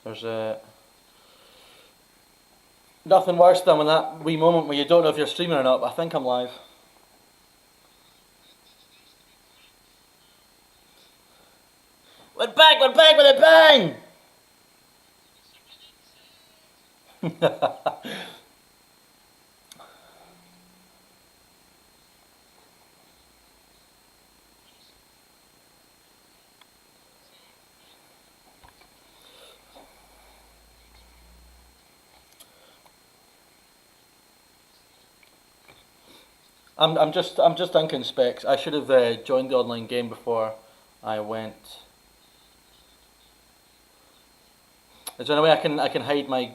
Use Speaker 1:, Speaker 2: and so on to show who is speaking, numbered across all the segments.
Speaker 1: There's nothing worse than when that wee moment where you don't know if you're streaming or not, but I think I'm live. We're back with a bang! I'm just thinking, Specs. I should have joined the online game before I went. Is there any way I can hide my?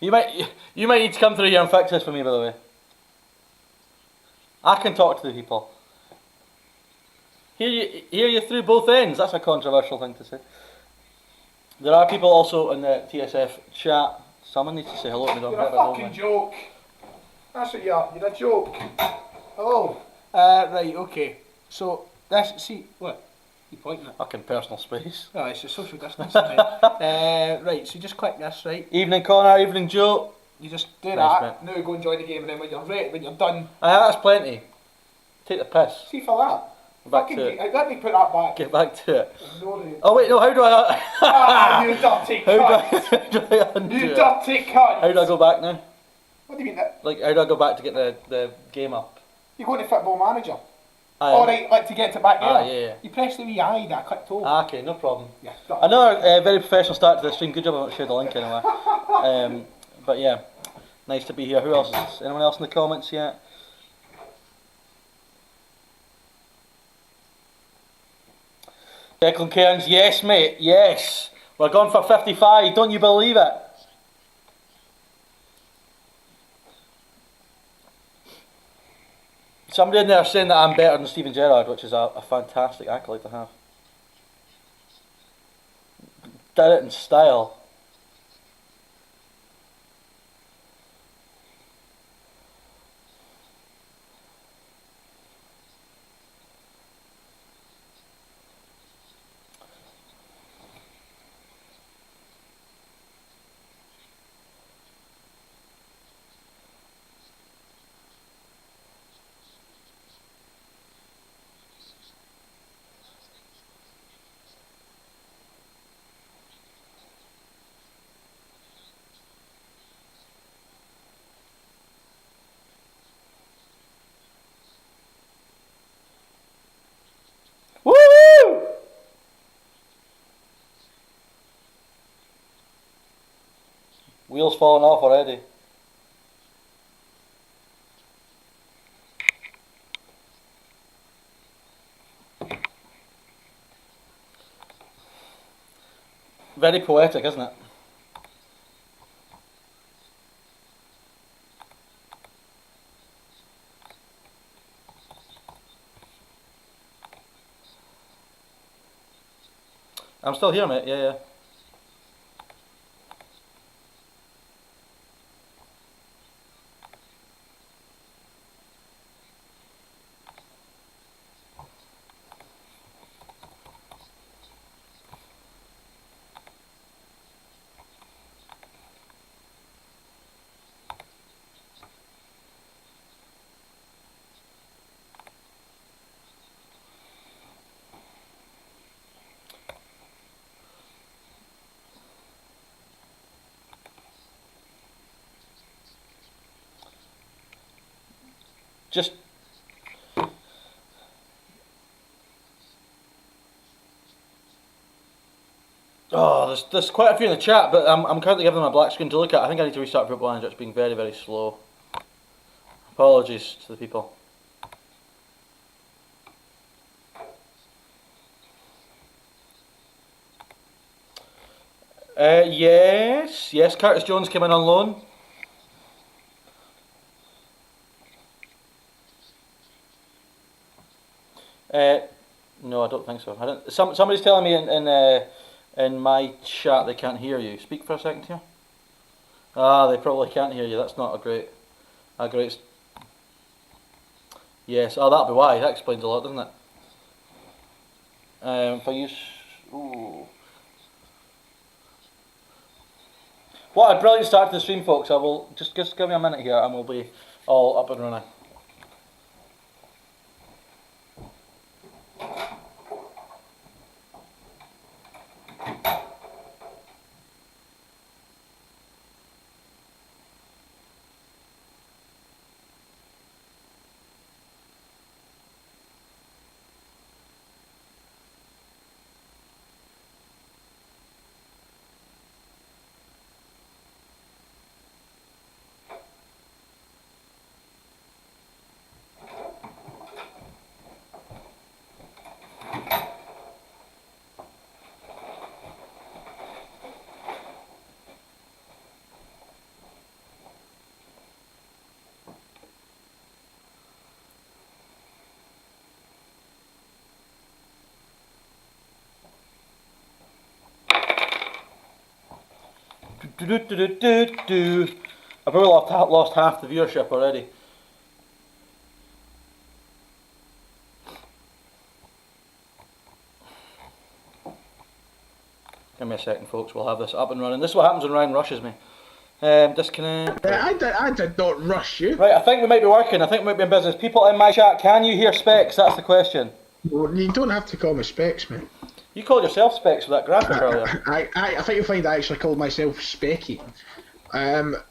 Speaker 1: You might need to come through here and fix this for me, by the way. I can talk to the people. Hear you through both ends. That's a controversial thing to say. There are people also in the TSF chat. Someone needs to say hello to me.
Speaker 2: You're a fucking joke. That's what you are. You're a joke. Oh, right, okay. So this, see what you pointing at?
Speaker 1: Fucking personal space.
Speaker 2: Oh, it's a social distancing. Right, so just click this, right?
Speaker 1: Evening Connor, evening Joe.
Speaker 2: You just do
Speaker 1: Nice,
Speaker 2: that. Now go and join the game, and then when you're ready, when you're done,
Speaker 1: That's plenty. Take the piss.
Speaker 2: see for that.
Speaker 1: Back to it.
Speaker 2: Let me put that back.
Speaker 1: Get back to it.
Speaker 2: Ignore it.
Speaker 1: Oh wait, no. How do I?
Speaker 2: Ah, you dirty
Speaker 1: How
Speaker 2: cunt!
Speaker 1: do I undo
Speaker 2: You
Speaker 1: it?
Speaker 2: dirty cunt!
Speaker 1: How do I go back now?
Speaker 2: What do you mean that?
Speaker 1: Like, how do I go back to get the game up?
Speaker 2: You go to Football Manager. Alright, like to get it back there.
Speaker 1: Yeah.
Speaker 2: You press the wee eye that I clicked over.
Speaker 1: Okay, no problem.
Speaker 2: Yeah, done.
Speaker 1: Another very professional start to the stream. Good job I not shared the link anyway. But yeah, nice to be here. Who else is this? Anyone else in the comments yet? Declan Cairns, yes mate, yes. We're going for 55, don't you believe it? Somebody in there saying that I'm better than Steven Gerrard, which is a fantastic accolade to have. Did it in style. Woo! Wheels falling off already. Very poetic, isn't it? I'm still here, mate. Yeah. Just there's quite a few in the chat, but I'm currently giving them a black screen to look at. I think I need to restart Football Manager. It's being very, very slow. Apologies to the people. Yes. Curtis Jones came in on loan. No, I don't think so. Somebody's telling me in my chat they can't hear you. Speak for a second here. They probably can't hear you. That's not a great A great. Yes, oh, that'll be why. That explains a lot, doesn't it? If I use. Ooh. What a brilliant start to the stream, folks. I will just give me a minute here and we'll be all up and running. I've probably lost half the viewership already. Give me a second, folks. We'll have this up and running. This is what happens when Ryan rushes me. Disconnect.
Speaker 2: I did not rush you.
Speaker 1: Right, I think we might be working. I think we might be in business. People in my chat, can you hear Specs? That's the question.
Speaker 2: Well, you don't have to call me Specs, mate.
Speaker 1: You called yourself Specs with that graphic earlier.
Speaker 2: I think you'll find I actually called myself Specky.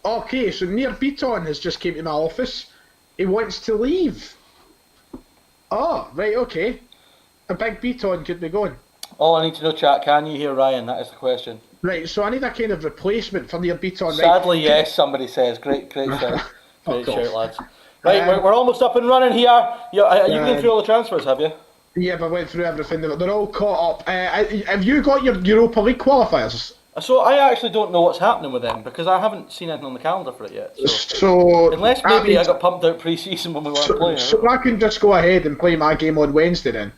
Speaker 2: Okay, so Near Beaton has just came to my office. He wants to leave. Oh, right, okay. A big Beaton could be going.
Speaker 1: All I need to know, chat, can you hear Ryan? That is the question.
Speaker 2: Right, so I need a kind of replacement for Near Beaton.
Speaker 1: Sadly,
Speaker 2: right?
Speaker 1: yes, somebody says. Great shout. Great shout, lads. Right,
Speaker 2: Um,
Speaker 1: we're almost up and running here. You've been through all the transfers, have you?
Speaker 2: Yeah, but I went through everything. They're all caught up. Have you got your Europa League qualifiers?
Speaker 1: So I actually don't know what's happening with them because I haven't seen anything on the calendar for it yet.
Speaker 2: So
Speaker 1: unless maybe I got pumped out pre-season when we weren't playing.
Speaker 2: So I can just go ahead and play my game on Wednesday then?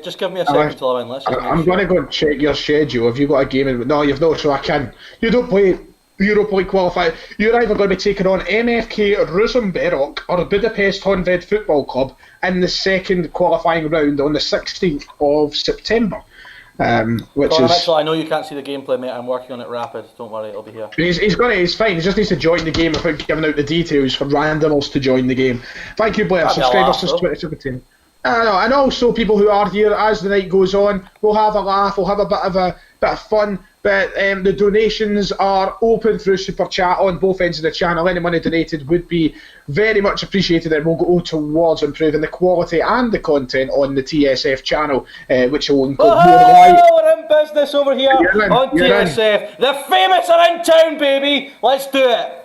Speaker 1: Just give me a second till I'm in.
Speaker 2: I'm going to go and check your schedule. Have you got a game in? No, you've not, so I can. You don't play Europa League qualifier. You're either going to be taking on MFK Rosenberg or Budapest Honved Football Club in the second qualifying round on the 16th of September. Which is...
Speaker 1: Mitchell, I know you can't see the gameplay, mate. I'm working on it rapid. Don't worry, it'll be here.
Speaker 2: He's fine. He just needs to join the game without giving out the details for randomers to join the game. Thank you, Blair. Subscribers since 2017. And also people who are here as the night goes on, we'll have a laugh, we'll have a bit of fun. But the donations are open through Super Chat on both ends of the channel. Any money donated would be very much appreciated and will go towards improving the quality and the content on the TSF channel, which will include more live.
Speaker 1: We're in business over here on TSF. The famous are in town, baby. Let's do it.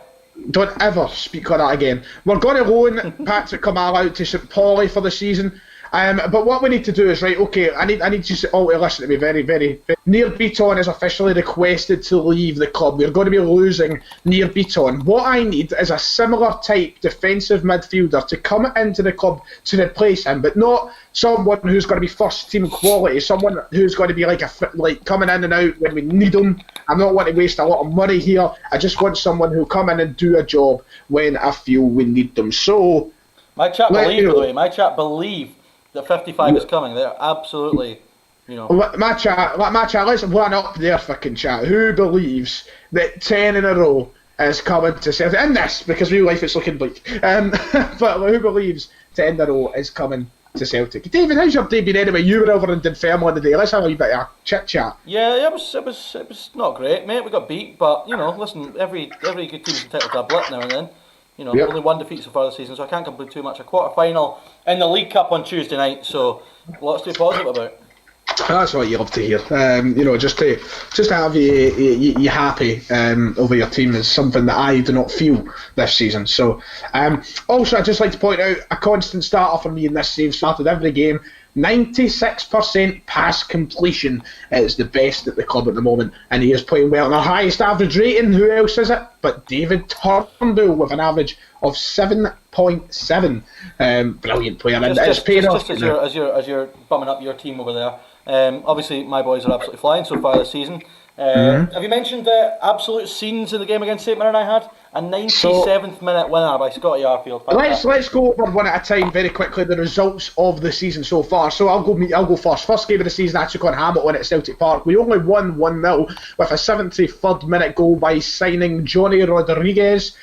Speaker 2: Don't ever speak on that again. We're going to loan Patrick Kamal out to St Pauli for the season. But what we need to do is, right, okay, I need you all to listen to me very, very. Near Beaton is officially requested to leave the club. We're going to be losing Near Beaton. What I need is a similar type defensive midfielder to come into the club to replace him, but not someone who's going to be first team quality, someone who's going to be like coming in and out when we need them. I'm not wanting to waste a lot of money here. I just want someone who'll come in and do a job when I feel we need them. So,
Speaker 1: my chat believe, by the way, my chat believe that 55 is coming. They're absolutely,
Speaker 2: My chat, let's run up their fucking chat. Who believes that 10 in a row is coming to Celtic? In this, because real life it's looking bleak. But who believes 10 in a row is coming to Celtic? David, how's your day been anyway? You were over in Dunfermline today. Let's have a wee bit of chit chat.
Speaker 1: Yeah, it was not great, mate. We got beat, but listen, every good team's entitled to a blip now and then. Only one defeat so far this season, so I can't complain too much. A quarter-final in the League Cup on Tuesday night, so lots to be positive about.
Speaker 2: That's what you love to hear. Just to have you happy over your team is something that I do not feel this season. So, also I'd just like to point out a constant starter for me in this season. Started every game. 96% pass completion is the best at the club at the moment, and he is playing well. And our highest average rating, who else is it but David Turnbull with an average of 7.7. Brilliant player, and it's paying off.
Speaker 1: Just as you're bumming up your team over there. Obviously, my boys are absolutely flying so far this season. Have you mentioned the absolute scenes in the game against St Mirren I had? A 97th minute winner by Scotty Arfield.
Speaker 2: Let's go over one at a time very quickly. The results of the season so far. So I'll go first. First game of the season, I took on Hamilton at Celtic Park. We only won 1-0 with a 73rd minute goal by signing Johnny Rodriguez.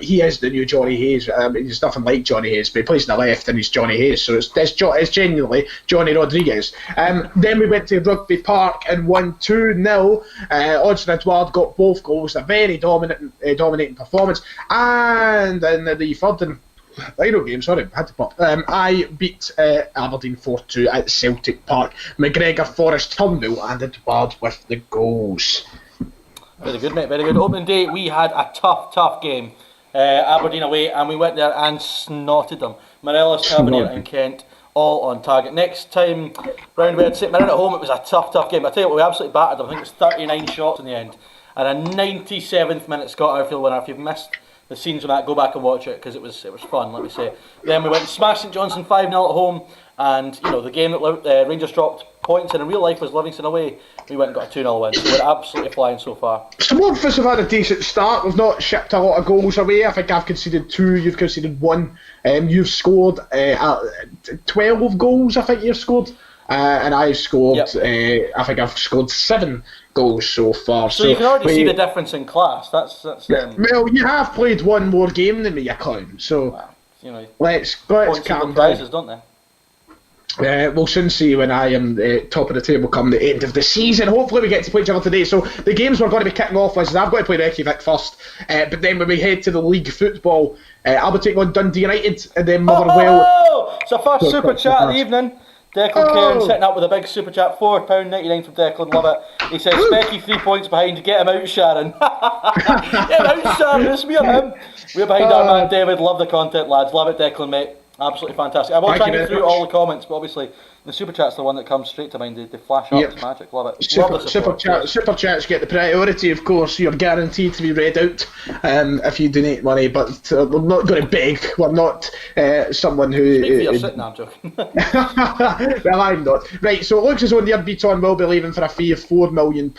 Speaker 2: He is the new Johnny Hayes. He's nothing like Johnny Hayes, but he plays on the left and he's Johnny Hayes. So it's genuinely Johnny Rodriguez. Then we went to Rugby Park and won 2-0. Odson Edouard got both goals. A very dominating performance. And in the third and final game, had to pop. I beat Aberdeen 4-2 at Celtic Park. McGregor, Forrest, Turnbull and Edouard with the goals.
Speaker 1: Very good, mate, very good. Opening day, we had a tough game. Aberdeen away, and we went there and snotted them. Morelos, Tavernier and Kent all on target. Next time round we had St Mirren at home, it was a tough game. I tell you what, we absolutely battered them. I think it was 39 shots in the end. And a 97th minute Scott Arfield winner. If you've missed the scenes of that, go back and watch it because it was fun, let me say. Then we went and smashed St Johnstone 5-0 at home, and the game that Rangers dropped points in real life was Livingston away. We went and got a 2-0 win, so we're absolutely flying so far.
Speaker 2: So both of us have had a decent start. We've not shipped a lot of goals away. I think I've conceded 2, you've conceded 1. You've scored 12 goals, I think you've scored. And I've scored, I think I've scored 7 goals so far.
Speaker 1: So you can already see the difference in class. That's
Speaker 2: well, you have played one more game than me, you clown. So let's calm
Speaker 1: prizes, don't they?
Speaker 2: We'll soon see when I am top of the table come the end of the season. Hopefully we get to play each other today. So the games we're going to be kicking off with is I've got to play Reykjavik first, but then when we head to the league football, I'll be taking on Dundee United and then Motherwell.
Speaker 1: It's our first super chat of the evening. Declan Cairn setting up with a big super chat, £4.99 from Declan, love it. He says, Specky 3 points behind, get him out, Sharon. Get him out, Sharon, it's me or him. We're behind our man David, love the content, lads, love it, Declan, mate. Absolutely fantastic. I will try and get through all the comments, but obviously the super chat's the one that comes straight to mind. They flash up. It's magic. Love it.
Speaker 2: Super chats get the priority, of course. You're guaranteed to be read out if you donate money, but we're not going to beg. We're not someone who.
Speaker 1: Speak for your sitting, I'm joking.
Speaker 2: Well, I'm not. Right, so it looks as though Near Beaton will be leaving for a fee of £4 million.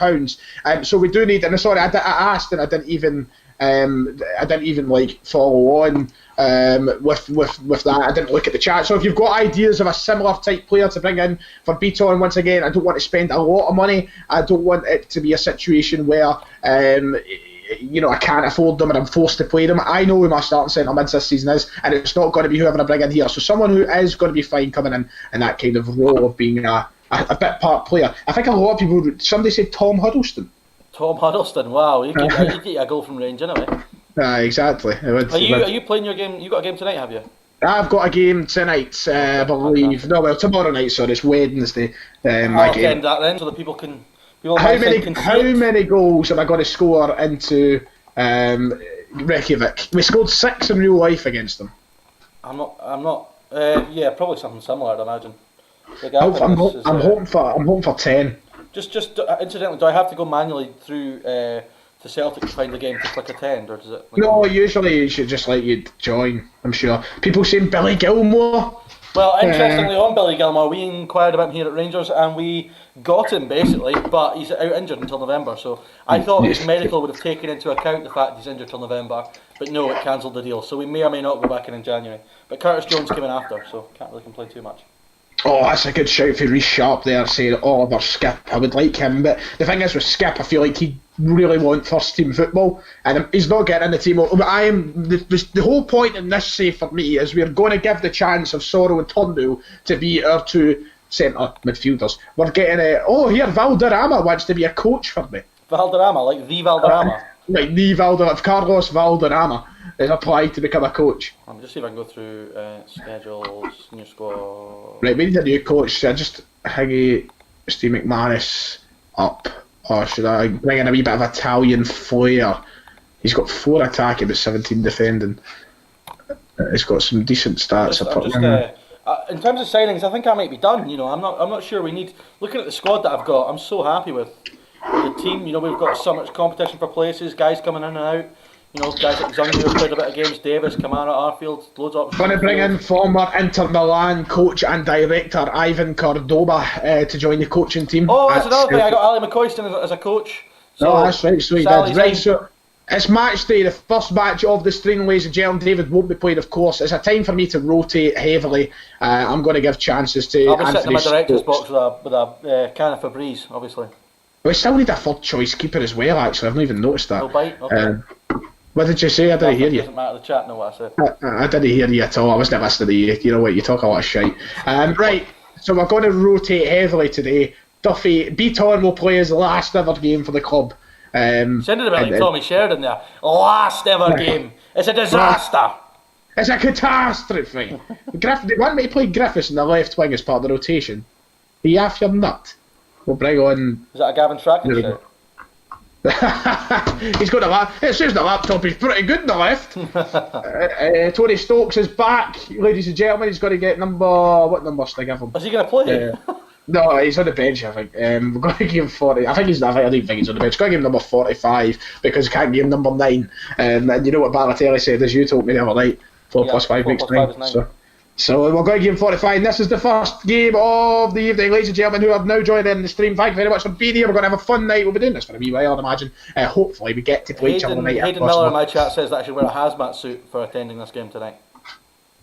Speaker 2: So we do need. And sorry, I asked and I didn't even follow on with that. I didn't look at the chat. So if you've got ideas of a similar type player to bring in for Beaton, once again, I don't want to spend a lot of money. I don't want it to be a situation where I can't afford them and I'm forced to play them. I know who my starting centre mids this season is, and it's not going to be whoever I bring in here. So someone who is going to be fine coming in that kind of role of being a bit part player. I think a lot of people. Somebody said Tom Huddleston.
Speaker 1: Tom Huddleston, wow, you get a goal from range anyway.
Speaker 2: Exactly.
Speaker 1: Are you playing your game? You got a game tonight, have you?
Speaker 2: I've got a game tonight, I believe. No, well, tomorrow night. Sorry, it's Wednesday.
Speaker 1: I'll end that then, so that people can.
Speaker 2: How many goals am I going to score into Reykjavik? We scored 6 in real life against them.
Speaker 1: I'm not. Yeah, probably something similar, I'd imagine.
Speaker 2: I'm hoping for 10.
Speaker 1: Just incidentally, do I have to go manually through to Celtic to find the game to click attend, or does it?
Speaker 2: No, usually you should just let you join. I'm sure. People saying Billy Gilmore.
Speaker 1: Well, interestingly, on Billy Gilmore, we inquired about him here at Rangers, and we got him basically, but he's out injured until November. So I thought his medical would have taken into account the fact he's injured till November, but no, it cancelled the deal. So we may or may not go back in January. But Curtis Jones came in after, so can't really complain too much.
Speaker 2: Oh, that's a good shout for Reece Sharp there, saying Oliver Skip. I would like him, but the thing is with Skip, I feel like he really wants first team football, and he's not getting in the team. The whole point in this, say for me, is we're going to give the chance of Sorrow and Turnbull to be our 2 centre midfielders. We're getting here Valderrama wants to be a coach for me.
Speaker 1: Valderrama, like the Valderrama.
Speaker 2: Like the Valderrama, Carlos Valderrama has applied to become a coach.
Speaker 1: I'm just see if I can go through schedules, new squad.
Speaker 2: Right, we need a new coach. So I just hang Steve McManus up. Or should I bring in a wee bit of Italian flair? He's got 4 attacking but 17 defending. He's got some decent stats.
Speaker 1: In terms of signings, I think I might be done. I'm not sure we need. Looking at the squad that I've got, I'm so happy with the team. We've got so much competition for places, guys coming in and out. Guys like Zungu have played a bit of games, Davis, Kamara, Arfield, loads of options.
Speaker 2: Going to bring in former Inter Milan coach and director Ivan Cordoba to join the coaching team.
Speaker 1: Oh, that's another thing. I got Ali McCoyston as a coach.
Speaker 2: No, that's right, so he
Speaker 1: Sally's
Speaker 2: did. Right,
Speaker 1: in.
Speaker 2: so it's match day, the first match of the stream, ladies and gentlemen. David won't be playing, of course. It's a time for me to rotate heavily. I'm going to give chances to
Speaker 1: I'll be sitting in
Speaker 2: Anthony
Speaker 1: my director's
Speaker 2: Stokes.
Speaker 1: box with a can of Febreze, obviously.
Speaker 2: We still need a third choice keeper as well, actually. I've not even noticed that.
Speaker 1: No bite? Okay.
Speaker 2: What did you say? I didn't hear you.
Speaker 1: Doesn't matter, the chat know what I said.
Speaker 2: I didn't hear you at all. I wasn't listening to you. You know what, you talk a lot of shite. Right, so we're going to rotate heavily today. Duffy, Beaton will play his last ever game for the club.
Speaker 1: Sounded a bit like Tommy Sheridan there. Last ever game. It's a disaster.
Speaker 2: It's a catastrophe. They want me to play Griffiths in the left wing as part of the rotation. Are you off your nut? We'll bring on...
Speaker 1: Is that a Gavin Strachan shout?
Speaker 2: He's got a laptop. It says the laptop is pretty good in the left. Tony Stokes is back, ladies and gentlemen. He's got to get number... What number should I give him?
Speaker 1: Is he going to play?
Speaker 2: No, he's on the bench, I think. We're going to give him 40. I think he's not. I don't think he's on the bench. We're going to give him number 45 because we can't give him number 9. And you know what Balotelli said, as you told me the other night, 4 plus 5 makes 9. So we're going to give him 45. And this is the first game of the evening, ladies and gentlemen, who have now joined in the stream. Thank you very much for being here. We're going to have a fun night. We'll be doing this for a wee while, I'd imagine. Hopefully we get to play each other tonight.
Speaker 1: Hayden Miller in my chat says that I should wear a hazmat suit for attending this game tonight.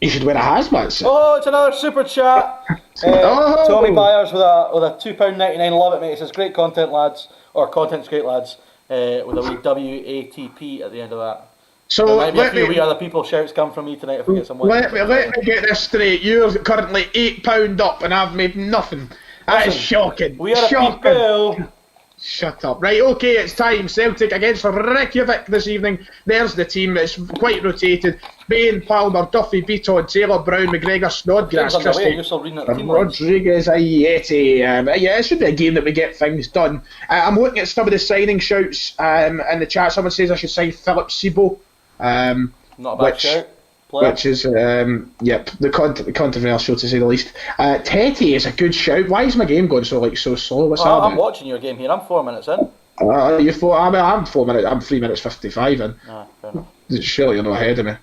Speaker 2: You should wear a hazmat suit.
Speaker 1: Oh, it's another super chat. Tommy Byers with a £2.99. Love it, mate. It says great content, lads, or content's great, lads, with a wee WATP at the end of that.
Speaker 2: So
Speaker 1: there might be a few wee other people shouts come from me tonight if we get some.
Speaker 2: Let me get this straight. You're currently £8 up, and I've made nothing. That is shocking.
Speaker 1: We are a people.
Speaker 2: Shut up. Right, okay, it's time. Celtic against Reykjavik this evening. There's the team. It's quite rotated. Bain, Palmer, Duffy, Beaton, Taylor, Brown, McGregor, Snodgrass, Christie, Rodriguez, Ayeti. Yeah, it should be a game that we get things done. I'm looking at some of the signing shouts in the chat. Someone says I should sign Philip Sebo.
Speaker 1: Not a bad shout.
Speaker 2: Which is, the controversial to say the least. Tete is a good shout. Why is my game going so slow? What's that?
Speaker 1: I'm watching your game here. I'm 4 minutes in.
Speaker 2: I'm 4 minutes. I'm 3 minutes 55 in.
Speaker 1: Fair enough.
Speaker 2: Surely you're not ahead of me.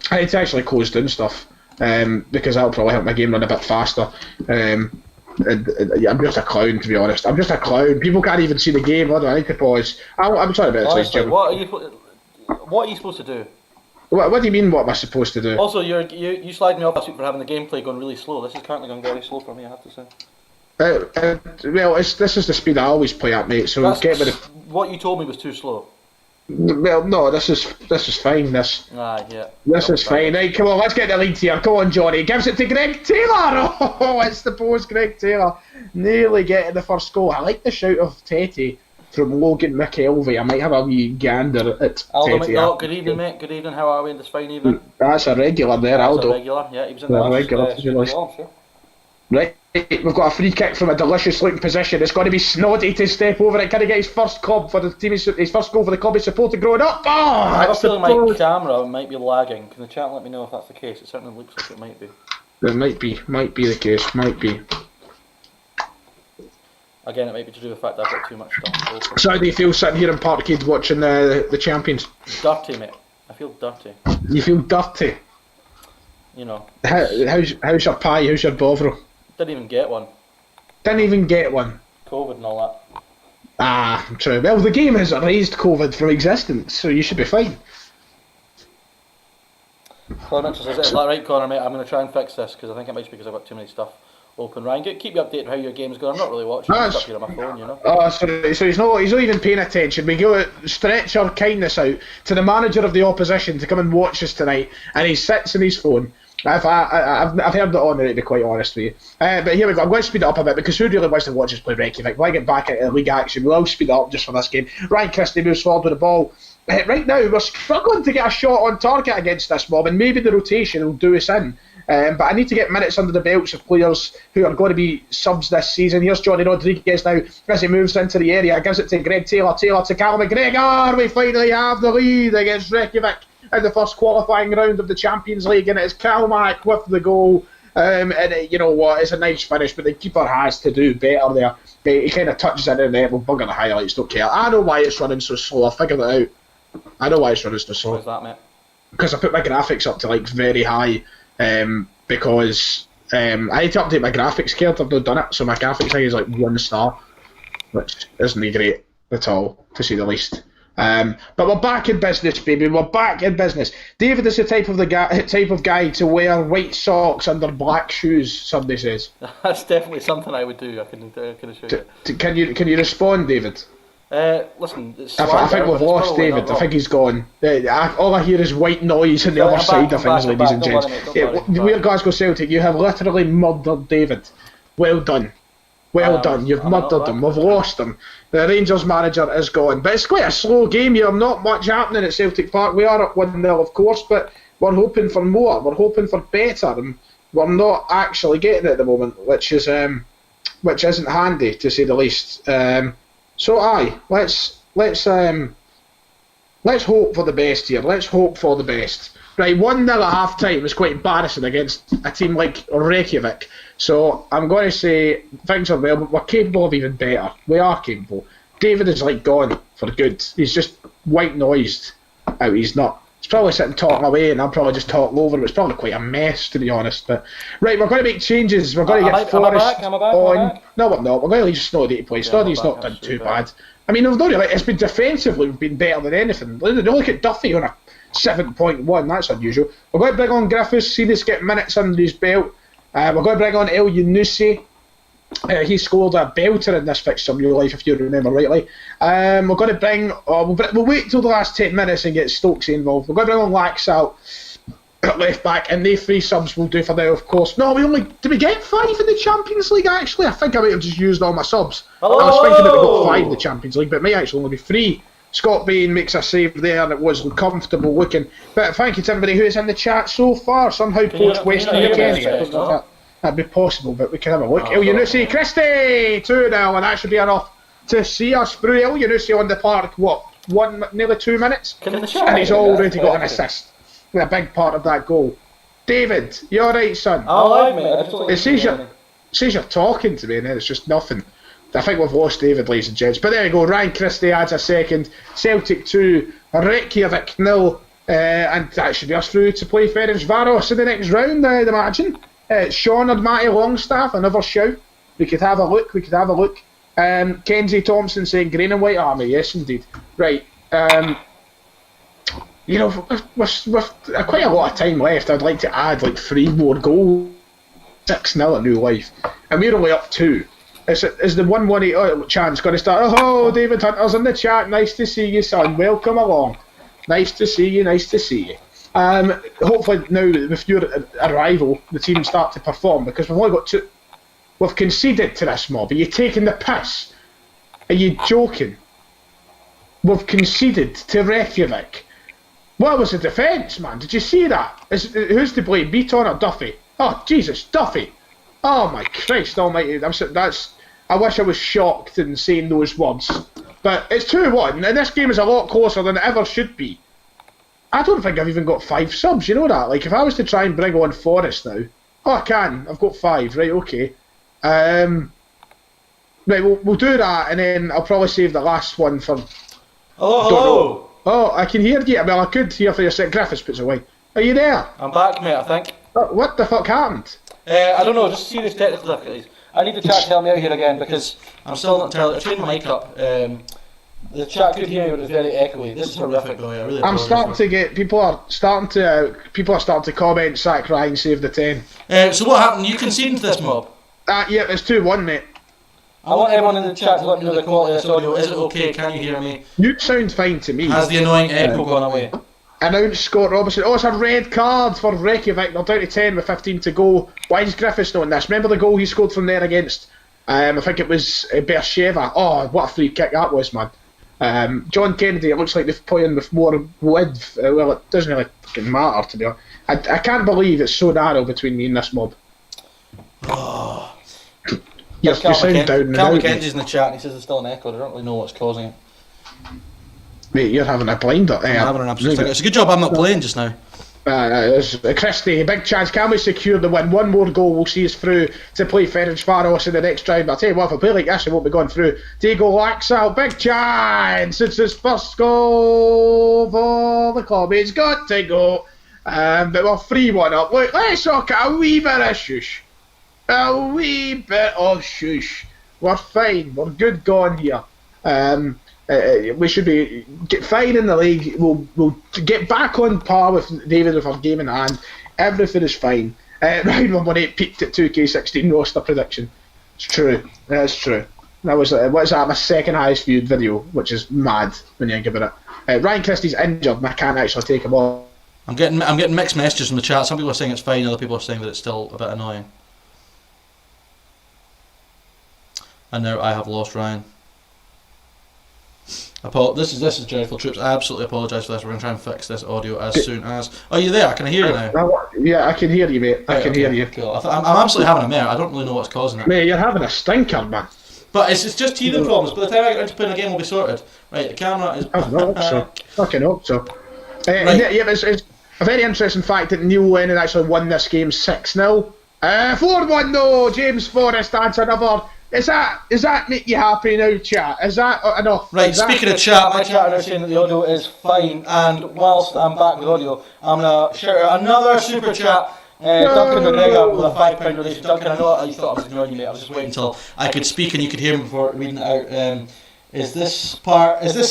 Speaker 2: I need to actually close down stuff because that'll probably help my game run a bit faster. I'm just a clown, to be honest. I'm just a clown. People can't even see the game. I need to pause. I'm sorry about this.
Speaker 1: Honestly, what are you supposed to do?
Speaker 2: What do you mean, what am I supposed to do?
Speaker 1: Also, you slagged me off last week for having the gameplay going really slow. This is currently going very slow for me, I have to say.
Speaker 2: Well, this is the speed I always play at, mate, so get rid of...
Speaker 1: What you told me was too slow.
Speaker 2: Well, no, this is fine, this.
Speaker 1: Yeah.
Speaker 2: This is fine. Right, come on, let's get the lead here. Come on, Johnny. Gives it to Greg Taylor. Oh, it's the post, Greg Taylor. Nearly getting the first goal. I like the shout of Tete from Logan McElvey. I might have a wee gander at
Speaker 1: Aldo
Speaker 2: Tete.
Speaker 1: McNaught, good evening, mate. Good evening. How are we in this fine evening?
Speaker 2: That's a regular there,
Speaker 1: That's
Speaker 2: Aldo.
Speaker 1: a regular, yeah. He was in the last sure.
Speaker 2: Right, we've got a free kick from a delicious looking position. It's got to be Snoddy to step over it. Can he get his first club for the team? His first goal for the club he's supported growing up.
Speaker 1: I have a feeling my camera might be lagging. Can the chat let me know if that's the case? It certainly looks like it might be.
Speaker 2: It might be the case. Might be.
Speaker 1: Again, it might be to do with the fact that I've got too much stuff.
Speaker 2: So how do you feel sitting here in Parkhead watching the champions?
Speaker 1: Dirty, mate. I feel dirty.
Speaker 2: You feel dirty?
Speaker 1: You know.
Speaker 2: How's your pie? How's your bovril?
Speaker 1: Didn't even get one.
Speaker 2: Didn't even get one.
Speaker 1: COVID and all that.
Speaker 2: Ah, true. Well, the game has erased COVID from existence, so you should be fine.
Speaker 1: Connor says, is that right, Connor, mate? I'm going to try and fix this because I think it might be because I've got too many stuff open. Ryan, keep you updated how your game's going. I'm not really watching. I'm stuck here on my phone, you know.
Speaker 2: Oh, so he's not even paying attention. We go stretch our kindness out to the manager of the opposition to come and watch us tonight, and he sits on his phone. I've heard it on there, to be quite honest with you. But here we go. I'm going to speed it up a bit because who really wants to watch us play Reykjavik? Why get back into league action? We'll speed it up just for this game. Ryan Christie moves forward with the ball. Right now, we're struggling to get a shot on target against this mob, and maybe the rotation will do us in. But I need to get minutes under the belts of players who are going to be subs this season. Here's Johnny Rodriguez now as he moves into the area. Gives it to Greg Taylor. Taylor to Cal McGregor. We finally have the lead against Reykjavik in the first qualifying round of the Champions League, and it's Kalmack with the goal. And you know what? It's a nice finish, but the keeper has to do better there. He kind of touches it in there. We'll bugger the highlights. Don't care. I know why it's running so slow. I figured it out. I know why it's running so slow.
Speaker 1: Why's that, mate?
Speaker 2: Because I put my graphics up to like very high. Because I need to update my graphics card. I've not done it, so my graphics thing is like 1 star, which isn't great. at all, to say the least. But we're back in business, baby. We're back in business. David is the type of guy to wear white socks under black shoes. Somebody says
Speaker 1: that's definitely something I would do. I can assure you.
Speaker 2: Can you respond, David?
Speaker 1: Listen,
Speaker 2: I think we've lost David. I think he's gone. All I hear is white noise on the other side of things, ladies and gents. We're Glasgow Celtic. You have literally murdered David. Well done. Well done. You've murdered him. We've lost him. The Rangers manager is gone. But it's quite a slow game here. Not much happening at Celtic Park. We are up 1-0, of course, but we're hoping for more. We're hoping for better. And we're not actually getting it at the moment, which isn't handy, to say the least. So let's hope for the best here. Let's hope for the best. Right, 1-0 at half time was quite embarrassing against a team like Reykjavik. So I'm going to say things are well, but we're capable of even better. We are capable. David is gone for good. He's just white noised out. He's probably sitting talking away, and I'm probably just talking over him. It's probably quite a mess, to be honest. But right, we're going to make changes. We're going to get Forrest on. No, we're not. We're going to leave Snoddy to play. Snoddy's not done too bad. I mean, it's been defensively, we've been better than anything. Look at Duffy on a 7.1. That's unusual. We're going to bring on Griffiths. See this get minutes under his belt. We're going to bring on El Yunusi. He scored a belter in this fixture, New Life, if you remember rightly. We're going to bring... we'll wait till the last 10 minutes and get Stokesy involved. We're going to bring on Laxalt at left back, and they 3 subs will do for now, of course. No, did we get 5 in the Champions League, actually? I think I might have just used all my subs.
Speaker 1: Hello!
Speaker 2: I was thinking that we got 5 in the Champions League, but it may actually only be 3. Scott Bain makes a save there, and it was comfortable looking. But thank you to everybody who is in the chat so far. Somehow poached Western Kenny. I don't know if that'd be possible, but we can have a look. El Yunusi, Christie, 2-0, and that should be enough to see us through. El Yunusi on the park, nearly 2 minutes? And he's already got an assist. A big part of that goal. David, you alright, son?
Speaker 1: Alright, mate.
Speaker 2: It says you're talking to me, and then it's just nothing. I think we've lost David, ladies and gents. But there you go. Ryan Christie adds a second. Celtic 2, Reykjavik 0. And that should be us through to play Ferencvaros in the next round, I'd imagine. Sean and Matty Longstaff, another shout. We could have a look. Kenzie Thompson saying Green and White Army. Yes, indeed. Right. With quite a lot of time left, I'd like to add 3 more goals. 6-0 at New Life. And we're only up 2. Is the 1-1-8 chance going to start? Oh, David Hunter's in the chat. Nice to see you, son. Welcome along. Nice to see you. Hopefully now, with your arrival, the team start to perform, because we've only got 2. We've conceded to this mob. Are you taking the piss? Are you joking? We've conceded to Reykjavik. What was the defence, man? Did you see that? Who's to blame? Beaton or Duffy? Oh, Jesus, Duffy. Oh, my Christ almighty. I wish I was shocked in saying those words. But it's 2-1, and this game is a lot closer than it ever should be. I don't think I've even got 5 subs, you know that? If I was to try and bring on Forrest now... Oh, I can. I've got 5. Right, okay. Right, we'll do that, and then I'll probably save the last one for...
Speaker 1: Hello!
Speaker 2: Oh, I can hear you. Well, I could hear for your second. Griffiths puts away. Are you there?
Speaker 1: I'm back, mate, I think.
Speaker 2: What the fuck happened?
Speaker 1: I don't know, just serious technical difficulties. I need the chat to help me out here again, because I'm still not entirely... I turned my mic up. The chat could hear me, but it's very echoey. This is horrific, though. I'm
Speaker 2: starting to get... People are starting to comment, sack Ryan, save the 10.
Speaker 1: So what happened? You conceded to this mob?
Speaker 2: Yeah, it's 2-1, mate.
Speaker 1: I want everyone in the chat to let me know the quality of this audio. Is it okay? Can you hear me?
Speaker 2: You sound fine to me.
Speaker 1: Has the annoying echo gone away?
Speaker 2: Announced Scott Robertson. Oh, it's a red card for Reykjavik. They're down to 10 with 15 to go. Why is Griffiths not in this? Remember the goal he scored from there against... I think it was Beersheva. Oh, what a free kick that was, man. John Kennedy, it looks like they're playing with more width. Well, it doesn't really fucking matter, to be honest. I can't believe it's so narrow between me and this mob.
Speaker 1: Oh.
Speaker 2: You sound down and out.
Speaker 1: Cal McKenzie's in the chat and he says there's still an echo. I don't really know what's causing it.
Speaker 2: Mate, you're having a blinder.
Speaker 1: I'm having an absolute... It's a good job I'm not playing just now.
Speaker 2: Christie, big chance. Can we secure the win? 1 more goal will see us through to play Ferencvaros in the next round. I'll tell you what, if I play like this, we won't be going through. Diego Laxalt, big chance. It's his first goal for the club. It's got to go. But we're 3-1 up. Look, let's talk a wee bit of shush. A wee bit of shush. We're fine. We're good gone here. We should be fine in the league. We'll get back on par with David with our game in hand. Everything is fine. Ryan 118 peaked at 2K16 roster prediction. It's true. That's true. That was my second highest viewed video, which is mad when you think about it. Ryan Christie's injured, and I can't actually take him off.
Speaker 3: I'm getting mixed messages in the chat. Some people are saying it's fine, other people are saying that it's still a bit annoying. And now I have lost Ryan. This is Dreadful Troops. I absolutely apologise for this. We're going to try and fix this audio as soon as... Oh, you there? Can I hear you now?
Speaker 2: Yeah, I can hear you, mate. I can hear you.
Speaker 3: Cool. I'm absolutely having a mare. I don't really know what's causing it.
Speaker 2: Mate, you're having a stinker, man.
Speaker 3: But it's just teething problems. By the time I get around to playing a game, we'll be sorted. Right, the camera is...
Speaker 2: I hope so. Fucking hope so.
Speaker 3: Right.
Speaker 2: Yeah, it's a very interesting fact that Neil Lennon actually won this game 6-0. 4-1, no! James Forrest adds another... Does that make you happy now, chat? Is that enough?
Speaker 3: Right, speaking of chat,
Speaker 1: my chat are now saying that the audio is fine, and whilst I'm back with audio, I'm going to share out another super chat. Duncan McGregor with a £5 donation. Duncan, I know you thought I was ignoring you, mate. I was just waiting
Speaker 3: until I could speak and you could hear me before reading it out. Is this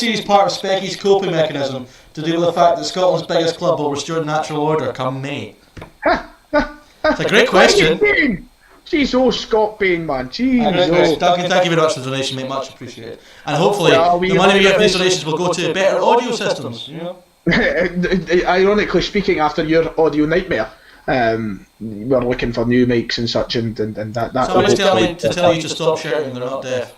Speaker 3: series part of Specky's coping mechanism to deal with the fact that Scotland's biggest club will restore natural order come May? It's a great question.
Speaker 2: Jeez, Scott Bain, man. Jeez,
Speaker 3: Duncan, thank you very much for the donation, mate. Much appreciated. And hopefully, the money we get from these donations will go to better audio systems. You know.
Speaker 2: Ironically speaking, after your audio nightmare, we're looking for new mics and such, and that.
Speaker 3: Somebody's telling me to tell you to stop shouting. They're not deaf.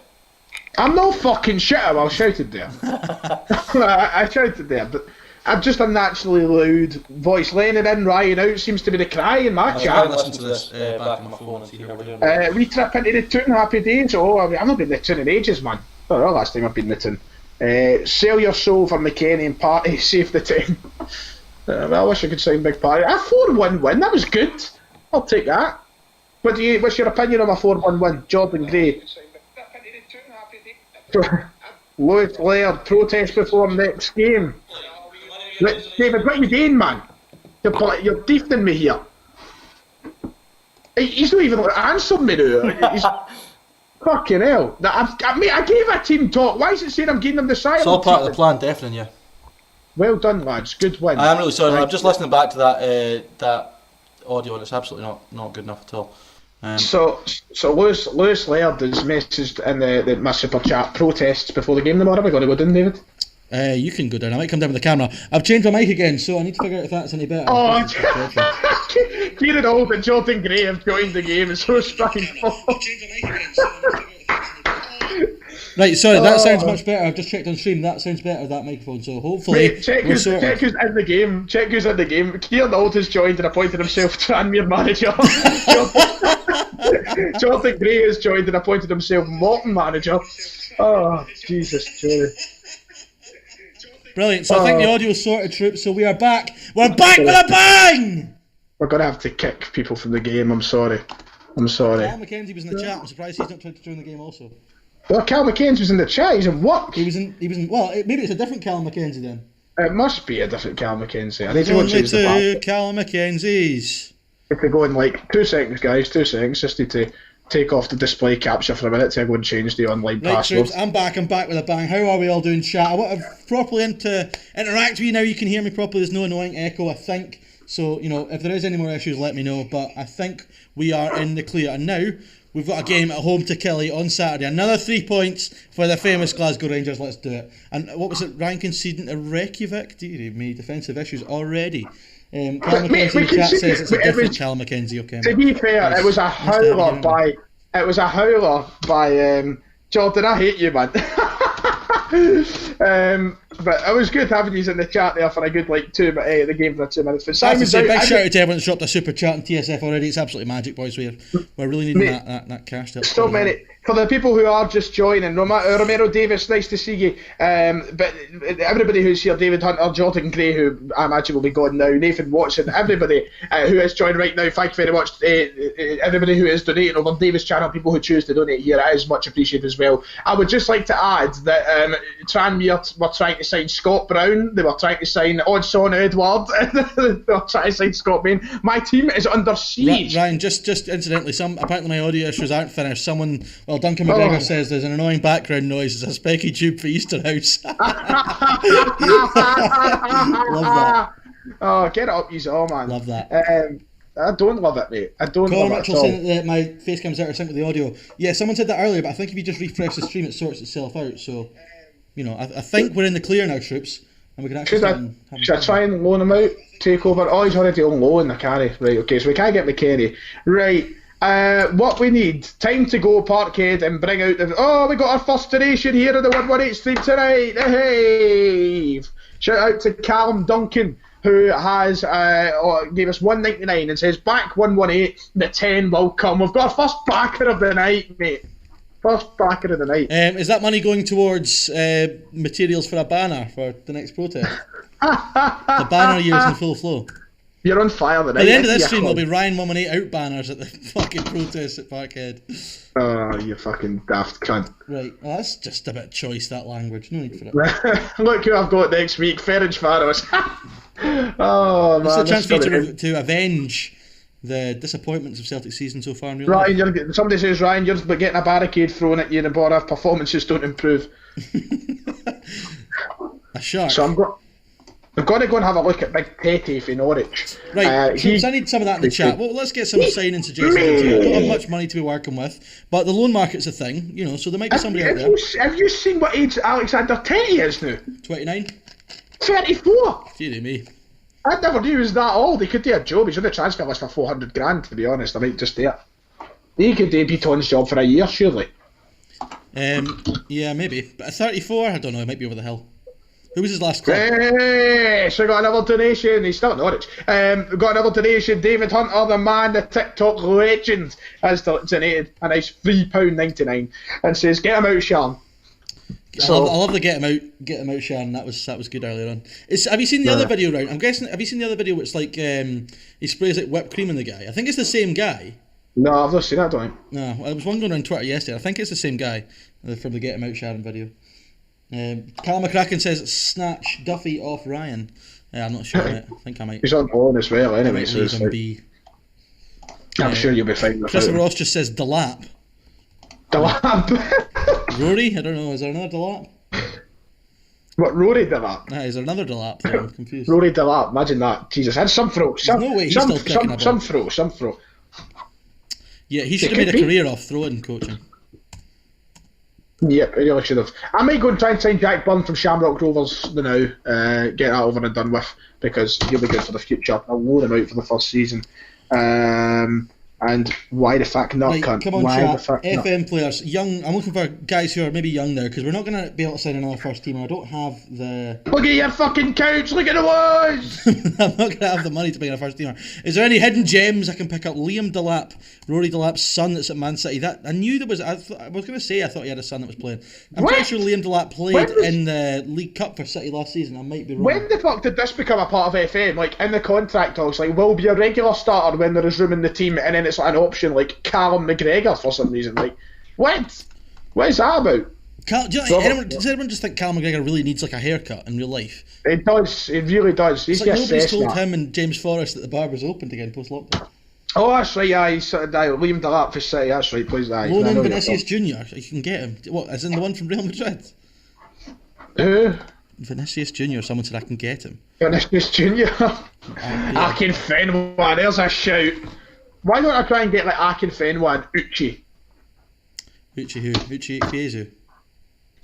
Speaker 2: I'm not fucking shouting. I shouted there. I shouted there, but I'm just a naturally loud voice. Lennon in, Ryan out seems to be the cry in my chat.
Speaker 3: I'll listen to this back on my phone and see how we're doing.
Speaker 2: We trip into the tune, happy days. Oh, I've not been in the tune in ages, man. Oh, the last time I've been in the tune. Sell your soul for McKennie and Party, save the time. Well, I wish I could sign Big Party. A 4-1 win, that was good. I'll take that. What's your opinion on a 4-1 win? Jordan Gray. Lewis Laird, protest before next game. David, what are you doing, man? You're deafening me here. He's not even answering me now. Fucking hell. I gave a team talk. Why is it saying I'm giving them the silence?
Speaker 3: It's all part of the plan, deafening you.
Speaker 2: Well done, lads. Good win.
Speaker 3: I am really sorry. I'm just listening back to that audio, and it's absolutely not good enough at all.
Speaker 2: So Lewis Laird has messaged in my super chat protests before the game tomorrow. We're going to go down, David.
Speaker 3: You can go down. I might come down with the camera. I've changed my mic again, so I need to figure out if that's any better.
Speaker 2: Oh, Kieran Holt and Jordan Gray have joined the game. It's so spiteful.
Speaker 3: Right, sorry, that sounds much better. I've just checked on stream. That sounds better, that microphone. So hopefully,
Speaker 2: mate, check who's in the game. Check who's in the game. Kieran Holt has joined and appointed himself Tranmere manager. Jordan Gray has joined and appointed himself Morton manager. Oh, Jesus, Joey.
Speaker 3: Brilliant. So I think the audio's sorted, troops. So we are back. We're back with a bang!
Speaker 2: We're going to have to kick people from the game. I'm sorry.
Speaker 3: Cal McKenzie was in the chat. I'm surprised he's not tried to join the game also.
Speaker 2: Well, Cal McKenzie was in the chat. He's in work.
Speaker 3: He was in. Well, maybe it's a different Cal McKenzie then.
Speaker 2: It must be a different Cal McKenzie. I need to go and change the
Speaker 3: back. Cal McKenzies.
Speaker 2: If we go in like 2 seconds, guys, 2 seconds, just need to take off the display capture for a minute to go and change the online password.
Speaker 3: Troops, I'm back with a bang. How are we all doing, chat? I want to properly interact with you now. You can hear me properly. There's no annoying echo, I think. So, if there is any more issues, let me know. But I think we are in the clear. And now we've got a game at home to Killie on Saturday. Another 3 points for the famous Glasgow Rangers. Let's do it. And what was it? Ryan conceding to Reykjavik? Dearie me, defensive issues already. Cal McKenzie in the chat says it's a different Cal McKenzie. Okay.
Speaker 2: To be fair, it was a howler by Jordan. I hate you, man. But it was good having you in the chat there for a good 2 minutes. The game for 2 minutes. But
Speaker 3: I have to say, big shout out to everyone that's dropped a super chat on TSF already. It's absolutely magic, boys. We're really needing that cash.
Speaker 2: So many. For the people who are just joining, Romero Davis, nice to see you. But everybody who's here, David Hunter, Jordan Gray, who I imagine will be gone now, Nathan Watson, everybody who is joining right now, thank you very much. Everybody who is donating over David's channel, people who choose to donate here, it is much appreciated as well. I would just like to add that Tranmere were trying to sign Scott Brown, they were trying to sign Odson Edward, they were trying to sign Scott Bain. My team is under siege.
Speaker 3: Ryan, just incidentally, apparently my audio issues aren't finished. Someone Well, Duncan McGregor says there's an annoying background noise. It's a specky tube for Easter House. Love that.
Speaker 2: Oh, get it up, you all, man.
Speaker 3: Love that.
Speaker 2: I don't love it, mate. I don't
Speaker 3: Colin
Speaker 2: love
Speaker 3: Mitchell
Speaker 2: it at all.
Speaker 3: saying that my face cam's out of sync with the audio. Yeah, someone said that earlier, but I think if you just refresh the stream, it sorts itself out. So, you know, I think we're in the clear now, troops, and we can actually
Speaker 2: Should I try and loan him out? Take over? Oh, he's already on loan, I carry. Right, okay, so we can't get McKenny. Right, what we need, time to go, Parkhead, and bring out the... Oh, we got our first donation here on the 118 stream tonight. Hey! Shout out to Callum Duncan, who has gave us $1.99 and says, back 118, the 10 will come. We've got our first backer of the night, mate. First backer of the night.
Speaker 3: Is that money going towards materials for a banner for the next protest? The banner year's in full flow.
Speaker 2: You're on fire tonight.
Speaker 3: By the end of this stream, there'll be Ryan 118 out banners at the fucking protest at Parkhead.
Speaker 2: Oh, you fucking daft cunt.
Speaker 3: Right, well, that's just a bit choice, that language. No need for it.
Speaker 2: Look who I've got next week, Ferenc Faros. Oh, man.
Speaker 3: It's a chance for you to avenge the disappointments of Celtic season so far in real life.
Speaker 2: Ryan, somebody says, Ryan, you're getting a barricade thrown at you and our performances don't improve.
Speaker 3: A shark.
Speaker 2: So I'm going to go and have a look at Big Petty for Norwich.
Speaker 3: Right, I need some of that in the chat. Well, let's get some signing suggestions. I don't have much money to be working with, but the loan market's a thing, you know, so there might be somebody out there.
Speaker 2: Have you seen what age Alexander Tetty is now?
Speaker 3: 29?
Speaker 2: 34!
Speaker 3: Dear me.
Speaker 2: I never knew he was that old. He could do a job. He's on the transfer list for 400 grand, to be honest. I might just do it. He could do Beaton's job for a year, surely.
Speaker 3: Yeah, maybe. But at 34, I don't know, he might be over the hill. Who was his last club?
Speaker 2: Hey, so we got another donation. He's still at Norwich. We got another donation. David Hunter, the man, the TikTok legend, has donated a nice £3.99 and says, "Get him out, Sean." So,
Speaker 3: I love the get him out, Sharon. That was good earlier on. Have you seen the other video round? I'm guessing. Have you seen the other video? Which like he sprays like whipped cream on the guy. I think it's the same guy.
Speaker 2: No, I've not seen that. Don't I?
Speaker 3: No, there was one going around Twitter yesterday. I think it's the same guy from the get him out, Sharon video. Callum McCracken says snatch Duffy off Ryan. I'm not sure. Mate. I think I might.
Speaker 2: He's on loan as well, anyway. So
Speaker 3: leave him be.
Speaker 2: I'm sure you'll be fine with
Speaker 3: Christopher
Speaker 2: him.
Speaker 3: Ross just says Delap.
Speaker 2: Delap.
Speaker 3: Rory, I don't know. Is there another Delap?
Speaker 2: What, Rory Delap?
Speaker 3: Is there another Delap? I'm confused.
Speaker 2: Rory Delap, imagine that. Jesus, and some throw.
Speaker 3: No way he's still kicking a ball.
Speaker 2: Some throw.
Speaker 3: Yeah, he should have made a career off throwing coaching.
Speaker 2: Yep, he really should have. I might go and try and sign Jack Byrne from Shamrock Rovers now, get that over and done with, because he'll be good for the future. I'll loan him out for the first season. And why the fuck not,
Speaker 3: right,
Speaker 2: cunt?
Speaker 3: Come on,
Speaker 2: why
Speaker 3: chat.
Speaker 2: the fuck
Speaker 3: FM
Speaker 2: not?
Speaker 3: players, young. I'm looking for guys who are maybe young now, because we're not going to be able to sign another first teamer. I don't have the...
Speaker 2: Look at your fucking couch, look at the walls!
Speaker 3: I'm not going to have the money to bring in a first teamer. Is there any hidden gems I can pick up? Liam Delap, Rory Delap's son that's at Man City. That I knew there was... I was going to say I thought he had a son that was playing. I'm pretty sure Liam Delap played in the League Cup for City last season. I might be wrong.
Speaker 2: When the fuck did this become a part of FM? Like, in the contract talks, like, will be a regular starter when there is room in the team, and then it's like an option, like Callum McGregor for some reason. Like, what? What is that about?
Speaker 3: Does anyone just think Callum McGregor really needs like a haircut in real life?
Speaker 2: It does. It really does. He's
Speaker 3: it's like nobody's
Speaker 2: just
Speaker 3: told him and James Forrest that the barber's opened again post-lockdown.
Speaker 2: Oh, that's right. Yeah, he's Liam Delap for City. That's right. Please,
Speaker 3: loan in Vinicius Junior. You can get him. What? As in the one from Real Madrid?
Speaker 2: Who?
Speaker 3: Vinicius Junior. Someone said I can get him.
Speaker 2: Vinicius Junior. Akin Fenwa. There's a shout. Why don't I try and get like Akin Fenwa and Uchi?
Speaker 3: Uchi who? Uchi Ikpeazu.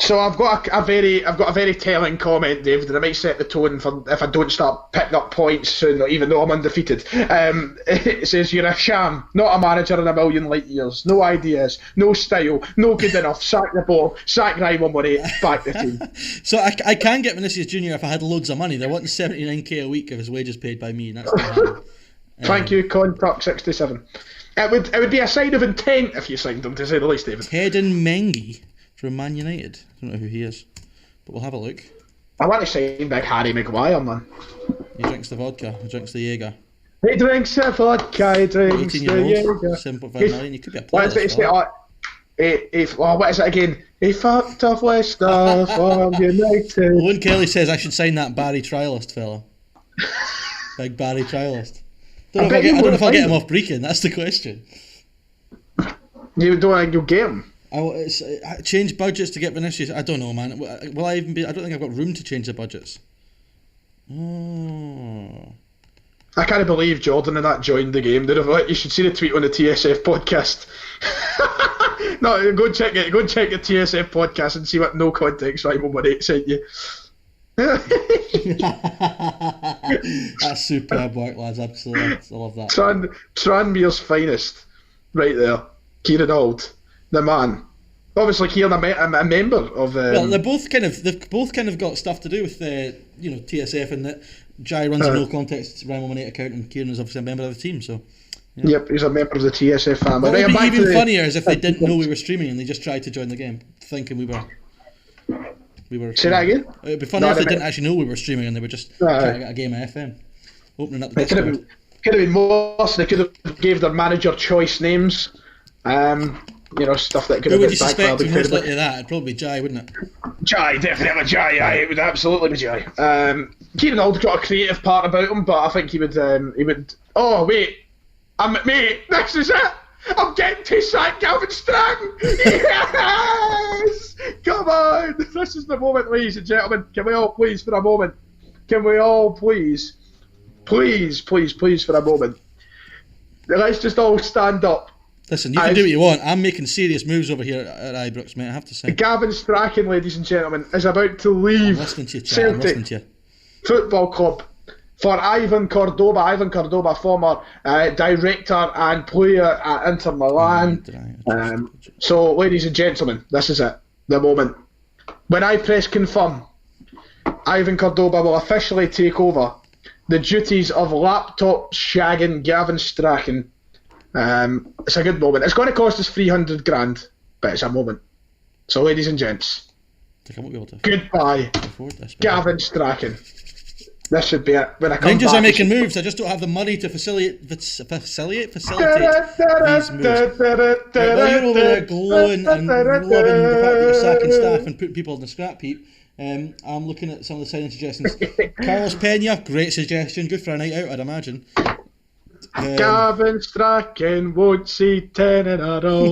Speaker 2: So I've got a very telling comment, David, and I might set the tone for if I don't start picking up points soon, even though I'm undefeated. It says you're a sham, not a manager in a million light years. No ideas, no style, no good enough. Sack the ball, sack Ryan 118, back the team.
Speaker 3: So I can get Vinicius Junior if I had loads of money. They're wanting 79k a week of his wages paid by me, and that's not
Speaker 2: Thank you, Contuck67. It would be a sign of intent if you signed him, to say the least, David.
Speaker 3: Hedon Mengi from Man United. I don't know who he is, but we'll have a look.
Speaker 2: I want to sign Big Harry Maguire, man.
Speaker 3: He drinks the vodka. He drinks the Jaeger.
Speaker 2: He drinks the vodka. He drinks the Jaeger.
Speaker 3: Simple vanilla. You could be a player.
Speaker 2: What is it again? He fucked off Leicester from United.
Speaker 3: Owen Kelly says I should sign that Barry trialist fella. Big Barry trialist. I don't know if I'll get him off Brecon. That's the question.
Speaker 2: You don't think you'll get him?
Speaker 3: Change budgets to get Vinicius. I don't know, man. Will I even be? I don't think I've got room to change the budgets. Oh.
Speaker 2: I can't believe Jordan and that joined the game. You should see the tweet on the TSF podcast. No, go check it. Go check the TSF podcast and see what no context Ryan 18 sent you.
Speaker 3: That's superb work, lads. Absolutely, I love that.
Speaker 2: Tranmere's finest, right there. Kieran Auld, the man. Obviously, Kieran a member of.
Speaker 3: Well, they've both kind of got stuff to do with TSF, and that Jai runs a no context Ryan 18 account, and Kieran is obviously a member of the team. So. Yeah.
Speaker 2: Yep, he's a member of the TSF family.
Speaker 3: What would be even funnier is if they didn't know we were streaming and they just tried to join the game, thinking we were.
Speaker 2: Say that again?
Speaker 3: It would be funny if they didn't actually know we were streaming and they were just trying to get a game of FM. Opening up the Discord.
Speaker 2: Could have been more, so they could have gave their manager choice names. Stuff that could have been backfired.
Speaker 3: Who would you suspect is most likely that? It'd probably be Jai, wouldn't it?
Speaker 2: Jai, definitely Jai. Aye, it would absolutely be Jai. Kieran Auld got a creative part about him, but I think he would. Oh wait, this is it. I'm getting to sack Gavin Stratton! Yes! Come on! This is the moment, ladies and gentlemen. Can we all please for a moment? Can we all please for a moment? Let's just all stand up.
Speaker 3: Listen, you can do what you want. I'm making serious moves over here at Ibrox, mate, I have to say.
Speaker 2: Gavin Strachan, ladies and gentlemen, is about to leave Celtic Football Club for Ivan Cordoba, former director and player at Inter Milan. So, ladies and gentlemen, this is it, the moment. When I press confirm, Ivan Cordoba will officially take over the duties of laptop shagging Gavin Strachan. It's a good moment. It's going to cost us 300 grand, but it's a moment. So, ladies and gents, goodbye, Gavin Strachan. This should be it. When I come
Speaker 3: Rangers
Speaker 2: back,
Speaker 3: are making moves. I just don't have the money to facilitate these moves. Right, while you're over there glowing and loving the fact that you're sacking staff and putting people in the scrap heap, I'm looking at some of the signing suggestions. Carlos Pena, great suggestion. Good for a night out, I'd imagine.
Speaker 2: Gavin Strachan won't see 10 in a row.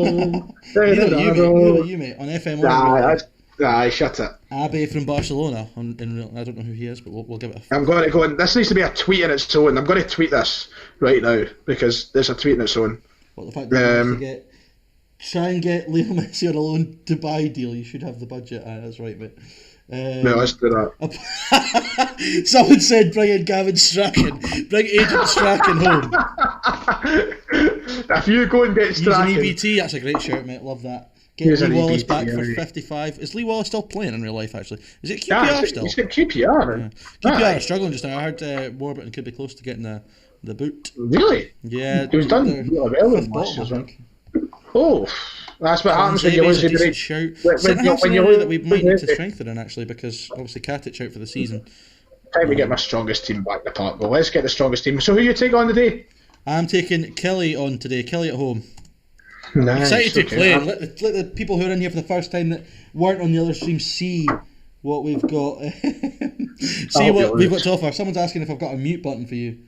Speaker 3: You, mate, on FM21.
Speaker 2: Aye, shut it.
Speaker 3: Abe from Barcelona. I don't know who he is, but we'll give it a...
Speaker 2: I'm going to go in. This needs to be a tweet in its own. I'm going to tweet this right now because there's a tweet in its own.
Speaker 3: Well, the fact that you try and get Leo Messi on a loan Dubai deal, you should have the budget. Aye, that's right, mate.
Speaker 2: No, let's do that.
Speaker 3: Someone said bring in Gavin Strachan. Bring Agent Strachan home.
Speaker 2: If you go and get Strachan...
Speaker 3: Use an EBT, that's a great shirt, mate. Love that. Get Lee Wallace back for 55. Is Lee Wallace still playing in real life, actually? Is it QPR still?
Speaker 2: He's got QPR.
Speaker 3: Yeah. QPR are struggling just now. I heard Warburton could be close to getting the boot.
Speaker 2: Really?
Speaker 3: Yeah.
Speaker 2: He was done really well in last season. Oh, that's what happens when you lose your great
Speaker 3: shout. When you lose that we might need to strengthen in, actually, because obviously Katic out for the season.
Speaker 2: Time to get my strongest team back in the park. Well, let's get the strongest team. So who you take on today?
Speaker 3: I'm taking Kelly on today. Kelly at home.
Speaker 2: Nice,
Speaker 3: excited to play. Let the people who are in here for the first time that weren't on the other stream see what we've got. See what we've got to offer. Someone's asking if I've got a mute button for you.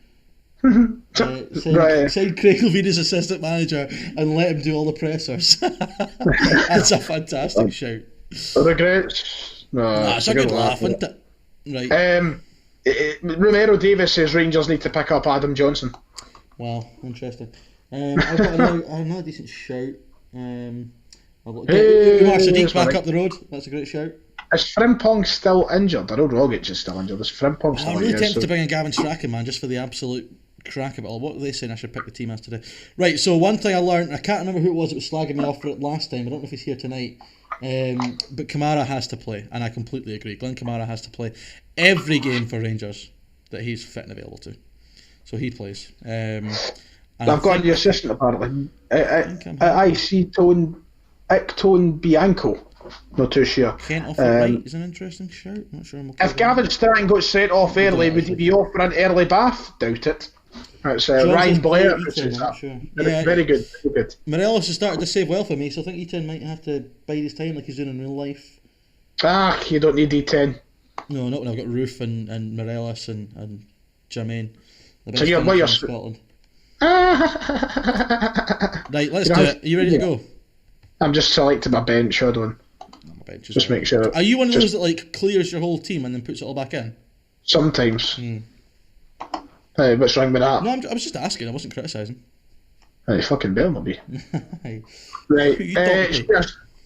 Speaker 3: Send Craig Levine as assistant manager and let him do all the pressers. That's a fantastic shout.
Speaker 2: Regrets? No,
Speaker 3: it's a good laugh, isn't it?
Speaker 2: Right. Romero Davis says Rangers need to pick up Adam Johnson.
Speaker 3: Wow, interesting. I've got another decent shout. Sadiq back up the road. That's a great shout.
Speaker 2: Is Frimpong still injured? I know Rogic is still injured. Is Frimpong still injured?
Speaker 3: I'm really tempted to bring in Gavin Strachan, man, just for the absolute crack of it all. What were they saying I should pick the team as today? Right, so one thing I learned, I can't remember who it was slagging me off for it last time. I don't know if he's here tonight. But Kamara has to play, and I completely agree. Glenn Kamara has to play every game for Rangers that he's fit and available to. So he plays.
Speaker 2: I've got the assistant apparently. I see Ictone Bianco. Not too sure.
Speaker 3: Kent off the right is an interesting shout. I'm not sure.
Speaker 2: If Gavin Strachan got sent off early, would he be off for an early bath? Doubt it. That's Ryan Blair.
Speaker 3: Sure.
Speaker 2: Very good. Very good.
Speaker 3: Morelos has started to save well for me, so I think E10 might have to bide his time like he's doing in real life.
Speaker 2: You don't need E10.
Speaker 3: No, not when I've got Roof and Morelos and Jermaine.
Speaker 2: So you're
Speaker 3: Scotland. Right, let's do it. Are you ready to go?
Speaker 2: I'm just selecting my bench, hold on. Just make sure.
Speaker 3: Are you one of those that like clears your whole team and then puts it all back in?
Speaker 2: Sometimes. Hey, what's wrong with that?
Speaker 3: No, I was just asking. I wasn't criticising.
Speaker 2: Hey, fucking better not be.
Speaker 3: Hey.
Speaker 2: Right.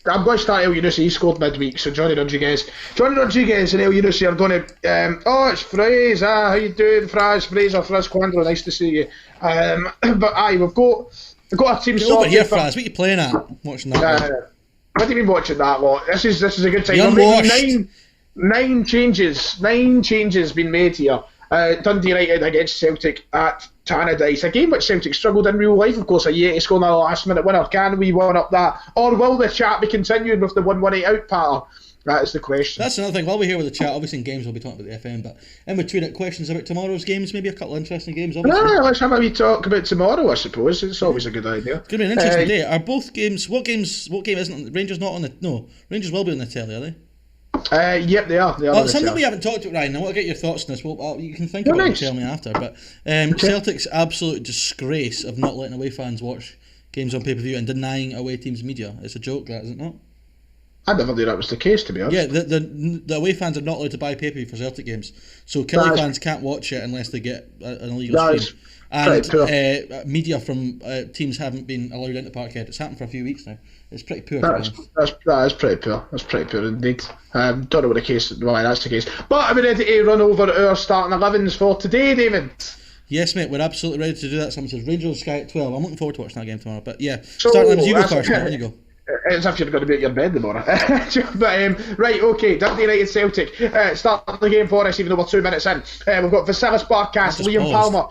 Speaker 2: I'm going to start El Yunusi. He scored midweek, so Johnny Rodriguez and El Yunusi are going to. It's Fraser. How you doing, Fraser Quandro? Nice to see you. But we've got a team.
Speaker 3: Get over here, Fraz. What are you playing at? Watching that.
Speaker 2: What have you been watching that lot? This is a good time. Nine changes been made here. Dundee United against Celtic at Tannadice, a game which Celtic struggled in real life. Of course, a Yeti scoring a last-minute winner. Can we one up that, or will the chat be continuing with the 1-1-8 out pattern? That is the question.
Speaker 3: That's another thing. While we're here with the chat, obviously in games we'll be talking about the FM, but in between it, questions about tomorrow's games, maybe a couple of interesting games. Obviously.
Speaker 2: Let's have a wee talk about tomorrow. I suppose it's always a good idea.
Speaker 3: It's going to be an interesting day. Are both games? What game isn't Rangers not on the? No, Rangers will be on the telly, are they?
Speaker 2: Yep, they are.
Speaker 3: Something we haven't talked about, Ryan. I want to get your thoughts on this. Well, you can think about it and tell me after. But Celtic's absolute disgrace of not letting away fans watch games on pay-per-view and denying away teams media. It's a joke, that, is it not?
Speaker 2: I never knew that was the case, to be honest.
Speaker 3: Yeah, the away fans are not allowed to buy pay-per-view for Celtic games. So Kelly fans can't watch it unless they get an illegal stream. And media from teams haven't been allowed into Parkhead. It's happened for a few weeks now. It's pretty poor.
Speaker 2: That is pretty poor. That's pretty poor indeed. Don't know why that's the case. But I'm ready to run over our starting 11s for today, David.
Speaker 3: Yes, mate, we're absolutely ready to do that. Someone says Rangers Sky at 12. I'm looking forward to watching that game tomorrow. But yeah, starting 11s, you go first, mate. When you go.
Speaker 2: It's if you're going to be at your bed tomorrow. But, right, okay, Dundee United Celtic. Starting the game for us, even though we're 2 minutes in. We've got Vasilis Barkas, Liam Palmer.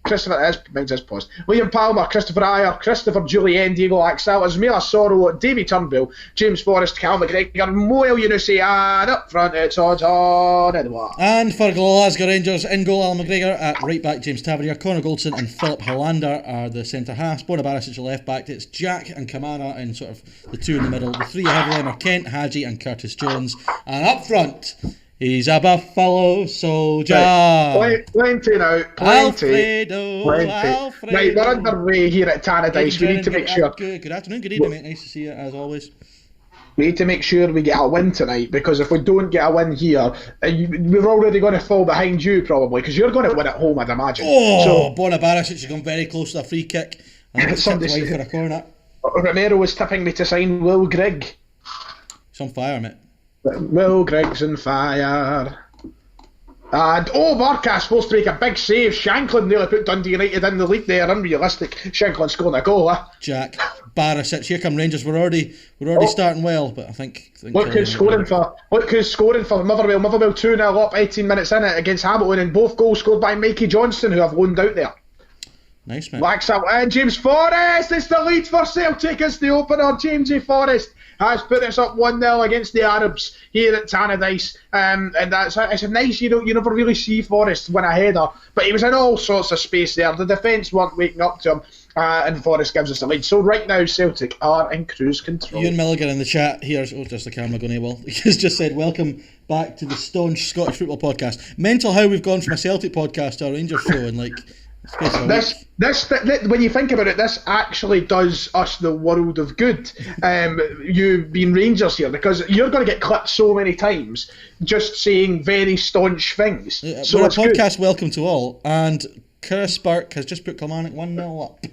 Speaker 2: Liam Palmer, Christopher Ayer, Christopher Jullien, Diego Axel, Ismaila Soro, Davy Turnbull, James Forrest, Cal McGregor, Mo El Yunusi, and up front it's on Edouard.
Speaker 3: And for Glasgow Rangers, in goal Al McGregor, at right back James Tavernier, Connor Goldson and Philip Hollander are the centre halves, Bona Barisic left back, it's Jack and Kamara in sort of the two in the middle, the three ahead of them are Kent, Hadji and Curtis Jones, and up front he's a Buffalo soldier.
Speaker 2: Plenty now.
Speaker 3: Alfredo.
Speaker 2: Right, we're underway here at Tannadice. We need to make sure.
Speaker 3: Good afternoon, good evening, mate. Nice to see you as always.
Speaker 2: We need to make sure we get a win tonight, because if we don't get a win here, we're already going to fall behind you probably, because you're going to win at home, I'd imagine.
Speaker 3: Bona Barisic has gone very close to a free kick. I think it's tipped wide for a corner.
Speaker 2: Romero was tipping me to sign Will Grigg.
Speaker 3: It's on fire, mate.
Speaker 2: Will Grigg's on fire. And Barkas supposed to make a big save. Shanklin nearly put Dundee United in the lead there. Unrealistic. Shanklin scoring a goal,
Speaker 3: Jack Barisic, here come Rangers. We're already starting well, but I think
Speaker 2: look who's scoring for Motherwell. Motherwell 2-0 up, 18 minutes in it against Hamilton, and both goals scored by Mikey Johnston, who I've loaned out there.
Speaker 3: Nice, man.
Speaker 2: Wax up, and James Forrest. It's the lead for Celtic. It's the opener. Jamesy Forrest has put us up 1-0 against the Arabs here at Tannadice, and it's a nice, you never really see Forrest win a header, but he was in all sorts of space there. The defence weren't waking up to him, and Forrest gives us the lead. So right now Celtic are in cruise control.
Speaker 3: Ewan Milligan in the chat here, just the camera going AWOL, he's just said welcome back to the staunch Scottish football podcast. Mental how we've gone from a Celtic podcast to a Rangers show in like
Speaker 2: this when you think about it, this actually does us the world of good, you being Rangers here, because you're going to get clipped so many times just saying very staunch things. So
Speaker 3: we're a podcast good. Welcome to all, and Chris Burke has just put Kilmarnock 1-0 up.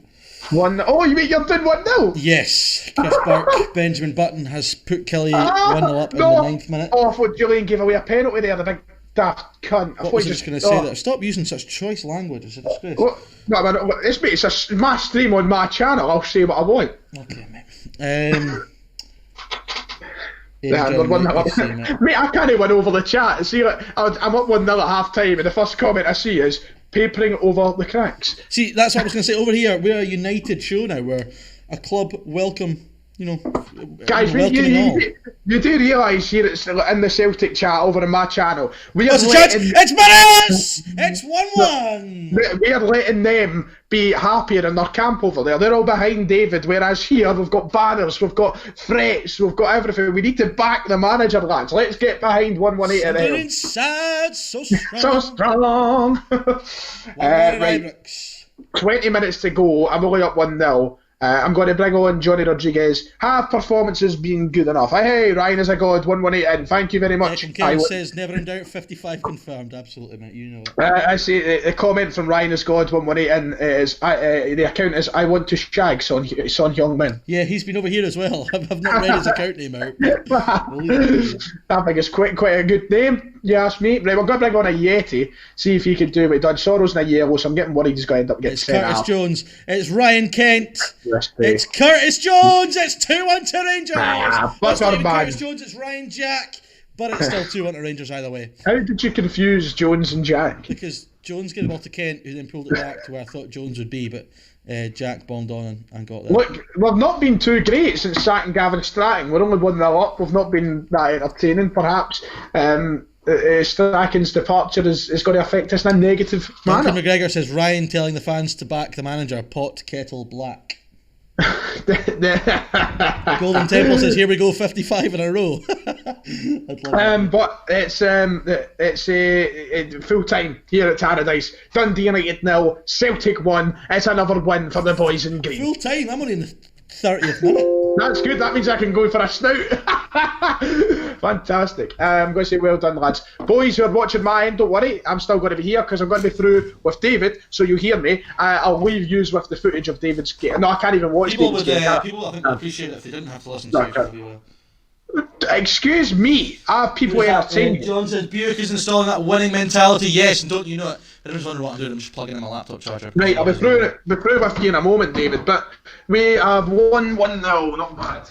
Speaker 2: You mean you're doing 1-0?
Speaker 3: Yes, Chris Burke. Benjamin Button has put Kelly 1-0 up in the 9th minute.
Speaker 2: I thought Julian gave away a penalty there, the big daft cunt.
Speaker 3: What was I just going to say that? Stop using such choice language. It's a disgrace.
Speaker 2: It's my stream on my channel. I'll say what I want.
Speaker 3: Okay, mate.
Speaker 2: Mate, I can't win over the chat. See, I'm up 1-0 at half time, and the first comment I see is papering over the cracks.
Speaker 3: See, that's what I was going to say. Over here, we're a united show now. We're a club welcome.
Speaker 2: Guys, you do realise here it's in the Celtic chat over on my channel.
Speaker 3: It's Marillis! It's 1-1!
Speaker 2: We are letting them be happier in their camp over there. They're all behind David, whereas here we've got banners, we've got threats, we've got everything. We need to back the manager, lads. Let's get behind 118 at
Speaker 3: Something inside, so strong.
Speaker 2: So strong. Right. 20 minutes to go. I'm only up 1-0. I'm going to bring on Johnny Rodriguez. Have performances been good enough? Hey, Ryan is a god. 118 in. Thank you very much.
Speaker 3: Ken says never in doubt. 55 confirmed. Absolutely, mate. You know it.
Speaker 2: I see the comment from Ryan is god. 118 is the account is I want to shag Son Heung-min.
Speaker 3: Yeah, he's been over here as well. I've not read his account name out.
Speaker 2: I think it's quite a good name. You ask me. Right, we're going to bring on a Yeti. See if he can do what he done. Sorrow's in a yellow, so I'm getting worried he's going to end up getting sent out.
Speaker 3: It's Curtis Jones. It's Ryan Kent.
Speaker 2: Yes,
Speaker 3: it's Curtis Jones. It's 2-1 to Rangers.
Speaker 2: That's not bad.
Speaker 3: Curtis Jones. It's Ryan Jack. But it's still 2-1 to Rangers either way.
Speaker 2: How did you confuse Jones and Jack?
Speaker 3: Because Jones gave the ball to Kent, who then pulled it back to where I thought Jones would be, but Jack bombed on and got there.
Speaker 2: Look, we've not been too great since sacking Gavin Strachan. We're only 1-0 up. We've not been that entertaining, perhaps. Strachan's departure is going to affect us in a negative manner.
Speaker 3: Duncan McGregor says Ryan telling the fans to back the manager, pot kettle black. Golden Temple says here we go, 55 in a row.
Speaker 2: But it's full time here at Tannadice. Dundee United 0, Celtic 1. It's another win for the boys in green.
Speaker 3: Full time. I'm only in the 30th minute.
Speaker 2: That's good. That means I can go for a snout. Fantastic. I'm going to say well done, lads. Boys who are watching my end, don't worry. I'm still going to be here because I'm going to be through with David, so you hear me. I'll leave you with the footage of David's game. No, I can't even watch
Speaker 3: people
Speaker 2: David's game.
Speaker 3: People I think would appreciate it if they didn't have to listen to you.
Speaker 2: Excuse me. I have people entertaining.
Speaker 3: John says Buick is installing that winning mentality. Yes, and don't you know it? I was wondering what I'm doing. I'm just plugging in my laptop charger.
Speaker 2: Right, I'll be through with you in a moment, David. But we have won 1-0. Not bad.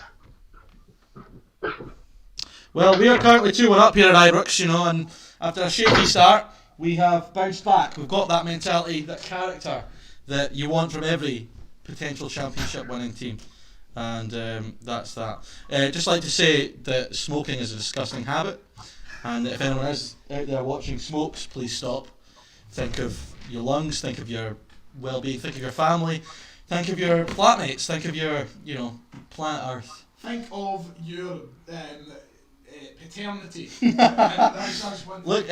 Speaker 3: Well, we are currently 2-1 up here at Ibrox, you know, and after a shaky start, we have bounced back. We've got that mentality, that character that you want from every potential championship winning team. And that's that. Just like to say that smoking is a disgusting habit, and if anyone is out there watching smokes, please stop. Think of your lungs, think of your well-being, think of your family, think of your flatmates, think of your, planet Earth.
Speaker 4: Think of your paternity.
Speaker 3: Look,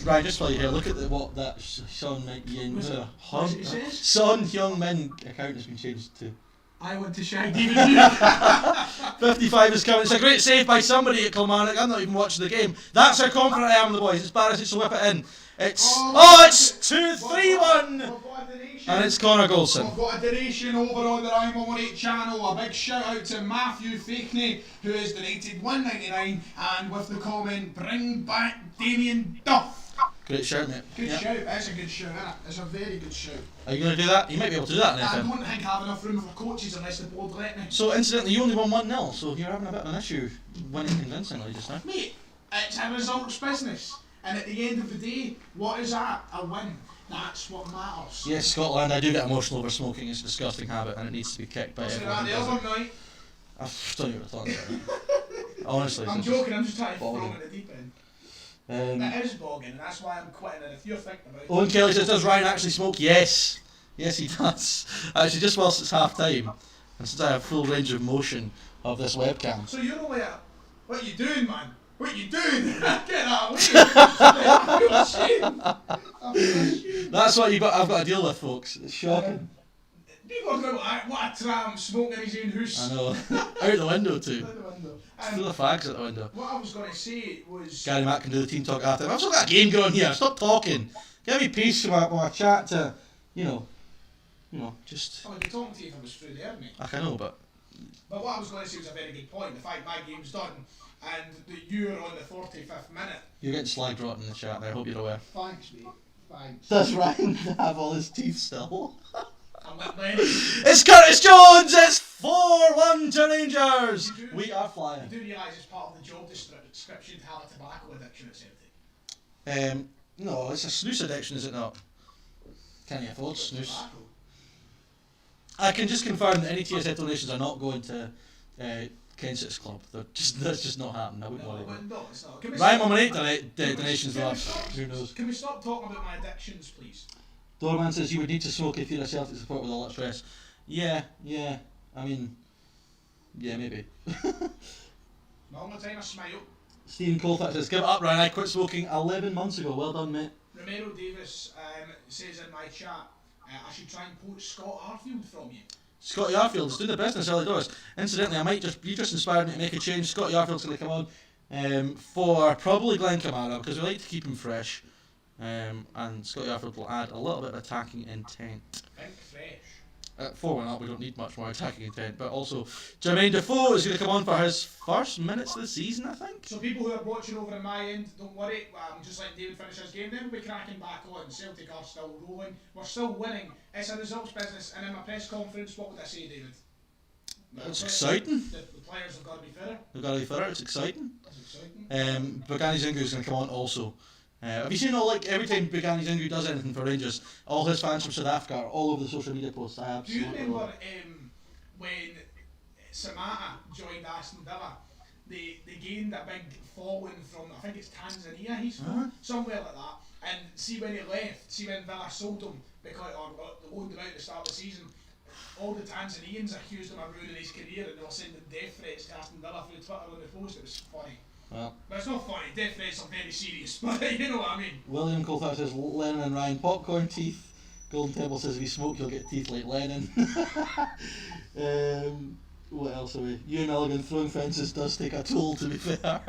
Speaker 3: Ryan, just while you're here, look at what that Son Heung-min account has been changed to.
Speaker 4: I want to shag David Buick.
Speaker 3: 55 is coming. It's a great save by somebody at Kilmarnock. I'm not even watching the game. That's how confident I am, the boys. It's Barrett to whip it in. It's 2-3-1, and it's Connor Golson.
Speaker 4: I've got a donation over on the Ryan 118 channel. A big shout out to Matthew Fakeney, who has donated $1.99, and with the comment, "Bring back Damien Duff."
Speaker 3: Great shout, mate.
Speaker 4: Good shout. That's a good shout, isn't it? It's a very good shout.
Speaker 3: Are you going to do that? You might be able to do that in
Speaker 4: I
Speaker 3: FM.
Speaker 4: don't think I have enough room for coaches unless the board let me.
Speaker 3: So, incidentally, you only won 1-0, so you're having a bit of an issue winning convincingly just now.
Speaker 4: Mate, it's a results business. And at the end of the day, what is that? A win. That's what matters.
Speaker 3: Yes, Scotland, I do get emotional over smoking. It's a disgusting habit and it needs to be kicked by everyone.
Speaker 4: The other night.
Speaker 3: I don't even thought about it. Honestly.
Speaker 4: I'm joking, I'm just trying to throw him in the deep end. It is bogging, and that's why I'm quitting it. If you're thinking about it.
Speaker 3: Owen Kelly says, does Ryan actually smoke? Yes. Yes, he does. Actually, just whilst it's half time, and since I have full range of motion of this webcam.
Speaker 4: So you're only at. What are you doing, man? What are you doing? Get out of
Speaker 3: That's what I've got to deal with, folks. It's shocking.
Speaker 4: People are going, what a tramp, smoking in his own house.
Speaker 3: I know. Out the window too.
Speaker 4: Out the window.
Speaker 3: Full of fags at the window.
Speaker 4: What I was going to say was...
Speaker 3: Gary Mack can do the team talk after. I've still got a game going here. Stop talking. Give me peace while I chat to, just...
Speaker 4: I would be talking to you if I was through there, mate.
Speaker 3: I know, but...
Speaker 4: But what I was going to say was a very good point. The fact my game's done and that you're on the 45th minute.
Speaker 3: You're getting slagged rotten in the chat there. I hope you're aware.
Speaker 4: Thanks, mate. Thanks.
Speaker 3: Does Ryan have all his teeth still?
Speaker 4: I'm not playing.
Speaker 3: It's Curtis Jones! It's 4-1 to Rangers! We are flying.
Speaker 4: You do realise it's part of the job description to have a tobacco addiction at Celtic?
Speaker 3: No, it's a snooze addiction, is it not? Can you afford snooze?
Speaker 4: Tobacco.
Speaker 3: I can just confirm that any TSF donations are not going to Kensit's club. That's just not happening. I wouldn't worry about it.
Speaker 4: No, it's not.
Speaker 3: Ryan Mominate donations last. Who knows?
Speaker 4: Can we stop talking about my addictions, please?
Speaker 3: Doorman says you would need to smoke if you're a Celtic supporter with all that stress. Yeah. I mean, yeah, maybe.
Speaker 4: The only time I smile.
Speaker 3: Stephen Colfax says, give it up, Ryan. I quit smoking 11 months ago. Well done, mate.
Speaker 4: Romero Davis says in my chat, I should try and poach Scott Arfield from you.
Speaker 3: Scotty Arfield's doing the business, early doors. Incidentally, you just inspired me to make a change. Scotty Arfield's going to come on for probably Glenn Kamara, because we like to keep him fresh. And Scotty Arfield will add a little bit of attacking intent.
Speaker 4: Think fresh.
Speaker 3: At 4-1 up, we don't need much more attacking intent, but also Jermaine Defoe is going to come on for his first minutes of the season, I think.
Speaker 4: So people who are watching over in my end, don't worry, just like David finished his game, then we'll be cracking back on. Celtic are still rolling, we're still winning, it's a results business, and in my press conference, what would I say, David?
Speaker 3: It's exciting.
Speaker 4: The players have got to be fitter.
Speaker 3: They've got to be fitter, it's exciting.
Speaker 4: That's exciting.
Speaker 3: Bogani Zingu is going to come on also. Have you seen every time Bogani Zingu does anything for Rangers, all his fans from South Africa are all over the social media posts?
Speaker 4: Do you remember when Samata joined Aston Villa? They gained a big following from, I think it's Tanzania he's from, somewhere like that. And see when he left, see when Villa sold him, because, or loaned him out at the start of the season, all the Tanzanians accused him of ruining his career, and they were sending death threats to Aston Villa through Twitter on the post. It was funny.
Speaker 3: Well,
Speaker 4: but it's not funny, death threats are very serious, but you know what I mean.
Speaker 3: William Coulthard says Lennon and Ryan popcorn teeth. Golden Temple says if you smoke you'll get teeth like Lennon. What else are we? Ewan Milligan, throwing fences does take a toll, to be fair.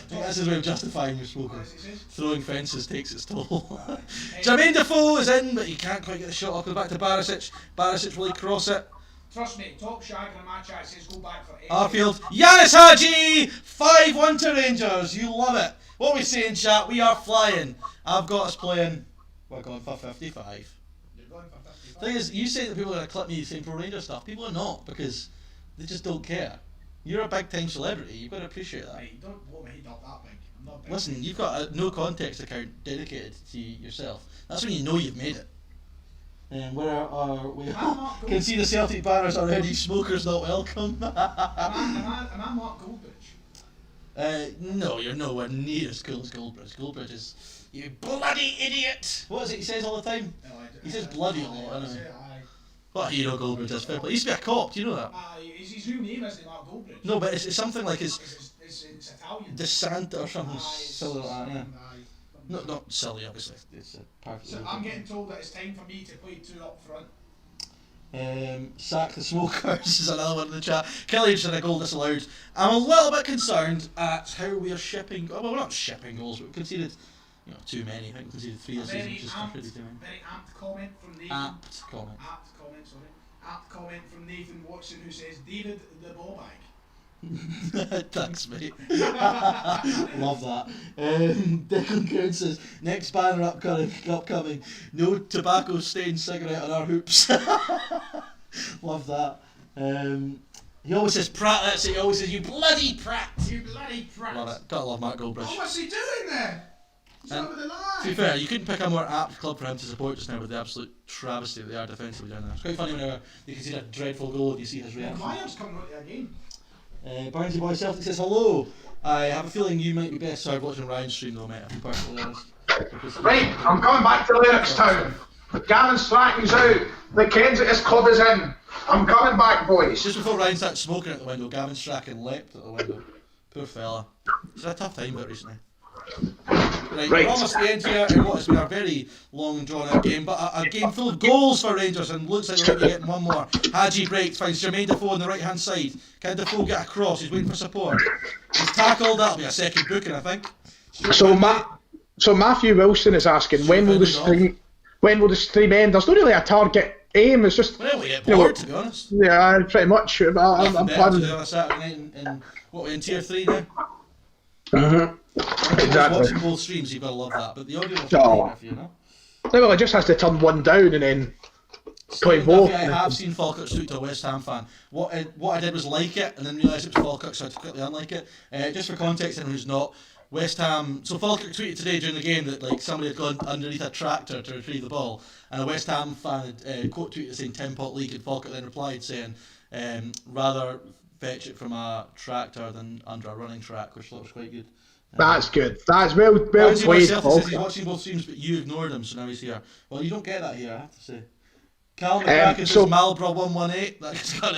Speaker 3: That's his way of justifying your smoking. Throwing fences takes its toll. Jermaine Defoe is in, but he can't quite get the shot up. Back to Barisic. Barisic will he cross it?
Speaker 4: Trust me, top shag in a match I says go back for anything.
Speaker 3: Arfield, Yanis Hadji! 5-1 to Rangers, you love it. What are we saying, chat? We are flying. I've got us playing, we're going for 55.
Speaker 4: You're going for 55?
Speaker 3: The thing is, you say that people are going to clip me saying pro Rangers stuff. People are not, because they just don't care. You're a big time celebrity, you've got to appreciate that.
Speaker 4: Hey, don't blow my head up that big. I'm not big.
Speaker 3: Listen, you've got a no context account dedicated to yourself. That's when you know you've made it. And where are we? Can see the Celtic banners already. Smokers not welcome.
Speaker 4: Am I Mark Goldbridge?
Speaker 3: No, you're nowhere near as cool as Goldbridge. Goldbridge is, you bloody idiot. What is it he says all the time? He says bloody a lot, anyway. What a hero Goldbridge is. Fair play. He used to be a cop. Do you know that?
Speaker 4: His real name isn't Mark Goldbridge.
Speaker 3: No, but it's something like his
Speaker 4: It's Italian.
Speaker 3: DeSanta or something silly like that. Yeah. Not silly, obviously. It's a part of
Speaker 4: So I'm getting told that it's time for me to play two up front.
Speaker 3: Sack the smokers is another one in the chat. Kelly said a goal disallowed. I'm a little bit concerned at how we are shipping. Well, we're not shipping goals, but we conceded, too many. I think we conceded 3 this season, which is pretty too many.
Speaker 4: Very apt comment from Nathan.
Speaker 3: Apt comment.
Speaker 4: Apt comment from Nathan Watson, who says David the ball bag.
Speaker 3: Thanks, mate. Love that. Declan Coon says next banner upcoming. No tobacco stained cigarette on our hoops. Love that. He always says Pratt. That's it. He always says you bloody Pratt.
Speaker 4: You bloody Pratt.
Speaker 3: Love it. Gotta love Matt Goldbridge.
Speaker 4: Oh, what's he doing there? He's over the line.
Speaker 3: To be fair, you couldn't pick a more apt club for him to support just now with the absolute travesty that they are defensively down there. It's quite funny whenever you can see a dreadful goal and you see his reaction.
Speaker 4: Myers coming out of the game.
Speaker 3: Barnesy Boy Celtic says hello. I have a feeling you might be best served watching Ryan's stream though, mate, if I'm perfectly honest.
Speaker 2: Right, I'm coming back to Lennoxtown. Gavin Strachan's out. The Kensington club is in. I'm coming back, boys.
Speaker 3: Just before Ryan started smoking out the window, Gavin Strachan leapt at the window. Poor fella. He's had a tough time of it recently. Right, we're almost at the end here in what has been a very long drawn out game, but a game full of goals for Rangers, and looks like we're going to be getting one more. Hadji breaks, finds Jermaine Defoe on the right hand side. Can Defoe get across? He's waiting for support. He's tackled, that'll be a second booking, I think.
Speaker 2: So Matthew Wilson is asking, when will the stream end? There's not really a target aim, it's just...
Speaker 3: Well, we get bored, to be honest.
Speaker 2: Yeah, pretty much. I'm
Speaker 3: planning to do on a Saturday night in what, we're in tier 3 now?
Speaker 2: Exactly.
Speaker 3: Watching both streams, you've got to love that, but the audio will fine if you know.
Speaker 2: Well, it just has to turn one down and then play both.
Speaker 3: I have seen Falkirk tweet to a West Ham fan. What I did was like it, and then realised it was Falkirk, so I had to quickly unlike it. Just for context, anyone who's not, West Ham. So Falkirk tweeted today during the game that like somebody had gone underneath a tractor to retrieve the ball, and a West Ham fan had quote tweeted saying 10-pot league, and Falkirk then replied saying rather fetch it from a tractor than under a running track, which I thought was quite good.
Speaker 2: That's good. That's well played.
Speaker 3: Says he's watching both streams, but you ignored him, so now he's here. Well, you don't get that here, I have to say. Cal McCracken says Malbro 118. That's got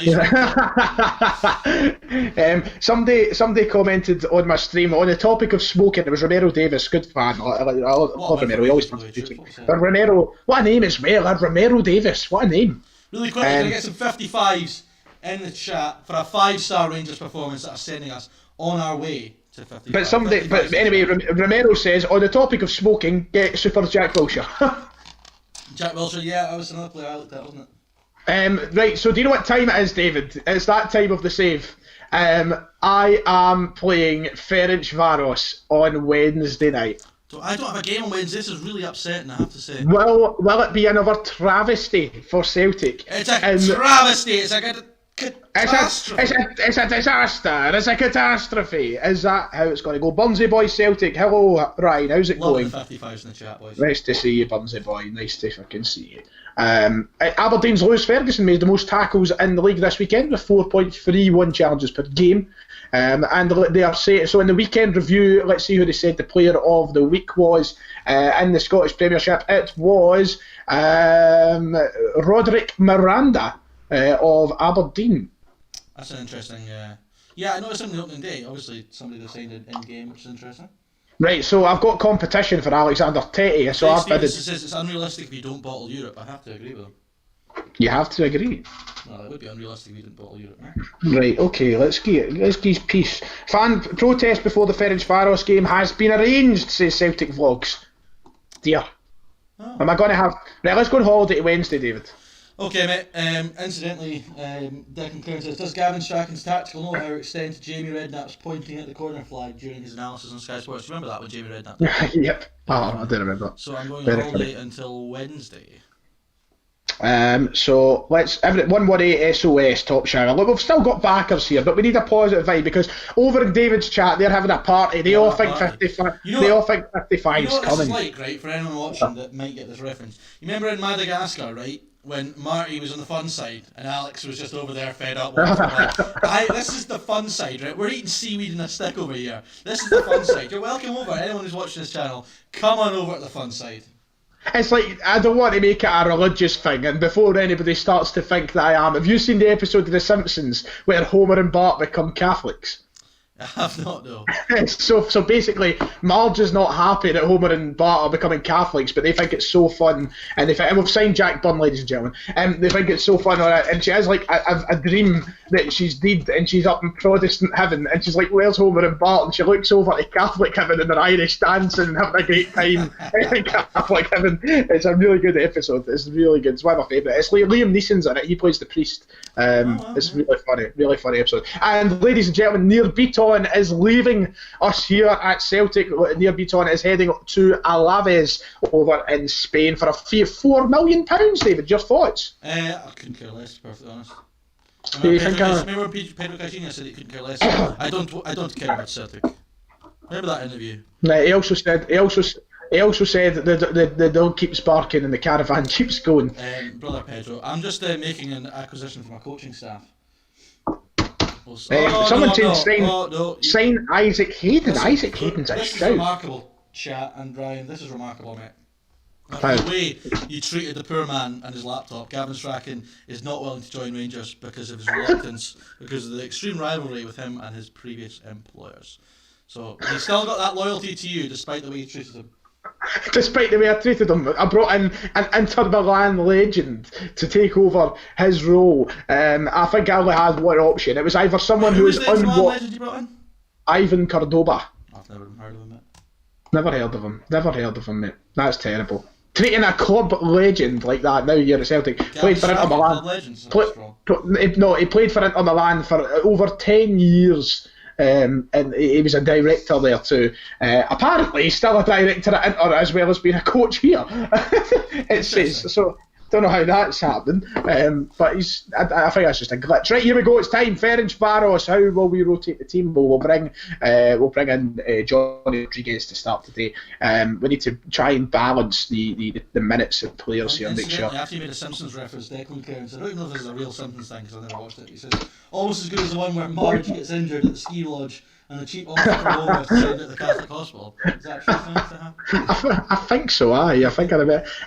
Speaker 2: somebody commented on my stream on the topic of smoking. It was Romero Davis, good fan. I love Romero. He always talks to Romero. What a name as well. Romero Davis. What a name.
Speaker 3: Really quickly, can I get some 55s in the chat for a 5-star Rangers performance that are sending us on our way to 55?
Speaker 2: But anyway, Romero says, on the topic of smoking, get Super Jack Wilshere.
Speaker 3: Jack Wilshere, yeah, that was another player I looked at, wasn't it?
Speaker 2: Right, so do you know what time it is, David? It's that time of the save. I am playing Ferencváros on Wednesday night.
Speaker 3: So I don't have a game on Wednesday. This is really upsetting, I have to say.
Speaker 2: Will it be another travesty for Celtic?
Speaker 3: It's a travesty. It's a catastrophe.
Speaker 2: It's a disaster. It's a catastrophe. Is that how it's going to go? Burnsy boy Celtic. Hello, Ryan. How's it going?
Speaker 3: Love the 55s in the chat, boys.
Speaker 2: Nice to see you, Burnsy boy. Nice to fucking see you. Aberdeen's Lewis Ferguson made the most tackles in the league this weekend with 4.31 challenges per game. And they are saying, so in the weekend review, let's see who they said the player of the week was in the Scottish Premiership. It was Roderick Miranda of Aberdeen.
Speaker 3: That's an interesting. Yeah, I noticed him in the opening day. Obviously, somebody they signed in game, which is interesting.
Speaker 2: Right, so I've got competition for Alexander Tetty. So I've bidded.
Speaker 3: Says it's unrealistic if you don't bottle Europe. I have to agree with him.
Speaker 2: You have to agree.
Speaker 3: Well, it would be unrealistic if you didn't bottle Europe.
Speaker 2: Right, okay, let's get peace. Fan protest before the Ferencváros game has been arranged, says Celtic Vlogs. Dear.
Speaker 3: Oh.
Speaker 2: Am I going to have... Right, let's go on holiday to Wednesday, David.
Speaker 3: Okay, mate. Incidentally, Declan Clare says, does Gavin Strachan's tactical know-how extend to Jamie Redknapp's pointing at the corner flag during his analysis on Sky Sports? Do you remember that when Jamie Redknapp?
Speaker 2: Yep. Oh, I do remember.
Speaker 3: So I'm going on holiday until Wednesday.
Speaker 2: So let's 118 SOS Top Shower. Look, we've still got backers here, but we need a positive vibe because over in David's chat they're having a party. They all think 55. They all think 55's
Speaker 3: you know what
Speaker 2: coming.
Speaker 3: This is like, right? For anyone watching that might get this reference, you remember in Madagascar, right? When Marty was on the fun side and Alex was just over there fed up. This is the fun side, right? We're eating seaweed in a stick over here. This is the fun side. You're welcome over. Anyone who's watching this channel, come on over to the fun side.
Speaker 2: It's like, I don't want to make it a religious thing, and before anybody starts to think that I am, have you seen the episode of The Simpsons where Homer and Bart become Catholics?
Speaker 3: I have not, though.
Speaker 2: So basically, Marge is not happy that Homer and Bart are becoming Catholics, but they think it's so fun, and we've signed Jack Bunn, ladies and gentlemen, they think it's so fun, and she has like a dream that she's dead, and she's up in Protestant heaven, and she's like, where's Homer and Bart? And she looks over to Catholic heaven, and they're Irish dancing and having a great time in Catholic heaven. It's a really good episode. It's really good. It's one of my favourite. It's Liam Neeson's in it. He plays the priest. It's really funny episode. And ladies and gentlemen, Nir Beaton is leaving us here at Celtic. Nir Beaton is heading to Alaves over in Spain for a fee of £4 million. David, your thoughts?
Speaker 3: I couldn't care less, to be perfectly honest.
Speaker 2: Remember
Speaker 3: Pedro Caixinha said he couldn't care less. I don't care about Celtic. Remember that interview?
Speaker 2: No, he also said that the dog keeps barking and the caravan keeps going.
Speaker 3: Brother Pedro, I'm just making an acquisition for my coaching staff.
Speaker 2: Sign Isaac Hayden. Isaac Hayden's a shout.
Speaker 3: This is remarkable, chat, and Ryan. This is remarkable, mate. The way you treated the poor man and his laptop. Gavin Strachan is not willing to join Rangers because of his reluctance, because of the extreme rivalry with him and his previous employers. So he's still got that loyalty to you, despite the way you treated him.
Speaker 2: Despite the way I treated him, I brought in an Inter Milan legend to take over his role. I think I only had one option. It was either someone who was
Speaker 3: legend you brought in?
Speaker 2: Ivan Cordoba.
Speaker 3: I've never heard of him, mate.
Speaker 2: Never heard of him, mate. That's terrible. Treating a club legend like that now you're at Celtic. Played for Inter Milan. He played for Inter Milan for over 10 years. And he was a director there too. Apparently, he's still a director at Inter as well as being a coach here. It says so. Don't know how that's happening, but I think that's just a glitch. Right, here we go. It's time. Ferencváros. How will we rotate the team? We'll bring in Johnny Rodriguez to start today. We need to try and balance the minutes of players here and make sure.
Speaker 3: After you made a Simpsons reference, Declan Clare said, I don't even know if this is a real Simpsons thing because I've never watched it. He says, almost as good as the one where Marge gets injured at the ski lodge and the cheap officer from Europa to send it to the Catholic hospital. Is that true thing to happen? I
Speaker 2: think so, I think I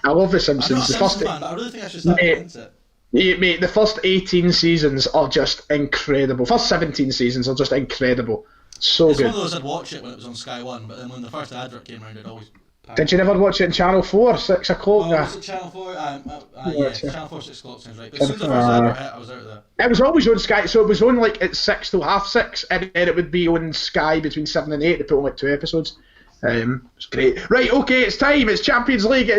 Speaker 2: love The Simpsons.
Speaker 3: I'm not a Simpsons fan, but I really think I should start getting into it.
Speaker 2: Mate, the first 18 seasons are just incredible. First 17 seasons are just incredible. So
Speaker 3: it's
Speaker 2: good.
Speaker 3: It's one of those I'd watch it when it was on Sky 1, but then when the first advert came around, I'd always
Speaker 2: Did you never watch it on Channel 4, 6 o'clock?
Speaker 3: Was it Channel 4? Yeah, Channel 4, 6 o'clock sounds right. But as soon as the first hour hit, I was out of there.
Speaker 2: It was always on Sky, so it was on like at 6 till half 6, and then it would be on Sky between 7 and 8. They put on like 2 episodes. It's great. Right, okay, it's time. It's Champions League.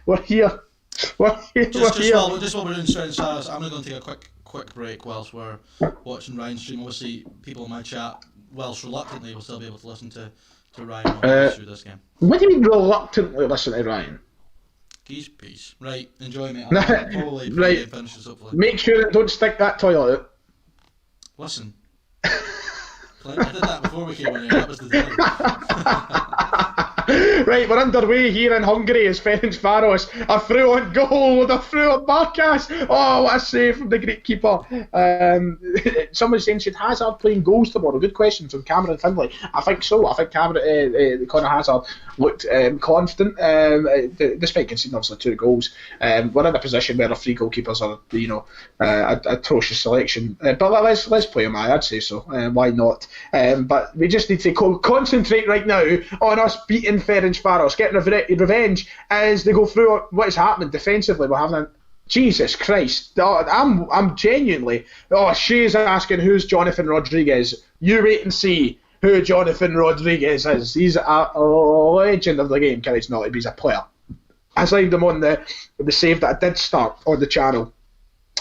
Speaker 2: We're here. Just while we're
Speaker 3: doing Strength Stars, I'm going to go and take a quick break whilst we're watching Ryan stream. Obviously, people in my chat, whilst reluctantly, will still be able to listen to Ryan through this game.
Speaker 2: What do you mean reluctantly listen to Ryan?
Speaker 3: Peace. Right, enjoy, mate. I'll probably
Speaker 2: right.
Speaker 3: finish this, hopefully.
Speaker 2: Make sure that don't stick that toilet out.
Speaker 3: Listen. I did that before we came in here. That was the thing.
Speaker 2: Right, we're underway here in Hungary as Ferencváros are through on goal with a through on Barkas. Oh, what a save from the Greek keeper. Someone's saying, should Hazard playing goals tomorrow? Good question from Cameron Findlay. I think so. I think Conor Hazard looked confident despite conceding obviously 2 goals. We're in a position where our 3 goalkeepers are, atrocious selection. But let's play him. I'd say so. Why not? But we just need to concentrate right now on us beating Ferencváros, getting revenge as they go through what is happening defensively. We're having Jesus Christ. I'm genuinely. She's asking who's Jonathan Rodriguez. You wait and see who Jonathan Rodriguez is. He's a legend of the game. He's not, he's a player. I signed him on the save that I did start on the channel.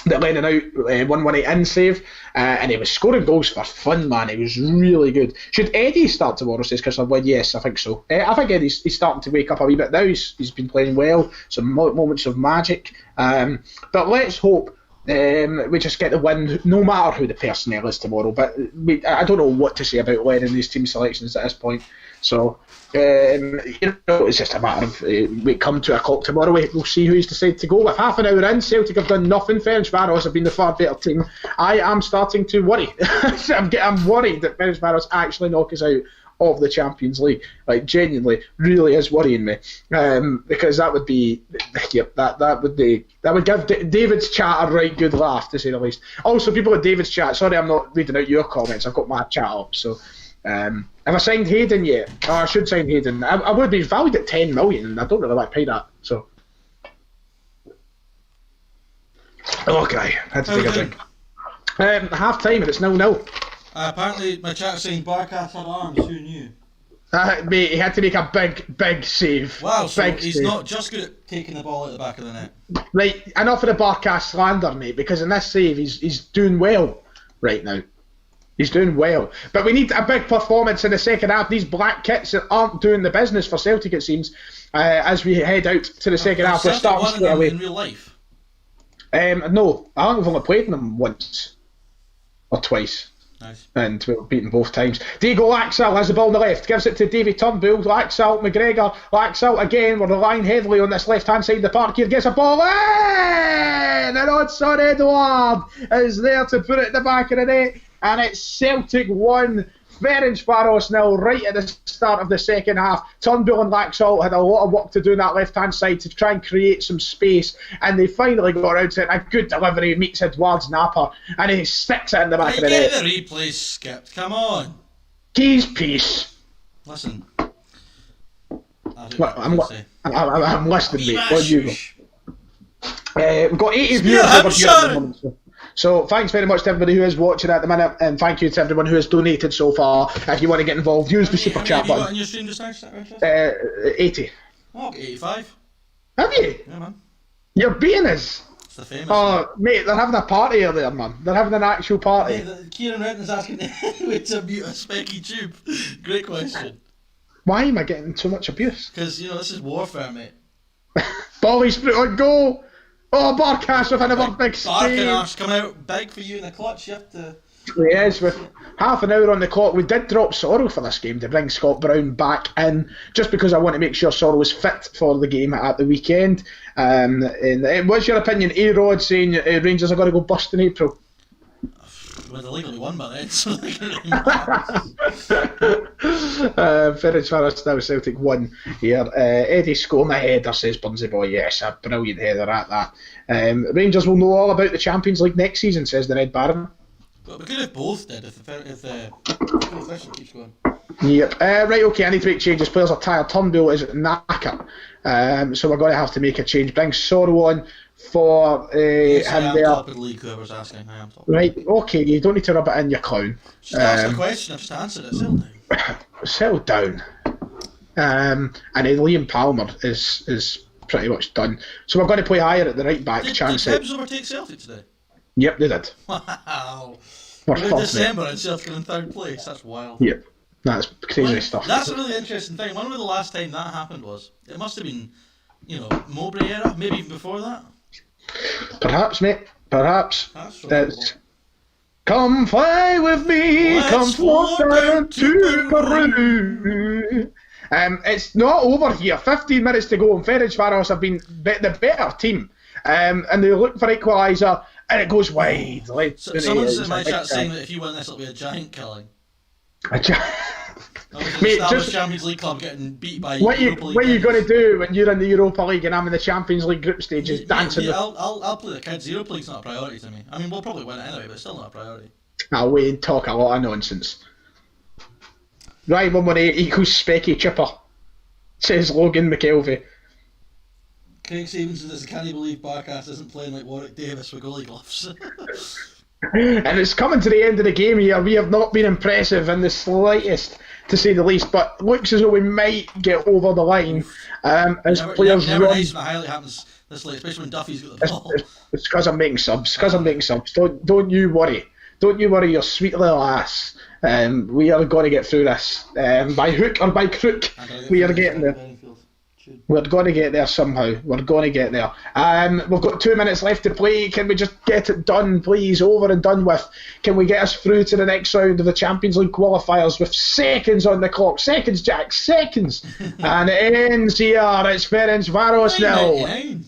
Speaker 2: That Lennon out 118 in save, and he was scoring goals for fun, man. He was really good. Should Eddie start tomorrow, says Chris Wood? Yes, I think so. I think Eddie's starting to wake up a wee bit now. He's been playing well, some moments of magic. But let's hope we just get the win, no matter who the personnel is tomorrow. But I don't know what to say about Lennon in these team selections at this point. So, it's just a matter of we come to a clock tomorrow. We'll see who's decided to go. With half an hour in, Celtic have done nothing. Ferencváros have been the far better team. I am starting to worry. I'm worried that Ferencváros actually knock us out of the Champions League. Like, genuinely, really is worrying me. Because that would be, that would give David's chat a right good laugh, to say the least. Also, people in David's chat, sorry I'm not reading out your comments. I've got my chat up, so. Have I signed Hayden yet? Oh, I should sign Hayden. I would be valued at 10 million, and I don't really like to pay that. So, okay, had to take a drink. Half time, and it's 0-0.
Speaker 3: Apparently, my chat is saying Barkas had arms. Who knew?
Speaker 2: Mate, he had to make a big save.
Speaker 3: Wow, so he's not just good at taking the ball out the back of the net.
Speaker 2: Right, enough of the Barkas slander, mate. Because in this save, he's doing well right now. He's doing well. But we need a big performance in the second half. These black kits aren't doing the business for Celtic, it seems, as we head out to the second half. We're starting straight away.
Speaker 3: In real life?
Speaker 2: No, I think we've only played them once or twice.
Speaker 3: Nice.
Speaker 2: And we were beaten both times. Diego Laxalt has the ball on the left, gives it to Davy Turnbull. Laxalt, McGregor, Laxalt again. We're relying heavily on this left hand side of the park here. Gets a ball in, and Odsonne Edouard is there to put it in the back of the net. And it's Celtic 1, Ferencváros 0 right at the start of the second half. Turnbull and Laxalt had a lot of work to do on that left-hand side to try and create some space, and they finally got around to it. A good delivery meets Edouard's napper, and he sticks it in the back of the net.
Speaker 3: Get the replay skipped, come on.
Speaker 2: Keys piece.
Speaker 3: Listen.
Speaker 2: I'm listening, mate. What do you go? We've got 80 viewers over here at the moment. So thanks very much to everybody who is watching at the minute, and thank you to everyone who has donated so far. If you want to get involved, use the super chat button.
Speaker 3: How many have you got on your stream just now?
Speaker 2: 80.
Speaker 3: Oh, 85.
Speaker 2: Have you?
Speaker 3: Yeah, man.
Speaker 2: You're beating us.
Speaker 3: It's the famous.
Speaker 2: Oh, mate, they're having a party over there, man. They're having an actual party.
Speaker 3: Hey, Kieran Renton's asking me to mute a specky tube. Great question.
Speaker 2: Why am I getting so much abuse?
Speaker 3: Because, this is warfare, mate.
Speaker 2: Bolly's put on goal. Oh, Barkas with another big save.
Speaker 3: Barkas come out big for you in the clutch. You have to.
Speaker 2: Yes, with half an hour on the clock. We did drop Sorrell for this game to bring Scott Brown back in, just because I want to make sure Sorrell was fit for the game at the weekend. And what's your opinion? A-Rod saying Rangers are going to go bust in April.
Speaker 3: Well, they legally won by then, so they can
Speaker 2: Ferencváros now Celtic 1 here. Eddie scoring a header, says Bunsey Boy. Yes, a brilliant header at that. Rangers will know all about the Champions League next season, says the Red Baron.
Speaker 3: But we could have both did if the coefficient keeps going.
Speaker 2: Yep. Right, okay, I need to make changes. Players are tired. Turnbull is knackered. So we're going to have to make a change. Bring Sorrow on for
Speaker 3: Yes, I
Speaker 2: him
Speaker 3: am
Speaker 2: there.
Speaker 3: top of the league, whoever's asking. I am top.
Speaker 2: Right, okay, you don't need to rub it in, you clown.
Speaker 3: Just ask the question, I've just answered it. Settle down.
Speaker 2: Settle down. And then Liam Palmer is pretty much done. So we're going to play higher at the right back.
Speaker 3: Did
Speaker 2: Chance
Speaker 3: Hibs overtake Celtic today?
Speaker 2: Yep, they did.
Speaker 3: Wow.
Speaker 2: We're
Speaker 3: We're in
Speaker 2: fucked,
Speaker 3: December and Celtic in third place. That's wild.
Speaker 2: mate. Yep, that's crazy
Speaker 3: Well,
Speaker 2: stuff.
Speaker 3: That's a really interesting thing. I wonder when the last time that happened was. It must have been, Mowbray era, maybe even before that.
Speaker 2: Perhaps, mate. Perhaps.
Speaker 3: That's so
Speaker 2: It's, come fly with me,
Speaker 3: Let's
Speaker 2: come float
Speaker 3: float
Speaker 2: down
Speaker 3: down
Speaker 2: to
Speaker 3: to
Speaker 2: Peru. It's not over here. 15 minutes to go, and Ferencvaros have been the better team. And they look for equaliser, and it goes wide.
Speaker 3: Someone's in my chat saying that if you win this, it'll be a giant killing.
Speaker 2: Mate,
Speaker 3: Established
Speaker 2: just
Speaker 3: Champions League club getting beat by
Speaker 2: what
Speaker 3: Europa League.
Speaker 2: are you going to do when you're in the Europa League and I'm in the Champions League group stages dancing?
Speaker 3: Yeah, I'll play the kids. Europa League's not a priority to me. I mean, we'll probably win it anyway, but it's still not a priority.
Speaker 2: I'll wait and talk a lot of nonsense. Right, 118 equals Specky Chipper, says Logan McKelvey.
Speaker 3: Craig Stevenson says, "Can you believe Barkas isn't playing like Warwick Davis with goalie gloves?"
Speaker 2: And it's coming to the end of the game here. We have not been impressive in the slightest, to say the least, but looks as though we might get over the line as players
Speaker 3: never
Speaker 2: run.
Speaker 3: nice when a highlight happens this late, especially when Duffy's got the ball.
Speaker 2: It's because I'm making subs. Don't you worry. Don't you worry your sweet little ass. We are going to get through this. By hook or by crook, we are getting there. We're going to get there somehow. We're going to get there. We've got 2 minutes left to play. Can we just get it done, please? Over and done with. Can we get us through to the next round of the Champions League qualifiers with seconds on the clock? Seconds, Jack, seconds. And it ends here. It's Ferencvaros 0.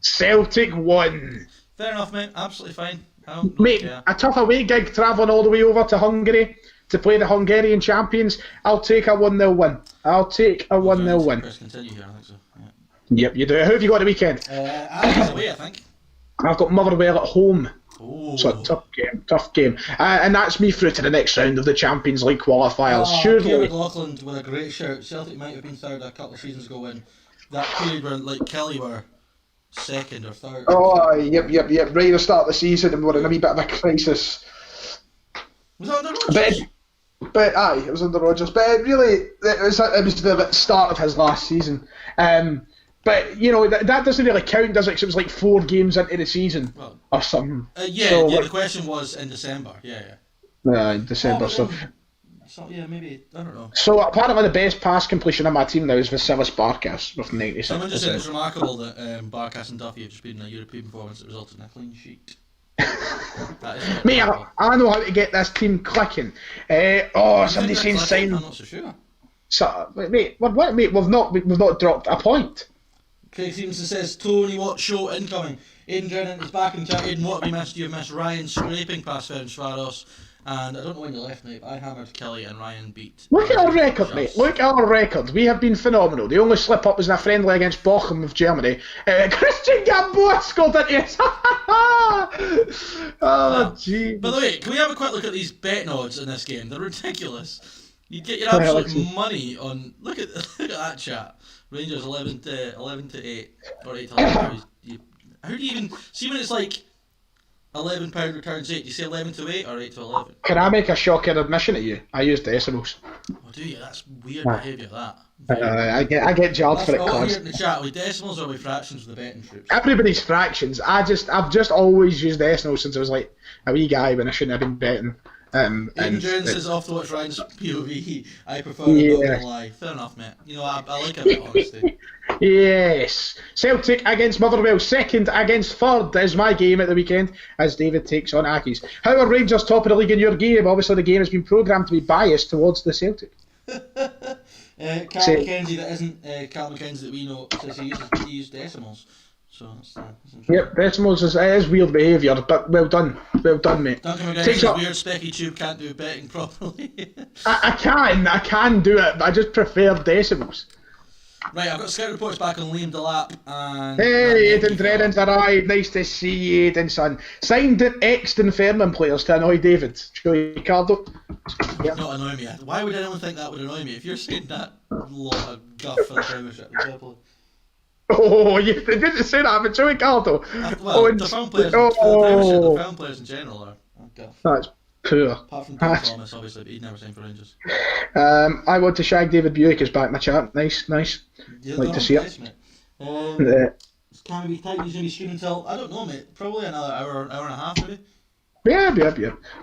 Speaker 2: Celtic 1.
Speaker 3: Fair enough, mate. Absolutely fine. I don't
Speaker 2: Mate,
Speaker 3: care.
Speaker 2: a tough away gig travelling all the way over to Hungary to play the Hungarian champions. I'll take a 1-0 win. I'll take a 1-0 win.
Speaker 3: Press continue here, I think so. Yeah.
Speaker 2: Yep, you do. Who have you got the weekend?
Speaker 3: Adam's away, I think.
Speaker 2: I've got Motherwell at home.
Speaker 3: Oh.
Speaker 2: So a tough game. And that's me through to the next round of the Champions League qualifiers. Surely.
Speaker 3: Kieran McLaughlin with a great shout. Celtic might have been third a couple of seasons ago when that period where like Kelly were second or third.
Speaker 2: Oh, yep. Right at the start of the season and we're in a wee bit of a crisis.
Speaker 3: Was that under Rodgers?
Speaker 2: But aye, it was under Rodgers. But really, it was the start of his last season. But that doesn't really count, does it? 'Cause it was like 4 games into the season or something.
Speaker 3: The question was in December. Yeah.
Speaker 2: December.
Speaker 3: So yeah, maybe I don't know.
Speaker 2: So apparently the best pass completion on my team now is Vasilis Barkas with 96%.
Speaker 3: Someone just said it's remarkable that Barkas and Duffy have just been in a European performance that resulted in a clean sheet.
Speaker 2: Mate, I know how to get this team clicking. Somebody saying sign.
Speaker 3: I'm not so sure.
Speaker 2: So, mate, we've not dropped a point.
Speaker 3: Craig Stevenson says, Tony, what show incoming? Aidan Drennan is back in chat. Aidan, what have you missed? You've missed Ryan scraping past Ferencvaros. And I don't know when you left, mate, but I hammered Kelly and Ryan beat.
Speaker 2: Look at our record, mate. Look at our record. We have been phenomenal. The only slip up was in a friendly against Bochum of Germany. Christian Gamboa scored at it. Oh, gee.
Speaker 3: By the way, can we have a quick look at these betting odds in this game? They're ridiculous. You get your absolute money on. Look at that chat. Rangers 11 to 8 or 8 to 11. How do you even see when it's like £11 returns 8? Do you say 11 to 8 or 8 to 11?
Speaker 2: Can I make a shocking admission to you? I use decimals.
Speaker 3: Oh, do you? That's weird behaviour. That.
Speaker 2: I get jarred for it.
Speaker 3: All here in the chat with decimals or with fractions with the betting troops.
Speaker 2: Everybody's fractions. I've just always used decimals since I was like a wee guy when I shouldn't have been betting.
Speaker 3: Aidan Jones says off to watch Ryan's POV. I prefer it, not gonna lie. Fair enough, mate. I like a bit of honesty.
Speaker 2: Yes. Celtic against Motherwell, second against third is my game at the weekend as David takes on Accies. How are Rangers top of the league in your game? Obviously the game has been programmed to be biased towards the Celtic.
Speaker 3: Carl McKenzie, that isn't Carl McKenzie that we know, says he uses decimals. So that's
Speaker 2: yep, decimals is weird behaviour, but well done, mate.
Speaker 3: Duncan McGregor says weird Specky Tube can't do betting properly.
Speaker 2: I can do it, but I just prefer decimals.
Speaker 3: Right, I've got scout reports back on Liam Delap and...
Speaker 2: Hey, Aidan Drennan's arrived. Nice to see you, Aidan, son. Signed ex-Dunfermline players to annoy David. Joey Ricardo.
Speaker 3: Yep. Not annoy me. Why would anyone think that would annoy me? If you're saying that lot of guff for the Premiership, exactly.
Speaker 2: Oh, you didn't say that, but Joey Ricardo.
Speaker 3: Well, the film players, for the Premiership, the film players in general are guff.
Speaker 2: That's poor.
Speaker 3: Apart from Tom Thomas, obviously, but he'd never signed for Rangers.
Speaker 2: I want to shag David Buick is back in the chat. Nice.
Speaker 3: Yeah,
Speaker 2: like to see it.
Speaker 3: Can we be tight? He's going to be streaming until, I don't know, mate, probably another hour and a half, maybe?
Speaker 2: Yeah.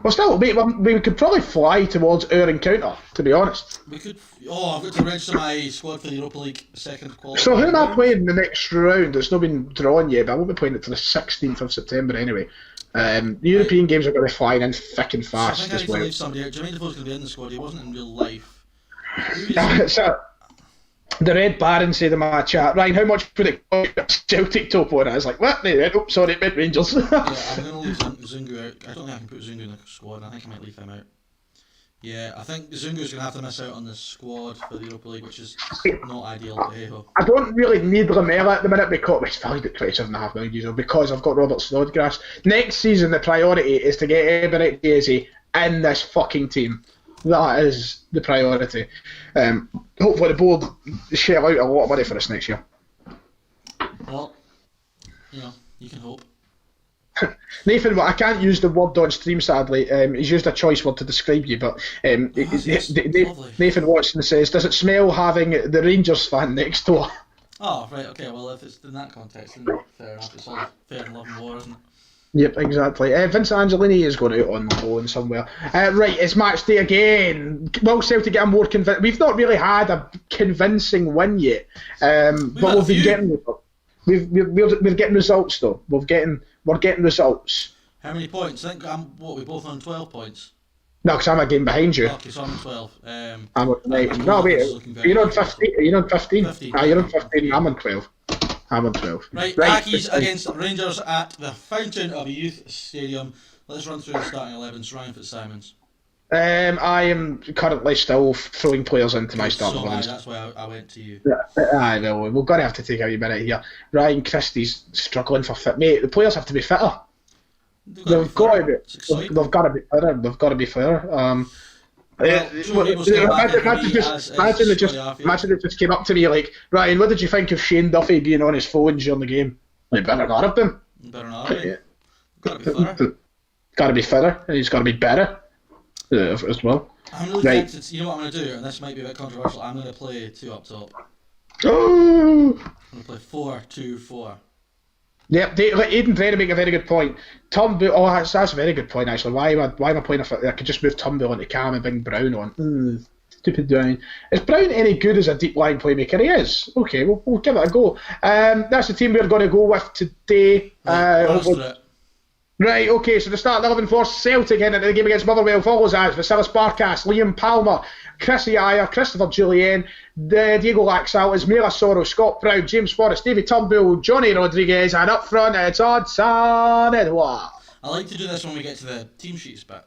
Speaker 2: Well, still, we could probably fly towards our encounter, to be honest.
Speaker 3: We could. Oh, I've got to register my squad for the Europa League second qualifier.
Speaker 2: So who am I playing in the next round? It's not been drawn yet, but I won't be playing it till the 16th of September anyway. The European games are going to be flying in thick and fast.
Speaker 3: So I think I need to leave somebody out. Jermaine Defoe's going to be in the squad. He wasn't in real life.
Speaker 2: So, the Red Baron said in my chat, Ryan, how much would it cost Celtic top on? I was like, what? Oh, sorry, it meant Rangers.
Speaker 3: Yeah, I'm going to leave Zungu out. I don't think I can put Zungu in the squad. I think I might leave him out. Yeah, I think Zungu's going to have to miss out on the squad for the Europa League, which is not ideal, but hey-ho.
Speaker 2: I don't really need Lamela at the minute because it's valued at €27.5 million because I've got Robert Snodgrass. Next season, the priority is to get Eberet Daisy in this fucking team. That is the priority. Hopefully the board shell out a lot of money for us next year.
Speaker 3: Well, you can hope.
Speaker 2: Nathan, well, I can't use the word on stream sadly. He's used a choice word to describe you, but Nathan Watson says, does it smell having the Rangers fan next door?
Speaker 3: Oh, right, okay, well if it's in that context, then fair enough. It's all fair and love and war, isn't it?
Speaker 2: Yep, exactly. Vince Angelini is going out on loan somewhere. Right, it's match day again. Will Celtic get a more convincing... We've not really had a convincing win yet, but we've been getting... We're getting results though. We're getting results.
Speaker 3: How many points? I think we're both on 12 points.
Speaker 2: No, because I'm a game behind you.
Speaker 3: Okay, so I'm on 12.
Speaker 2: I'm on 9. No, wait. You're on 15. Are you on 15?
Speaker 3: 15.
Speaker 2: You're on 15. I'm on 12. I'm on 12.
Speaker 3: Right, Accies against Rangers at the Fountain of Youth Stadium. Let's run through the starting 11s. Ryan Fitzsimons.
Speaker 2: I am currently still throwing players into my starting 11s.
Speaker 3: That's why I went to you.
Speaker 2: I know. We're going to have to take a wee minute here. Ryan Christie's struggling for fit. Mate, the players have to be fitter. They've got to be fitter. They've got to be fitter. Imagine they just came up to me like, Ryan, what did you think of Shane Duffy being on his phone during the game? Like, better not have been.
Speaker 3: Better not have been. Got to be fitter.
Speaker 2: Got to be fitter, and he's got to be better as well.
Speaker 3: I'm really tempted. You know what I'm going to do, and this might be a bit controversial. I'm going to play 2 up top.
Speaker 2: Oh!
Speaker 3: I'm going to play 4-2-4.
Speaker 2: Yep, Aidan Brennan make a very good point. Turnbull, that's a very good point actually. Why am I playing I could just move Turnbull onto Cam and bring Brown on. Stupid Brown. Is Brown any good as a deep line playmaker? He is. Okay, we'll give it a go. That's the team we're going to go with today. Right, okay, so the start 11 for Celtic in the game against Motherwell follows as Vasilis Barkas, Liam Palmer, Chrissy Ayer, Christopher Jullien, Diego Laxalt, Ismaila Soro, Scott Proud, James Forrest, David Turnbull, Johnny Rodriguez, and up front it's Odsonne Edouard.
Speaker 3: I like to do this when we get to the team sheets bit.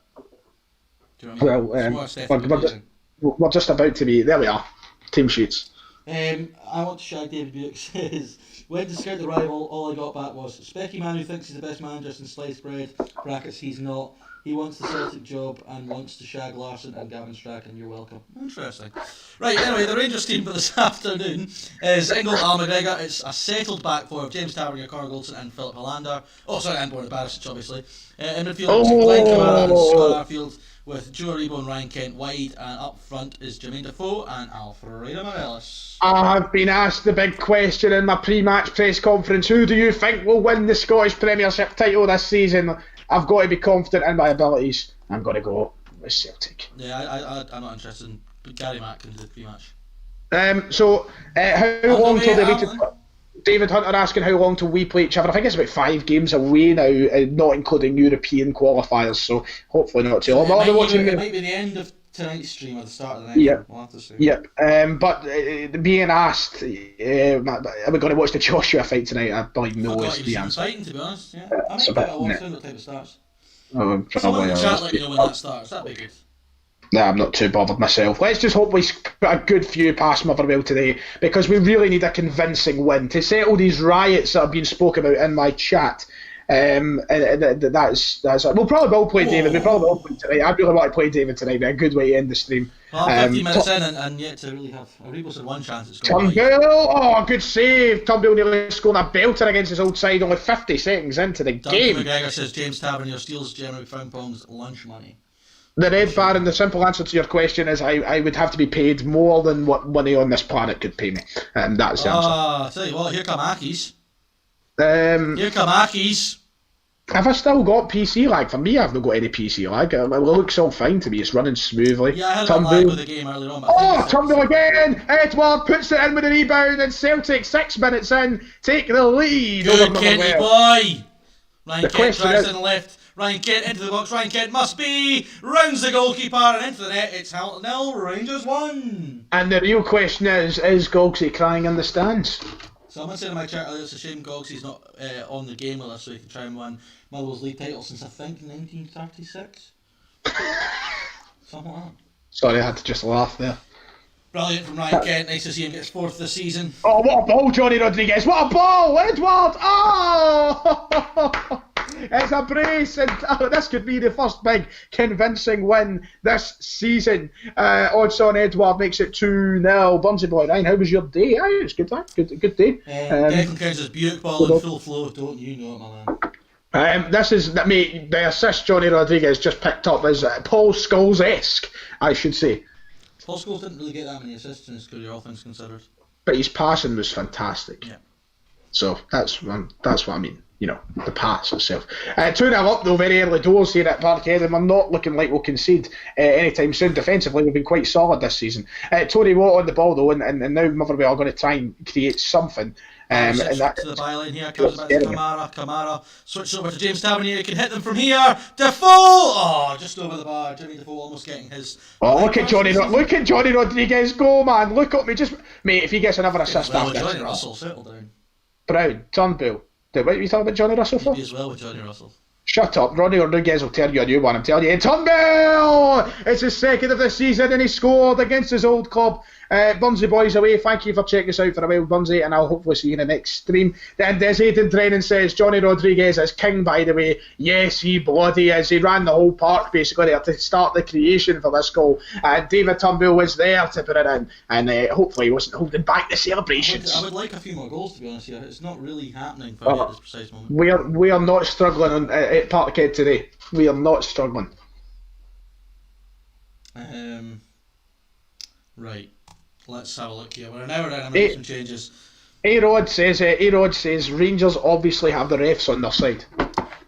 Speaker 3: Do you know what I mean?
Speaker 2: We're just about to be, there we are, team sheets.
Speaker 3: I want to shag David Buick says, when to scout the rival, all I got back was, Specky man who thinks he's the best manager since sliced bread, brackets he's not, he wants the Celtic job and wants to shag Larson and Gavin Strachan, you're welcome. Interesting. Right, anyway, the Rangers team for this afternoon is Ingle, Al McGregor, it's a settled back four of James Tavernier, Conor Goldson and Philip Hollander. Oh, sorry, and Borna Barisic, obviously. In midfield, Glenn Kamara and Scott Arfield, with Joe Aribo and Ryan Kent wide, and up front is Jermaine Defoe and Alfredo Morelos.
Speaker 2: I've been asked the big question in my pre-match press conference, who do you think will win the Scottish Premiership title this season? I've got to be confident in my abilities. I'm going to go with Celtic.
Speaker 3: Yeah, I'm not interested in Gary Mack can do the pre-match.
Speaker 2: How long till they wait to... David Hunter asking how long till we play each other. I think it's about 5 games away now, not including European qualifiers, so hopefully not too long.
Speaker 3: It might be the end of tonight's stream or the start of the next one. We'll have to see.
Speaker 2: Yep. But being asked, are we going to watch the Joshua fight tonight? I believe no is the answer.
Speaker 3: Fighting, to be honest. Yeah. I might give it a watch when the time it starts.
Speaker 2: Probably.
Speaker 3: Someone in the chat let me know when that starts. That'd be good.
Speaker 2: Nah, I'm not too bothered myself. Let's just hope we put a good few past Motherwell today, because we really need a convincing win to settle these riots that have been spoken about in my chat. And that's we'll probably play David. We probably will play tonight. I really want to play David tonight. Be a good way to end the stream.
Speaker 3: Well, 15 minutes in and yet to really have Aribo's had one chance. It's gone
Speaker 2: Turnbull, good save. Turnbull nearly scoring a belter against his old side. Only 50 seconds into the game.
Speaker 3: McGregor says James Tavernier steals Jeremy Frimpong's lunch money.
Speaker 2: The Red Baron, the simple answer to your question is I would have to be paid more than what money on this planet could pay me. And that's the answer.
Speaker 3: I'll tell you what, here come Aki's. Here come Aki's.
Speaker 2: Have I still got PC lag? For me, I've not got any PC lag. It looks all fine to me. It's running smoothly.
Speaker 3: Yeah, I had a lag with the game earlier on.
Speaker 2: Turnbull again! Edward puts it in with a rebound, and Celtic 6 minutes in take the lead.
Speaker 3: Good Kenny boy! Ryan Kent tries in the left. Ryan Kent into the box. Ryan Kent must be rounds the goalkeeper and into the net. It's Hamilton 0, Rangers 1.
Speaker 2: And the real question is Gogsy crying in the stands?
Speaker 3: Someone said in my chat earlier it's a shame Gogsy's not on the game with us so he can try and win Motherwell's league title since I think 1936. Something like that.
Speaker 2: Sorry, I had to just laugh there.
Speaker 3: Brilliant from Ryan Kent. Nice to see him get his 4th this season.
Speaker 2: Oh, what a ball, Johnny Rodriguez! What a ball, Edward! Oh! It's a brace, and this could be the first big convincing win this season. Odds on Edward makes it 2-0. Burnsy boy, Ryan, how was your day? Aye, it was good, good day.
Speaker 3: Declan counts as Buick ball in full flow, don't you know it, my man?
Speaker 2: This is, mate, the assist Johnny Rodriguez just picked up is Paul Scholes-esque, I should say.
Speaker 3: Paul Scholes didn't really get that many assists in his career, all things considered.
Speaker 2: But his passing was fantastic.
Speaker 3: Yeah.
Speaker 2: So that's what I mean. You know, the pass itself. 2-0 up though, very early doors here at Parkhead, and we're not looking like we'll concede anytime soon. Defensively, we've been quite solid this season. Tony Watt on the ball though, and now Motherwell are going to try and create something. And that
Speaker 3: to the byline here, comes back to Kamara, switch over to James Tavernier, he can hit them from here. Defoe! Oh, just over the bar. Jimmy Defoe almost getting his.
Speaker 2: Oh, look at Johnny Rodriguez go, man! Look at me, just mate. If he gets another assist
Speaker 3: well
Speaker 2: after
Speaker 3: Johnny Russell, settle down.
Speaker 2: Brown, Turnbull. What are you talking about Johnny Russell for?
Speaker 3: He as well with Johnny Russell.
Speaker 2: Shut up, Ronnie Rodriguez will tell you a new one, I'm telling you. Turnbull! It's his 2nd of the season and he scored against his old club. Burnsy boys away, thank you for checking us out for a while, Burnsy, and I'll hopefully see you in the next stream. Then Des Aidan Drennan says, Johnny Rodriguez is king, by the way. Yes, he bloody is. He ran the whole park basically there to start the creation for this goal. David Turnbull was there to put it in, and hopefully he wasn't holding back the celebrations.
Speaker 3: I would like a few more goals, to be honest here. It's not really happening for me at this precise moment.
Speaker 2: We are not struggling at Parkhead today. We are not struggling.
Speaker 3: Right. Let's have a look here. We're an hour in and make some changes.
Speaker 2: A-Rod says Rangers obviously have the refs on their side.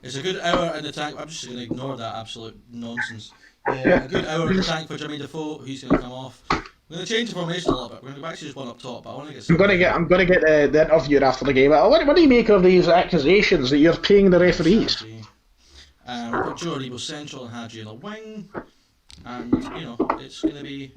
Speaker 3: It's a good hour in the tank. I'm just going to ignore that absolute nonsense. A good hour in the tank for Jimmy Defoe. He's going to come off. I'm going to change the formation a little bit. We're going to go back to just one up top, but I want to get.
Speaker 2: I'm going to get the interviewer after the game. What do you make of these accusations that you're paying the referees?
Speaker 3: We've got Joe Aribo central and Hadji in the wing, and it's going to be.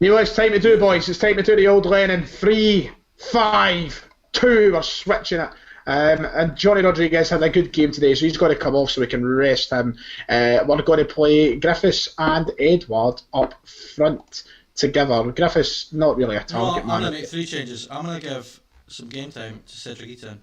Speaker 2: You know what it's time to do, boys? It's time to do the old Lennon. 3, 5, 2. We're switching it. And Johnny Rodriguez had a good game today, so he's got to come off so we can rest him. We're going to play Griffiths and Edward up front together. Griffiths, not really a target man.
Speaker 3: I'm going to make 3 changes. I'm going to give some game time to Cedric Eaton.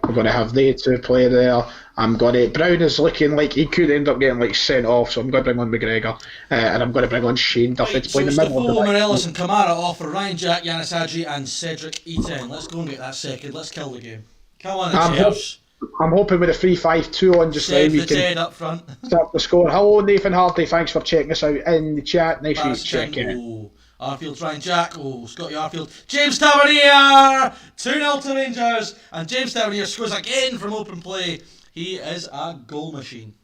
Speaker 2: We're going to have they two play there. Brown is looking like he could end up getting sent off, so I'm going to bring on McGregor, and I'm going to bring on Shane Duffy to play in the middle.
Speaker 3: Defoe, Morelos and Kamara off for Ryan Jack, Yanis Hadji and Cedric Eaton. Let's go and get that second. Let's kill the game. Come on,
Speaker 2: I'm hoping with a 3-5-2 on just now we can
Speaker 3: up front.
Speaker 2: start the score. Hello Nathan Hardy, thanks for checking us out in the chat. Nice to check in.
Speaker 3: Arfield's Ryan Jack, Scotty Arfield, James Tavernier, 2-0 to Rangers, and James Tavernier scores again from open play. He is a goal machine.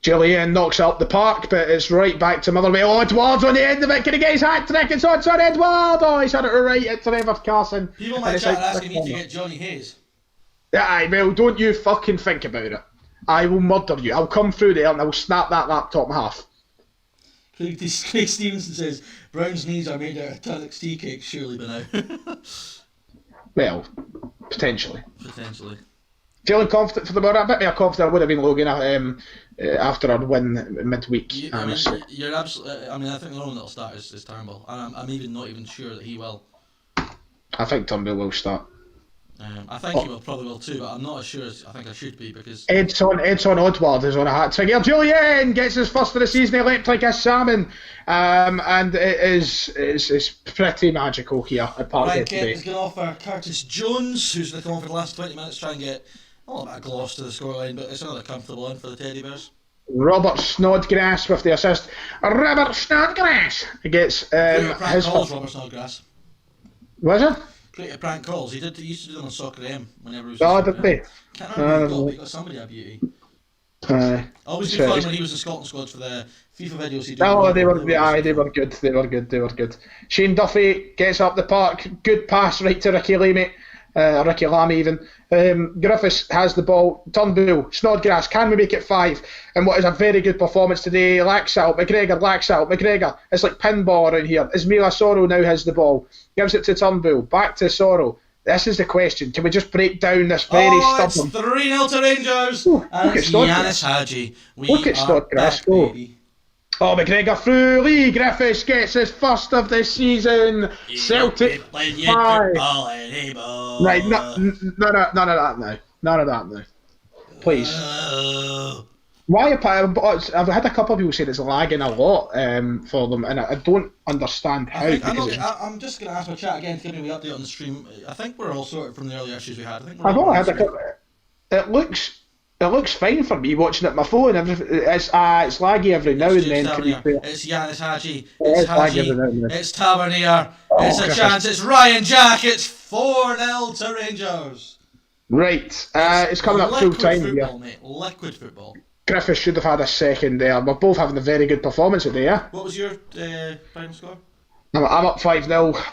Speaker 2: Julian knocks up the park, but it's right back to Motherwell. Edwards on the end of it, can he get his hat-trick? It's on Edward! Oh, he's had it right at Trevor Carson.
Speaker 3: People in my chat are asking me to get Johnny Hayes.
Speaker 2: Aye, well, don't you fucking think about it. I will murder you. I'll come through there and I will snap that laptop in half.
Speaker 3: Craig Stevenson says, Brown's knees are made out of Tunnocks tea cakes, surely by now.
Speaker 2: Well, potentially. Feeling confident for the morning. A bit more confident I would have been, Logan, after our win midweek.
Speaker 3: You're absolutely. I mean, I think the one that'll start is Turnbull, and I'm even not even sure that he will.
Speaker 2: I think Turnbull will start.
Speaker 3: I think he probably will too, but I'm not as sure as I think I should be because
Speaker 2: Edson Odward is on a hat trick here. Julian gets his first for the season. He leapt like a salmon, and it is pretty magical here at Parkhead
Speaker 3: Ryan
Speaker 2: today.
Speaker 3: Kent is going to offer Curtis Jones, who's going to come on for the last 20 minutes, try and get a little bit of gloss to the scoreline, but it's another comfortable one for the Teddy Bears.
Speaker 2: Robert Snodgrass with the assist. Robert Snodgrass gets his
Speaker 3: calls, Robert Snodgrass.
Speaker 2: Was it?
Speaker 3: Great prank calls. He used to do them on Soccer AM whenever he was.
Speaker 2: Oh, did they?
Speaker 3: Can't remember who he got somebody a beauty. Always be fun when he was in Scotland squads for the FIFA videos he did.
Speaker 2: Oh, they were good. They were good. Shane Duffy gets up the park. Good pass right to Ricky Lamy. Ricky Lamy even. Griffiths has the ball. Turnbull, Snodgrass, can we make it 5? And what is a very good performance today. Laxalt, McGregor. It's like pinball around here. Ismaila Soro now has the ball. Gives it to Turnbull. Back to Soro. This is the question. Can we just break down this very stubborn...
Speaker 3: It's 3-0 to Rangers. And it's Yanis Hadji.
Speaker 2: Look at Snodgrass go.
Speaker 3: Baby.
Speaker 2: Oh, McGregor through. Lee Griffiths gets his first of the season. Celtic 5. Right, none of that now. None of that now. Please. Why? I've had a couple of people say it's lagging a lot for them, and I don't understand how.
Speaker 3: I'm just going to ask my chat again to give me an update on the stream. I think we're all sorted from the earlier issues we had.
Speaker 2: I've only had a couple. It looks fine for me watching it on my phone. It's laggy every now and then.
Speaker 3: It's Yanis Hadji. It's Hadji. It's Tavernier. It's a chance. It's Ryan Jack. It's 4-0 to Rangers.
Speaker 2: Right. It's coming up full time
Speaker 3: here. Mate. Liquid football.
Speaker 2: Griffiths should have had a second there. We're both having a very good performance today, yeah?
Speaker 3: What was your final score?
Speaker 2: I'm up 5-0.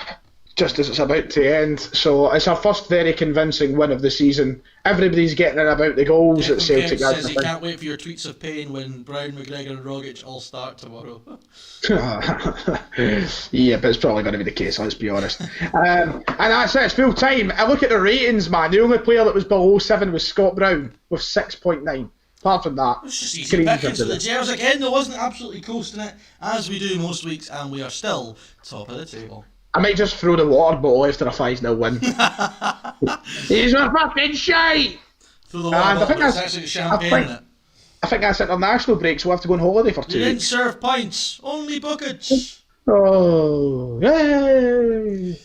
Speaker 2: Just as it's about to end, so it's our first very convincing win of the season. Everybody's getting in about the goals at Celtic.
Speaker 3: Says he can't wait for your tweets of pain when Brown, McGregor and Rogic all start tomorrow.
Speaker 2: Yeah, but it's probably going to be the case, let's be honest. And that's it, it's full time. I look at the ratings, man. The only player that was below 7 was Scott Brown with 6.9. Apart from that,
Speaker 3: it's just easy pickings for the Gers again. There wasn't absolutely coasting it, as we do most weeks, and we are still top of the table.
Speaker 2: I might just throw the water bottle after a 5-0 win. He's a fucking shite!
Speaker 3: Throw the water bottle, it's actually champagne in it.
Speaker 2: I think that's international break, so we'll have to go on holiday for 2 weeks.
Speaker 3: You didn't serve pints, only buckets.
Speaker 2: Oh, yay!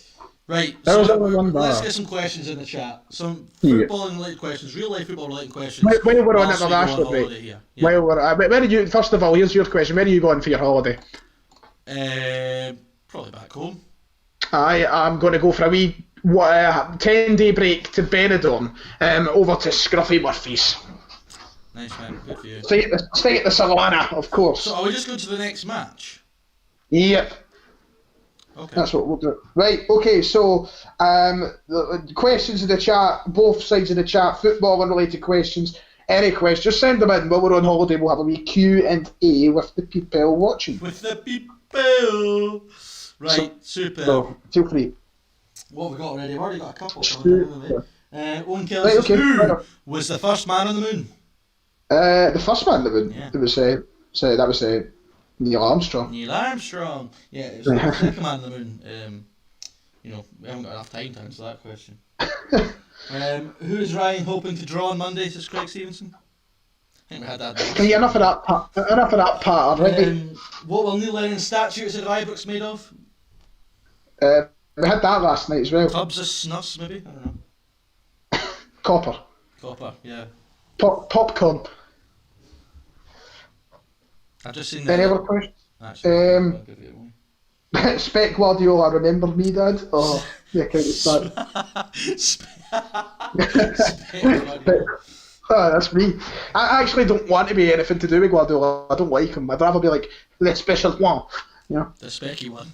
Speaker 3: Right, so let's get some questions in the chat. Some footballing related questions, real life football related questions.
Speaker 2: When we're on international break.
Speaker 3: Yeah.
Speaker 2: Where are you, first of all, here's your question. Where are you going for your holiday?
Speaker 3: Probably back home.
Speaker 2: I'm going to go for a wee 10-day break to Benidorm, over to Scruffy Murphy's.
Speaker 3: Nice, man. Good for you.
Speaker 2: Stay at the Savannah, of course.
Speaker 3: So are we just going to the next match?
Speaker 2: Yep.
Speaker 3: Okay.
Speaker 2: That's what we'll do. Right, okay, so the questions in the chat, both sides of the chat, football and related questions, any questions, just send them in. While we're on holiday, we'll have a wee Q&A with the people watching.
Speaker 3: With the people! Right, super.
Speaker 2: So, feel free.
Speaker 3: What have we got already? I've already got a couple. Owen Kelly says, who was the first man on the moon?
Speaker 2: The first man on the moon?
Speaker 3: Yeah.
Speaker 2: That was Neil Armstrong.
Speaker 3: Neil Armstrong! Yeah, it was the second man on the moon. We haven't got enough time to answer that question. Who is Ryan hoping to draw on Monday, says Craig Stevenson? I think we had that.
Speaker 2: Yeah, enough of that part, right?
Speaker 3: What will Neil Lennon's statue at Ibrox made of?
Speaker 2: We had that last night as well.
Speaker 3: Tubs of snus, maybe? I don't know.
Speaker 2: Copper,
Speaker 3: yeah.
Speaker 2: Popcorn.
Speaker 3: I've just seen that.
Speaker 2: Any other questions? Spec Guardiola, remember me, Dad? Oh, yeah, can't start. That's me. I actually don't want to be anything to do with Guardiola. I don't like him. I'd rather be like the special one. Yeah.
Speaker 3: The specky one.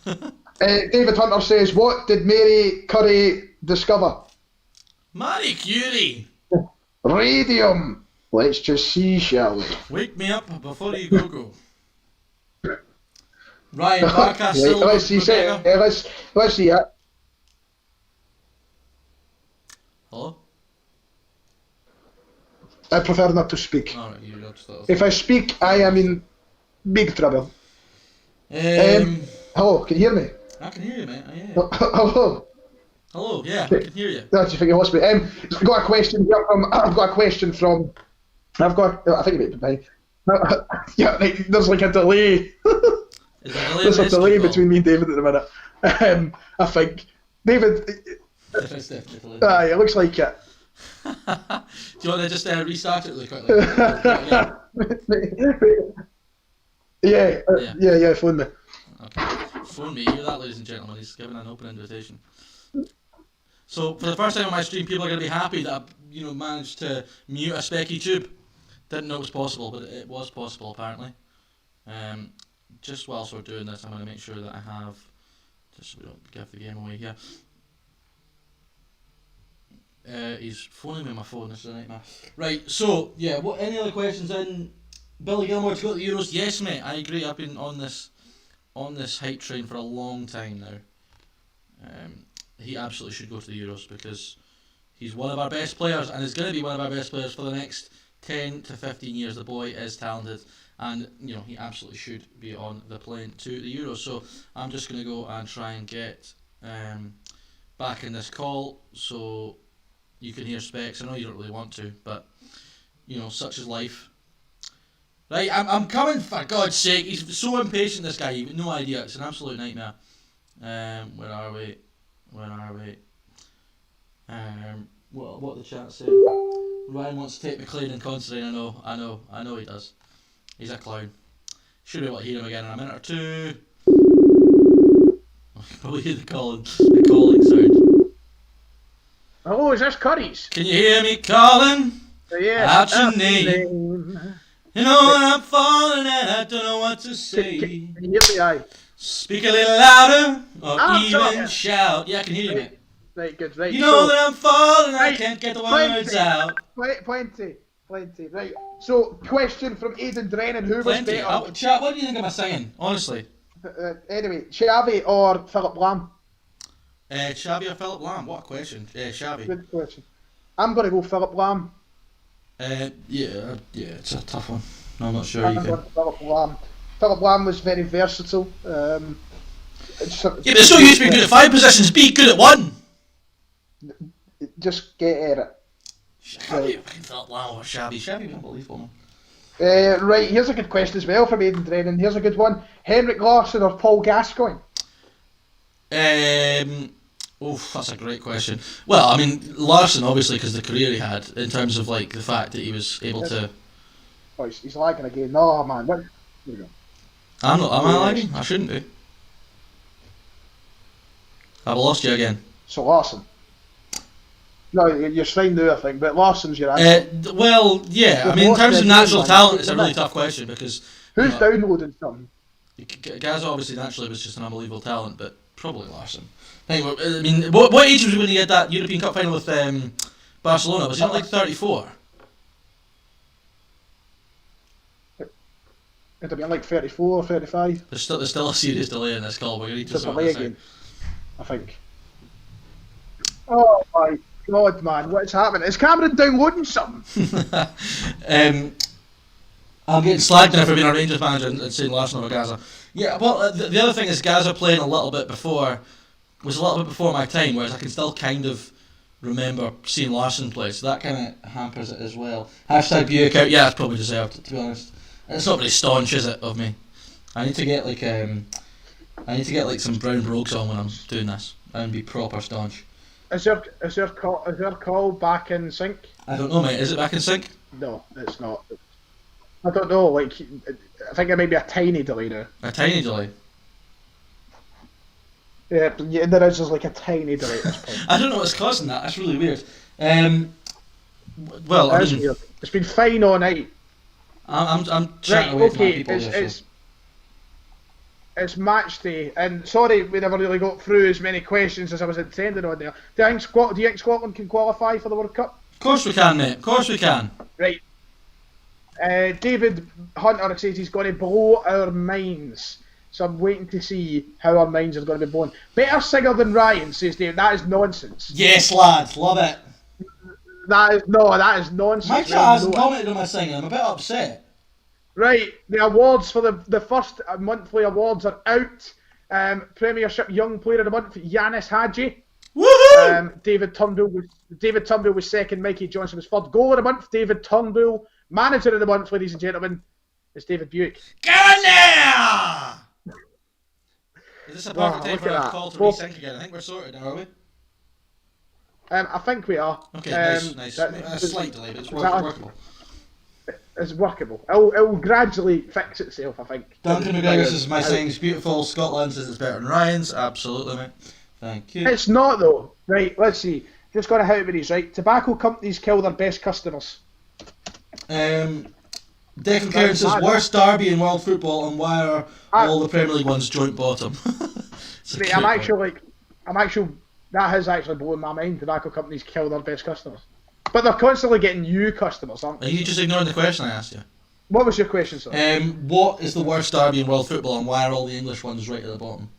Speaker 2: David Hunter says, what did Mary Curry discover?
Speaker 3: Marie Curie.
Speaker 2: Radium. Let's just see, shall we?
Speaker 3: Wake me up before you go. Ryan Barker still.
Speaker 2: Let's see. Let's see it. I prefer not to speak.
Speaker 3: Alright, you're not still.
Speaker 2: If I speak, I am in big trouble. Hello, can you hear me?
Speaker 3: I can hear you, mate.
Speaker 2: Hello.
Speaker 3: Hello, yeah, I can hear you.
Speaker 2: That's you think you lost me. I've got a question here from. I think you might be. Yeah, there's like a delay. There's a delay between me and David at the minute. I think David. It looks like it.
Speaker 3: Do you want to just restart it really quickly?
Speaker 2: Yeah, phone me.
Speaker 3: Okay. Phone me, you hear that, ladies and gentlemen? He's given an open invitation. So, for the first time on my stream, people are going to be happy that I, managed to mute a specky tube. Didn't know it was possible, but it was possible apparently. Just whilst we're doing this, I'm going to make sure that I have, just so we don't give the game away here. He's phoning me on my phone, this is a nightmare. Right, so, yeah, any other questions in? Billy Gilmore to go to the Euros? Yes, mate, I agree. I've been on this hype train for a long time now. He absolutely should go to the Euros because he's one of our best players and is going to be one of our best players for the next 10 to 15 years. The boy is talented and he absolutely should be on the plane to the Euros. So I'm just going to go and try and get back in this call so you can hear Specs. I know you don't really want to, but such is life. Right, I'm coming, for God's sake. He's so impatient, this guy. You've no idea. It's an absolute nightmare. Where are we? What the chat said. Ryan wants to take McLean and Considine. I know he does. He's a clown. Should be able to hear him again in a minute or two. Probably hear the calling sound.
Speaker 2: Hello, is this Curry's?
Speaker 3: Can you hear me calling?
Speaker 2: Yeah.
Speaker 3: Out your name. You know that I'm falling and I don't know what to say.
Speaker 2: Can you hear me? Aye.
Speaker 3: Speak a little louder or even shout. Yeah, I can hear you, mate.
Speaker 2: Right, good. Right.
Speaker 3: You know that I'm falling and I can't get the words out.
Speaker 2: Plenty. Right. So, question from Aidan Drennan. Who was better?
Speaker 3: Chat, what do you think of my singing? Honestly.
Speaker 2: Anyway, Xavi or Philip Lam?
Speaker 3: Xavi or Philip Lam? What a question. Xavi.
Speaker 2: Good question. I'm going to go Philip Lam.
Speaker 3: Yeah, it's a tough one. No, I'm not sure you can.
Speaker 2: Philip Lam. Philip Lam was very versatile.
Speaker 3: Yeah, but it's no use being good at 5 positions. Be good at 1.
Speaker 2: Just get at it.
Speaker 3: Xavi, Philip Lam or Xavi. Xavi, unbelievable.
Speaker 2: Right, here's a good question as well from Aidan Drennan. Here's a good one. Henrik Larson or Paul Gascoigne?
Speaker 3: That's a great question. Well, I mean, Larson, obviously, because the career he had, in terms of like the fact that he was able to.
Speaker 2: Oh, he's lagging again. No, man. What? There we go.
Speaker 3: Am I lagging? I shouldn't be. I've lost you again.
Speaker 2: So Larson. No, you're fine now, I think, but Larson's your answer.
Speaker 3: Well, yeah. I mean, in terms of natural talent, it's a really tough question because.
Speaker 2: Who's downloading something?
Speaker 3: Gaz obviously naturally was just an unbelievable talent, but probably Larson. I mean, what age was he when he had that European Cup final with Barcelona? Was he not like 34?
Speaker 2: It'd have been like 34 or 35.
Speaker 3: There's still a serious delay in this call. We're going to need to
Speaker 2: Just
Speaker 3: sort
Speaker 2: delay
Speaker 3: this
Speaker 2: again, I think. Oh my God, man, what's happening? Is Cameron downloading something?
Speaker 3: I'm getting slagged now for being a Rangers manager and saying Larson over Gaza. Yeah, well, the other thing is Gaza playing a little bit before my time, whereas I can still kind of remember seeing Larson play, so that kind of hampers it as well. Hashtag Buick out. Yeah, it's probably deserved, to be honest. It's not really staunch, is it, of me? I need to get like some brown brogues on when I'm doing this and be proper staunch.
Speaker 2: Is your call back in sync?
Speaker 3: I don't know, mate. Is it back in sync?
Speaker 2: No, it's not. I don't know. Like, I think there may be a tiny delay now.
Speaker 3: A tiny delay.
Speaker 2: Yeah, there is just like a tiny delay at this point.
Speaker 3: I don't know what's causing that. That's really weird. Well, I mean,
Speaker 2: weird. It's been fine all night.
Speaker 3: I'm chatting away from my people here.
Speaker 2: It's match day, and sorry we never really got through as many questions as I was intending on there. Do you think Scotland can qualify for the World Cup?
Speaker 3: Of course we can, mate. Of course we can.
Speaker 2: Right. David Hunter says he's going to blow our minds. So I'm waiting to see how our minds are going to be blown. Better singer than Ryan, says David. That is nonsense.
Speaker 3: Yes, lad. Love it.
Speaker 2: that is nonsense.
Speaker 3: My chat hasn't commented on my thing, and I'm a bit upset.
Speaker 2: Right, the awards for the first monthly awards are out. Premiership Young Player of the Month, Yanis Hadji.
Speaker 3: Woohoo!
Speaker 2: David Turnbull was second. Mikey Johnson was third. Goal of the month, David Turnbull. Manager of the month, ladies and gentlemen, is David Buick.
Speaker 3: Go on now! Is this a perfect time
Speaker 2: look
Speaker 3: for
Speaker 2: at
Speaker 3: a
Speaker 2: that.
Speaker 3: call to
Speaker 2: Well,
Speaker 3: resync again? I think we're sorted now, are we?
Speaker 2: I think we are.
Speaker 3: Okay, nice. A slight delay, but it's workable.
Speaker 2: It's workable. It'll gradually fix itself, I think.
Speaker 3: Duncan McGregor says my saying's beautiful. Scotland says it's better than Ryan's. Absolutely, mate. Thank you.
Speaker 2: It's not though. Right, let's see. Just got to hit these, right? Tobacco companies kill their best customers.
Speaker 3: Declan Karen says worst derby in world football, and why are all the Premier League ones joint bottom?
Speaker 2: Mate, I'm actually that has actually blown my mind. Tobacco companies kill their best customers, but they're constantly getting new customers, aren't they?
Speaker 3: Are you just ignoring the question I asked you?
Speaker 2: What was your question, sir?
Speaker 3: What is the worst derby in world football, and why are all the English ones right at the bottom?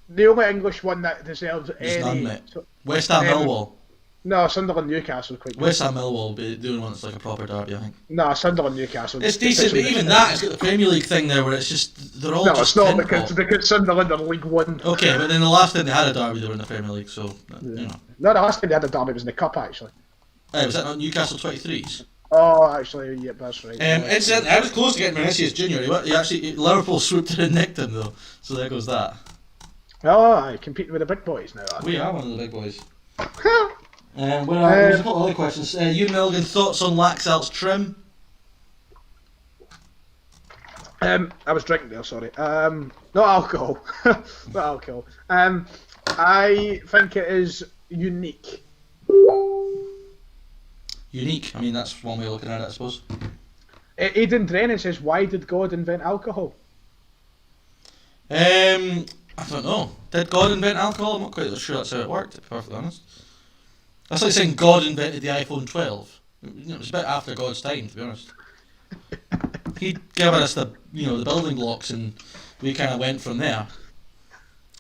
Speaker 2: The only English one that deserves
Speaker 3: There's none,
Speaker 2: any.
Speaker 3: mate. West Ham Millwall.
Speaker 2: No, Sunderland Newcastle quite good.
Speaker 3: West Ham Millwall will be the only one that's like a proper derby, I think.
Speaker 2: No, Sunderland Newcastle.
Speaker 3: It's decent, but even that has got the Premier League thing there, where it's just they're all
Speaker 2: No,
Speaker 3: just
Speaker 2: it's not
Speaker 3: tinfoil.
Speaker 2: because Sunderland are League One.
Speaker 3: Okay, but then the last time they had a derby, they were in the Premier League, so you know.
Speaker 2: No, the last time they had a derby was in the Cup, actually.
Speaker 3: Was that not Newcastle 23s?
Speaker 2: Oh, actually, yeah, that's right.
Speaker 3: Incidentally, I was close to getting Vinicius Junior. Liverpool swooped in and nicked him though, so there goes that.
Speaker 2: Oh, I competing with the big boys now.
Speaker 3: We are one of the big boys. There's a couple of other questions. Ewan Milligan, thoughts on Laxalt's trim?
Speaker 2: I was drinking there, sorry. Not alcohol. Not alcohol. I think it is unique.
Speaker 3: Unique. I mean, that's one way of looking at it, I suppose.
Speaker 2: Aidan Drennan says, "Why did God invent alcohol?"
Speaker 3: I don't know. Did God invent alcohol? I'm not quite sure that's how it worked, to be perfectly honest. That's like saying God invented the iPhone 12. It was a bit after God's time, to be honest. He gave us the building blocks, and we kind of went from there.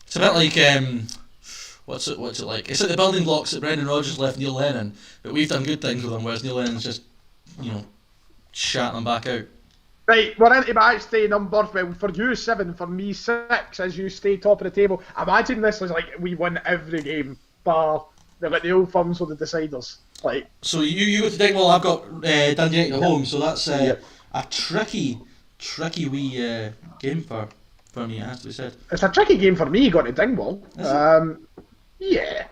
Speaker 3: It's a bit like what's it like? It's like the building blocks that Brendan Rodgers left Neil Lennon, but we've done good things with them, whereas Neil Lennon's just shat them back out.
Speaker 2: Right, we're into match day number, well, for you 7, for me 6, as you stay top of the table. Imagine this was like we won every game, bar the old firms were the deciders. Like,
Speaker 3: so you go to Dingwall, I've got Dundee at home, so that's a tricky wee game for me, it has to be said.
Speaker 2: It's a tricky game for me going to Dingwall. Yeah.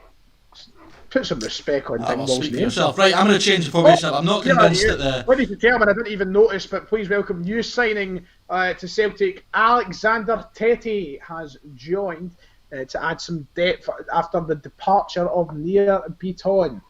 Speaker 2: Put some respect on Dingwall's name.
Speaker 3: Yourself. Right, I'm going to change the formation up. I'm not convinced that the...
Speaker 2: Ladies and gentlemen, I didn't even notice, but please welcome new signing to Celtic. Alexander Tete has joined to add some depth after the departure of Nir Bitton.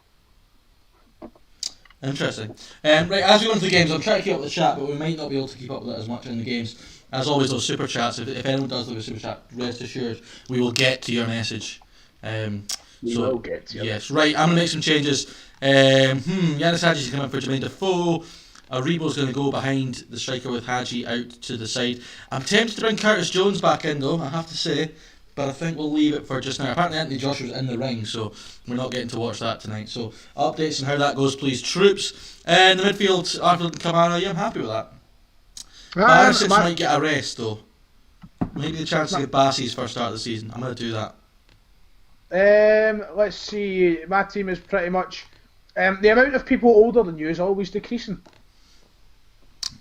Speaker 3: Interesting. Right, as we go into the games, I'm trying to keep up the chat, but we might not be able to keep up with it as much in the games. As always, those super chats, if anyone does leave a super chat, rest assured, we will get to your message.
Speaker 2: We will get to you.
Speaker 3: Yes, right, I'm going to make some changes. Yanis Hadji's coming in for Jermaine Defoe. Aribo's going to go behind the striker with Hadji out to the side. I'm tempted to bring Curtis Jones back in though, I have to say, but I think we'll leave it for just now. Apparently Anthony Joshua's in the ring, so we're not getting to watch that tonight. So updates on how that goes, please, troops. And the midfield, Arfield and Kamara, yeah, I'm happy with that. Barisic might get a rest though. Maybe the chance to get Bassey's first start of the season. I'm going to do that.
Speaker 2: Let's see. My team is pretty much the amount of people older than you is always decreasing.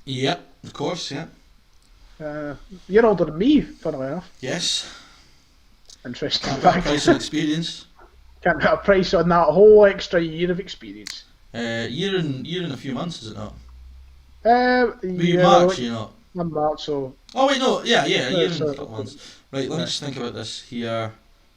Speaker 3: Yep, of course, yeah.
Speaker 2: You're older than me, funnily enough.
Speaker 3: Yes.
Speaker 2: Interesting.
Speaker 3: Can't put a price on experience.
Speaker 2: Can't put a price on that whole extra year of experience.
Speaker 3: Year and a few months, is it not?
Speaker 2: Yeah,
Speaker 3: March, you're not.
Speaker 2: I'm March, so.
Speaker 3: Oh wait, no, yeah, a year and a couple months. Right, let me just think about this here.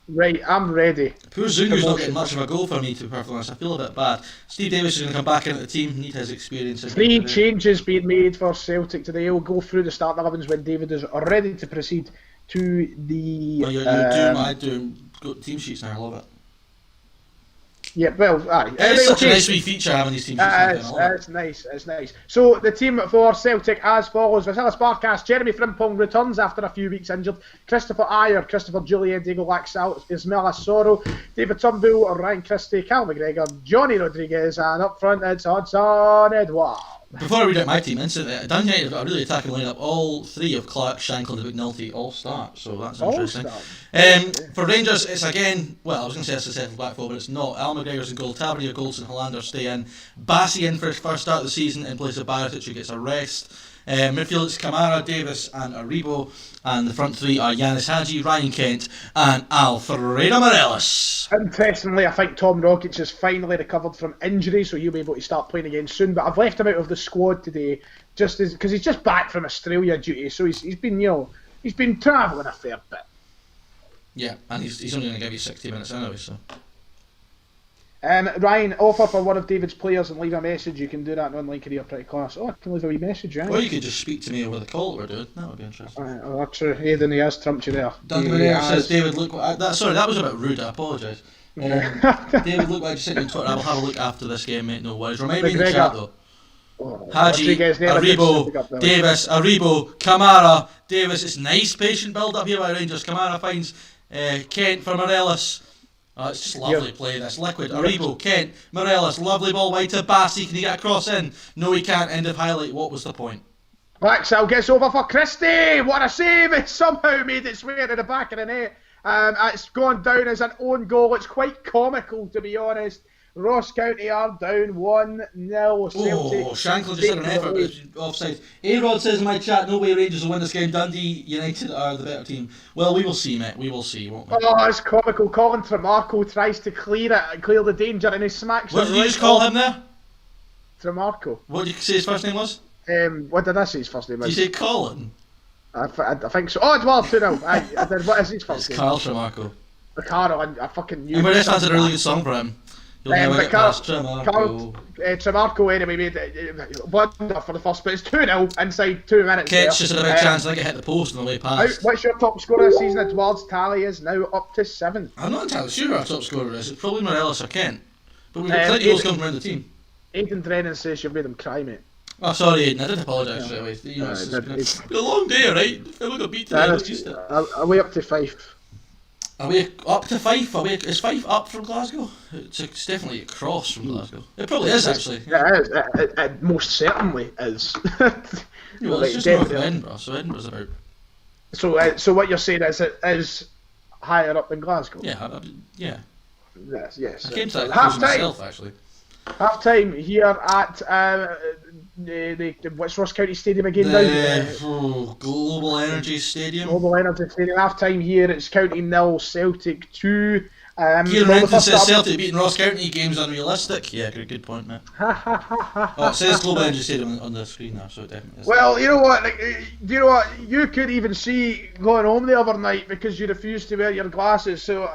Speaker 2: Right, I'm ready.
Speaker 3: Poor Zungu's not getting much of a goal for me, to be perfectly honest. I feel a bit bad. Steve Davis is going to come back into the team. Need his experience.
Speaker 2: 3 changes being made for Celtic today. We'll go through the starting 11s when David is ready to proceed to the.
Speaker 3: Well, you're doing what I do. Got team sheets now. I love it.
Speaker 2: Yeah, well, aye.
Speaker 3: It's such a nice wee feature having these teams.
Speaker 2: It's nice. So the team for Celtic as follows: Vasilis Barkas, Jeremy Frimpong returns after a few weeks injured. Christopher Ayer, Christopher Julian, Diego Laxalt, Ismail Assoro, David Turnbull, Ryan Christie, Cal McGregor, Johnny Rodriguez, and up front it's Hudson Edouard.
Speaker 3: Before I read out my team, Dundee United have got a really attacking lineup. All three of Clark, Shankland, and McNulty all start, so that's interesting. For Rangers, it's again, well, I was going to say it's a settled back four, but it's not. Al McGregor's in goal, Tavernier, Goldson, Hollander stay in. Bassey in for his first start of the season in place of Baratic, who gets a rest. Midfield it's Kamara, Davis, and Aribo, and the front three are Yanis Hadji, Ryan Kent, and Alfredo Morelos.
Speaker 2: Interestingly, I think Tom Rogic has finally recovered from injury, so he'll be able to start playing again soon. But I've left him out of the squad today, just because he's just back from Australia duty, so he's been travelling a fair bit.
Speaker 3: Yeah, and he's only going to give you 60 minutes anyway, so.
Speaker 2: Ryan, offer for one of David's players and leave a message. You can do that in online career pretty class. Oh, I can leave a wee message, right?
Speaker 3: Or you could just speak to me over the call that we're doing. That would be interesting.
Speaker 2: That's true. Aidan, he has trumped you there.
Speaker 3: Duncan says, David, look... sorry, that was a bit rude. I apologise. David, look what I just sent you on Twitter. I will have a look after this game, mate. No worries. Remind me in the chat, though. Hadji, Aribo, Davis, Aribo, Kamara, Davis. It's nice patient build up here by Rangers. Kamara finds Kent for Morelos. Oh, it's just lovely play, this. Liquid, Aribo, Kent, Morelos, lovely ball wide to Bassey. Can he get a cross in? No, he can't. End of highlight. What was the point?
Speaker 2: Laxalt gets over for Christie. What a save! It somehow made its way to the back of the net. It's gone down as an own goal. It's quite comical, to be honest. Ross County are down 1-0.
Speaker 3: Oh, Shankland just had an effort, but it's offside. A-Rod says in my chat, no way Rangers will win this game. Dundee United are the better team. Well, we will see, mate. We will see, won't we?
Speaker 2: Oh, it's comical. Colin Tremarco tries to clear the danger, and he smacks
Speaker 3: What did you just call him there?
Speaker 2: Tremarco.
Speaker 3: What did you say his first name was?
Speaker 2: What did I say his first name was?
Speaker 3: Did you say Colin?
Speaker 2: I think so. Oh, Edouard, 2-0. I did. What is his first name?
Speaker 3: It's Carl Tremarco.
Speaker 2: Carl, I fucking knew.
Speaker 3: And we're just had a really good song for him.
Speaker 2: Tremarco anyway made wonder for the first, but it's 2-0 inside 2 minutes.
Speaker 3: Ketch just had a big chance. I think it hit the post on the way past.
Speaker 2: What's your top scorer this season? Edouard's tally is now up to 7.
Speaker 3: I'm not entirely sure who our top scorer is. It's probably Morelos or Kent. But we've got plenty of goals coming around the team.
Speaker 2: Aidan Drennan says you've made him cry, mate.
Speaker 3: Oh, sorry, Aidan. I did apologise straight away. You know, it's been a long day, right? We got beat today.
Speaker 2: Are we up to 5?
Speaker 3: Are we up to Fife? Is Fife up from Glasgow? It's definitely across from Glasgow. It probably is, actually.
Speaker 2: It most certainly is.
Speaker 3: Well, it's just north of Edinburgh, so Edinburgh's about...
Speaker 2: So what you're saying is it is higher up than Glasgow?
Speaker 3: Yeah, yeah.
Speaker 2: Yes.
Speaker 3: I came to that myself, actually.
Speaker 2: Half time here at the what's Ross County Stadium again now?
Speaker 3: Global Energy Stadium.
Speaker 2: Global Energy Stadium. Half time here. It's County 0, Celtic 2.
Speaker 3: Kieran Renton says Celtic beating Ross County game's unrealistic. Yeah, good point, mate. It says Global Energy Stadium on the screen there, so it definitely is.
Speaker 2: Well, you know what? You could even see going home the other night because you refused to wear your glasses. So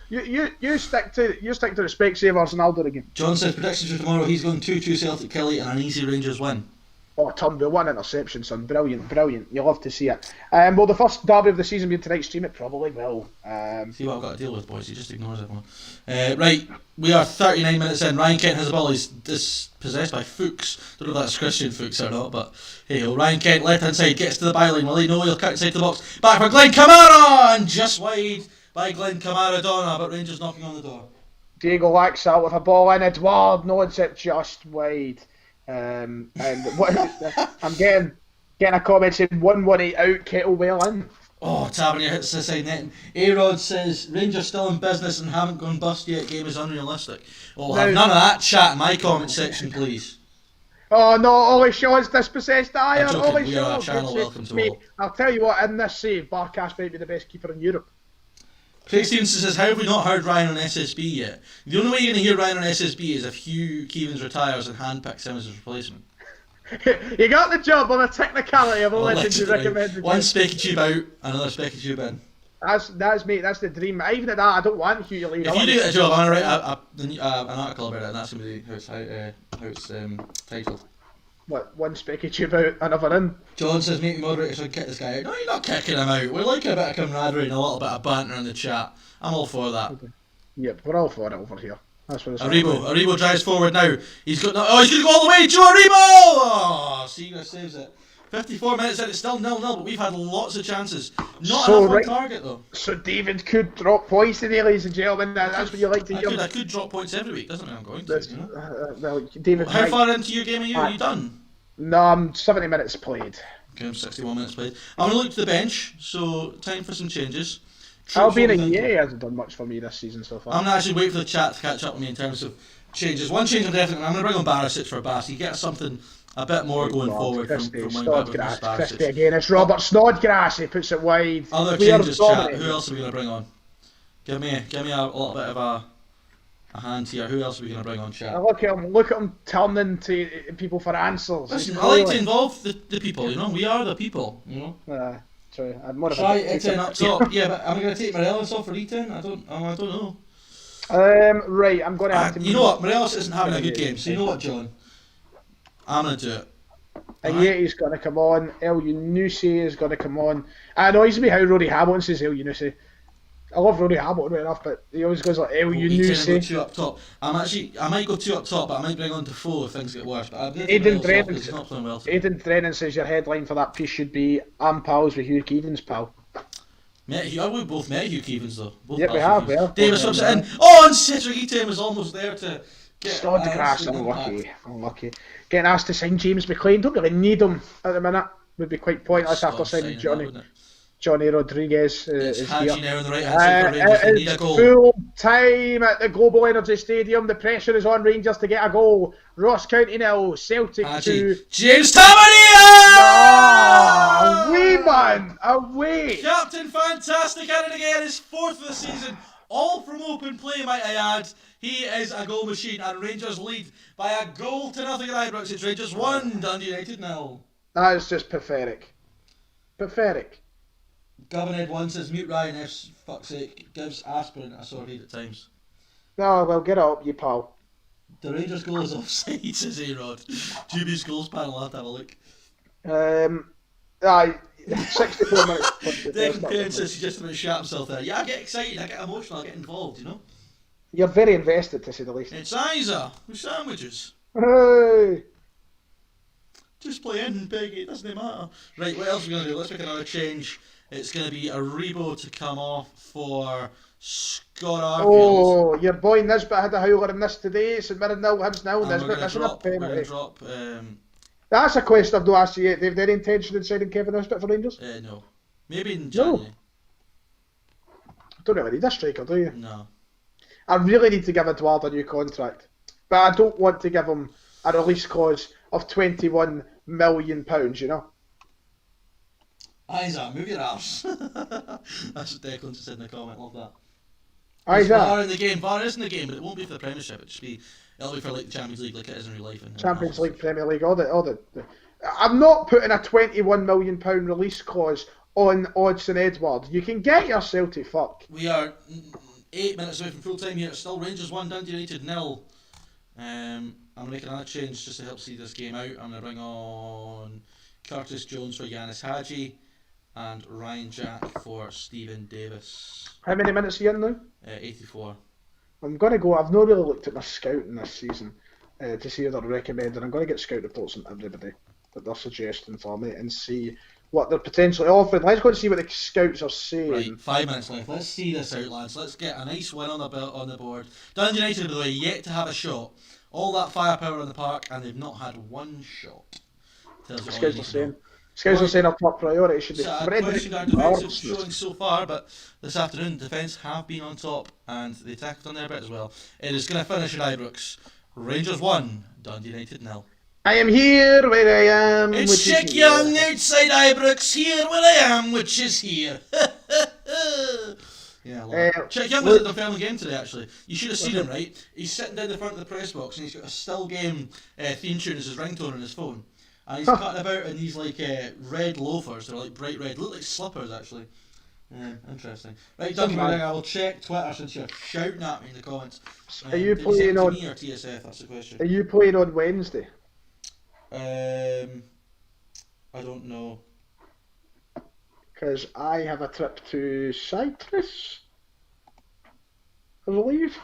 Speaker 2: you stick to the Specsavers and I'll do it again.
Speaker 3: John says predictions for tomorrow. He's going 2-2 Celtic Kelly and an easy Rangers win.
Speaker 2: Oh, Turnbull, 1 interception, son. Brilliant. You love to see it. Will the first derby of the season be tonight's stream? It probably will.
Speaker 3: See what I've got to deal with, boys. He just ignores everyone. Right, we are 39 minutes in. Ryan Kent has the ball. He's dispossessed by Fuchs. Don't know if that's Christian Fuchs or not, but hey, Ryan Kent, left hand side, gets to the byline. Will he? No, he'll cut inside the box. Back for Glenn Kamara! And just wide by Glenn Kamara-Donna, but Rangers knocking on the door.
Speaker 2: Diego Laxalt with a ball in. Edouard nods it just wide. And what I'm getting a comment saying 1-1-8 out, Kettlewell in.
Speaker 3: Oh, Tavernier hits the side net. A-Rod says Rangers still in business and haven't gone bust yet. Game is unrealistic. Well, have none of that chat in my comment section, please.
Speaker 2: Oh no, Ollie Shaw's dispossessed iron. Ollie
Speaker 3: we are a channel. Welcome to all.
Speaker 2: I'll tell you what, in this save, Barkas might be the best keeper in Europe.
Speaker 3: Craig Stevenson says, how have we not heard Ryan on SSB yet? The only way you're going to hear Ryan on SSB is if Hugh Keevans retires and handpicks him as his replacement.
Speaker 2: You got the job on the technicality of a legend you recommended.
Speaker 3: One specky tube out, another specky tube in.
Speaker 2: That's mate, that's the dream. Even at that, I don't want Hugh to leave.
Speaker 3: If you do get a job, I'm going to write an article about it, and that's going to be how it's titled.
Speaker 2: What, one specky tube out, another in?
Speaker 3: John says, make me moderator so I can kick this guy out. No, you're not kicking him out. We like a bit of camaraderie and a little bit of banter in the chat. I'm all for that.
Speaker 2: Okay. Yep, we're all for it over here. That's what it's
Speaker 3: Aribo drives forward now. He's got he's going to go all the way. Joe Aribo! Oh, Seagrass saves it. 54 minutes in, it's still 0-0, but we've had lots of chances. Not enough on target though.
Speaker 2: So David could drop points today, ladies and gentlemen. That's what you like to hear.
Speaker 3: I could drop points every week, doesn't mean I'm going to. You know?
Speaker 2: Well, David.
Speaker 3: How far into your game are you? Are you done?
Speaker 2: No, I'm 70 minutes played.
Speaker 3: Okay, I'm 61 minutes played. I'm going to look to the bench, so time for some changes.
Speaker 2: Albania hasn't done much for me this season so far.
Speaker 3: I'm going to actually wait for the chat to catch up with me in terms of changes. One change I'm definitely... I'm going to bring on Barisic for Bass. He gets something a bit more going forward from Barisic.
Speaker 2: Christie again. It's Robert Snodgrass. He puts it wide.
Speaker 3: Other changes, chat. Who else are we going to bring on? Give me a little bit of a hand here. Who else are we going to bring on, chat?
Speaker 2: Look at him turning to people for answers.
Speaker 3: Listen, I like to involve the people, you know. We are the people, you know.
Speaker 2: True. I'm more
Speaker 3: Try E10 up top. Yeah, but am I going to take Morelos off for E10? I don't know.
Speaker 2: Right, I'm going to have to...
Speaker 3: You know what? Morelos isn't having a good game, so you know what, John? I'm going to do it.
Speaker 2: Ayeti's going to come on. El Yunusi is going to come on. It annoys me how Rory Hamilton says El Yunusi. I love Rory Hamilton right enough, but he always goes like El Yunusi.
Speaker 3: Go 2 up top. I might go 2 up top, but I might bring on Defoe if things get worse. But
Speaker 2: Aidan
Speaker 3: Drennan
Speaker 2: says your headline for that piece should be I'm pals with Hugh Keevins, pal.
Speaker 3: We both met Hugh Keevins though.
Speaker 2: We have, yeah.
Speaker 3: Davis whips it in. Oh, and Cedric Eaton was almost there to get...
Speaker 2: Snodgrass, unlucky. Getting asked to sign James McLean, don't really need him at the minute. Would be quite pointless after signing Johnny Rodriguez is
Speaker 3: Hadji
Speaker 2: here.
Speaker 3: now on the right hand side for Rangers. They need a goal.
Speaker 2: Full time at the Global Energy Stadium. The pressure is on Rangers to get a goal. Ross County 0, Celtic 2.
Speaker 3: James Tavernier!
Speaker 2: Away, man! Away!
Speaker 3: Captain Fantastic at it again. His 4th of the season. All from open play, might I add. He is a goal machine, and Rangers lead by a goal to nothing at Ibrox. It's Rangers 1, Dundee United 0.
Speaker 2: That is just pathetic. Pathetic.
Speaker 3: Gavin Ed 1 says, mute Ryan F's fuck's sake, gives aspirin a sore head at times.
Speaker 2: No, well, get up, you pal.
Speaker 3: The Rangers goal is offside, says A-Rod. Juby's goals panel, I'll have to have a look.
Speaker 2: 64 minutes.
Speaker 3: Declan Payne says he just about shat himself there. Yeah, I get excited, I get emotional, I get involved, you know?
Speaker 2: You're very invested, to say the least.
Speaker 3: It's Isa with sandwiches.
Speaker 2: Hey!
Speaker 3: Just play in, Peggy, it doesn't matter. Right, what else are we going to do? Let's make another change. It's going to be Aribo to come off for Scott Arfield.
Speaker 2: Oh, your boy Nisbet had a howler in this today. St Mirren 0, Hibs 0.
Speaker 3: Nisbet
Speaker 2: missing a penalty.
Speaker 3: We're going to drop...
Speaker 2: That's a question I've not asked you yet. They've their intention in signing Kevin Nisbet for Rangers?
Speaker 3: No. Maybe in January.
Speaker 2: I don't really need a striker, do you?
Speaker 3: No.
Speaker 2: I really need to give Edouard a new contract. But I don't want to give him a release clause of £21 million, you know?
Speaker 3: Isaac, move your arse. That's what Declan just said in the comment, love that.
Speaker 2: Isaac.
Speaker 3: VAR in the game, VAR is in the game, but it won't be for the Premiership, it'll be for like the Champions League like it is in real life.
Speaker 2: Champions League, Premier League, all the I'm not putting a £21 million release clause on Odsonne Edouard. You can get your Celtic fuck.
Speaker 3: We are 8 minutes away from full time here, it's still Rangers 1, Dundee United 0. I'm going to make another change just to help see this game out. I'm going to bring on Curtis Jones for Yanis Hadji and Ryan Jack for Stephen Davis.
Speaker 2: How many minutes are you in now?
Speaker 3: 84.
Speaker 2: I'm going to go, I've not really looked at my scouting this season to see what they're recommending. I'm going to get scout reports on everybody that they're suggesting for me and see what they're potentially offering. Let's go and see what the scouts are saying.
Speaker 3: Right, 5 minutes left. Let's see this out, lads. Let's get a nice win on the board. Dundee United, by the way, yet to have a shot. All that firepower in the park, and they've not had one shot.
Speaker 2: Scouts are saying our top priority should be
Speaker 3: question our defensive showing so far, but this afternoon defence have been on top and the attack have done their bit as well. It is going to finish at Ibrox. Rangers 1, Dundee United 0.
Speaker 2: I am here where I am.
Speaker 3: It's Chick Young outside Ibrox, here where I am, which is here. Yeah, I love it. Chick Young was at the film game today, actually. You should have seen him, right? He's sitting down the front of the press box and he's got a still game theme tune as his ringtone on his phone. And he's cutting about in these like red loafers. They're like bright red. Look like slippers, actually. Interesting. Right, Duncan, I will check Twitter since you're shouting at me in the comments.
Speaker 2: Are you playing on
Speaker 3: me or TSF? That's the question.
Speaker 2: Are you playing on Wednesday?
Speaker 3: I don't know.
Speaker 2: Because I have a trip to Cyprus, I believe.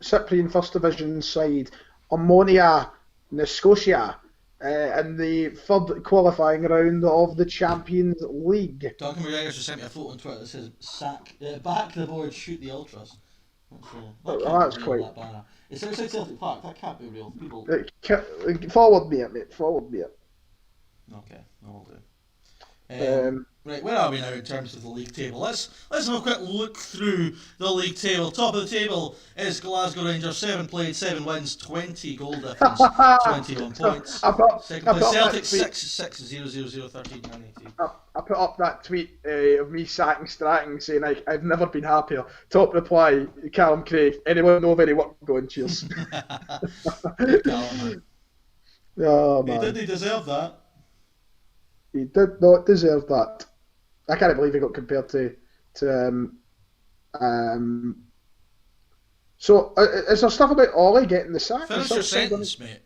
Speaker 2: Cyprian First Division side Ammonia Nicosia in the third qualifying round of the Champions League.
Speaker 3: Duncan McGregor just sent me a photo on Twitter that says back the board, shoot the ultras. That's
Speaker 2: quite.
Speaker 3: That banner. It's outside Celtic Park. That can't be real. People.
Speaker 2: Forward me it, mate. Forward me it.
Speaker 3: Okay, I will do. Right, where are we now in terms of the league table? Let's have a quick look through the league table. Top of the table is Glasgow Rangers, 7 played, 7 wins, 20 goal difference, 21 points. Second place Celtic, 6-0-0-0-13-9-18.
Speaker 2: I put up that tweet of me sacking Stratton saying I've never been happier. Top reply, Callum Craig. Anyone know of any work going? Cheers.
Speaker 3: Callum, man.
Speaker 2: Oh, man.
Speaker 3: Did he deserve that?
Speaker 2: He did not deserve that. I can't believe he got compared to So, is there stuff about Ollie getting the sack?
Speaker 3: Finish your sentence, mate.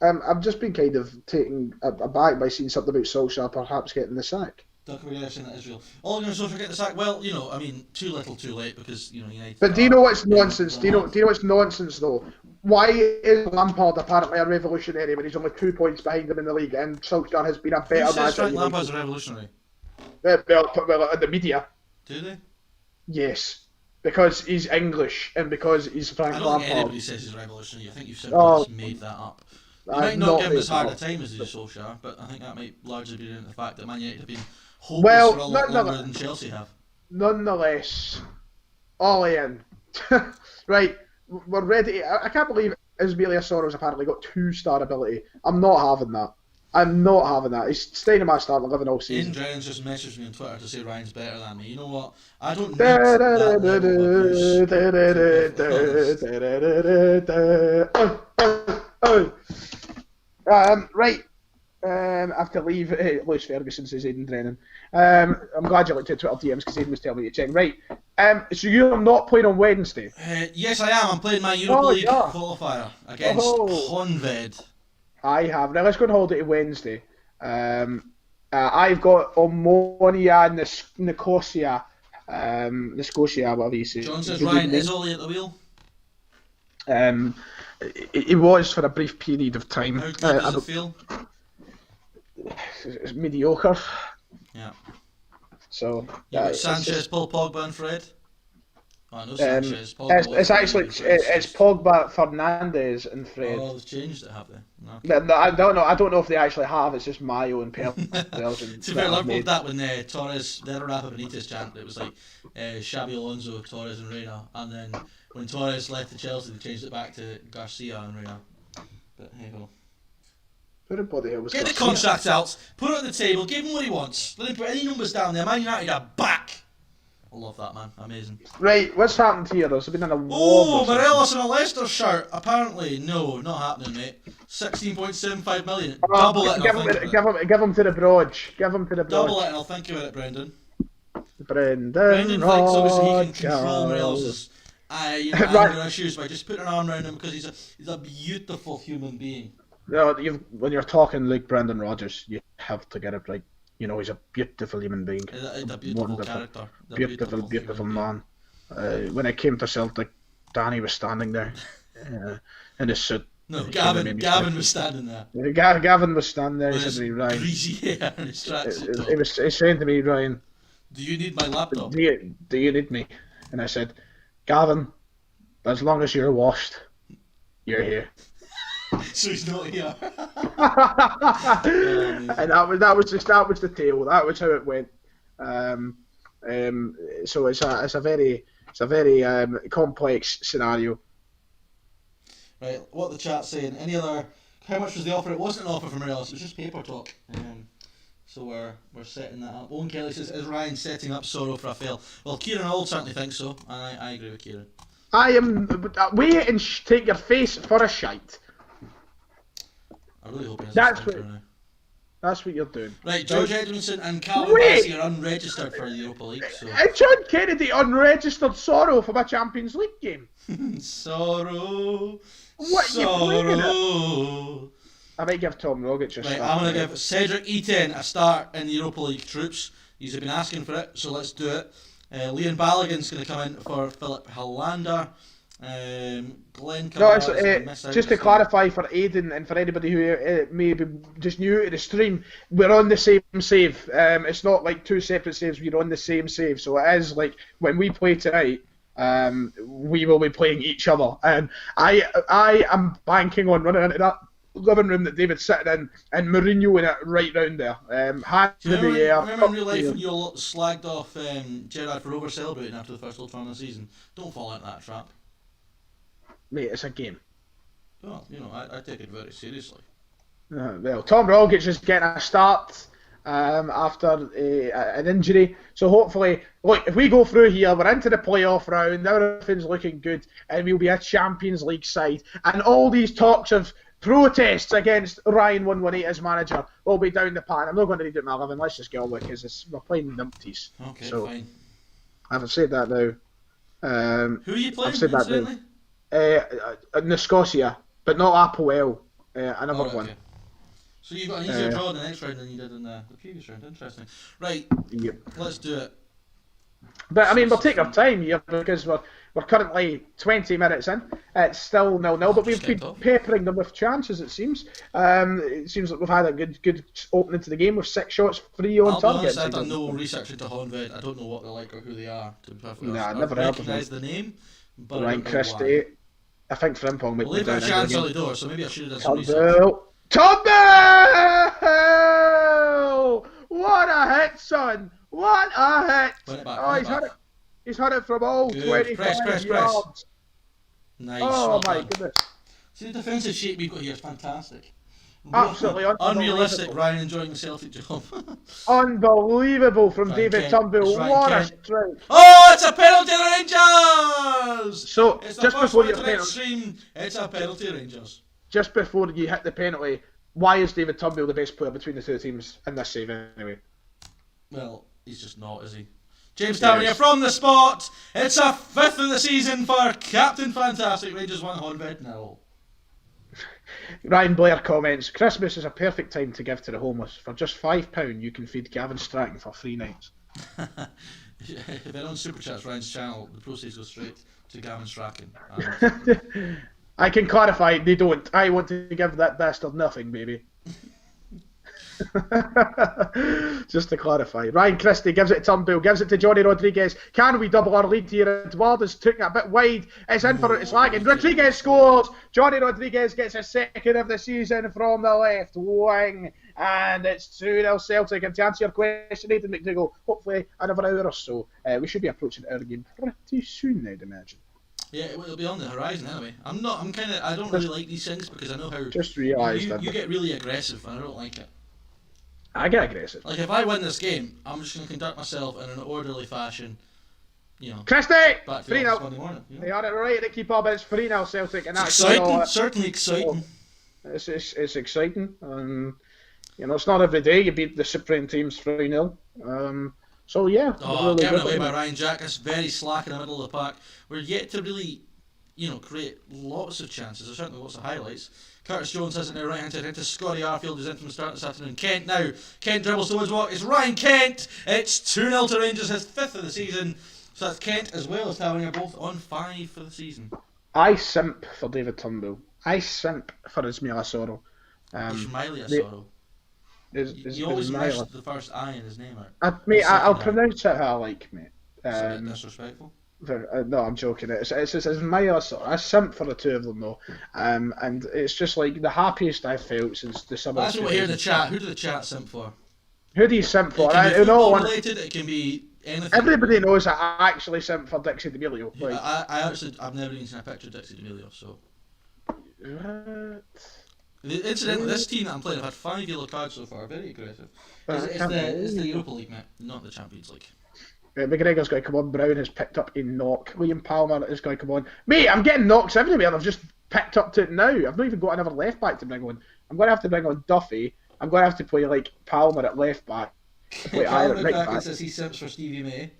Speaker 2: I've just been kind of taken aback by seeing something about Solskjaer perhaps getting the sack.
Speaker 3: Duncan McGregor saying that Israel. All going to Solskjaer get the sack? Well, I mean, too little, too late, because United.
Speaker 2: But do you know what's nonsense? Do you know what's nonsense though? Why is Lampard apparently a revolutionary when he's only 2 points behind him in the league, and Solskjaer has been a better
Speaker 3: manager? Who says
Speaker 2: manager?
Speaker 3: Lampard's a revolutionary?
Speaker 2: Well, in the media.
Speaker 3: Do they?
Speaker 2: Yes, because he's English and because he's Frank
Speaker 3: I don't
Speaker 2: Lampard.
Speaker 3: think anybody says he's revolutionary. I think you've simply just made that up. You might not give him as hard a time as he does Solskjaer, but I think that might largely be down to the fact that Man United have been hopeless for a lot longer than Chelsea have.
Speaker 2: Nonetheless, all in. Right, we're ready. I can't believe Ismailia Soros apparently got 2-star ability. I'm not having that. He's staying in my starting 11 all season.
Speaker 3: Ian Drennan's just messaged me on Twitter to say Ryan's better than me. You know what? I don't need that level of
Speaker 2: right. I have to leave. Lewis Ferguson says Aidan Drennan. I'm glad you looked at Twitter DMs because Aidan was telling me to check. Right. So you're not playing on Wednesday?
Speaker 3: Yes, I am. I'm playing my Europa League qualifier against Honved.
Speaker 2: I have. Now let's go on holiday to Wednesday. I've got Omonia Nicosia. Nicosia, whatever you say.
Speaker 3: John says Ryan is Ollie at the wheel.
Speaker 2: It was for a brief period of time.
Speaker 3: How good does it feel?
Speaker 2: It's mediocre.
Speaker 3: Yeah.
Speaker 2: So.
Speaker 3: Sanchez, Paul Pogba, and Fred. Oh, no Sanchez.
Speaker 2: It's Pogba, Fernandes, and Fred.
Speaker 3: Oh, they've changed it, have they? No.
Speaker 2: No, I don't know. I don't know if they actually have. It's just Mayo and Belgium.
Speaker 3: To be fair, I loved that when Torres, the Rafa Benitez chant, it was like Xabi Alonso, Torres, and Reina, and then when Torres left to Chelsea, they changed it back to Garcia and Reina. But hey ho. Get the contract out, put it on the table, give him what he wants. Let him put any numbers down there. Man United are back. I love that, man. Amazing.
Speaker 2: Right, what's happened here? There's been an award.
Speaker 3: Oh, Morelos in a Leicester shirt. Apparently, no, not happening, mate. 16.75 million. Double it.
Speaker 2: Give him to the Broad. Give him to the Broad.
Speaker 3: Double it, and I'll think about it, Brendan.
Speaker 2: Brendan
Speaker 3: thinks obviously he can control Morelos' anger issues by just putting an arm around him because he's a beautiful human being.
Speaker 2: No, when you're talking like Brendan Rodgers, you have to get it right. He's a beautiful human being.
Speaker 3: He's a beautiful character.
Speaker 2: Beautiful man. When I came to Celtic, Danny was standing there in his suit.
Speaker 3: No, Gavin was standing there.
Speaker 2: Gavin was standing there.
Speaker 3: With
Speaker 2: he said to me, Ryan.
Speaker 3: Greasy hair and his tracksuit.
Speaker 2: He was saying to me, Ryan,
Speaker 3: do you need my laptop?
Speaker 2: Do you need me? And I said, Gavin, as long as you're washed, you're here.
Speaker 3: So he's not here.
Speaker 2: And that was the tale. That was how it went. So it's a very complex scenario.
Speaker 3: Right, what the chat's saying. Any other? How much was the offer? It wasn't an offer from Morelos. It was just paper talk. So we're setting that up. Owen Kelly says, is Ryan setting up Sorrow for a fail? Well, Kieran Old certainly thinks so, and I agree with Kieran.
Speaker 2: I am. Wait and take your face for a shite.
Speaker 3: I really hope he has
Speaker 2: That's what you're doing.
Speaker 3: Right, George Edmondson and Callum Bassey are unregistered for the Europa League. So.
Speaker 2: And John Kennedy unregistered Sorrow for my Champions League game.
Speaker 3: Sorrow.
Speaker 2: I might give Tom Rogic a start.
Speaker 3: I'm going to give Cedric Eten a start in the Europa League troops. He's been asking for it, so let's do it. Liam Balogun's going to come in for Philip Hollander. Glenn
Speaker 2: No,
Speaker 3: Kamara's
Speaker 2: just to clarify for Aidan and for anybody who may be just new to the stream, we're on the same save. It's not like two separate saves, we're on the same save. So it is like when we play tonight, we will be playing each other. And I am banking on running into that living room that David's sitting in and Mourinho in it right round there. Hand in the air.
Speaker 3: Remember in real life when you slagged off Gerrard for over-celebrating after the first Old Firm of the season? Don't fall into that trap.
Speaker 2: Mate, it's a game.
Speaker 3: Well, I take it very seriously.
Speaker 2: Well, Tom Rogic is getting a start after an injury. So hopefully, look, if we go through here, we're into the playoff round, everything's looking good, and we'll be a Champions League side. And all these talks of protests against Ryan 118 as manager will be down the pan. I'm not going to read it my 11. Let's just get on with it because we're playing numpties.
Speaker 3: Okay,
Speaker 2: so,
Speaker 3: fine.
Speaker 2: I've said that now.
Speaker 3: Who are you playing?
Speaker 2: I've said that now. Nicosia, but not Apoel. Another one.
Speaker 3: Okay. So you've got an easier draw in the next round than you did in the previous round. Interesting. Right.
Speaker 2: Yep.
Speaker 3: Let's do it.
Speaker 2: But I mean, we'll take our time here because we're currently 20 minutes in. It's still 0-0, but we've been peppering them with chances. It seems. It seems like we've had a good opening to the game with 6 shots, 3 on target.
Speaker 3: I've done no research into Honved. I don't know what they're like or who they are. To be perfectly honest,
Speaker 2: I never heard of them.
Speaker 3: recognise the name, but
Speaker 2: Ryan Christie. I think Frimpong might
Speaker 3: be down. They've got a chance early door, so maybe I should have done some research.
Speaker 2: Turnbull! What a hit, son! What a hit! He's had it from all 25 yards.
Speaker 3: Nice.
Speaker 2: Oh my goodness.
Speaker 3: See, the defensive shape we've got here is fantastic.
Speaker 2: Absolutely
Speaker 3: unrealistic. Ryan enjoying the Celtic job.
Speaker 2: Unbelievable from David Turnbull. What a strike.
Speaker 3: Oh, it's a penalty, Rangers!
Speaker 2: So,
Speaker 3: it's
Speaker 2: just before your penalty,
Speaker 3: stream, it's a penalty, Rangers.
Speaker 2: Just before you hit the penalty, why is David Turnbull the best player between the two teams in this save anyway?
Speaker 3: Well, he's just not, is he? James Tavernier from the spot. It's a 5th of the season for Captain Fantastic. Rangers 1, Honved 0.
Speaker 2: Ryan Blair comments, Christmas is a perfect time to give to the homeless. For just £5 you can feed Gavin Strachan for 3 nights.
Speaker 3: If they're on Super Chats, Ryan's channel, the proceeds go straight to Gavin Strachan.
Speaker 2: I can clarify, they don't. I want to give that bastard nothing, baby. Just to clarify. Ryan Christie gives it to Turnbull, gives it to Johnny Rodriguez. Can we double our lead here? Eduardo's took it a bit wide. It's in for it, it's lagging. Rodriguez scores! Johnny Rodriguez gets his 2nd of the season from the left wing. And it's 2-0 Celtic. And to answer your question, Aidan McDougall, hopefully another hour or so. We should be approaching our game pretty soon, I'd imagine.
Speaker 3: Yeah, it'll be on the horizon anyway. I don't really like these things because I know how
Speaker 2: just realised
Speaker 3: you get really aggressive and I don't like it.
Speaker 2: I get aggressive.
Speaker 3: Like, if I win this game, I'm just going to conduct myself in an orderly fashion,
Speaker 2: Christie!
Speaker 3: Back to
Speaker 2: 3-0.
Speaker 3: Monday morning.
Speaker 2: They had it right at keep up, but it's 3-0 Celtic. And
Speaker 3: it's
Speaker 2: that's
Speaker 3: exciting, certainly exciting.
Speaker 2: It's exciting. It's not every day you beat the Cyprian teams 3-0. So, yeah.
Speaker 3: Given away by Ryan Jack, that's very slack in the middle of the pack. We're yet to really, create lots of chances. There's certainly lots of highlights. Curtis Jones has it now right hand side into Scotty Arfield, who's in from the start this afternoon. Kent now. Kent dribbles towards walk. It's Ryan Kent. It's 2-0 to Rangers, his 5th of the season. So that's Kent as well as Tavernier, both on 5 for the season.
Speaker 2: I simp for David Turnbull. I simp for Ismail Assoro.
Speaker 3: Ismail Assoro. You always miss the first I in his name out.
Speaker 2: I'll pronounce it how I like, mate.
Speaker 3: Disrespectful?
Speaker 2: No, I'm joking. It's Ismail Assoro. I simp for the two of them though. And it's just like the happiest I've felt since the summer.
Speaker 3: That's what we hear in the chat. Who do the chat simp for?
Speaker 2: Who do you simp for?
Speaker 3: It can be football related, it can be anything.
Speaker 2: Everybody knows that I actually simp for Dixie D'Amelio.
Speaker 3: Yeah, I've never even seen a picture of Dixie D'Amelio, so.
Speaker 2: What?
Speaker 3: Incidentally, this team that I'm playing, I've had 5 yellow cards so far. Very aggressive. It's the Europa League, mate, not the Champions League.
Speaker 2: McGregor's going to come on. Brown has picked up a knock. Liam Palmer is going to come on. Mate, I'm getting knocks everywhere. I've just picked up to it now. I've not even got another left back to bring on. I'm going to have to bring on Duffy. I'm going to have to play like Palmer at left back.
Speaker 3: Palmer at right back. Says he simps for Stevie May.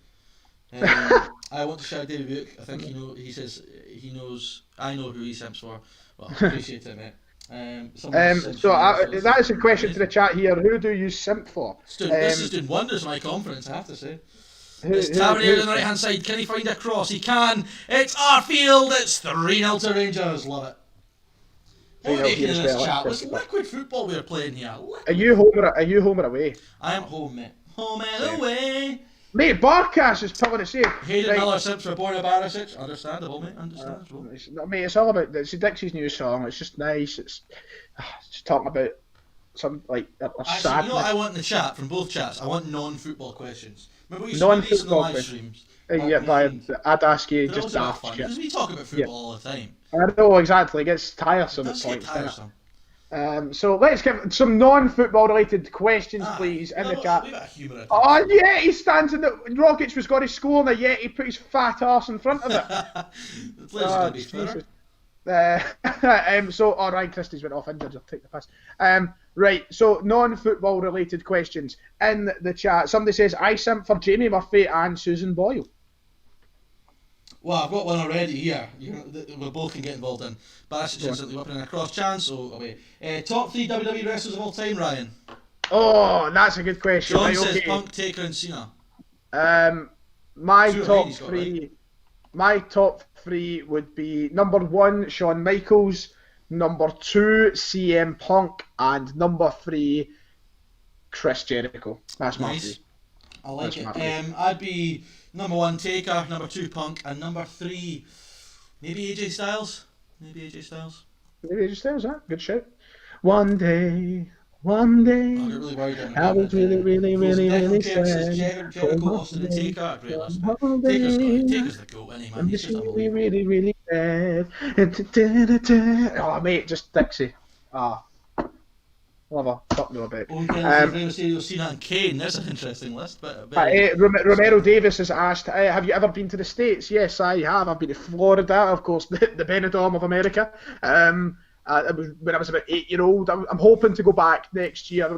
Speaker 3: I want to shout David Buick. I think he says he knows. I know who he simps for. Well, I appreciate it, mate.
Speaker 2: That is a question to the chat here. Who do you simp for?
Speaker 3: This is doing wonders for my confidence, I have to say. It's Tavernier on the right hand side. Can he find a cross? He can. It's Arfield. It's 3-0 to Rangers. Love it. What are we making in this chat? It's liquid football we're playing here.
Speaker 2: Are you home or away?
Speaker 3: I am home, mate. Home and away.
Speaker 2: Mate, Barkas is pulling a save.
Speaker 3: Hayden Miller sips for Borna Barisic. Understandable, mate. Understandable.
Speaker 2: Mate, it's all about. It's Dixie's new song. It's just nice. It's just talking about some like
Speaker 3: Actually, you know what I want in the chat from both chats? I want non-football questions. Remember we used to do these in the live streams?
Speaker 2: I'd ask you just
Speaker 3: to
Speaker 2: ask.
Speaker 3: Because we talk about football all the time.
Speaker 2: I know exactly. It gets tiresome at points. So let's give some non-football related questions, please, in the chat. Oh, Yeti stands in the Rockets was going to score, and Yeti put his fat arse in front of it.
Speaker 3: The players are going to be
Speaker 2: so, Ryan Christie's went off injured. I'll take the pass. Right. So, non-football related questions in the chat. Somebody says I simp for Jamie Murphy and Susan Boyle.
Speaker 3: Well, I've got one already here. We both can get involved in. Barisic instantly whipping in a cross chance. So away. Top 3 WWE wrestlers of all time, Ryan.
Speaker 2: Oh, that's a good question.
Speaker 3: John says Punk, Taker, and Cena.
Speaker 2: My top three would be number 1 Shawn Michaels, number 2 CM Punk, and number 3 Chris Jericho. That's my three.
Speaker 3: I like it. I'd be number 1 Taker, number 2 Punk, and number 3 maybe AJ Styles.
Speaker 2: Huh? Good shout. One day. I get
Speaker 3: really worried. I was really sad. Jericho, Austin, and Taker. Great list. Taker's the goat, isn't he, man? He's just unbelievable.
Speaker 2: Really bad. Oh, mate, just Dixie. Love her. Fuck no about.
Speaker 3: Cena and Kane. That's an interesting list. But
Speaker 2: Romero Davis has asked, have you ever been to the States? Yes, I have. I've been to Florida, of course, the Benidorm of America. When I was about 8-year-old. I'm hoping to go back next year.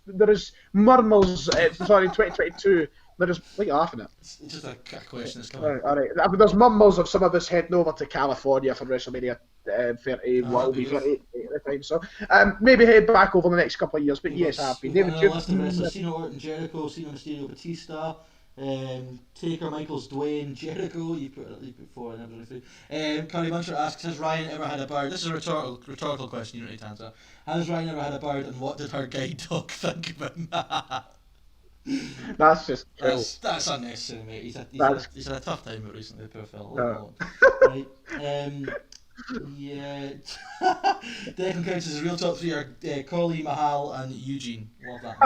Speaker 2: There is murmurs. 2022. There is. What are you laughing at?
Speaker 3: It's just a question that's coming.
Speaker 2: All right. There's murmurs of some of us heading over to California for WrestleMania 30. Will be 38 at the time. So maybe head back over the next couple of years. But yes, I've been.
Speaker 3: David Cena, Orton, Jericho, Cena, Mysterio, Batista. Taker, Michaels, Dwayne, Jericho. You put 4 and everything. Curry Muncher asks, has Ryan ever had a bird? This is a rhetorical question. You don't need to answer. Has Ryan ever had a bird, and what did her guide dog think about that?
Speaker 2: That's just
Speaker 3: that's unnecessary, mate. He's had a tough time with recently, poor fellow.
Speaker 2: No.
Speaker 3: Right. Yeah. Declan counts as his real top 3 are Collie, Mahal, and Eugene. Love that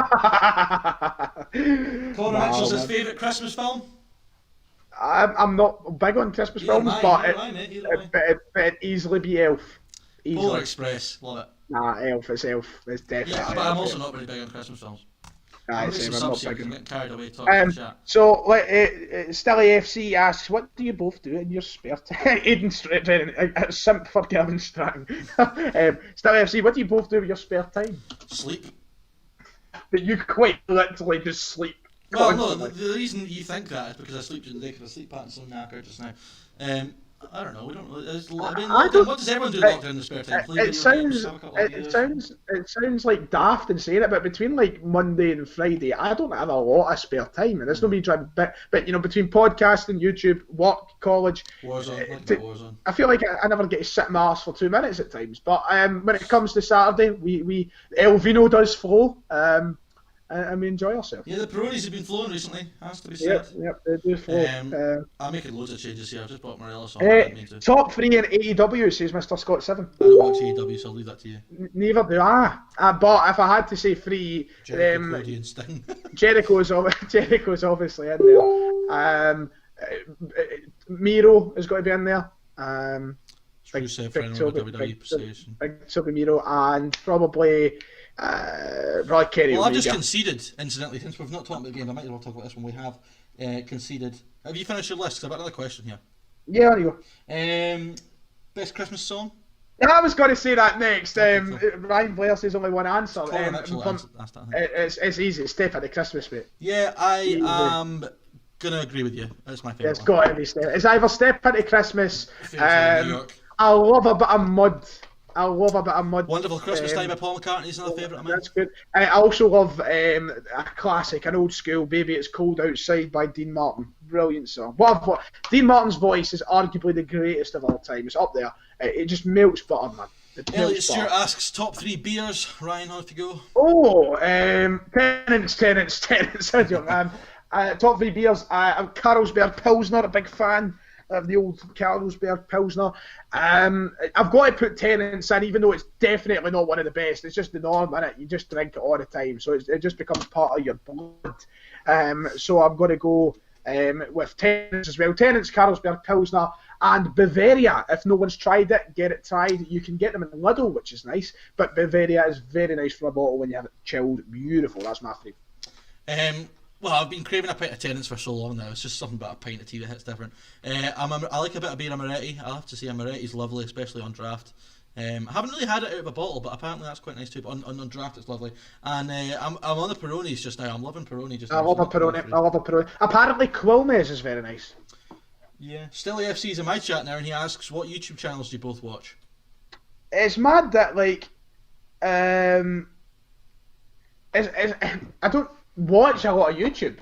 Speaker 3: one. Connor Mitchell says favourite Christmas film?
Speaker 2: I'm not big on Christmas films, but it'd easily be Elf.
Speaker 3: Polar Express, love it.
Speaker 2: Nah, Elf. It's definitely.
Speaker 3: Yeah, but I'm also not very big on Christmas films. I'm getting carried away talking chat.
Speaker 2: So, Stilly FC asks, what do you both do in your spare time? Aiden simp for Gavin Strang. Stilly FC, what do you both do with your spare time?
Speaker 3: Sleep.
Speaker 2: But you quite literally just sleep.
Speaker 3: Well, no, the reason you think that is because I sleep during the day because I sleep pattern's so knackered just now. I don't know. We don't really. What does everyone do locked in the spare time?
Speaker 2: It sounds like daft in saying it, but between like Monday and Friday, I don't have a lot of spare time, and there's no me trying. But between podcasting, YouTube, work, college,
Speaker 3: Warzone.
Speaker 2: I feel like I never get to sit my arse for 2 minutes at times. But when it comes to Saturday, we El Vino does flow. And we enjoy ourselves.
Speaker 3: Yeah, the Peronis have been flowing recently, has to be said.
Speaker 2: Yep, they do flow.
Speaker 3: I'm making loads of changes here. I've just brought Morellis on.
Speaker 2: Top 3 in AEW, says Mr. Scott 7.
Speaker 3: I don't watch AEW, so I'll leave that to you.
Speaker 2: Neither do I. But if I had to say 3,
Speaker 3: Jericho, Cody, and Sting.
Speaker 2: Jericho's obviously in there. Miro is going to be in there. Big Toby Miro, and probably Kenny
Speaker 3: Well,
Speaker 2: Omega.
Speaker 3: I've just conceded, incidentally, since we've not talked about the game. I might as well talk about this when we have conceded. Have you finished your list? 'Cause I've got another question here.
Speaker 2: Yeah, there you
Speaker 3: go. Best Christmas song?
Speaker 2: I was going to say that next. Ryan Blair says only one answer. It's easy. It's Step at the Christmas, mate.
Speaker 3: Yeah, I am going to agree with you. That's my favourite.
Speaker 2: It's got to be Step. It's either Step into Christmas. I love a bit of Mud. I love a bit of mud.
Speaker 3: Wonderful Christmas Time by Paul McCartney's another favourite of mine.
Speaker 2: That's good. I also love a classic, an old school, Baby It's Cold Outside by Dean Martin. Brilliant song. Dean Martin's voice is arguably the greatest of all time. It's up there. It just melts butter, man.
Speaker 3: Elliot Stewart asks top 3 beers. Ryan, how to go?
Speaker 2: Oh, Tenants. Top 3 beers. Carlsberg Pilsner, a big fan of the old Carlsberg Pilsner. I've got to put Tenants in, even though it's definitely not one of the best. It's just the norm, innit? You just drink it all the time, so it just becomes part of your blood. So I'm going to go with Tenants as well. Tenants, Carlsberg Pilsner, and Bavaria. If no one's tried it, get it tried. You can get them in Lidl, which is nice, but Bavaria is very nice for a bottle when you have it chilled. Beautiful. That's my favourite.
Speaker 3: Well, I've been craving a pint of Tenants for so long now. It's just something about a pint of tea that hits different. I like a bit of beer Amaretti. I have to say Amaretti's lovely, especially on draft. I haven't really had it out of a bottle, but apparently that's quite nice too. But on draft, it's lovely. And I'm on the Peronis just now. I'm loving Peroni just now.
Speaker 2: I love a Peroni. Apparently, Quilmes is very nice.
Speaker 3: Yeah. Stilly FC's in my chat now, and he asks, what YouTube channels do you both watch?
Speaker 2: It's mad that, like, I don't watch a lot of YouTube.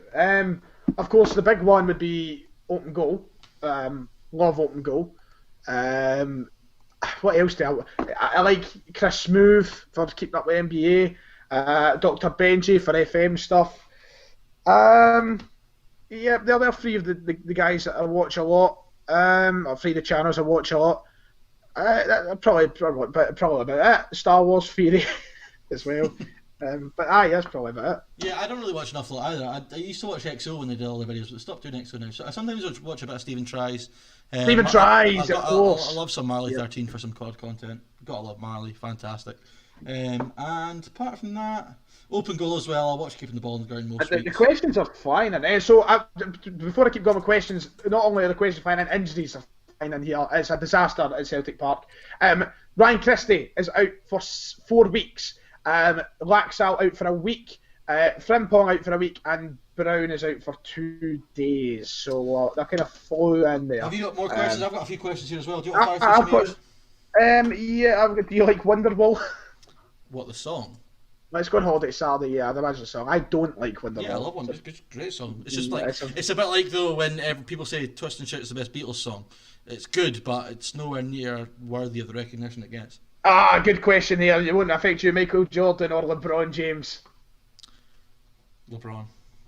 Speaker 2: Of course, the big one would be Open Goal. Love Open Goal. What else do I like? Chris Smooth for keeping up with NBA. Dr. Benji for FM stuff. Yeah, the other 3 of the guys that I watch a lot. Or 3 of the channels I watch a lot. Probably about it. Star Wars Theory as well. But that's probably about it.
Speaker 3: Yeah, I don't really watch enough either. I used to watch XO when they did all the videos, but stopped doing XO now. So I sometimes watch a bit of Stephen Tries.
Speaker 2: Stephen Tries, of course.
Speaker 3: I love some Marley 13 for some COD content. Gotta love Marley, fantastic. And apart from that, Open Goal as well. I watch Keeping the Ball in the Ground most weeks.
Speaker 2: The questions are flying in. So before I keep going with questions, not only are the questions flying in, injuries are flying in here. It's a disaster at Celtic Park. Ryan Christie is out for 4 weeks. Laxalt out for a week, Frimpong out for a week, and Brown is out for 2 days. So that kind of flew in there.
Speaker 3: Have you got more questions? I've got a few questions here as well. Do you want to fire through some of yours?
Speaker 2: Yeah, do you like Wonderwall?
Speaker 3: What, the song?
Speaker 2: Let's go on holiday Saturday. Yeah, the magic song. I don't like Wonderwall.
Speaker 3: Yeah, I love one. It's a great song. It's just like it's a bit like though when people say Twist and Shout is the best Beatles song. It's good, but it's nowhere near worthy of the recognition it gets.
Speaker 2: Good question here. It won't affect you, Michael Jordan or LeBron James.
Speaker 3: LeBron.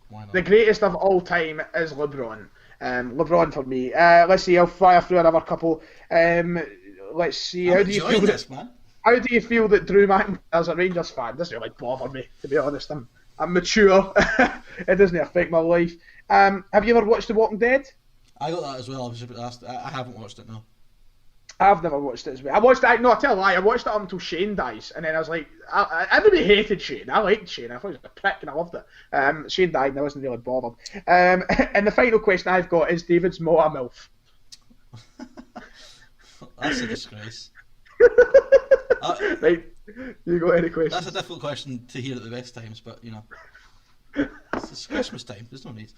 Speaker 3: Why not?
Speaker 2: The greatest of all time is LeBron. LeBron for me. Let's see. I'll fire through another couple. Let's see. How do you feel
Speaker 3: this, man?
Speaker 2: How do you feel that Drew McIntyre's a Rangers fan? Doesn't really bother me, to be honest. I'm mature. It doesn't affect my life. Have you ever watched The Walking Dead?
Speaker 3: I got that as well. I was just about to ask. I haven't watched it, no.
Speaker 2: I've never watched it as well. I watched it. No, I tell a lie. I watched it up until Shane dies, and then I was like, everybody hated Shane. I liked Shane. I thought he was a prick, and I loved it. Shane died, and I wasn't really bothered. And the final question I've got is David's Mo a MILF.
Speaker 3: That's a disgrace.
Speaker 2: Right, you got any questions?
Speaker 3: That's a difficult question to hear at the best times, but you know, it's Christmas time. There's no need.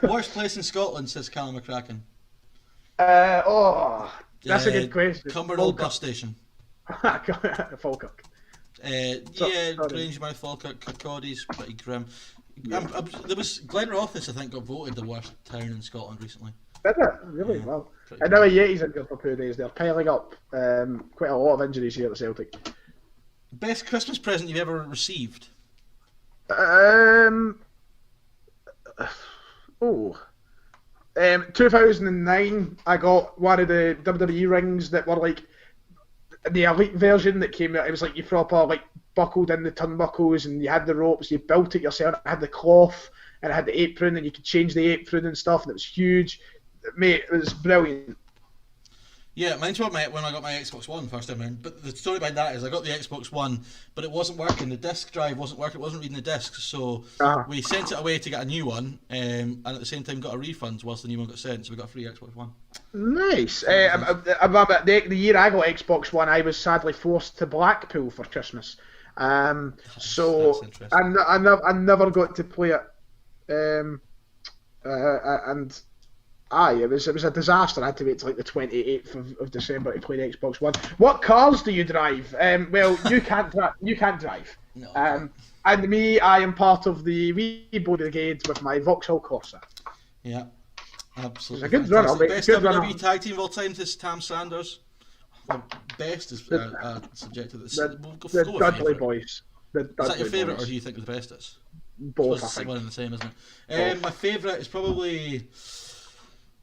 Speaker 3: Worst place in Scotland, says Callum McCracken.
Speaker 2: That's a good question.
Speaker 3: Cumbernauld bus station.
Speaker 2: Falkirk.
Speaker 3: Grangemouth, Falkirk, Kirkcaldy's pretty grim. There was Glenrothes, I think, got voted the worst town in Scotland recently.
Speaker 2: Did it? Really? Well. And now Yeti's injured for 2 days. They're piling up quite a lot of injuries here at Celtic.
Speaker 3: Best Christmas present you've ever received?
Speaker 2: 2009, I got one of the WWE rings that were like the elite version that came out. It was like you proper like buckled in the turnbuckles and you had the ropes. You built it yourself. It had the cloth and it had the apron and you could change the apron and stuff. And it was huge, mate. It was brilliant.
Speaker 3: Yeah, mine's when I got my Xbox One first time around. But the story behind that is I got the Xbox One, but it wasn't working. The disc drive wasn't working. It wasn't reading the discs. So we sent it away to get a new one, and at the same time got a refund whilst the new one got sent. So we got a free Xbox One.
Speaker 2: Nice. I remember the year I got Xbox One, I was sadly forced to Blackpool for Christmas. So I never got to play it. And Aye, it was a disaster. I had to wait till like the 28th of December to play the Xbox One. What cars do you drive? Well, you can't drive.
Speaker 3: No.
Speaker 2: And me, I am part of the wee brigade with my Vauxhall Corsa.
Speaker 3: Yeah, absolutely.
Speaker 2: It's a good runner, mate.
Speaker 3: Best
Speaker 2: Good runner.
Speaker 3: WWE tag team of all time is Tam Sanders. The best is subjective.
Speaker 2: The Dudley Boys.
Speaker 3: Is that your favourite, or do you think the best is?
Speaker 2: Both, I
Speaker 3: it's
Speaker 2: think.
Speaker 3: one and the same, isn't it? My favourite is probably...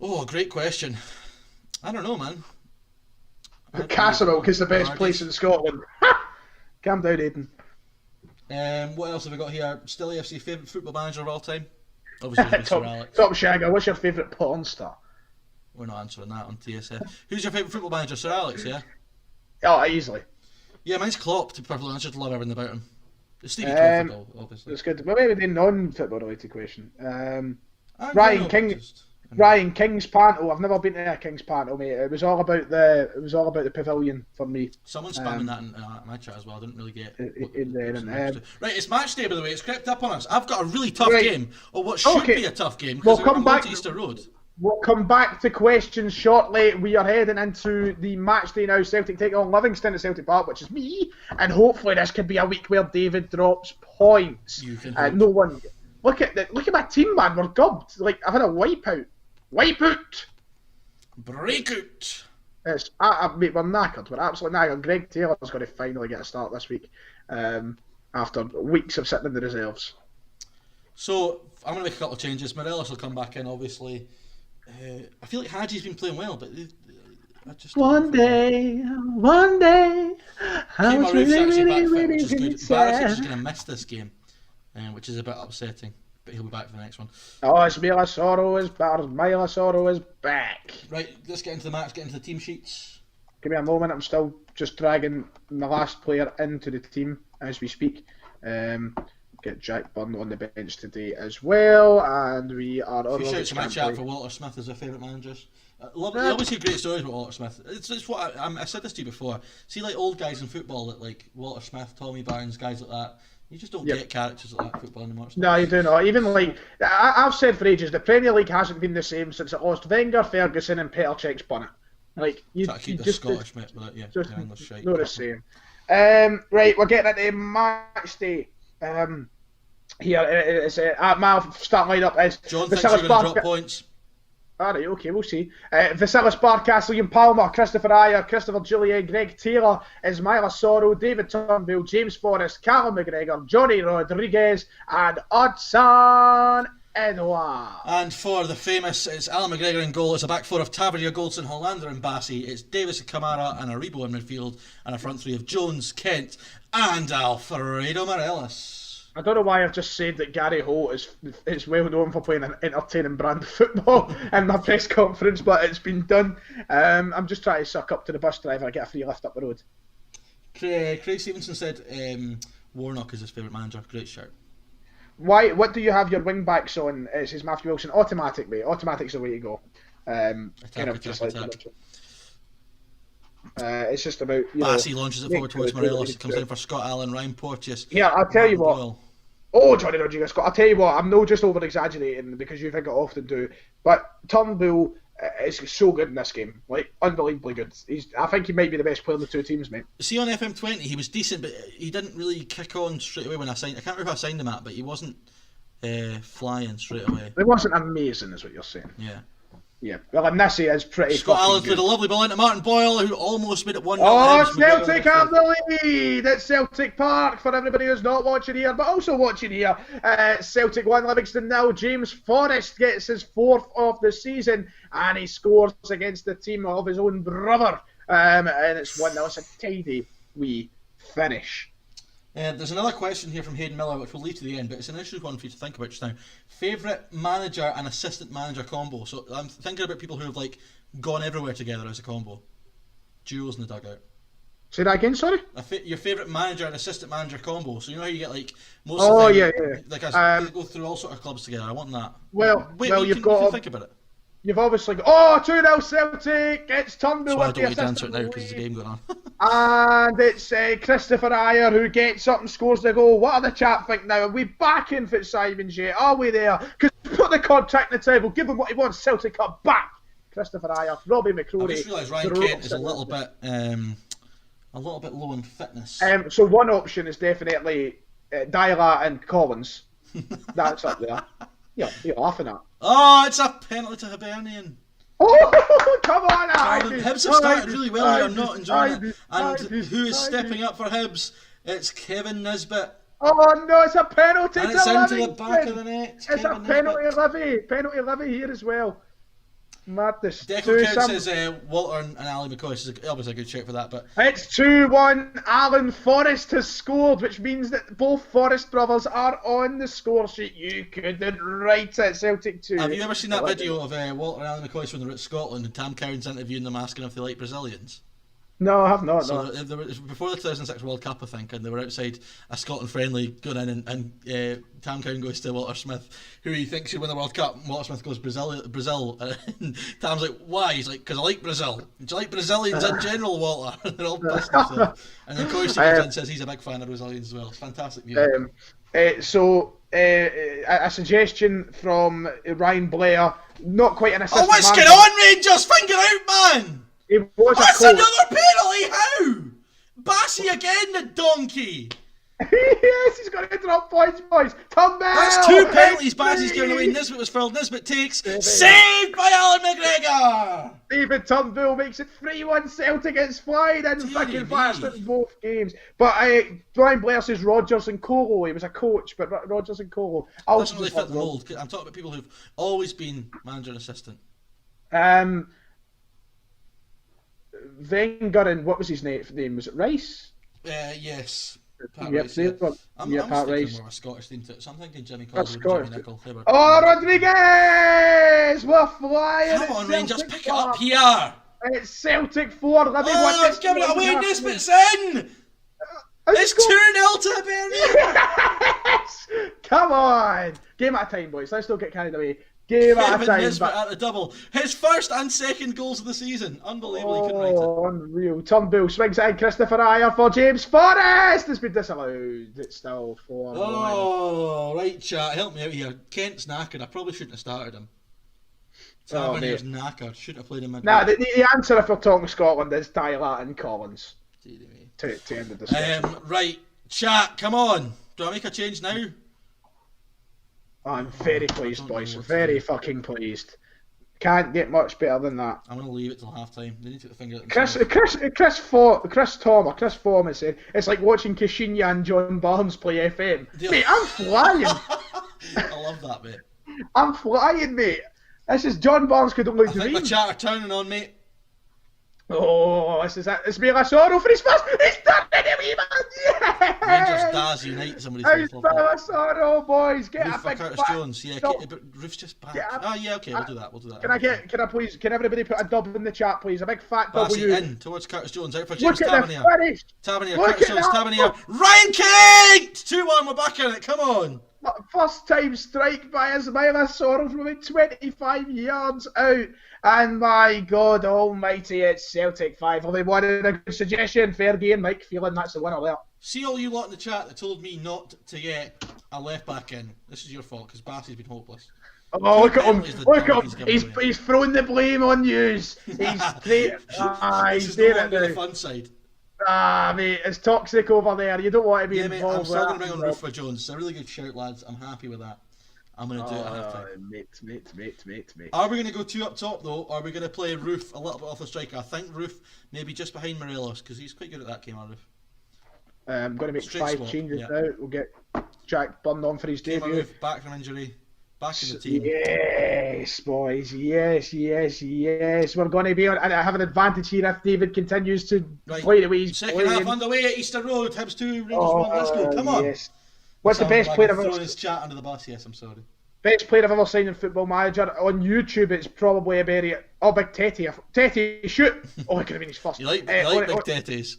Speaker 3: Oh, great question. I don't know, man.
Speaker 2: Castleville is the best place in Scotland. Calm down, Aidan.
Speaker 3: What else have we got here? Still AFC favourite football manager of all time? Obviously, Sir Alex.
Speaker 2: Top Shagger, what's your favourite porn star?
Speaker 3: We're not answering that on TSF. Who's your favourite football manager? Sir Alex, yeah?
Speaker 2: Oh, easily.
Speaker 3: Yeah, mine's Klopp, to be perfectly honest. I just love everything about him. Stevie Crawford, though, obviously.
Speaker 2: That's good. Well, maybe the non-football related question.
Speaker 3: Ryan
Speaker 2: King's panel. I've never been to a King's panel, mate. It was all about the pavilion for me.
Speaker 3: Someone's spamming that in my chat as well. I didn't really get.
Speaker 2: Right,
Speaker 3: it's match day, by the way. It's crept up on us. I've got a really tough game, or what should be a tough game.
Speaker 2: We'll come back
Speaker 3: to Easter Road.
Speaker 2: We'll come back to questions shortly. We are heading into the match day now. Celtic take on Livingston at Celtic Park, which is me, and hopefully this could be a week where David drops points.
Speaker 3: You can
Speaker 2: no one. Look at my team, man. We're gubbed. Like, I've had a wipeout.
Speaker 3: Breakout.
Speaker 2: Mate, we're knackered. We're absolutely knackered. Greg Taylor's going to finally get a start this week, after weeks of sitting in the reserves.
Speaker 3: So I'm going to make a couple of changes. Morelos will come back in, obviously. I feel like Hadji's been playing well, but I just
Speaker 2: one day, I was really,
Speaker 3: which is good. Barisic is going to miss this game, which is a bit upsetting. But he'll be back for the next one.
Speaker 2: Oh, it's Milasoro is back.
Speaker 3: Right, let's get into the match, get into the team sheets.
Speaker 2: Give me a moment, I'm still just dragging my last player into the team as we speak. Get Jack Byrne on the bench today as well, and we are on.
Speaker 3: Few shouts in my chat for Walter Smith as our favourite managers. I always hear great stories about Walter Smith. It's what I said this to you before. See, like old guys in football, that like Walter Smith, Tommy Barnes, guys like that. You just don't get characters like that in football anymore.
Speaker 2: No, you do not. Even like I've said for ages, the Premier League hasn't been the same since it lost Wenger, Ferguson, and Petr Cech's spun it. Like you
Speaker 3: keep the
Speaker 2: just
Speaker 3: Scottish mate, but yeah,
Speaker 2: just
Speaker 3: English shite.
Speaker 2: not the same. Right, we're getting into match day. Here it's my start lineup is
Speaker 3: John thinks you're going to drop points.
Speaker 2: Alright, okay, we'll see. Vasilis Barkastle, Ian Palmer, Christopher Ayer, Christopher Julian, Greg Taylor, Ismaila Soro, David Turnbull, James Forrest, Callum McGregor, Johnny Rodriguez, and Odson Edouard.
Speaker 3: And for the famous, it's Alan McGregor in goal. It's a back four of Tavernier, Goldson, Hollander and Bassey. It's Davis and Kamara and Aribo in midfield, and a front three of Jones, Kent, and Alfredo Morelos.
Speaker 2: I don't know why I've just said that Gary Holt is well known for playing an entertaining brand of football in my press conference, but it's been done. I'm just trying to suck up to the bus driver and get a free lift up the road.
Speaker 3: Craig Stevenson said Warnock is his favourite manager. Great shirt.
Speaker 2: Why? What do you have your wing backs on? It says Matthew Wilson. Automatic, mate. Automatic's the way to go.
Speaker 3: Attack.
Speaker 2: It's just about.
Speaker 3: Bassey launches it forward towards Morelos. It comes in for Scott Allen, Ryan Porteous.
Speaker 2: Yeah, I'll tell you what. Oh, Johnny Rodriguez, Scott. I'll tell you what. I'm not just over exaggerating because you think I often do, but Turnbull is so good in this game. Like, unbelievably good. I think he might be the best player in the two teams, mate.
Speaker 3: See, on FM20, he was decent, but he didn't really kick on straight away when I signed. I can't remember if I signed him at, but he wasn't flying straight away.
Speaker 2: It wasn't amazing, is what you're saying.
Speaker 3: Yeah.
Speaker 2: Yeah, well, and Nissy is pretty.
Speaker 3: Scott Allen played a lovely ball into Martin Boyle, who almost made it 1-0.
Speaker 2: Oh, Celtic have the lead at Celtic Park for everybody who's not watching here, but also watching here. Celtic 1, Livingston 0. James Forrest gets his 4th of the season, and he scores against the team of his own brother. And it's 1-0. It's a tidy wee finish.
Speaker 3: There's another question here from Hayden Miller, which we'll leave to the end, but it's an interesting one for you to think about just now. Favourite manager and assistant manager combo. So I'm thinking about people who have like gone everywhere together as a combo. Duos in the dugout.
Speaker 2: Say that again, sorry?
Speaker 3: Your favourite manager and assistant manager combo. So you know how you get like most
Speaker 2: of
Speaker 3: the time,
Speaker 2: yeah.
Speaker 3: Like they go through all sort of clubs together. I want that.
Speaker 2: You've got.
Speaker 3: Think about it.
Speaker 2: You've obviously got 2-0 Celtic. It's Turnbull.
Speaker 3: So I don't need to answer it now because there's a game going on.
Speaker 2: And it's Christopher Ayer who gets up and scores the goal. What are the chat think now? Are we back in Fitzsimons yet? Are we there? Because Put the contract on the table. Give him what he wants. Celtic Cup back. Christopher Ayer, Robbie McCrory.
Speaker 3: I just realised Ryan Kent is a little bit low in fitness.
Speaker 2: So one option is definitely Dyla and Collins. That's up there. Yeah, you're laughing at.
Speaker 3: Oh, it's a penalty to Hibernian.
Speaker 2: Oh, come on, Ivy!
Speaker 3: Hibs have started really well. I'm not enjoying it. And who is stepping up for Hibs? It's Kevin Nisbet.
Speaker 2: Oh no, it's a penalty.
Speaker 3: And it's into the back of the net.
Speaker 2: It's a penalty, Livy. Penalty, Livy here as well. Madness.
Speaker 3: Deco Count says Walter and Ali McCoy is obviously a good check for that, but
Speaker 2: it's 2-1. Alan Forrest has scored, which means that both Forrest brothers are on the score sheet. You couldn't write it. Celtic 2.
Speaker 3: Have you ever seen that video of Walter and Ali McCoy when they were at Scotland and Tam Cowan's interviewing them asking if they like Brazilians?
Speaker 2: No, I have not.
Speaker 3: So there was, before the 2006 World Cup, I think, and they were outside a Scotland friendly going in, and Tam Cowan goes to Walter Smith, who he thinks should win the World Cup. And Walter Smith goes, Brazil. And Tam's like, why? He's like, because I like Brazil. Do you like Brazilians in general, Walter? And they're all pissed themselves. And then Coach comes in and says he's a big fan of Brazilians as well. It's fantastic view.
Speaker 2: A suggestion from Ryan Blair, not quite an assistant.
Speaker 3: Oh, what's going on, Rangers? Finger out, man! That's another penalty! How? Bassey again, the donkey!
Speaker 2: Yes, he's going to drop points, boys. Turnbull!
Speaker 3: That's 2 penalties Bassey's giving away. Nisbet was fouled. Nisbet takes. Saved by Alan McGregor!
Speaker 2: David Turnbull makes it 3-1 Celtic. It's flying in fucking fast in both games. But Brian Blair says Rodgers and Colo. He was a coach, but Rodgers and Colo.
Speaker 3: Doesn't really fit the mould. I'm talking about people who've always been manager and assistant.
Speaker 2: Wenger and what was his name? Was it Rice?
Speaker 3: Yes. Pat
Speaker 2: Yep,
Speaker 3: Rice, yeah. I'm
Speaker 2: Pat
Speaker 3: sticking
Speaker 2: Rice.
Speaker 3: more of a Scottish theme to it, so I'm thinking Jimmy Collins,
Speaker 2: Scottish.
Speaker 3: Jimmy Nicholl.
Speaker 2: Oh, Rodriguez! We're flying!
Speaker 3: Come on, Rangers, pick it up here!
Speaker 2: It's Celtic 4. Let me win this.
Speaker 3: Give it away, Nisbet's in! It's 2-0 to Hibernian!
Speaker 2: Yes! Come on! Game at a time, boys. Let's not get carried away. Game at a time.
Speaker 3: Nisbet at the double. His first and second goals of the season. Unbelievable, he couldn't write it.
Speaker 2: Unreal. Turnbull swings it in. Christopher Ayer for James Forrest. It's been disallowed. It's still 4-1.
Speaker 3: Oh, right, chat. Help me out here. Kent's knackered. I probably shouldn't have started him. Tavernier's knackered. Shouldn't have played him in.
Speaker 2: Nah, the answer if we're talking Scotland is Dyla and Collins. To end the discussion.
Speaker 3: Right, chat, come on. Do I make a change now?
Speaker 2: I'm very pleased, boys. Very fucking pleased. Can't get much better than that.
Speaker 3: I'm going to leave it till half time. They need to get the finger at
Speaker 2: Chris Tom has said, it's like watching Kashinya and John Barnes play FM. Mate, I'm flying.
Speaker 3: I love that, mate.
Speaker 2: I'm flying, mate. This is John Barnes could only dream.
Speaker 3: I think the chat are turning on, mate.
Speaker 2: Oh, this is it. It's Mila Sorrow for his first. He's done it, wee man. Yes!
Speaker 3: Rangers Daz Unite. Somebody's
Speaker 2: Mila Sorrow, boys. Get
Speaker 3: Roof
Speaker 2: a
Speaker 3: for
Speaker 2: big
Speaker 3: Curtis Jones. Yeah, but Roof's just back. Yeah, okay, we'll do that.
Speaker 2: Can everybody put a dub in the chat, please? A big fat
Speaker 3: W.
Speaker 2: W.
Speaker 3: In towards Curtis Jones. Out for James Tavernier. Tavernier,
Speaker 2: Look
Speaker 3: Curtis Jones, Tavernier. Ryan Kate! 2-1, we're back in it. Come on.
Speaker 2: First time strike by Ismaila Sorrow from about 25 yards out. And my God almighty, it's Celtic 5. Have they wanted a good suggestion? Fair game, Mike. Feeling that's the winner there.
Speaker 3: See all you lot in the chat that told me not to get a left back in. This is your fault, because Bassey's been hopeless.
Speaker 2: Oh, look at him. Look at him. He's thrown the blame on you. He's great. He's doing it
Speaker 3: the fun side.
Speaker 2: Mate, it's toxic over there. You don't want to be involved.
Speaker 3: Mate, I'm still going to bring on Roof for Jones. It's a really good shout, lads. I'm happy with that. I'm going to do it at half time.
Speaker 2: Mate.
Speaker 3: Are we going to go 2 up top, though, or are we going to play Roof a little bit off the striker? I think Roof maybe just behind Morelos, because he's quite good at that game, Roof.
Speaker 2: I'm going to make straight 5 changes now. We'll get Jack Bund on for his debut.
Speaker 3: Roof, back from injury. Back in the team.
Speaker 2: Yes, boys. Yes. We're going to be on. And I have an advantage here if David continues to play the way he's
Speaker 3: Second
Speaker 2: playing.
Speaker 3: half underway at Easter Road. Hibs 2, Rangers 1. Let's go. Come on.
Speaker 2: Yes. What's the best player I've ever
Speaker 3: thrown his chat under the bus? Yes, I'm sorry.
Speaker 2: Best player I've ever seen in Football Manager on YouTube. It's probably a very Big Tetty. Tetty, shoot! Oh, it could have been his first.
Speaker 3: You like Big Tetties?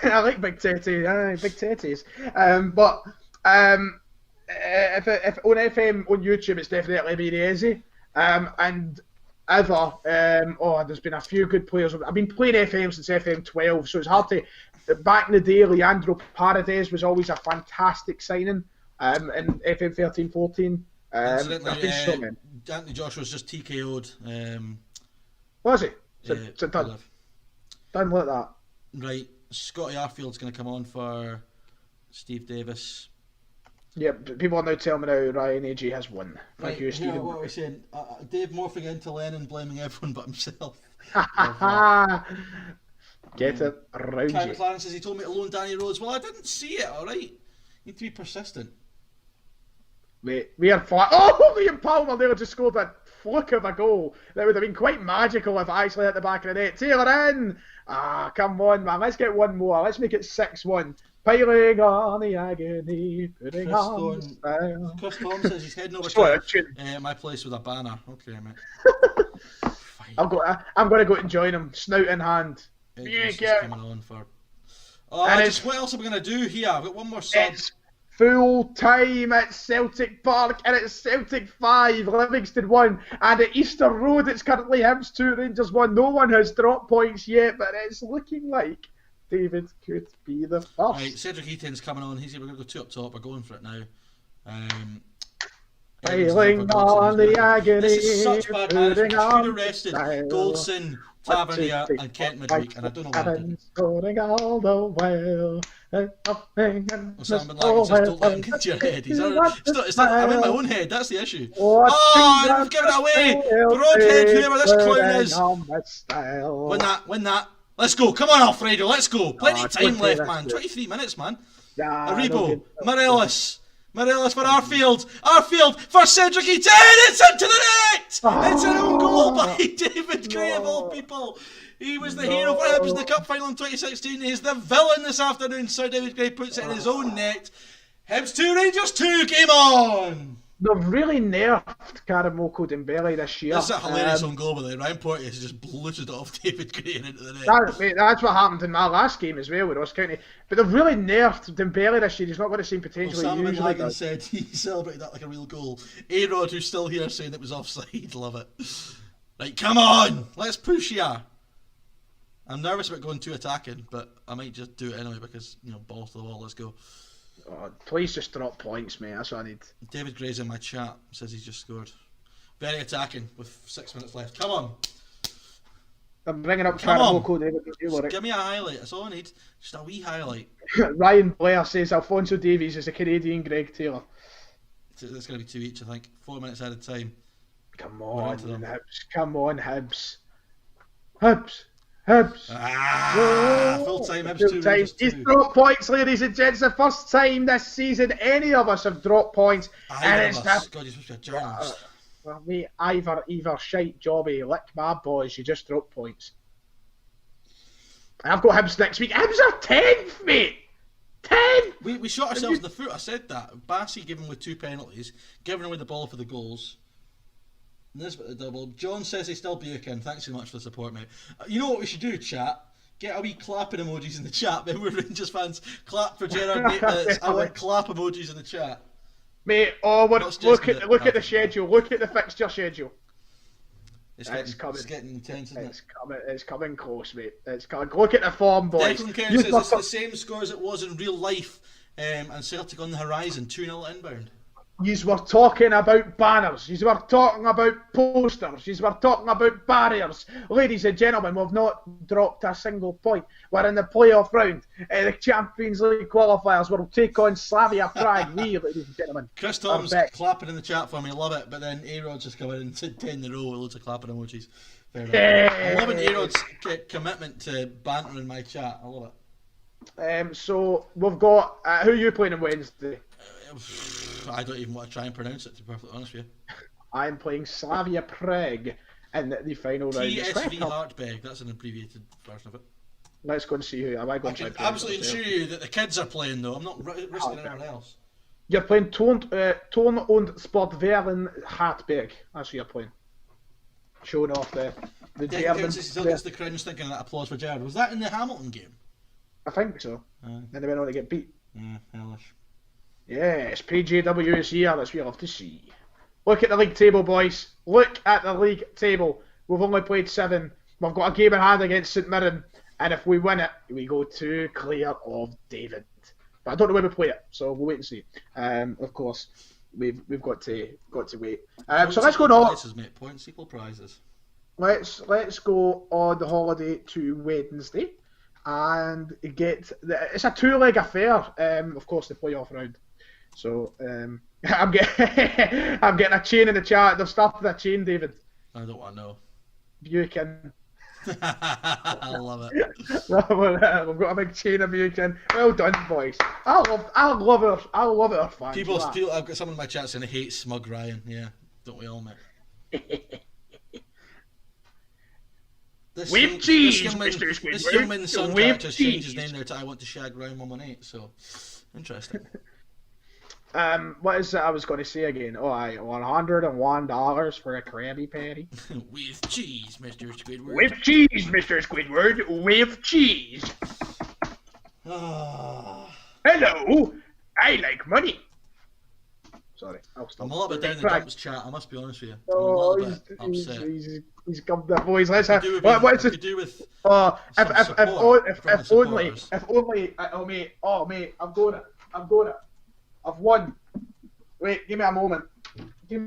Speaker 2: I like Big Tetty. Big Tetties. If on FM on YouTube, it's definitely been easy. And ever, there's been a few good players. I've been playing FM since FM12, so it's hard to. Back in the day, Leandro Paredes was always a fantastic signing. In FM 13-14.
Speaker 3: Incidentally,
Speaker 2: I've been so many.
Speaker 3: Anthony Joshua's just TKO'd.
Speaker 2: Was he? So done.
Speaker 3: Olive.
Speaker 2: Done like that.
Speaker 3: Right, Scotty Arfield's going to come on for Steve Davis.
Speaker 2: Yeah, people are now telling me now Ryan AG has won. Thank you, Stephen.
Speaker 3: What are we saying? Dave morphing into Lennon, blaming everyone but himself.
Speaker 2: Get it around
Speaker 3: Kyle
Speaker 2: you.
Speaker 3: McLaren says he told me to loan Danny Rhodes. Well, I didn't see it, alright? You need to be persistent.
Speaker 2: Mate, we are flat. Oh, Liam Palmer there just scored a fluke of a goal. That would have been quite magical if it actually hit the back of the net. Taylor in! Ah, come on, man. Let's get one more. Let's make it 6-1. Piling on the agony, putting on the style.
Speaker 3: Chris Thorne says he's heading over to my place with a banner. Okay, mate.
Speaker 2: I'm going to go and join him, snout in hand.
Speaker 3: Coming on for... what else are we going to do here? I've got one more sub.
Speaker 2: It's full time at Celtic Park, and it's Celtic 5, Livingston 1, and at Easter Road it's currently Hibs 2, Rangers 1. No one has dropped points yet, but it's looking like David could be the first.
Speaker 3: Right, Cedric Eaton's coming on. We're going to go 2 up top. We're going for it now.
Speaker 2: Failing on the agony.
Speaker 3: This is such bad management. You should have rested Goldson, Tavernier, and Kent midweek, and I don't know why I didn't.
Speaker 2: Scoring all the while.
Speaker 3: Sam Bin Laden says, don't let him get to your head. I'm in my own head, that's the issue. Oh, you've given it away! Broadhead, whoever this clown is. Win that. Let's go. Come on, Alfredo, let's go. Plenty of time left, man. 23 minutes, man. Aribo, Morelos for Arfield for Cedric Eaton. It's into the net! It's an own goal by David Gray, of all people. He was the hero for Hibs in the Cup final in 2016. He's the villain this afternoon. Sir David Gray puts it in his own net. Hibs 2, Rangers 2. Game on!
Speaker 2: They've really nerfed Karamoko Dembele this year.
Speaker 3: This is a hilarious own goal, by the way. Ryan Porteous just blooted off David Gray and into the net.
Speaker 2: That's what happened in my last game as well with Ross County. But they've really nerfed Dembele this year. He's not got the same potential he usually does.
Speaker 3: Sam said he celebrated that like a real goal. A-Rod, who's still here, saying it was offside. Love it. Right, come on! Let's push ya! I'm nervous about going too attacking, but I might just do it anyway because, balls to the wall, let's go.
Speaker 2: Oh, please just drop points, mate. That's what I need.
Speaker 3: David Gray's in my chat, says he's just scored. Very attacking with 6 minutes left. Come on.
Speaker 2: I'm bringing up Karamoko, David.
Speaker 3: Just give me a highlight. That's all I need. Just a wee highlight.
Speaker 2: Ryan Blair says Alphonso Davies is a Canadian Greg Taylor.
Speaker 3: That's going to be 2 each, I think. 4 minutes out of time.
Speaker 2: Come on, Hibs. Come on, Hibs. Hibs. Full
Speaker 3: time, Hibs 2, Rangers 2.
Speaker 2: He's dropped points, ladies and gents. The first time this season any of us have dropped points.
Speaker 3: God, you're supposed to be a journalist.
Speaker 2: Well, mate, either shite jobby, lick my boys, you just drop points. I've got Hibs next week. Hibs are 10th, mate! 10!
Speaker 3: We shot ourselves in the foot, I said that. Bassey giving with 2 penalties, giving away the ball for the goals. Nisbet the double. John says he's still Buick. Thanks so much for the support, mate. You know what we should do, chat? Get a wee clapping emojis in the chat. Maybe we're Rangers fans. Clap for Gerard 8 minutes. I want clap emojis in the chat.
Speaker 2: Mate, look at the schedule. Look at the fixture schedule.
Speaker 3: It's getting intense, isn't it?
Speaker 2: It's coming close, mate. It's coming. Look at the form, boys.
Speaker 3: Declan Kennedy says it's the same score as it was in real life, and Celtic on the horizon, 2-0 inbound.
Speaker 2: Yous were talking about banners, yous were talking about posters, yous were talking about barriers. Ladies and gentlemen, we've not dropped a single point. We're in the playoff round. The Champions League qualifiers will take on Slavia Prague. Ladies and gentlemen.
Speaker 3: Chris Tom's clapping in the chat for me, love it. But then A-Rod's just come in and said 10 in a row with loads of clapping emojis. Fair enough. I'm loving A-Rod's commitment to banter in my chat. I love
Speaker 2: it. So we've got who are you playing on Wednesday?
Speaker 3: I don't even want to try and pronounce it, to be perfectly honest with you.
Speaker 2: I'm playing Slavia Prague in the final round.
Speaker 3: TSV Hartberg, that's an abbreviated version of it.
Speaker 2: Let's go and see who. I
Speaker 3: can absolutely ensure you that the kids are playing, though. I'm not risking anyone else.
Speaker 2: You're playing Ton und Sportverein Hartberg. That's who you're playing. Showing off the German.
Speaker 3: Still gets the cringe thinking of that applause for Gerard. Was that in the Hamilton game?
Speaker 2: I think so. Then they went on to get beat.
Speaker 3: Hellish.
Speaker 2: Yes, PJW is here, that's what we love to see. Look at the league table, boys. Look at the league table. We've only played 7. We've got a game in hand against St Mirren. And if we win it, we go 2 clear of David. But I don't know when we play it, so we'll wait and see. Of course. we've got to wait. So let's go on.
Speaker 3: Prizes, mate. Points equal prizes.
Speaker 2: Let's go on the holiday to Wednesday, and it's a 2-leg affair. Of course, the playoff round. So I'm getting a chain in the chat. They've started a chain, David.
Speaker 3: I don't want to know.
Speaker 2: Buick and
Speaker 3: I love it.
Speaker 2: We've got a big chain of Buick and well done, boys. I love our fans.
Speaker 3: People, I've got someone in my chat saying they hate smug Ryan. Yeah, don't we all, mate?
Speaker 2: With cheese,
Speaker 3: Mr.
Speaker 2: Squidward.
Speaker 3: This young man's son
Speaker 2: With
Speaker 3: just changed his
Speaker 2: cheese.
Speaker 3: name there to I Want to Shag Ryan 118. So interesting.
Speaker 2: What is it I was going to say again? Oh, $101 for a Krabby Patty.
Speaker 3: With cheese, Mr. Squidward.
Speaker 2: With cheese, Mr. Squidward. With cheese. Hello, I like money. Sorry, I'll stop.
Speaker 3: I'm a little bit down in the dumps chat. I must be honest with you. I'm a little bit upset.
Speaker 2: He's come there, boys. Let's have.
Speaker 3: What could do with?
Speaker 2: If only. Oh mate, I've got it. I've won. Wait, give me a moment. Give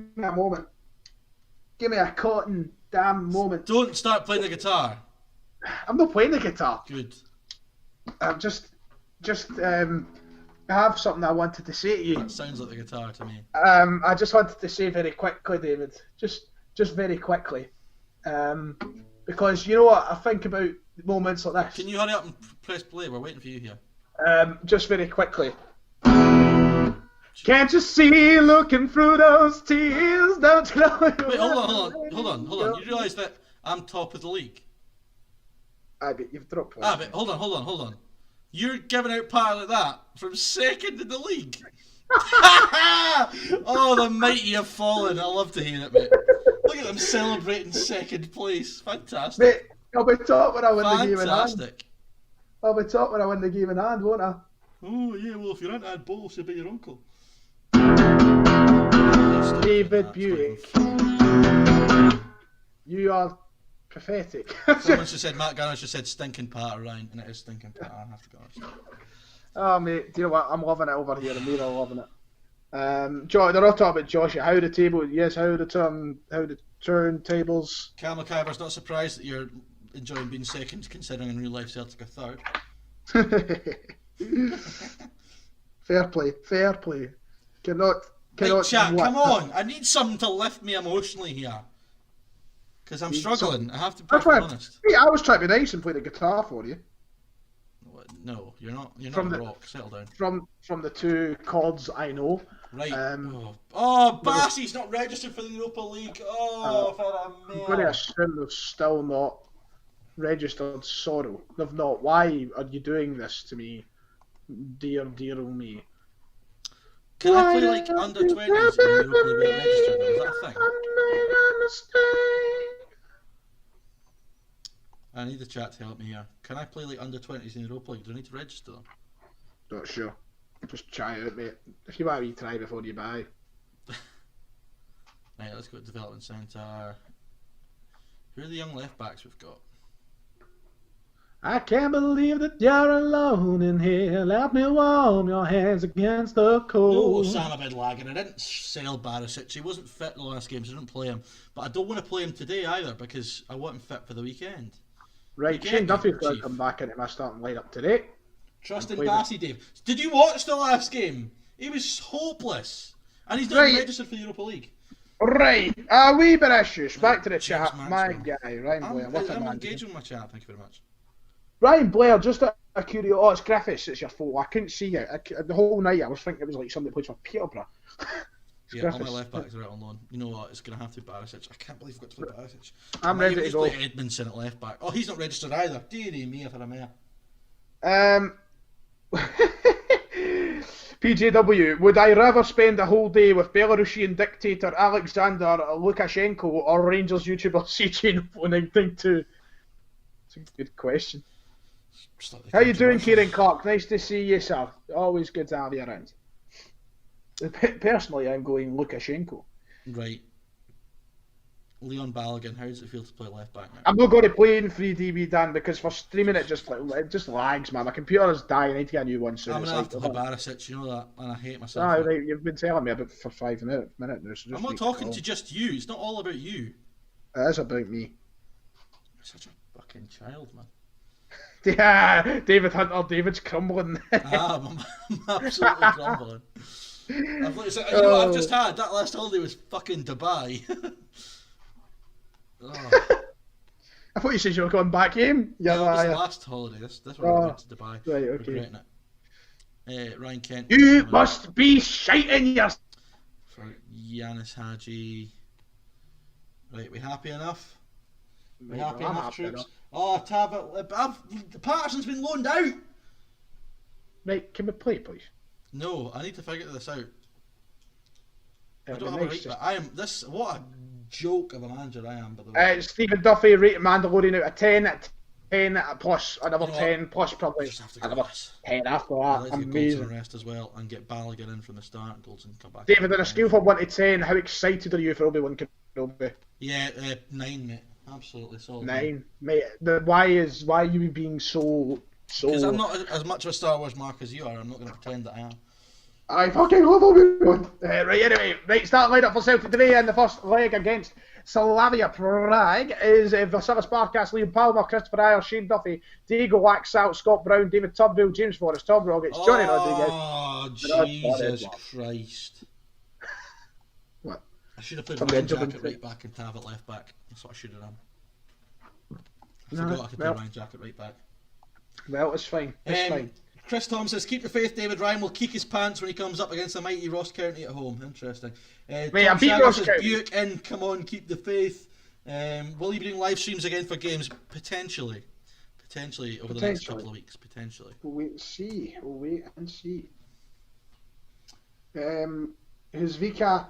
Speaker 2: me a cotton damn moment.
Speaker 3: Don't start playing the guitar.
Speaker 2: I'm not playing the guitar.
Speaker 3: Good.
Speaker 2: I'm just I have something I wanted to say to you.
Speaker 3: That sounds like the guitar to me.
Speaker 2: I just wanted to say very quickly, David. Just very quickly. Because you know what I think about moments like this.
Speaker 3: Can you hurry up and press play? We're waiting for you here.
Speaker 2: Just very quickly. Can't you see looking through those tears? Don't you know?
Speaker 3: Wait, hold on. You realise that I'm top of the league?
Speaker 2: I bet you've dropped one.
Speaker 3: But hold on. You're giving out power like that from second in the league. Oh, the mighty have fallen. I love to hear it, mate. Look at them celebrating second place. Fantastic.
Speaker 2: Mate, I'll be top when I win the game in hand.
Speaker 3: Fantastic.
Speaker 2: I'll be top when I win the game in hand, won't I?
Speaker 3: Oh, yeah, well, if you're not add balls, you'll be your uncle.
Speaker 2: David Buick. You are pathetic.
Speaker 3: Someone just said, Matt Garner just said stinking Pat, Ryan, and it is stinking Pat, I have to be honest.
Speaker 2: Oh, mate, do you know what? I'm loving it over here, and we're all loving it. Josh, they're all talking about Josh, how the table, yes, how the turn tables.
Speaker 3: Cal McIver's not surprised that you're enjoying being second, considering in real life Celtic are third.
Speaker 2: Fair play. Cannot.
Speaker 3: Right, chat, come on! I need something to lift me emotionally here. Because I'm struggling, I have to be honest.
Speaker 2: Hey, I was trying to be nice and play the guitar for you.
Speaker 3: No, you're not
Speaker 2: from
Speaker 3: a rock, settle down.
Speaker 2: From the two chords I know.
Speaker 3: Right. Bassey's not registered for the Europa League.
Speaker 2: I'm going to assume they've still not registered Sorrow. They've not. Why are you doing this to me? Dear me.
Speaker 3: Can I play like under 20s in the Europa League without registering? Is that a thing? I need the chat to help me here. Can I play like under 20s in the Europa League? Do I need to register them?
Speaker 2: Not sure. Just try it out, mate. If you want to try before you buy.
Speaker 3: Right, let's go to Development Centre. Who are the young left backs we've got?
Speaker 2: I can't believe that you're alone in here. Let me warm your hands against the cold.
Speaker 3: No, Osama bin Laden. I didn't sell Barisic. He wasn't fit in the last game, so I didn't play him. But I don't want to play him today either because I want him fit for the weekend.
Speaker 2: Right, Shane Duffy's going to come back into my starting lineup today.
Speaker 3: Trust in Bassey, Dave. Did you watch the last game? He was hopeless. And he's not registered for the Europa League.
Speaker 2: Right, a wee bit of issues. Back to the chat. My guy, Ryan Blair.
Speaker 3: I'm engaging with my chat, thank you very much.
Speaker 2: Ryan Blair, just a curious. Oh, it's Griffiths, it's your fault. I couldn't see you. The whole night I was thinking it was like somebody that plays for Peterborough.
Speaker 3: Yeah, all my left backs are out on loan. You know what? It's going to have to be Barisic. I can't believe I've got to play Barisic.
Speaker 2: I'm ready to go.
Speaker 3: Play Edmondson at left back. Oh, he's not registered either. Deary me if I'm here.
Speaker 2: PJW, would I rather spend a whole day with Belarusian dictator Alexander Lukashenko or Rangers YouTuber CJ phoning thing too? It's a good question. How you doing, Kieran Clark? Nice to see you, sir. Always good to have you around. Personally, I'm going Lukashenko.
Speaker 3: Right. Leon Balogun, how does it feel to play left back now?
Speaker 2: I'm not going to play in 3DB, Dan, because for streaming it just lags, man. My computer's dying. I need to get a new one soon.
Speaker 3: I'm going to have to play Barisic, you know that, and I hate myself.
Speaker 2: Ah, right, you've been telling me about for 5 minutes now. So
Speaker 3: I'm not talking to just you. It's not all about you.
Speaker 2: It is about me.
Speaker 3: You're such a fucking child, man.
Speaker 2: Yeah, David Hunter, David's crumbling.
Speaker 3: I'm absolutely crumbling. You know what I've just had? That last holiday was fucking Dubai.
Speaker 2: I thought you said you were going back home.
Speaker 3: Yeah, that was the last holiday. This one I went to Dubai.
Speaker 2: Right, okay.
Speaker 3: Regretting it. Ryan Kent.
Speaker 2: You must be shiting your...
Speaker 3: For Yanis Hadji. Right, we happy enough? We happy enough, troops? Oh, Patterson's been loaned out!
Speaker 2: Right, can we play, please?
Speaker 3: No, I need to figure this out. I don't have a right back. What a joke of a manager I am, by the way.
Speaker 2: Stephen Duffy rated Mandalorian out of 10, 10 plus, another 10 plus probably.
Speaker 3: Just have to go
Speaker 2: another
Speaker 3: this.
Speaker 2: 10 after
Speaker 3: I'd
Speaker 2: that.
Speaker 3: like to get
Speaker 2: Amazing.
Speaker 3: Goldson rest as well and get Balogun in from the start and Goldson come back.
Speaker 2: David, on a scale from 1 to 10, how excited are you for Obi-Wan Kenobi?
Speaker 3: Yeah, 9, mate. Absolutely solid.
Speaker 2: 9, mate. Why are you being so?
Speaker 3: Because I'm not as much of a Star Wars mark as you are. I'm not going to pretend that I am.
Speaker 2: I fucking love Obi-Wan. Right, anyway, start line up for Celtic today, and the first leg against Slavia Prague is Vasilis Barkas, Liam Palmer, Christopher Ayer, Shane Duffy, Diego Laxalt, Scott Brown, David Turnbull, James Forrest, Tom Rogic, Johnny Rodriguez.
Speaker 3: Oh, Jesus Christ.
Speaker 2: What?
Speaker 3: I should have put Ryan Jacket right back and Tav at left back. That's what I should have done. I forgot I could play Ryan Jacket right back.
Speaker 2: Well, it's fine. It's fine.
Speaker 3: Chris Tom says, keep the faith, David Ryan will kick his pants when he comes up against the mighty Ross County at home. Interesting.
Speaker 2: I
Speaker 3: Tom
Speaker 2: beat
Speaker 3: Shannon
Speaker 2: Ross
Speaker 3: says,
Speaker 2: County.
Speaker 3: Buick in, come on, keep the faith. Will he be doing live streams again for games? Potentially. Potentially over the next couple of weeks. Potentially.
Speaker 2: We'll wait and see. We'll wait and see. Huzvika,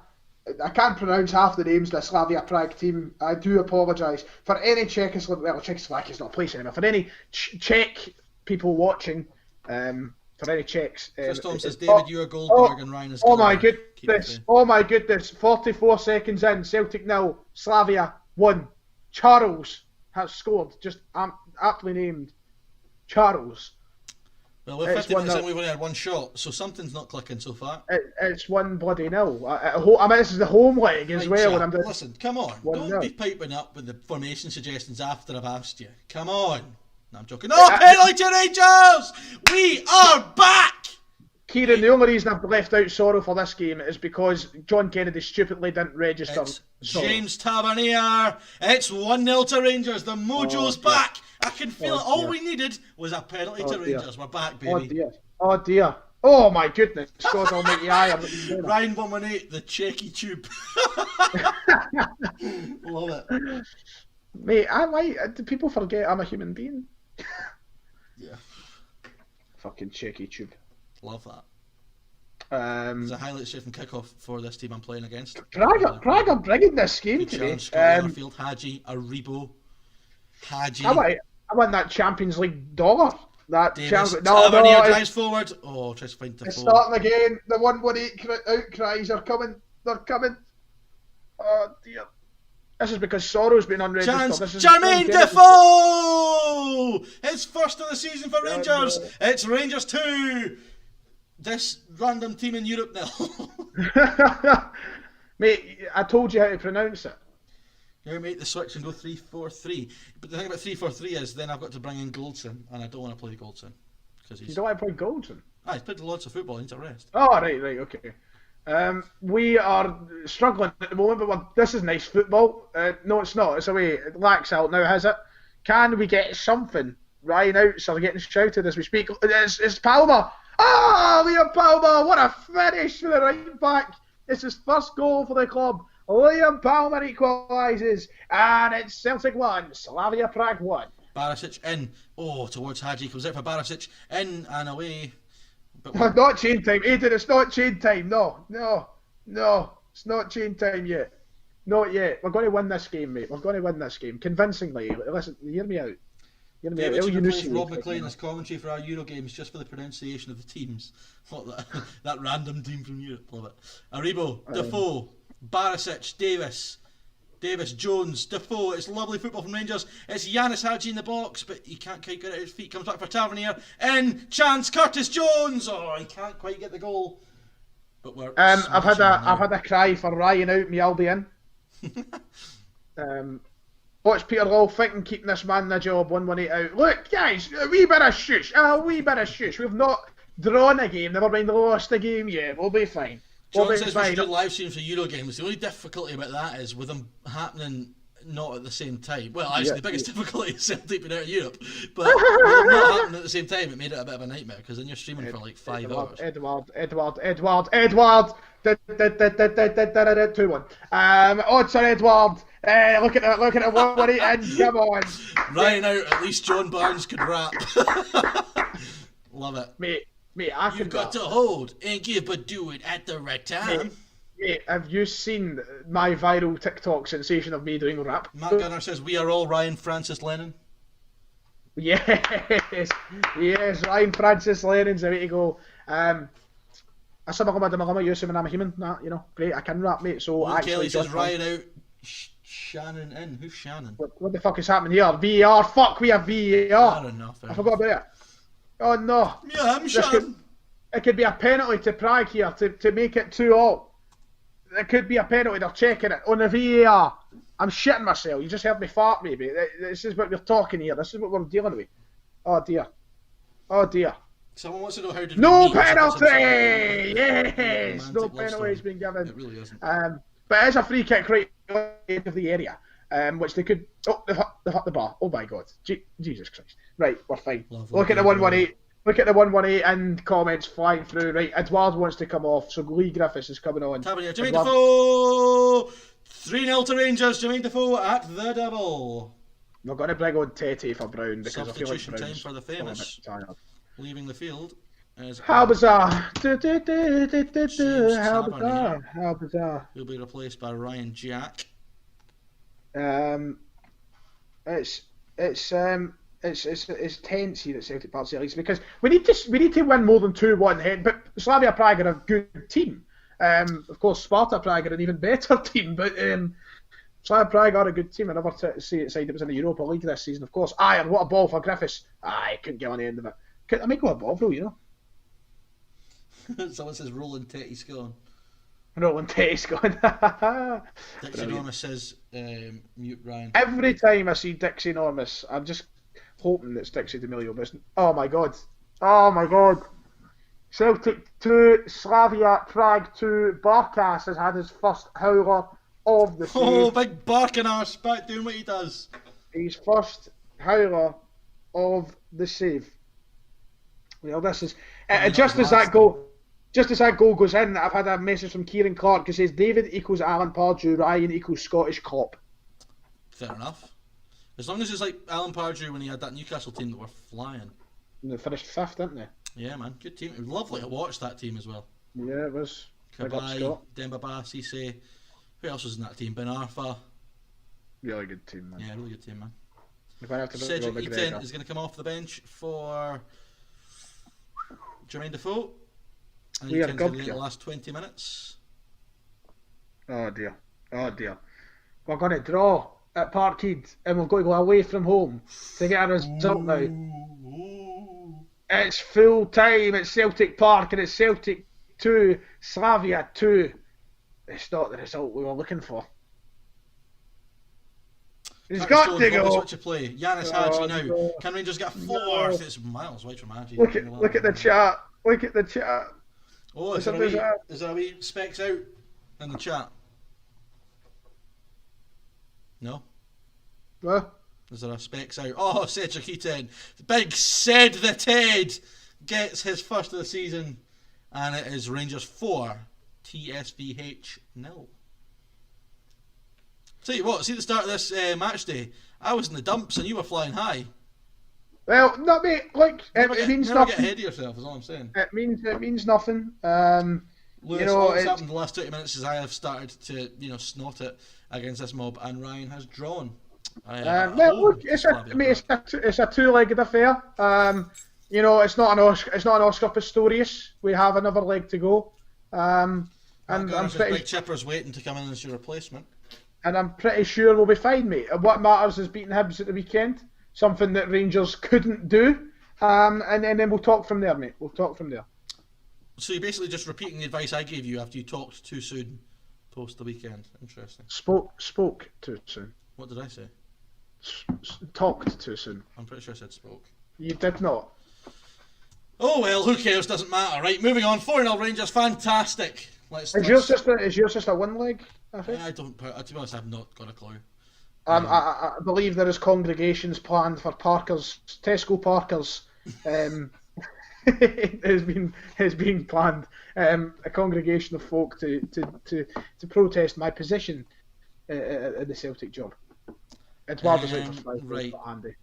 Speaker 2: I can't pronounce half the names of the Slavia Prague team. I do apologise. For any Czechoslovakia is not a place anymore. For any Czech people watching, for any Czechs.
Speaker 3: Chris Tom says, David, you are Goldberg and Ryan is Goldberg.
Speaker 2: Oh my goodness. 44 seconds in, Celtic 0, Slavia 1. Charles has scored, just aptly named Charles.
Speaker 3: Well, we're 50 minutes in, we've only had one shot, so something's not clicking so far.
Speaker 2: It's 1-0. I mean, this is the home leg as well.
Speaker 3: Chat.
Speaker 2: And I'm
Speaker 3: Listen, come on. Don't be piping up with the formation suggestions after I've asked you. Come on. No, I'm joking. No, penalty to Rangers! We are back!
Speaker 2: Kieran, the only reason I've left out Sorrow for this game is because John Kennedy stupidly didn't register.
Speaker 3: It's James Tavernier. It's 1-0 to Rangers. The mojo's back. I can feel it. All we needed was a penalty to Rangers. We're back, baby.
Speaker 2: Oh dear. Oh my goodness. God almighty,
Speaker 3: Ryan 118, the Checky tube. Love it.
Speaker 2: Mate, do people forget I'm a human being?
Speaker 3: Yeah.
Speaker 2: Fucking Checky tube.
Speaker 3: Love that. There's a highlight straight from kickoff for this team I'm playing against.
Speaker 2: Prague are bringing this game today.
Speaker 3: Field, Hadji, Aribo, Hadji.
Speaker 2: I want that Champions League dollar. That
Speaker 3: Tavernier drives forward. Oh, tries to find the
Speaker 2: It's starting again. The 118 outcries are coming. They're coming. Oh dear. This is because Sorrow's been unregistered.
Speaker 3: Jermaine Defoe! His first of the season for Rangers. It's Rangers 2. This random team in Europe now.
Speaker 2: Mate, I told you how to pronounce it.
Speaker 3: You make the switch and go 3-4-3. But the thing about 3-4-3 is then I've got to bring in Goldson, and I don't want to play Goldson.
Speaker 2: You don't want to play Goldson?
Speaker 3: He's played lots of football, he needs a rest.
Speaker 2: Oh, right, okay. We are struggling at the moment, but this is nice football. No, it's not. It's away. It lacks out now, has it? Can we get something? Ryan Outs are getting shouted as we speak. It's Palmer. Ah, Liam Palmer. What a finish for the right back. It's his first goal for the club. Liam Palmer equalises. And it's Celtic 1, Slavia Prague 1.
Speaker 3: Barisic in. Oh, towards Hadji. Comes out for Barisic. In and away.
Speaker 2: Not chain time, Aidan, it's not chain time. No, it's not chain time yet. Not yet. We're going to win this game, mate. We're going to win this game convincingly. Listen, hear me out.
Speaker 3: David should replace Rob McLean as commentary for our Euro games just for the pronunciation of the teams. Not that random team from Europe. Love it. Aribo, Defoe, Barisic, Davis, Davis, Jones, Defoe. It's lovely football from Rangers. It's Yanis Hadji in the box, but he can't quite get it at his feet. Comes back for Tavernier. In chance, Curtis Jones. Oh, he can't quite get the goal. But we're
Speaker 2: I've had a cry for Ryan out, me Albion. What's Peter Law thinking, keeping this man in the job, 118 out? Look, guys, a wee bit of shush. We've not drawn a game, never mind lost a game yet. We'll be fine.
Speaker 3: John says we should do live streams for Euro games. The only difficulty about that is with them happening not at the same time. Well, actually, the biggest difficulty is Celtic being out of Europe. But with them not happening at the same time, it made it a bit of a nightmare because then you're streaming for like 5 hours.
Speaker 2: Edward. 2-1. Odds on Edward. Look at it, 118 and come on.
Speaker 3: Ryan out, at least John Barnes could rap. Love it.
Speaker 2: Mate,
Speaker 3: You've got to hold and give, but do it at the right time.
Speaker 2: Mate, have you seen my viral TikTok sensation of me doing rap?
Speaker 3: Matt Gunner says, we are all Ryan Francis Lennon.
Speaker 2: Yes, Ryan Francis Lennon's the way to go. I'm a human. Great, I can rap, mate. So
Speaker 3: Luke
Speaker 2: actually,
Speaker 3: Kelly says, Ryan out, Shannon in. Who's Shannon?
Speaker 2: What the fuck is happening here? VAR, fuck, we have VAR.
Speaker 3: I don't know.
Speaker 2: I forgot about it. Oh no.
Speaker 3: Yeah, I'm Shannon.
Speaker 2: It could be a penalty to Prague here to make it 2-2. It could be a penalty, they're checking it on the VAR. I'm shitting myself, you just heard me fart, maybe. This is what we're talking here, this is what we're dealing with. Oh dear.
Speaker 3: Someone wants to know how did
Speaker 2: no penalty! Yes! No penalty has been given.
Speaker 3: It really isn't.
Speaker 2: But it is a free kick right out of the area, which they could... Oh, they hit the bar. Oh my god. Jesus Christ. Right, we're fine. Look at the 118. Look at the 118 and comments flying through. Right, Edward wants to come off, so Lee Griffiths is coming on.
Speaker 3: Tavernier, Jermaine Defoe! 3-0 to Rangers, Jermaine Defoe at the double.
Speaker 2: We're going to bring on Tete for Brown because I feel like
Speaker 3: substitution time for the famous. Leaving the field.
Speaker 2: How bizarre. How bizarre.
Speaker 3: He'll be replaced by Ryan Jack.
Speaker 2: It's tense here at Celtic Park, at least, because we need to win more than 2-1. But Slavia Prague are a good team. Of course, Sparta Prague are an even better team. But Slavia Prague are a good team. I never see it side it was in the Europa League this season. Of course, and what a ball for Griffiths. I couldn't get on the end of it. I might go a ball though,
Speaker 3: Someone says Roland Tetty's gone.
Speaker 2: Roland Tetty's gone.
Speaker 3: Dixie Enormous says mute Ryan.
Speaker 2: Every time I see Dixie Enormous, I'm just hoping it's Dixie D'Amelio. But oh my god. Celtic 2, Slavia Prague 2. Barkas has had his first howler of the season.
Speaker 3: Oh, big barking arse back doing what he does.
Speaker 2: His first howler of the save. Well, this is just as that goal goes in. I've had a message from Kieran Clark who says David equals Alan Pardew, Ryan equals Scottish cop.
Speaker 3: Fair enough. As long as it's like Alan Pardew when he had that Newcastle team that were flying.
Speaker 2: And they finished 5th, didn't they?
Speaker 3: Yeah, man, good team. It was lovely to watch that team as well.
Speaker 2: Yeah, it was.
Speaker 3: Kabai, Demba Ba, Cisse. Who else was in that team? Ben Arfa.
Speaker 2: Really good team, man.
Speaker 3: Yeah, really good team, man.
Speaker 2: Cedric
Speaker 3: Eaton is going to come off the bench for Jermaine Defoe. And Eaton's going to get the last 20 minutes.
Speaker 2: Oh dear. We're going to draw at Parkhead and we're going to go away from home to get a result now. It's full time at Celtic Park and it's Celtic 2, Slavia 2. It's not the result we were looking for. He's got to go.
Speaker 3: Switch of play. Yanis Hadji now. No. Can Rangers get a 4th? It's miles away from Hadji.
Speaker 2: Look at the chat.
Speaker 3: Oh, is there a wee specs out in the chat? No?
Speaker 2: What?
Speaker 3: Is there a specs out? Oh, Cedric Eaton. Big Ced the Ted gets his first of the season. And it is Rangers 4, TSVH 0. Tell you what, see the start of this match day, I was in the dumps and you were flying high.
Speaker 2: Well, no, mate. Look, it means
Speaker 3: never
Speaker 2: nothing.
Speaker 3: Get ahead of yourself, is all I'm saying.
Speaker 2: It means nothing.
Speaker 3: Lewis, all that's happened in the last 20 minutes is I have started to, snot it against this mob, and Ryan has drawn.
Speaker 2: Well, look, it's a two-legged affair. It's not an Oscar Pistorius. We have another leg to go. And I'm pretty.
Speaker 3: Big Chipper's waiting to come in as your replacement.
Speaker 2: and I'm pretty sure we'll be fine, mate. And what matters is beating Hibs at the weekend, something that Rangers couldn't do, and then we'll talk from there, mate. We'll talk from there.
Speaker 3: So you're basically just repeating the advice I gave you after you talked too soon post the weekend. Interesting.
Speaker 2: Spoke too soon.
Speaker 3: What did I say?
Speaker 2: Talked too soon.
Speaker 3: I'm pretty sure I said spoke.
Speaker 2: You did not.
Speaker 3: Oh well, who cares? Doesn't matter, right? Moving on. 4-0 Rangers, fantastic.
Speaker 2: Is yours just a one leg? I think.
Speaker 3: I don't. To be honest, I've not got a clue.
Speaker 2: I believe there is congregations planned for Parkers, Tesco Parkers. has been planned. A congregation of folk to protest my position at the Celtic job. Eduardo's
Speaker 3: right.
Speaker 2: Andy.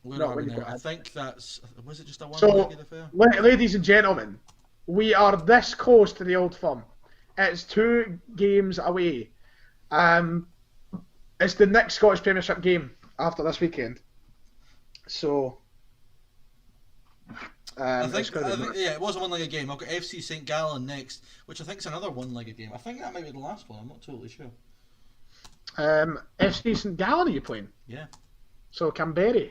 Speaker 3: Where are we now? I think that's... Was it just a
Speaker 2: So,
Speaker 3: one-legged affair?
Speaker 2: ladies and gentlemen, we are this close to the Old Firm. It's 2 games away. It's the next Scottish Premiership game after this weekend. So...
Speaker 3: I think it was a one-legged game. I've got FC St Gallen next, which I think is another one-legged game. I think that might be the last one. I'm not totally sure.
Speaker 2: FC St Gallen, are you playing?
Speaker 3: Yeah.
Speaker 2: So Canberra.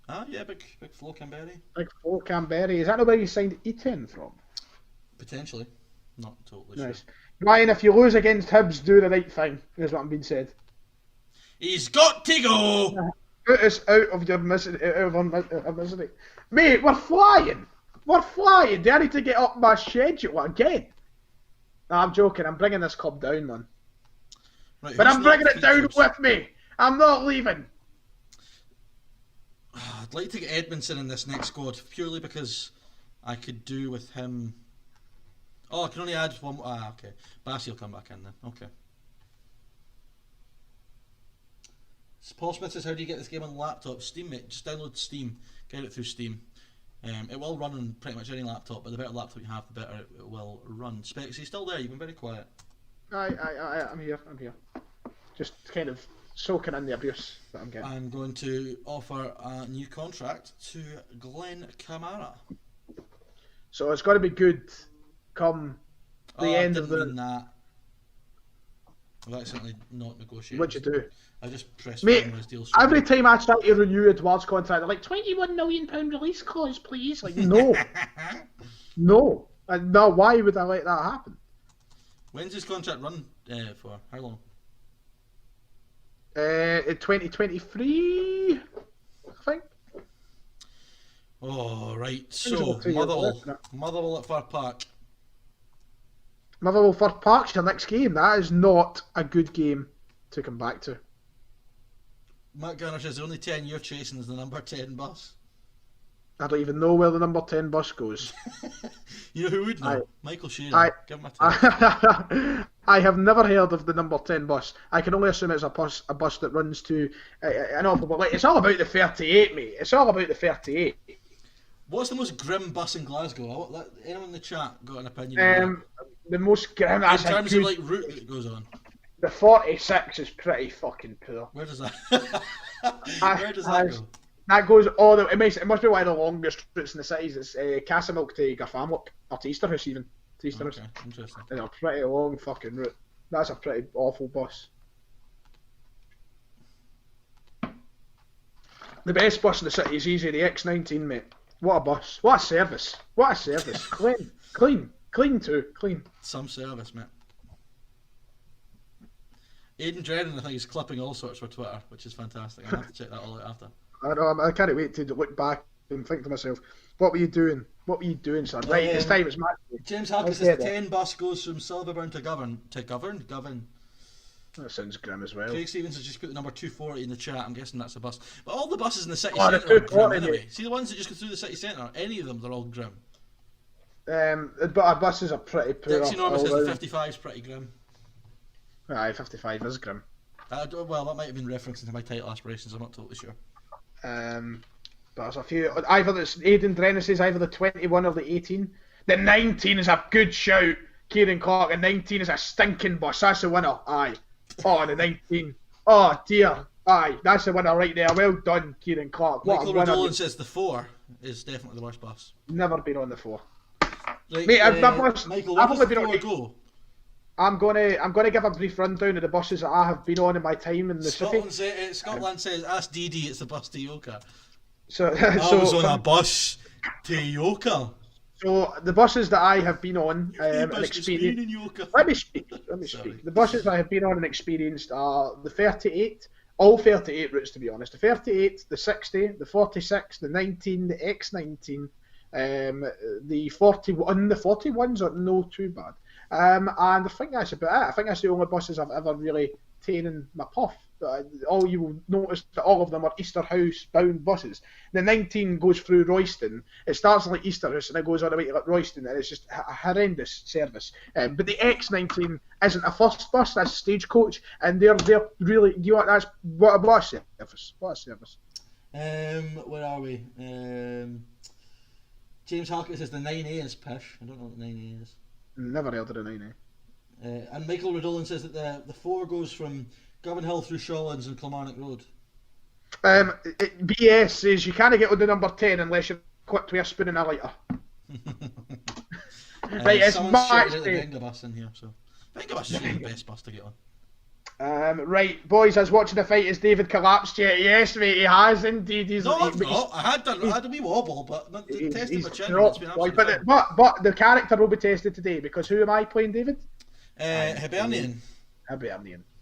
Speaker 3: Ah, yeah, big Flo Canberra.
Speaker 2: Big Flo Canberra. Is that where you signed Eton from?
Speaker 3: Potentially. Not totally
Speaker 2: nice.
Speaker 3: sure.
Speaker 2: Ryan, if you lose against Hibs, do the right thing, is what I'm being said.
Speaker 3: He's got to go!
Speaker 2: Put us out of your misery. Mate, we're flying! We're flying! Do I need to get up my schedule again? No, I'm joking. I'm bringing this club down, man.
Speaker 3: Right,
Speaker 2: but I'm bringing it down with me. I'm not leaving.
Speaker 3: I'd like to get Edmondson in this next squad, purely because I could do with him... Oh, I can only add one... okay. Bassey will come back in then. Okay. Paul Smith says, how do you get this game on the laptop? Steam, mate. Just download Steam. Get it through Steam. It will run on pretty much any laptop, but the better laptop you have, the better it will run. Specs, are you still there? You've been very quiet.
Speaker 2: I'm here. Just kind of soaking in the abuse that I'm getting.
Speaker 3: I'm going to offer a new contract to Glenn Kamara.
Speaker 2: So it's got to be good come the end of the...
Speaker 3: That. I've accidentally not negotiated.
Speaker 2: What'd you do?
Speaker 3: I just pressed
Speaker 2: Mate,
Speaker 3: deal.
Speaker 2: every time I try to renew Edouard's contract, they're like, £21 million release clause, please. Like, no. No. No, why would I let that happen?
Speaker 3: When's his contract run for? How long?
Speaker 2: In 2023, I think.
Speaker 3: Oh, right. So, Motherwell at Fir Park.
Speaker 2: Motherwell Fir Park's your next game. That is not a good game to come back to.
Speaker 3: Matt Garner says the only 10 you're chasing is the number 10 bus.
Speaker 2: I don't even know where the number 10 bus goes.
Speaker 3: You know who would know? Michael Sheeran. Give him a tip.
Speaker 2: I have never heard of the number 10 bus. I can only assume it's a bus that runs to an awful... But like, it's all about the 38, mate. It's all about the 38.
Speaker 3: What's the most grim bus in Glasgow? Anyone in the chat got an opinion?
Speaker 2: The most grim...
Speaker 3: In terms of like route that it goes on.
Speaker 2: The 46 is pretty fucking poor.
Speaker 3: Where does that? Where does that go?
Speaker 2: That goes all the... It must be one of the longest routes in the cities. It's Castlemilk to Garfamlock, or to Easterhouse even. To Easterhouse.
Speaker 3: Okay, interesting.
Speaker 2: It's a pretty long fucking route. That's a pretty awful bus. The best bus in the city is easy, the X19, mate. What a bus. What a service. What a service. Clean too. Clean.
Speaker 3: Some service, mate. Aidan Drennan, I think, is clipping all sorts for Twitter, which is fantastic. I'll have to check that all out after.
Speaker 2: I know, I can't wait to look back and think to myself, what were you doing? What were you doing, son? Right, it's time, it's match day.
Speaker 3: James Harkin says the 10 bus goes from Silverburn to Govan. Govan.
Speaker 2: That sounds grim as well.
Speaker 3: Craig Stevens has just put the number 240 in the chat. I'm guessing that's a bus. But all the buses in the city
Speaker 2: the
Speaker 3: centre are grim
Speaker 2: 240,
Speaker 3: anyway.
Speaker 2: mate.
Speaker 3: See the ones that just go through the city centre? Any of them, they're all grim.
Speaker 2: But our buses are pretty poor.
Speaker 3: Dixie Norman says the 55 is pretty grim.
Speaker 2: Aye, 55 is grim.
Speaker 3: Well, that might have been referencing to my title aspirations. I'm not totally sure.
Speaker 2: But there's a few. Either it's Aidan Drennan says either the 21 or the 18. The 19 is a good shout, Kieran Clark. And 19 is a stinking bus. That's the winner. Aye. Oh, the 19. Oh dear. Aye, that's the winner right there. Well done, Kieran Clark. What
Speaker 3: Michael Radolan says the 4 is definitely the worst bus.
Speaker 2: Never been on the 4.
Speaker 3: Right,
Speaker 2: Mate, I've
Speaker 3: Michael, where does the 4 go?
Speaker 2: I'm gonna give a brief rundown of the buses that I have been on in my time in the city.
Speaker 3: Scotland says, ask Dee Dee, it's the bus to Yoka.
Speaker 2: So,
Speaker 3: I was on a bus to Yoka.
Speaker 2: So the buses that I have been on and experienced. Let me speak. The buses I have been on and experienced are the 38, all 38 routes to be honest. The 38, the 60, the 46, the 19, the X19, the 41. The 41s are no too bad. And I think that's about it. I think that's the only buses I've ever really taken my puff. All you will notice that all of them are Easterhouse bound buses. The 19 goes through Royston. It starts like Easterhouse and it goes all the way to Royston, and it's just a horrendous service. But the X19 isn't a first bus; that's a stagecoach, and they're really that's what a service. What a service.
Speaker 3: Where are we? James Harker says the 9A is pish. I don't know what the 9A is.
Speaker 2: Never heard of the 9A.
Speaker 3: And Michael Redolin says that the 4 goes from Govan Hill through Shawlands and Kilmarnock Road.
Speaker 2: BS says you can't get on the number 10 unless you're equipped with a spoon and a lighter. Right, it's match day.
Speaker 3: The bus in here, so Vengabus is really the best bus to get on.
Speaker 2: Right, boys, I was watching the fight. Has David collapsed yet? Yes, mate, he has indeed.
Speaker 3: I've not. I had a wee wobble, but testing my chin.
Speaker 2: It's been absolutely fine. But the character will be tested today, because who am I playing, David?
Speaker 3: Hibernian.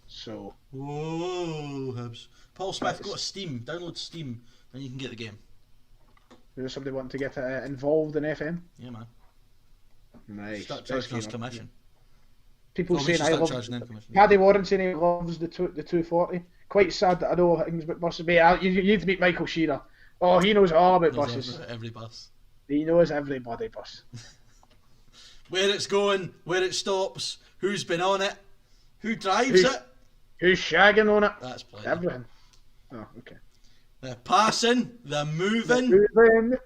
Speaker 2: So.
Speaker 3: Whoa, Hibs. Paul Smith, go to Steam. Download Steam, and you can get the game.
Speaker 2: There's somebody wanting to get involved in FM?
Speaker 3: Yeah, man.
Speaker 2: Nice.
Speaker 3: Start charging us commission.
Speaker 2: People saying I love. Paddy Warren saying he loves the 240. Quite sad that I know things about buses. Mate, you need to meet Michael Shearer. Oh, he knows all about buses.
Speaker 3: Every bus.
Speaker 2: He knows every bloody bus.
Speaker 3: Where it's going, where it stops, who's been on it, who drives it.
Speaker 2: Who's shagging on it?
Speaker 3: That's plenty.
Speaker 2: Everything. Oh, okay.
Speaker 3: The passing, the moving.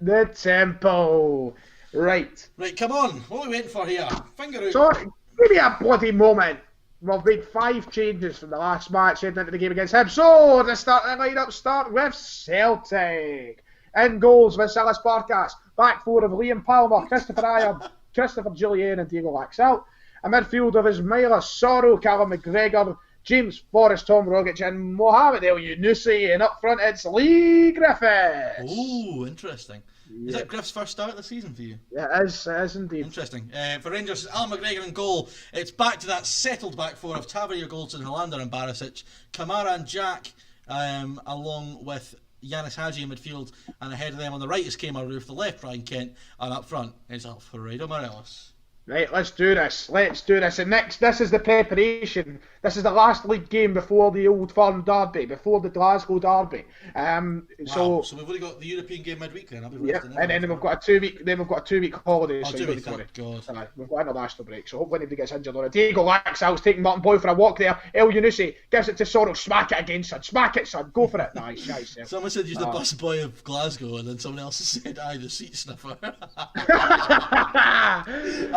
Speaker 2: The tempo. Right.
Speaker 3: Right, come on. What are we waiting for here? Finger out.
Speaker 2: So, give me a bloody moment. We've made 5 changes from the last match heading into the game against him. So, the starting lineup start with Celtic. In goals, Vasilis Barkas. Back 4 of Liam Palmer, Christopher Iron, Christopher Julian and Diego Laxalt. A midfield of Ismaila Soro, Callum McGregor, James Forrest, Tom Rogic and Mohamed El Yunusi, and up front it's Lee Griffiths.
Speaker 3: Oh, interesting. Yeah. Is that Griff's first start of the season for you?
Speaker 2: Yeah, it is indeed.
Speaker 3: Interesting. For Rangers, Al McGregor in goal. It's back to that settled back 4 of Tavernier, Goldson, Hollander and Barisic. Kamara and Jack, along with Yanis Hadji in midfield, and ahead of them on the right is Kemar Roof, the left Ryan Kent, and up front is Alfredo Morelos.
Speaker 2: Right, let's do this. And next, this is the preparation. This is the last league game before the Old Firm Derby, before the Glasgow Derby.
Speaker 3: Wow. So we've only got the European game midweek then.
Speaker 2: Yeah, and then we've got a 2-week holiday.
Speaker 3: Oh,
Speaker 2: so
Speaker 3: 2 weeks, thank God.
Speaker 2: We've got international break, so hopefully nobody gets injured on it. Diego Laxalt's taking Martin Boyle for a walk there. El Yunusi gives it to Sorrell. Smack it again, son. Smack it, son. Go for it. Nice.
Speaker 3: Someone said you're the bus boy of Glasgow, and then someone else said, the seat sniffer.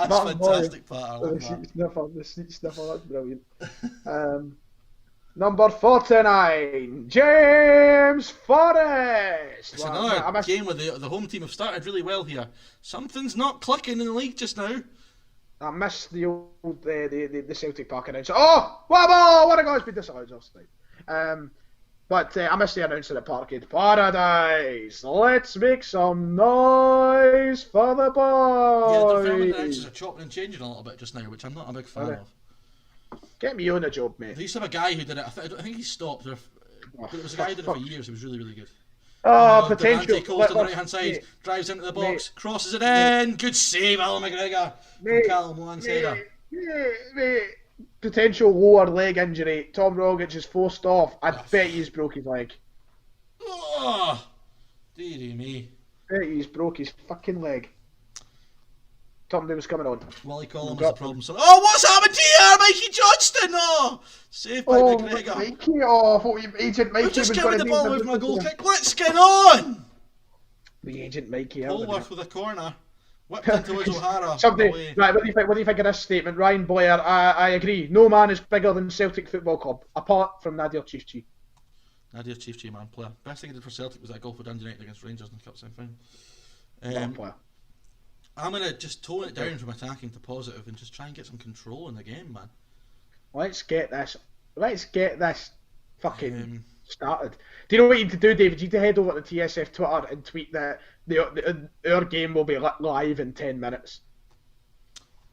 Speaker 3: That's fantastic, Pat.
Speaker 2: The seat sniffer, that's brilliant. Number 49, James Forrest.
Speaker 3: It's another game where the home team have started really well here. Something's not clicking in the league just now.
Speaker 2: I missed the old the Celtic Park announcer. Oh, what a guy's been disallowed last night. But I missed the announcer at Parkhead Paradise. Let's make some noise for the boys.
Speaker 3: Yeah, the film announcers are chopping and changing a little bit just now, which I'm not a big fan of.
Speaker 2: Get me on a job, mate.
Speaker 3: They used to have a guy who did it. I think he stopped. But it was a guy who did it for years. He was really, really good.
Speaker 2: Potential.
Speaker 3: Coast on the right hand side, drives into the box, crosses it in. Good save, Alan McGregor. Callum Lansheader.
Speaker 2: Potential lower leg injury. Tom Rogic is forced off. I bet he's broke his leg.
Speaker 3: Oh, dearie me.
Speaker 2: I bet he's broke his fucking leg. Tom was coming on.
Speaker 3: Wally Collins was a problem. So, what's happened here? Mikey Johnston! Oh, saved by McGregor.
Speaker 2: Mikey, I thought Agent Mikey
Speaker 3: was just
Speaker 2: was
Speaker 3: giving the ball away from a goal kick. What's going on?
Speaker 2: The Agent Mikey.
Speaker 3: Holworth with a corner. Whipped into Liz O'Hara.
Speaker 2: Right, what do you think of this statement? Ryan Boyer, I agree. No man is bigger than Celtic Football Club, apart from Nadir Chifchi.
Speaker 3: Nadir Chifchi, man, player. Best thing he did for Celtic was that goal for Dundee United against Rangers in the Cup semi-final.
Speaker 2: Player.
Speaker 3: I'm going to just tone it down from attacking to positive and just try and get some control in the game, man.
Speaker 2: Let's get this fucking started. Do you know what you need to do, David? You need to head over to TSF Twitter and tweet that our game will be live in 10 minutes.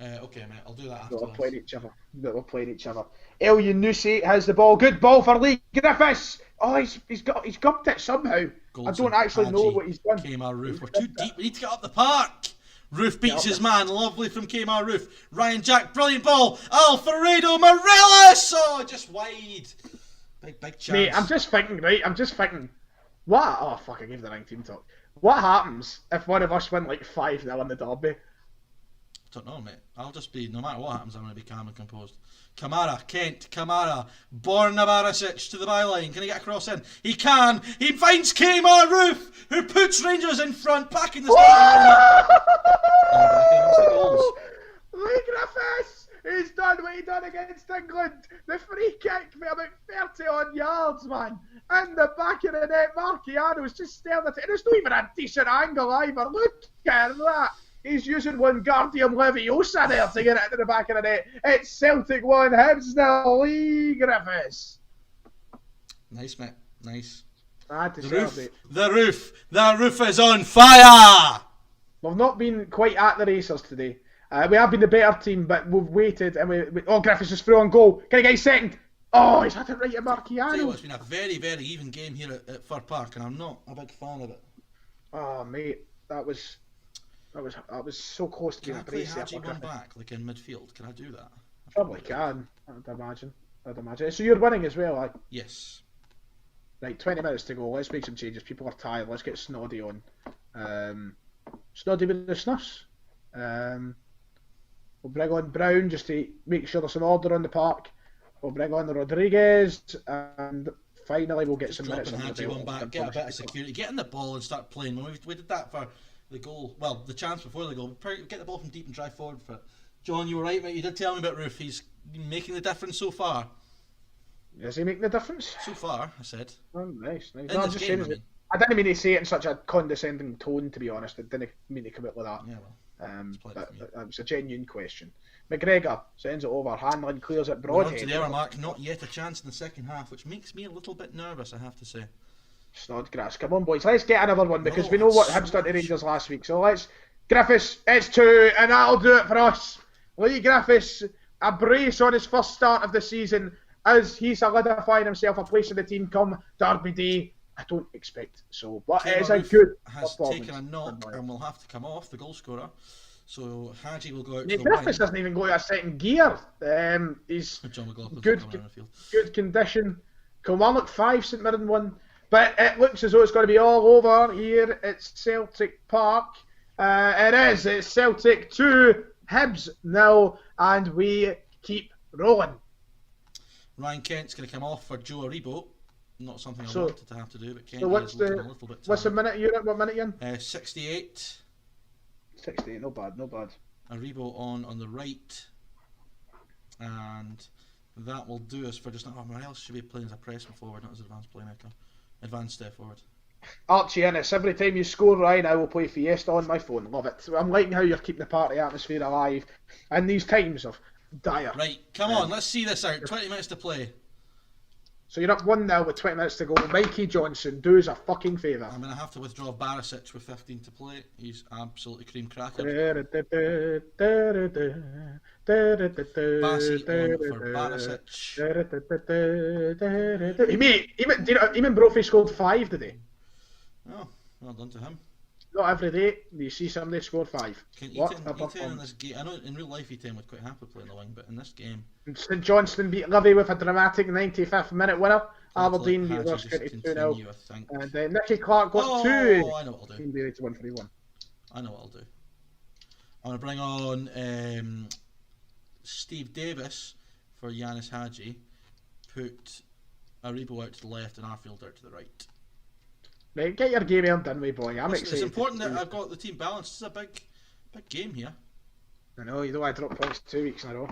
Speaker 3: Okay, mate, I'll do that after
Speaker 2: We're playing each other. We're playing each other. El Yunusi has the ball. Good ball for Lee Griffiths. Oh, he's gubbed it somehow.
Speaker 3: Goldson,
Speaker 2: I don't actually know what he's done.
Speaker 3: Kmart Roof, we're too deep. We need to get up the park. Roof beats his man. Lovely from Kmart Roof. Ryan Jack, brilliant ball. Alfredo Morelos. Oh, just wide. Big chance.
Speaker 2: Mate, I'm just thinking. What? Oh fuck! I gave the wrong team talk. What happens if one of us win like 5-0 in the derby?
Speaker 3: Don't know, mate. I'll just be, no matter what happens, I'm going to be calm and composed. Kamara, Borna Barisic to the byline. Can he get across in? He can. He finds Kmart Roof, who puts Rangers in front, back in the start.
Speaker 2: Lee Griffiths, he's done what he done against England. The free kick for about 30 odd yards, man. In the back of the net, Marciano's just staring at it. And it's not even a decent angle either. Look at that. He's using Wingardium Leviosa there to get it into the back of the net. It's Celtic 1, Hibs 0, Lee Griffiths.
Speaker 3: Nice, mate. Nice.
Speaker 2: I had to
Speaker 3: The roof is on fire!
Speaker 2: We've not been quite at the racers today. We have been the better team, but we've waited and Griffiths is through on goal. Can he get his second? Oh, he's had it right at Marciano.
Speaker 3: It's been a very, very even game here at Fir Park, and I'm not a big fan of it.
Speaker 2: Oh, mate, that was so close to being a brace.
Speaker 3: Can I play Haji one back, like in midfield? Can I do that?
Speaker 2: Probably can. I'd imagine. So you're winning as well,
Speaker 3: Yes.
Speaker 2: Right, 20 minutes to go. Let's make some changes. People are tired. Let's get Snoddy on. Snoddy with the snuffs. We'll bring on Brown just to make sure there's some order on the park. We'll bring on Rodriguez, and finally we'll get just some minutes on
Speaker 3: the one back, get a bit of security, get in the ball and start playing. When we did that for the goal, well, the chance before the goal, get the ball from deep and drive forward for it. John, you were right, mate. You did tell me about Roof. He's making the difference so far.
Speaker 2: Is he making the difference?
Speaker 3: So far, I said.
Speaker 2: Oh, nice.
Speaker 3: In this game,
Speaker 2: I didn't mean to say it in such a condescending tone, to be honest. I didn't mean to come out like that.
Speaker 3: Yeah, well.
Speaker 2: It was a genuine question. McGregor sends it over. Hanlon clears it broadhead.
Speaker 3: To the hour mark, not yet a chance in the second half, which makes me a little bit nervous, I have to say.
Speaker 2: Snodgrass, come on, boys. Let's get another one because we know what Hibs done to Rangers last week. So let's. Griffiths, it's 2, and that'll do it for us. Lee Griffiths, a brace on his first start of the season as he's solidifying himself a place in the team come Derby Day. I don't expect so, but it is a good
Speaker 3: has taken a knock and will have to come off, the goal scorer. So Haji will go out
Speaker 2: to the Griffiths doesn't even go to a second gear. He's good condition. Kilmarnock 5, St Mirren 1. But it looks as though it's going to be all over here at Celtic Park. It is. It's Celtic 2, Hibs 0, and we keep rolling.
Speaker 3: Ryan Kent's going to come off for Joe Aribo. Not something I wanted to have to do, but Kent
Speaker 2: is a little bit tired. What's the minute you're at? What minute you in?
Speaker 3: 68.
Speaker 2: 68, no bad.
Speaker 3: Aribo on the right. And that will do us for just now. Morales should be playing as a pressing forward, not as an advanced playmaker. Advanced step forward.
Speaker 2: Archie Ennis, every time you score, Ryan, I will play Fiesta on my phone. Love it. I'm liking how you're keeping the party atmosphere alive in these times of dire.
Speaker 3: Right, come on, let's see this out. 20 minutes to play.
Speaker 2: So you're up 1-0 with 20 minutes to go. Mikey Johnson, do us a fucking favour.
Speaker 3: I'm going to have to withdraw Barisic with 15 to play. He's absolutely cream cracker. Bassey on for
Speaker 2: He mean Brophy scored 5 today.
Speaker 3: Oh, well done to him.
Speaker 2: Not every day do you see somebody score 5.
Speaker 3: E10 in this game, I know in real life E10 would quite happily play in the wing, but in this game...
Speaker 2: St Johnstone beat Livy with a dramatic 95th minute winner. Aberdeen beat Ross County 2-0. And Nicky Clark got 2.
Speaker 3: I know what I'll do.
Speaker 2: I
Speaker 3: know what I'll do. I'm going to bring on Steve Davis for Yanis Hadji. Put Aribo out to the left and Arfield out to the right.
Speaker 2: Right, get your game on done with, boy. I'm excited.
Speaker 3: It's important that I've got the team balanced. It's a big game here.
Speaker 2: I know, you don't want to drop points 2 weeks in a row.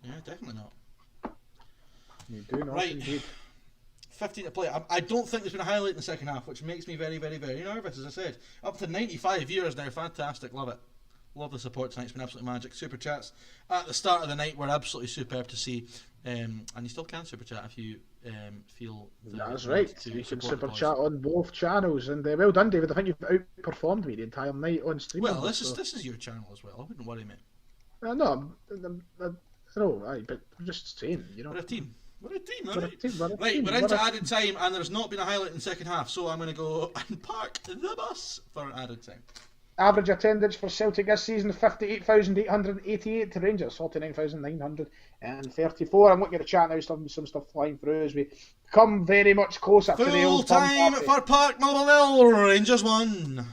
Speaker 3: Yeah, definitely not.
Speaker 2: You do not, right. Indeed.
Speaker 3: 15 to play. I don't think there's been a highlight in the second half, which makes me very, very, very nervous, as I said. Up to 95 viewers now. Fantastic. Love it. Love the support tonight. It's been absolutely magic. Super chats at the start of the night were absolutely superb to see. And you still can super chat if you feel
Speaker 2: that's right. You can super chat on both channels, and well done, David. I think you've outperformed me the entire night on stream.
Speaker 3: Well, this is your channel as well. I wouldn't worry, mate.
Speaker 2: No, but I'm just saying, you know.
Speaker 3: We're a team. We're a team,
Speaker 2: right?
Speaker 3: We're into added time, and there's not been a highlight in the second half, so I'm going to go and park the bus for added time.
Speaker 2: Average attendance for Celtic this season, 58,888 to Rangers, 49,934. I'm looking at the chat now, some stuff flying through as we come very much closer to the old
Speaker 3: time for Park Motherwell, Rangers 1.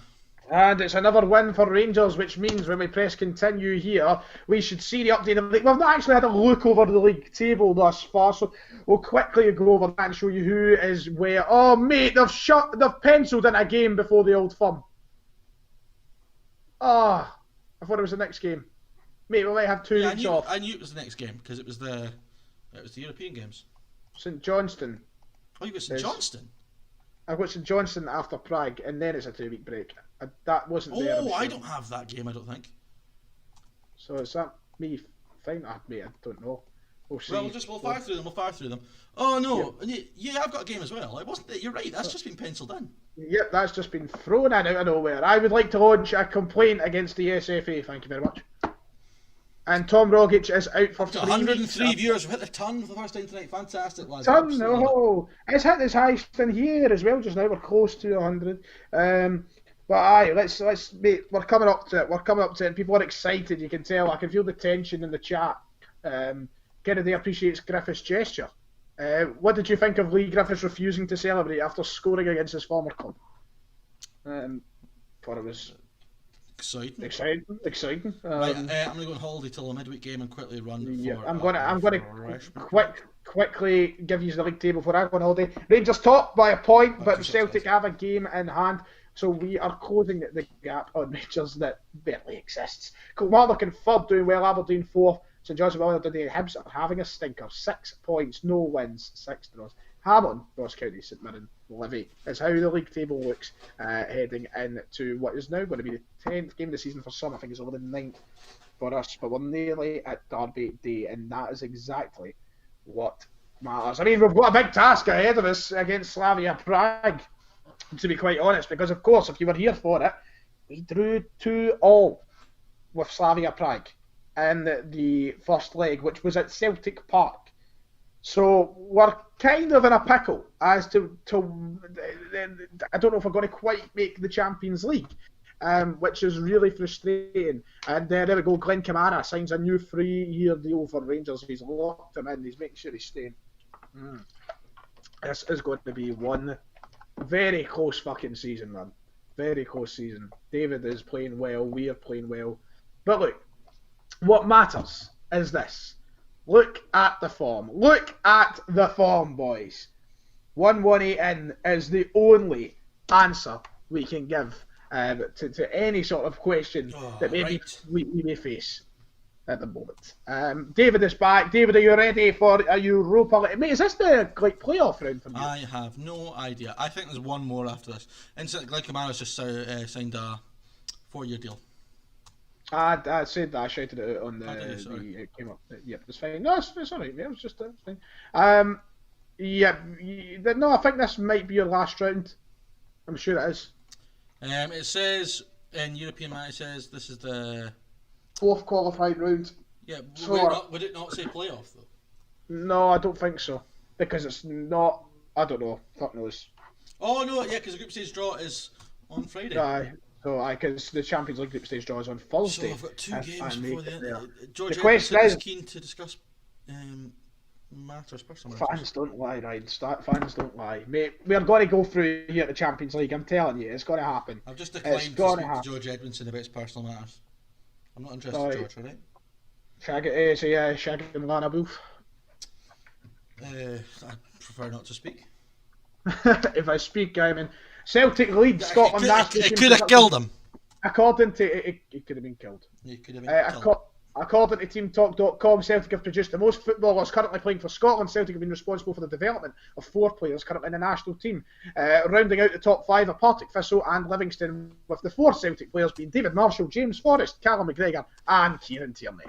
Speaker 2: And it's another win for Rangers, which means when we press continue here, we should see the update of the league. We've not actually had a look over the league table thus far, so we'll quickly go over that and show you who is where. Oh, mate, they've penciled in a game before the Old Firm. I thought it was the next game. Mate, we might have 2 weeks off.
Speaker 3: I knew it was the next game because it was the European games.
Speaker 2: St Johnstone.
Speaker 3: Oh, you got St Johnstone?
Speaker 2: I've got St Johnstone after Prague, and then it's a 2-week break. That wasn't there.
Speaker 3: Oh, I don't have that game, I don't think.
Speaker 2: So is that me fine? Mate, I don't know. We'll see.
Speaker 3: Well, we'll fire through them. Oh, no. Yeah, I've got a game as well. It wasn't. You're right, that's just been penciled in.
Speaker 2: Yep, that's just been thrown in out of nowhere. I would like to launch a complaint against the SFA. Thank you very much. And Tom Rogic is out for 3
Speaker 3: 103
Speaker 2: weeks.
Speaker 3: viewers. We've hit the ton for the first time tonight. Fantastic, lads.
Speaker 2: It's hit its highest in here as well just now. We're close to 100. But aye, let's mate, we're coming up to it. And people are excited. You can tell. I can feel the tension in the chat. Kennedy appreciates Griffiths' gesture. What did you think of Lee Griffiths refusing to celebrate after scoring against his former club? Thought it was exciting.
Speaker 3: Right, I'm going to go on holiday till the midweek game and quickly run.
Speaker 2: I'm going to quickly give you the league table before I go on holiday. Rangers top by a point, but Celtic have a game in hand, so we are closing the gap on Rangers that barely exists. Kilmarnock in third, doing well. Aberdeen fourth. St John's and Dundee Hibs are having a stinker. 6 points, no wins, 6 draws. Hamilton, Ross County, St Mirren, Livy is how the league table looks heading into what is now going to be the 10th game of the season for some. I think it's over the 9th for us, but we're nearly at Derby Day, and that is exactly what matters. I mean, we've got a big task ahead of us against Slavia Prague, to be quite honest, because of course, if you were here for it, we drew 2-2 with Slavia Prague in the first leg, which was at Celtic Park. So we're kind of in a pickle as to I don't know if we're going to quite make the Champions League, which is really frustrating. And there we go, Glenn Kamara signs a new 3-year deal for Rangers. He's locked him in, he's making sure he's staying. This is going to be one very close fucking season, man. Very close season. David is playing well, we are playing well. But look, what matters is this. Look at the form. Look at the form, boys. 118 in is the only answer we can give to any sort of question that maybe we may face at the moment. David is back. David, are you ready for a Europa? Mate, is this the playoff round for you?
Speaker 3: I have no idea. I think there's one more after this. Incidentally, Glenn Kamara's just signed a 4-year deal.
Speaker 2: I said that. I shouted it out on it came up. Yep, it's fine. No, it's alright, mate. It was just it's fine. No, I think this might be your last round. I'm sure it is.
Speaker 3: It says in European Man, it says this is the
Speaker 2: 4th qualified round.
Speaker 3: Yeah, would it not say playoff though?
Speaker 2: No, I don't think so, because it's not. I don't know. Fuck knows.
Speaker 3: Oh no, yeah, because the group stage draw is on Friday.
Speaker 2: Aye. So because the Champions League group stage draw is on Thursday.
Speaker 3: So I've got 2 games before the end. George
Speaker 2: the question
Speaker 3: is keen to discuss matters personal.
Speaker 2: Fans don't lie, Ryan. Fans don't lie, mate. We are going to go through here at the Champions League. I'm telling you, it's going to happen.
Speaker 3: I've just declined to speak to George Edmondson about his personal matters. I'm not interested, George. Alright.
Speaker 2: Shag and Lana Booth.
Speaker 3: I prefer not to speak.
Speaker 2: If I speak, I mean Celtic lead Scotland.
Speaker 3: It could have killed him.
Speaker 2: According to it could have been killed.
Speaker 3: It could have been killed.
Speaker 2: According to TeamTalk.com, Celtic have produced the most footballers currently playing for Scotland. Celtic have been responsible for the development of 4 players currently in the national team. Rounding out the top 5 are Partick Thistle and Livingston, with the 4 Celtic players being David Marshall, James Forrest, Callum McGregor and Kieran Tierney.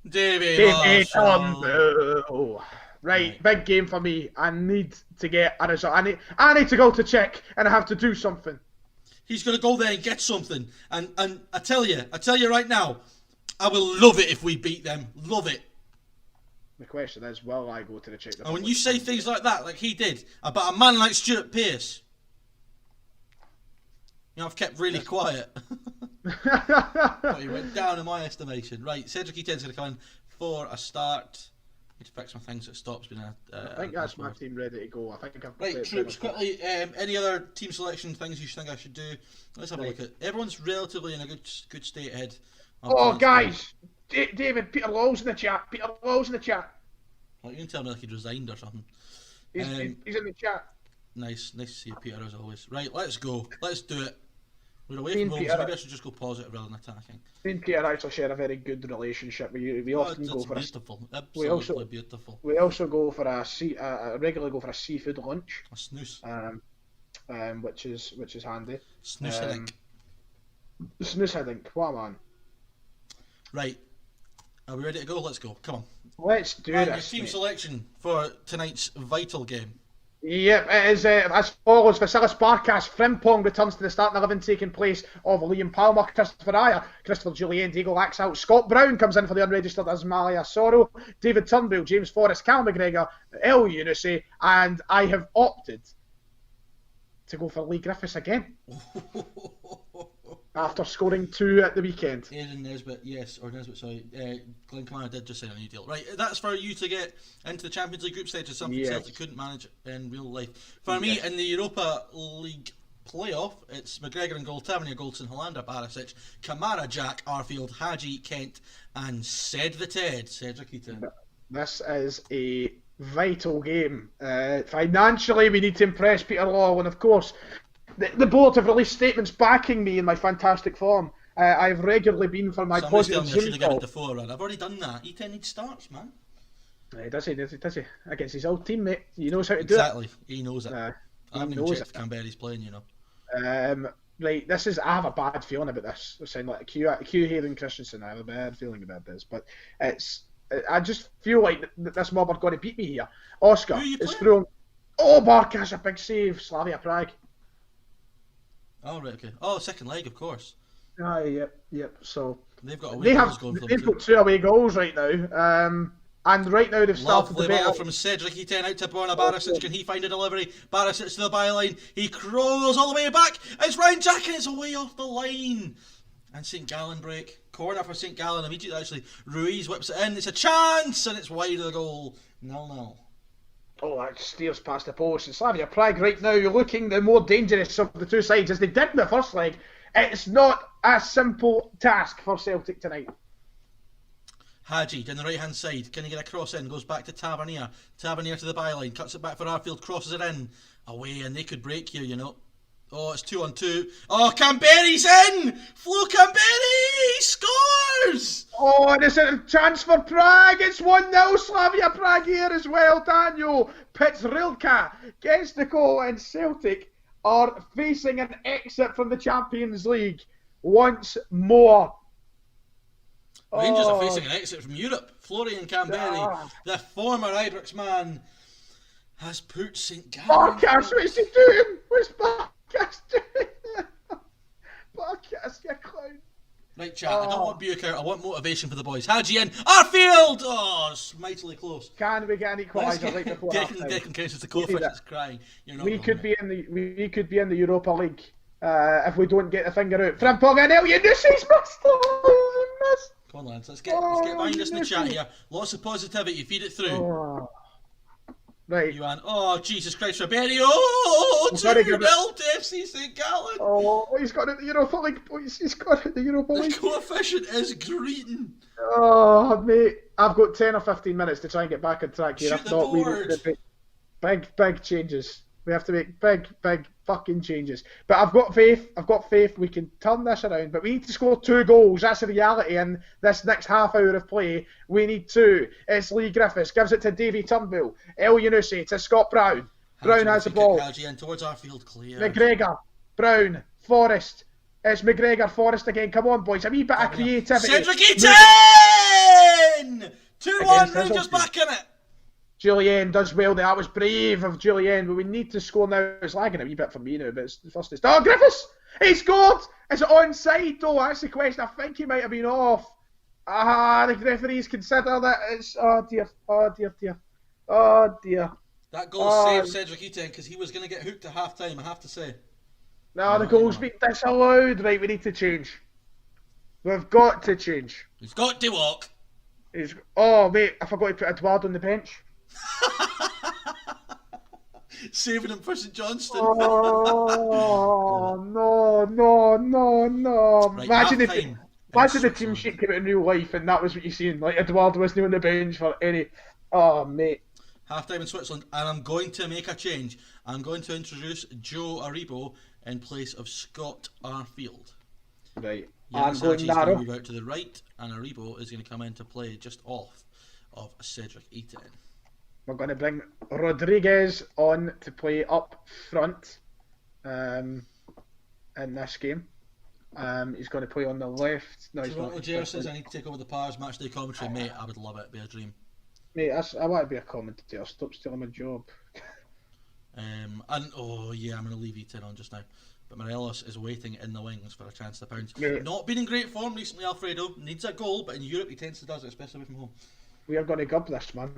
Speaker 3: David
Speaker 2: Marshall. Right, big game for me. I need to get a result. I need to go to Czech and I have to do something.
Speaker 3: He's going to go there and get something. And I tell you right now, I will love it if we beat them. Love it.
Speaker 2: The question is, will I go to the Czech Republic?
Speaker 3: And when you say things like that, like he did, about a man like Stuart Pearce, I've kept really quiet. But he went down in my estimation. Right, Cedric Etienne's going to come in for a start. I need to fix my things. It stops being
Speaker 2: I think that's my team ready to go. I think I've
Speaker 3: right, troops, quickly. Any other team selection things you think I should do? Let's have a look at. Everyone's relatively in a good state ahead.
Speaker 2: Oh, guys, David, Peter Law's in the chat. Peter Law's in the chat.
Speaker 3: Well, you can tell me like he'd resigned or something.
Speaker 2: He's in the chat.
Speaker 3: Nice to see you, Peter, as always. Right, let's go. Let's do it. We're away from home, so maybe I should just go positive rather than attacking.
Speaker 2: Me and Peter actually share a very good relationship. We often go for
Speaker 3: beautiful. Absolutely beautiful.
Speaker 2: We also go for regularly go for a seafood lunch.
Speaker 3: A snooze.
Speaker 2: Which is handy.
Speaker 3: Snooze Henrik.
Speaker 2: Snooze Henrik. What a man.
Speaker 3: Right. Are we ready to go? Let's go. Come on.
Speaker 2: Let's do this.
Speaker 3: Your team selection for tonight's vital game.
Speaker 2: Yep, it is as follows. Vasilis Barkas, Frimpong returns to the starting 11, taking place of Liam Palmer, Christopher Ayer, Christopher Jullien, Diego Laxalt, Scott Brown comes in for the unregistered Ismaila Soro, David Turnbull, James Forrest, Callum McGregor, El Yunusi, and I have opted to go for Lee Griffiths again. After scoring 2 at the weekend.
Speaker 3: Aidan Nesbitt, yes, or Nesbitt, sorry. Glenn Kamara did just sign a new deal. Right, that's for you to get into the Champions League group stage, is something Celtic couldn't manage in real life. For me, in the Europa League playoff, it's McGregor and goal, Tavernier, Goldson, Hollander, Barisic, Kamara, Jack, Arfield, Hadji, Kent, and Cedric Etienne.
Speaker 2: This is a vital game. Financially, we need to impress Peter Law, and of course, the board have released statements backing me in my fantastic form. I've regularly been for my positive Zoom
Speaker 3: should have given it the 4 run. I've already done that. Etienne needs starts, man.
Speaker 2: Does he? Against his old teammate. He knows how to do it.
Speaker 3: Exactly. He knows it. I haven't even checked if Canberra's playing, you know.
Speaker 2: Right, I have a bad feeling about this. I sound like Q Hayden Christensen. I have a bad feeling about this. But I just feel like this mob are going to beat me here. Oscar is thrown. Oh, Barkas, a big save. Slavia Prague.
Speaker 3: Oh, right, okay. Oh, second leg, of course.
Speaker 2: Yep. So
Speaker 3: they've got they've
Speaker 2: got 2 away goals right now. And right now they've started the
Speaker 3: ball from Cedric Etienne out to Borna Barisic. Can he find a delivery? Barisic to the byline. He crawls all the way back. It's Ryan Jack and it's away off the line. And St. Gallen break. Corner for St. Gallen immediately, actually. Ruiz whips it in. It's a chance and it's wide of the goal. 0-0.
Speaker 2: Oh, that steers past the post. And Slavia Prague right now, you're looking the more dangerous of the 2 sides, as they did in the first leg. It's not a simple task for Celtic tonight.
Speaker 3: Hadji down the right hand side. Can he get a cross in? Goes back to Tavernier. Tavernier to the byline. Cuts it back for Arfield. Crosses it in. Away, and they could break here, you know. Oh, it's 2-on-2. Oh, Canberry's in! Flo Canberry scores!
Speaker 2: Oh, and it's a chance for Prague. It's 1-0 Slavia Prague here as well. Daniel Pizrilka gets the goal, and Celtic are facing an exit from the Champions League once more.
Speaker 3: Rangers are facing an exit from Europe. Florian Canberry, the former Ibrox man, has put St. Gallen.
Speaker 2: Barkas, what's he doing? What's Barkas doing? Barkas, you clown.
Speaker 3: Right, chat, I don't want Buick out, I want motivation for the boys. Hadji in, Arfield! Oh, it's mightily close.
Speaker 2: Can we get an equaliser right before
Speaker 3: Declan counts as the coefficient is crying.
Speaker 2: We could be in the Europa League if we don't get the finger out. Frimpong and El Yunusi's missed.
Speaker 3: Come on, lads, let's get behind us in the chat here. Lots of positivity, feed it through.
Speaker 2: Right.
Speaker 3: Yuan. Oh, Jesus Christ, Ribery. Oh, 2-0 to FC St. Gallen.
Speaker 2: Oh, he's got it in the Europa League, boys. He's got it in the Europa League.
Speaker 3: The coefficient is greeting.
Speaker 2: Oh, mate. I've got 10 or 15 minutes to try and get back on track here.
Speaker 3: Shoot the board.
Speaker 2: Big changes. We have to make big fucking changes. But I've got faith we can turn this around. But we need to score 2 goals. That's the reality in this next half hour of play. We need 2. It's Lee Griffiths. Gives it to Davy Turnbull. El Yunusi to Scott Brown. Brown has the ball.
Speaker 3: Haji in towards our field, clear.
Speaker 2: McGregor. Brown. Forrest. It's McGregor. Forrest again. Come on, boys. A wee bit of creativity.
Speaker 3: Cedric Eaton! 2-1, Rangers back in it.
Speaker 2: Julian does well. That was brave of Julian, but we need to score now. It's lagging a wee bit for me now, but it's the first. Oh, Griffiths! He scored! Is it onside though? That's the question. I think he might have been off. The referees consider that. It's oh dear.
Speaker 3: That goal saved Cedric Eaton because he was going to get hooked at half time, I have to say.
Speaker 2: No, the goal's been disallowed. Right, we need to change. We've got to change.
Speaker 3: He's got to walk.
Speaker 2: Oh, mate, I forgot to put Edward on the bench.
Speaker 3: Saving him for St Johnston.
Speaker 2: Oh, no.
Speaker 3: Right,
Speaker 2: Imagine the team sheet came out in real life and that was what you're seeing. Like, Edward wasn't on the bench for any... Oh, mate.
Speaker 3: Half time in Switzerland, and I'm going to make a change. I'm going to introduce Joe Aribo in place of Scott Arfield.
Speaker 2: Right.
Speaker 3: Yanis Hadji's going to move out to the right, and Aribo is going to come into play just off of Cedric Eaton.
Speaker 2: We're going to bring Rodriguez on to play up front in this game. He's going to play on the left. No, he's
Speaker 3: Toronto
Speaker 2: not.
Speaker 3: Jer says I need to take over the Pars matchday commentary. Mate, I would love it. It'd be a dream.
Speaker 2: Mate, I want to be a commentator. Stop stealing my job.
Speaker 3: I'm going to leave Eaton on just now. But Morelos is waiting in the wings for a chance to pounce.
Speaker 2: Mate.
Speaker 3: Not been in great form recently, Alfredo. Needs a goal, but in Europe he tends to does it, especially away from home.
Speaker 2: We are going to gub this, man.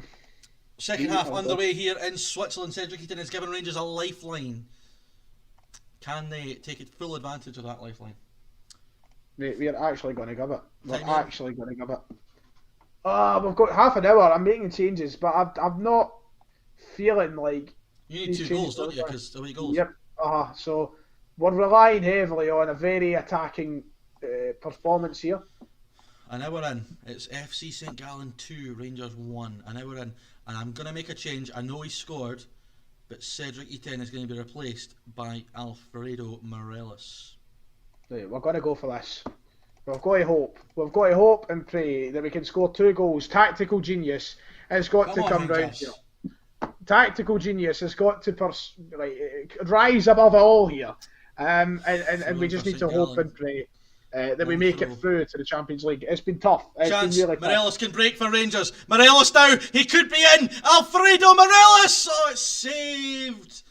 Speaker 3: Second half underway here in Switzerland. Cedric Eaton has given Rangers a lifeline. Can they take full advantage of that lifeline?
Speaker 2: Mate, we are actually going to gub it. We're actually going to gub it. We've got half an hour. I'm making changes, but I'm not feeling like...
Speaker 3: You need 2 goals, don't you? Because away goals.
Speaker 2: Yep. So we're relying heavily on a very attacking performance here.
Speaker 3: An hour in. It's FC St Gallen 2, Rangers 1. An hour in. And I'm going to make a change. I know he scored, but Cedric Eaton is going to be replaced by Alfredo Morelos.
Speaker 2: Right, we're going to go for this. We've got to hope. We've got to hope and pray that we can score 2 goals. Tactical genius has got to come round here. Tactical genius has got to rise above it all here. And we just need to hope and pray that we make it through to the Champions League. It's been tough. It's been really tough.
Speaker 3: Morelos can break for Rangers. Morelos now. He could be in. Alfredo Morelos. Oh, it's saved.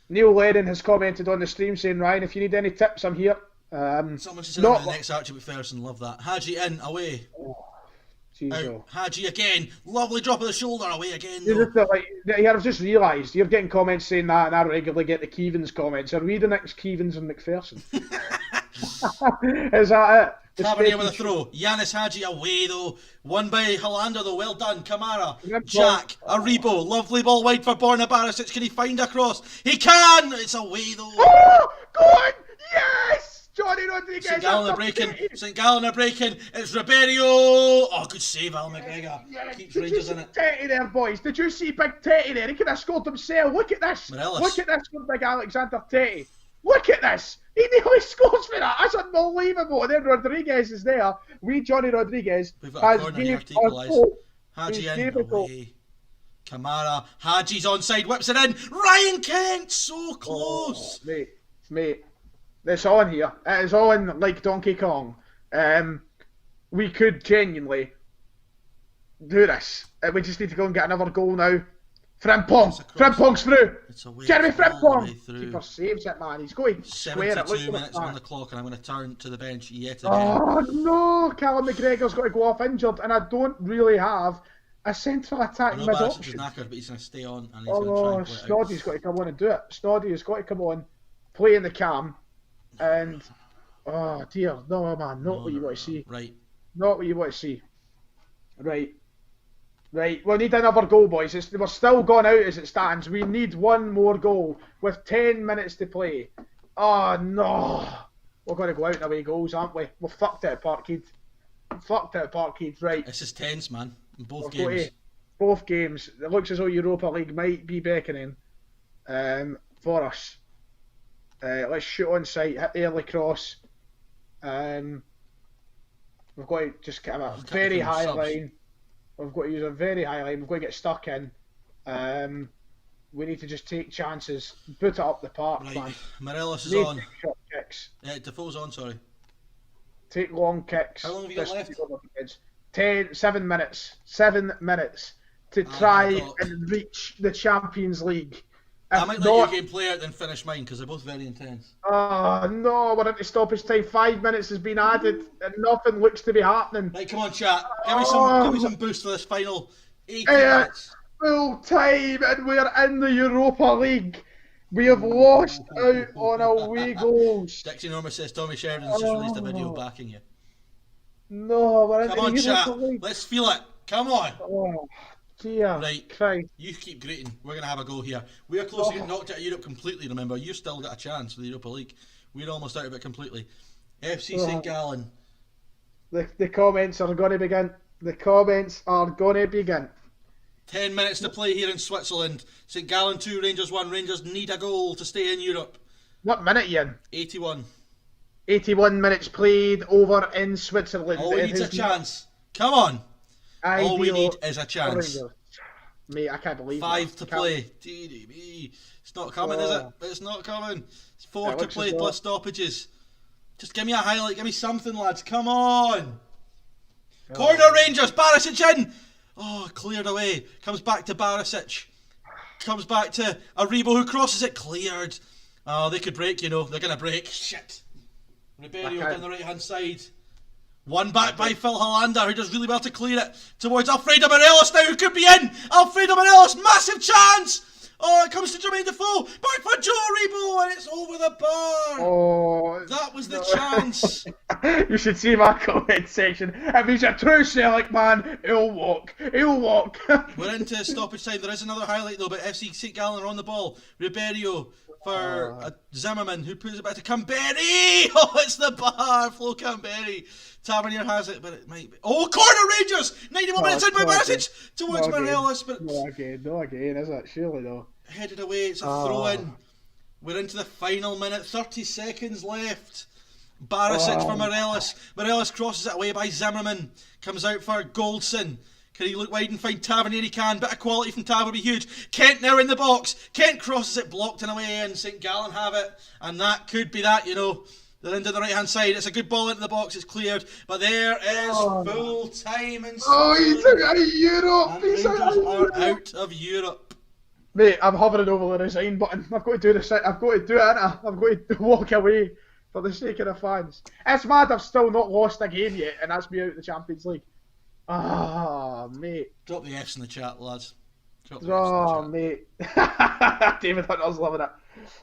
Speaker 2: Neil Lennon has commented on the stream saying, Ryan, if you need any tips, I'm here.
Speaker 3: Someone said I'm the next Archie McPherson. Love that. Haji in, away. Out. Haji again. Lovely drop of the shoulder, away again.
Speaker 2: I've just realised you're getting comments saying that, and I regularly get the Keevans comments. Are we the next Keevans and McPherson? Is that it?
Speaker 3: Tavernier with a throw. Yanis Hadji away though. Won by Hollander though. Well done. Kamara. Jack. Aribo. Lovely ball wide for Borna Barisic. Can he find a cross? He can! It's away though.
Speaker 2: Oh! Go on! Yes! Johnny Rodriguez.
Speaker 3: St Gallen are breaking. St Gallen are breaking. It's Ribeiro. Oh, good save, Al McGregor. Keeps Rangers in it.
Speaker 2: Tetty there, boys. Did you see Big Tetty there? He could have scored himself. Look at this.
Speaker 3: Morelos.
Speaker 2: Look at this from Big Alexander Tetty. Look at this. He nearly scores for that. That's unbelievable. And then Rodriguez is there. Johnny Rodriguez
Speaker 3: We've got a corner here to equalise. Haji in, away. Kamara. Haji's onside, whips it in. Ryan Kent, so close.
Speaker 2: Oh, mate. It's on here. It is on like Donkey Kong. We could genuinely do this. We just need to go and get another goal now. Frimpong. Frimpong's through. Jeremy Frimpong. Keeper saves it, man. He's going to square it.
Speaker 3: 72 minutes on the clock, and I'm going to turn to the bench yet again.
Speaker 2: Oh no! Callum McGregor's got to go off injured, and I don't really have a central attack mid option.
Speaker 3: He's knackered, but he's going to stay on, and he's going to try and play it out.
Speaker 2: Snoddy's got to come on and do it. Snoddy has got to come on, play in the cam. And oh dear, no man, not what you want to see.
Speaker 3: Right.
Speaker 2: Not what you want to see. Right. We need another goal, boys. We're still gone out as it stands. We need one more goal with 10 minutes to play. Oh no, we're going to go out in away goals, aren't we? We're fucked at Parkhead. Right.
Speaker 3: This is tense, man. In both games.
Speaker 2: Both games. It looks as though Europa League might be beckoning. for us. Let's shoot on sight, hit the early cross. We've got to just get a very high line. We've got to use a very high line. We've got to get stuck in. We need to just take chances, put it up the park,
Speaker 3: Right,
Speaker 2: man.
Speaker 3: Morelos is on.
Speaker 2: Short kicks.
Speaker 3: Defoe's on, sorry.
Speaker 2: Take long kicks.
Speaker 3: How long have you got left?
Speaker 2: 7 minutes. 7 minutes to try and reach the Champions League.
Speaker 3: I might let you game player than finish mine because they're both very intense.
Speaker 2: Oh no, we're into stoppage time. 5 minutes has been added and nothing looks to be happening.
Speaker 3: Right, come on, chat. Give me some boost for this final 80 minutes.
Speaker 2: Full time and we're in the Europa League. We have lost out on away goals.
Speaker 3: Dixie Norma says Tommy Sheridan's just released a video backing you.
Speaker 2: No, we're in
Speaker 3: Come on,
Speaker 2: the
Speaker 3: chat.
Speaker 2: Europa League.
Speaker 3: Let's feel it. Come on.
Speaker 2: Oh, dear
Speaker 3: Right.
Speaker 2: Christ.
Speaker 3: You keep greeting. We're going to have a go here. We are close to getting knocked out of Europe completely, remember. You've still got a chance for the Europa League. We're almost out of it completely. FC St. Gallen.
Speaker 2: The comments are going to begin. The comments are going to begin.
Speaker 3: 10 minutes to play here in Switzerland. St. Gallen 2, Rangers 1. Rangers need a goal to stay in Europe.
Speaker 2: What minute are you in?
Speaker 3: 81.
Speaker 2: 81 minutes played over in Switzerland.
Speaker 3: All we need is a chance. Come on. All we need is a chance.
Speaker 2: Rangers. Mate, I can't believe
Speaker 3: 5 to play. TDB. It's not coming, is it? It's not coming. It's 4 to play plus stoppages. Just give me a highlight. Give me something, lads. Come on. Corner Rangers. Barisic in. Oh, cleared away. Comes back to Barisic. Comes back to Aribo who crosses it. Cleared. Oh, they could break, you know. They're going to break. Shit. Ribeiro down the right-hand side. One back by Phil Hollander, who does really well to clear it towards Alfredo Morelos now, who could be in. Alfredo Morelos, massive chance. Oh, it comes to Jermaine Defoe. Back for Joe Aribo, and it's over the bar.
Speaker 2: Oh,
Speaker 3: that was the chance.
Speaker 2: You should see my comment section. If he's a true Celtic man, he'll walk. He'll walk.
Speaker 3: We're into stoppage time. There is another highlight though, but FC St. Gallen are on the ball. Ribeiro for Zimmerman, who puts it back to Camberi. Oh, it's the bar. Flo Camberi. Tavernier has it, but it might be. Oh, corner Rangers! 91 minutes in by Barisic towards Morelos, but
Speaker 2: no again, is it? Surely though.
Speaker 3: Headed away. It's a throw in. We're into the final minute. 30 seconds left. Barisic for Morelos. Morelos crosses it away by Zimmerman. Comes out for Goldson. Can he look wide and find Tavernier? He can. Bit of quality from Tav would be huge. Kent now in the box. Kent crosses it, blocked and away, and St. Gallen have it. And that could be that, you know. They're into the right hand side. It's a good ball into the box. It's cleared. But there is full time in
Speaker 2: he's out of Europe.
Speaker 3: And Rangers are out of Europe.
Speaker 2: Mate, I'm hovering over the resign button. I've got to do this. I've got to do it, innit? I've got to walk away for the sake of the fans. It's mad I've still not lost a game yet, and that's me out of the Champions League. Mate.
Speaker 3: Drop the F's in the chat, lads.
Speaker 2: Mate. David Hunter's loving it.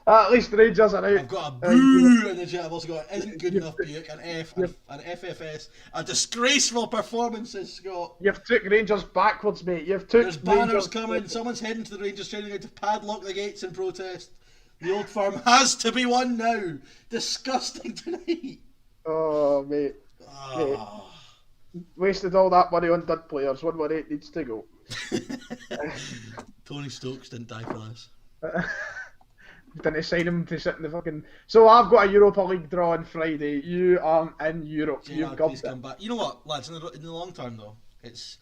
Speaker 2: At least the Rangers are out.
Speaker 3: I've got a boo in the chat. I've also got isn't good enough Buick, an F, an FFS, a disgraceful performance, says Scott.
Speaker 2: You've took Rangers backwards, mate. There's
Speaker 3: banners coming. Someone's heading to the Rangers training ground to padlock the gates in protest. The Old Firm has to be won now. Disgusting tonight.
Speaker 2: Oh, mate. Mate. Wasted all that money on dud players. 118 needs to go.
Speaker 3: Tony Stokes didn't die for this.
Speaker 2: Didn't sign him to sit in the fucking. So I've got a Europa League draw on Friday. You aren't in Europe. You've got
Speaker 3: please come back. You know what, lads? In the long term, though, it's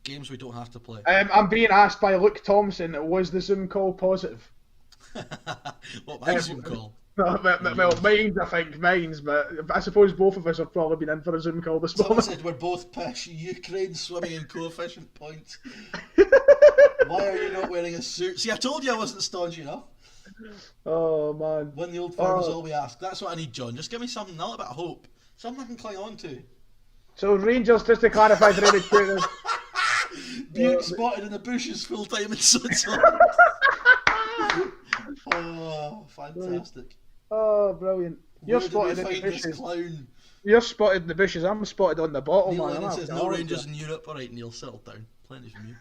Speaker 3: games we don't have to play.
Speaker 2: I'm being asked by Luke Thompson. Was the Zoom call positive?
Speaker 3: What my Zoom call?
Speaker 2: Well, mine's, I think, mine's, but I suppose both of us have probably been in for a Zoom call this
Speaker 3: Someone
Speaker 2: morning.
Speaker 3: said we're both pish. Ukraine swimming in coefficient points. Why are you not wearing a suit? See, I told you I wasn't staunch enough.
Speaker 2: Oh, man.
Speaker 3: When the Old Firm is all we ask. That's what I need, John. Just give me something, a little bit of hope. Something I can cling on to.
Speaker 2: So, Rangers, just to clarify for any tutors.
Speaker 3: Buick spotted in the bushes full time in Switzerland. Oh, fantastic.
Speaker 2: Oh, brilliant. You're spotted in the bushes. You're spotted in the bushes. I'm spotted on the bottle,
Speaker 3: Neil
Speaker 2: man.
Speaker 3: Lennon says no Rangers in Europe. Alright, Neil, settle down. Plenty from you.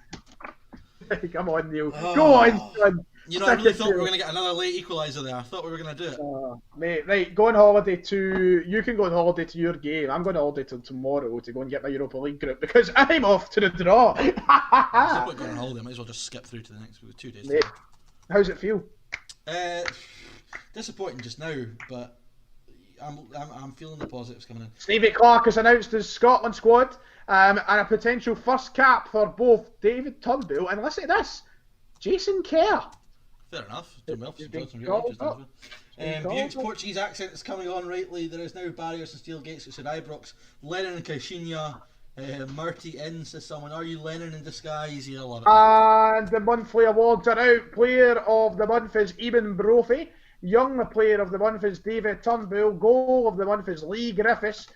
Speaker 2: Come on, Neil. Go on, son.
Speaker 3: You know, I really thought we were going to get another late equaliser there. I thought we were going to do it.
Speaker 2: Mate, right, go on holiday to... You can go on holiday to your game. I'm going on holiday till tomorrow to go and get my Europa League group because I'm off to the draw.
Speaker 3: If I'm going on holiday, I might as well just skip through to the next 2 days.
Speaker 2: Mate, how's it feel?
Speaker 3: Disappointing just now, but I'm feeling the positives coming in.
Speaker 2: Stevie Clark has announced his Scotland squad, and a potential first cap for both David Turnbull and, listen to this, Jason Kerr.
Speaker 3: Fair enough. Buick's Portuguese accent is coming on rightly. There is now barriers and steel gates, which said Ibrox. Lennon and Caixinha. Murty in, says someone. Are you Lennon in disguise? Yeah, I love it.
Speaker 2: And the monthly awards are out. Player of the month is Eben Brophy. Young player of the month is David Turnbull. Goal of the month is Lee Griffiths.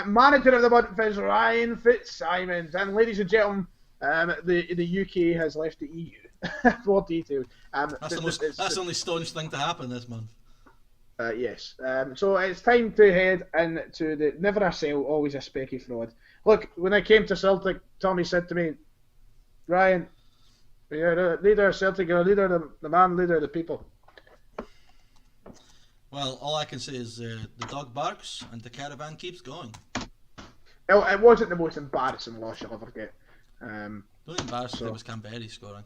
Speaker 2: Manager of the month is Ryan Fitzsimons. And ladies and gentlemen, the UK has left the EU. More details.
Speaker 3: That's the only staunch thing to happen this month.
Speaker 2: Yes. So it's time to head into the never a sale, always a specky fraud. Look, when I came to Celtic, Tommy said to me, Ryan, you're the leader of Celtic, you're the man leader of the people.
Speaker 3: Well, all I can say is the dog barks and the caravan keeps going.
Speaker 2: It wasn't the most embarrassing loss you'll ever get.
Speaker 3: The only embarrassing thing was Canberra scoring.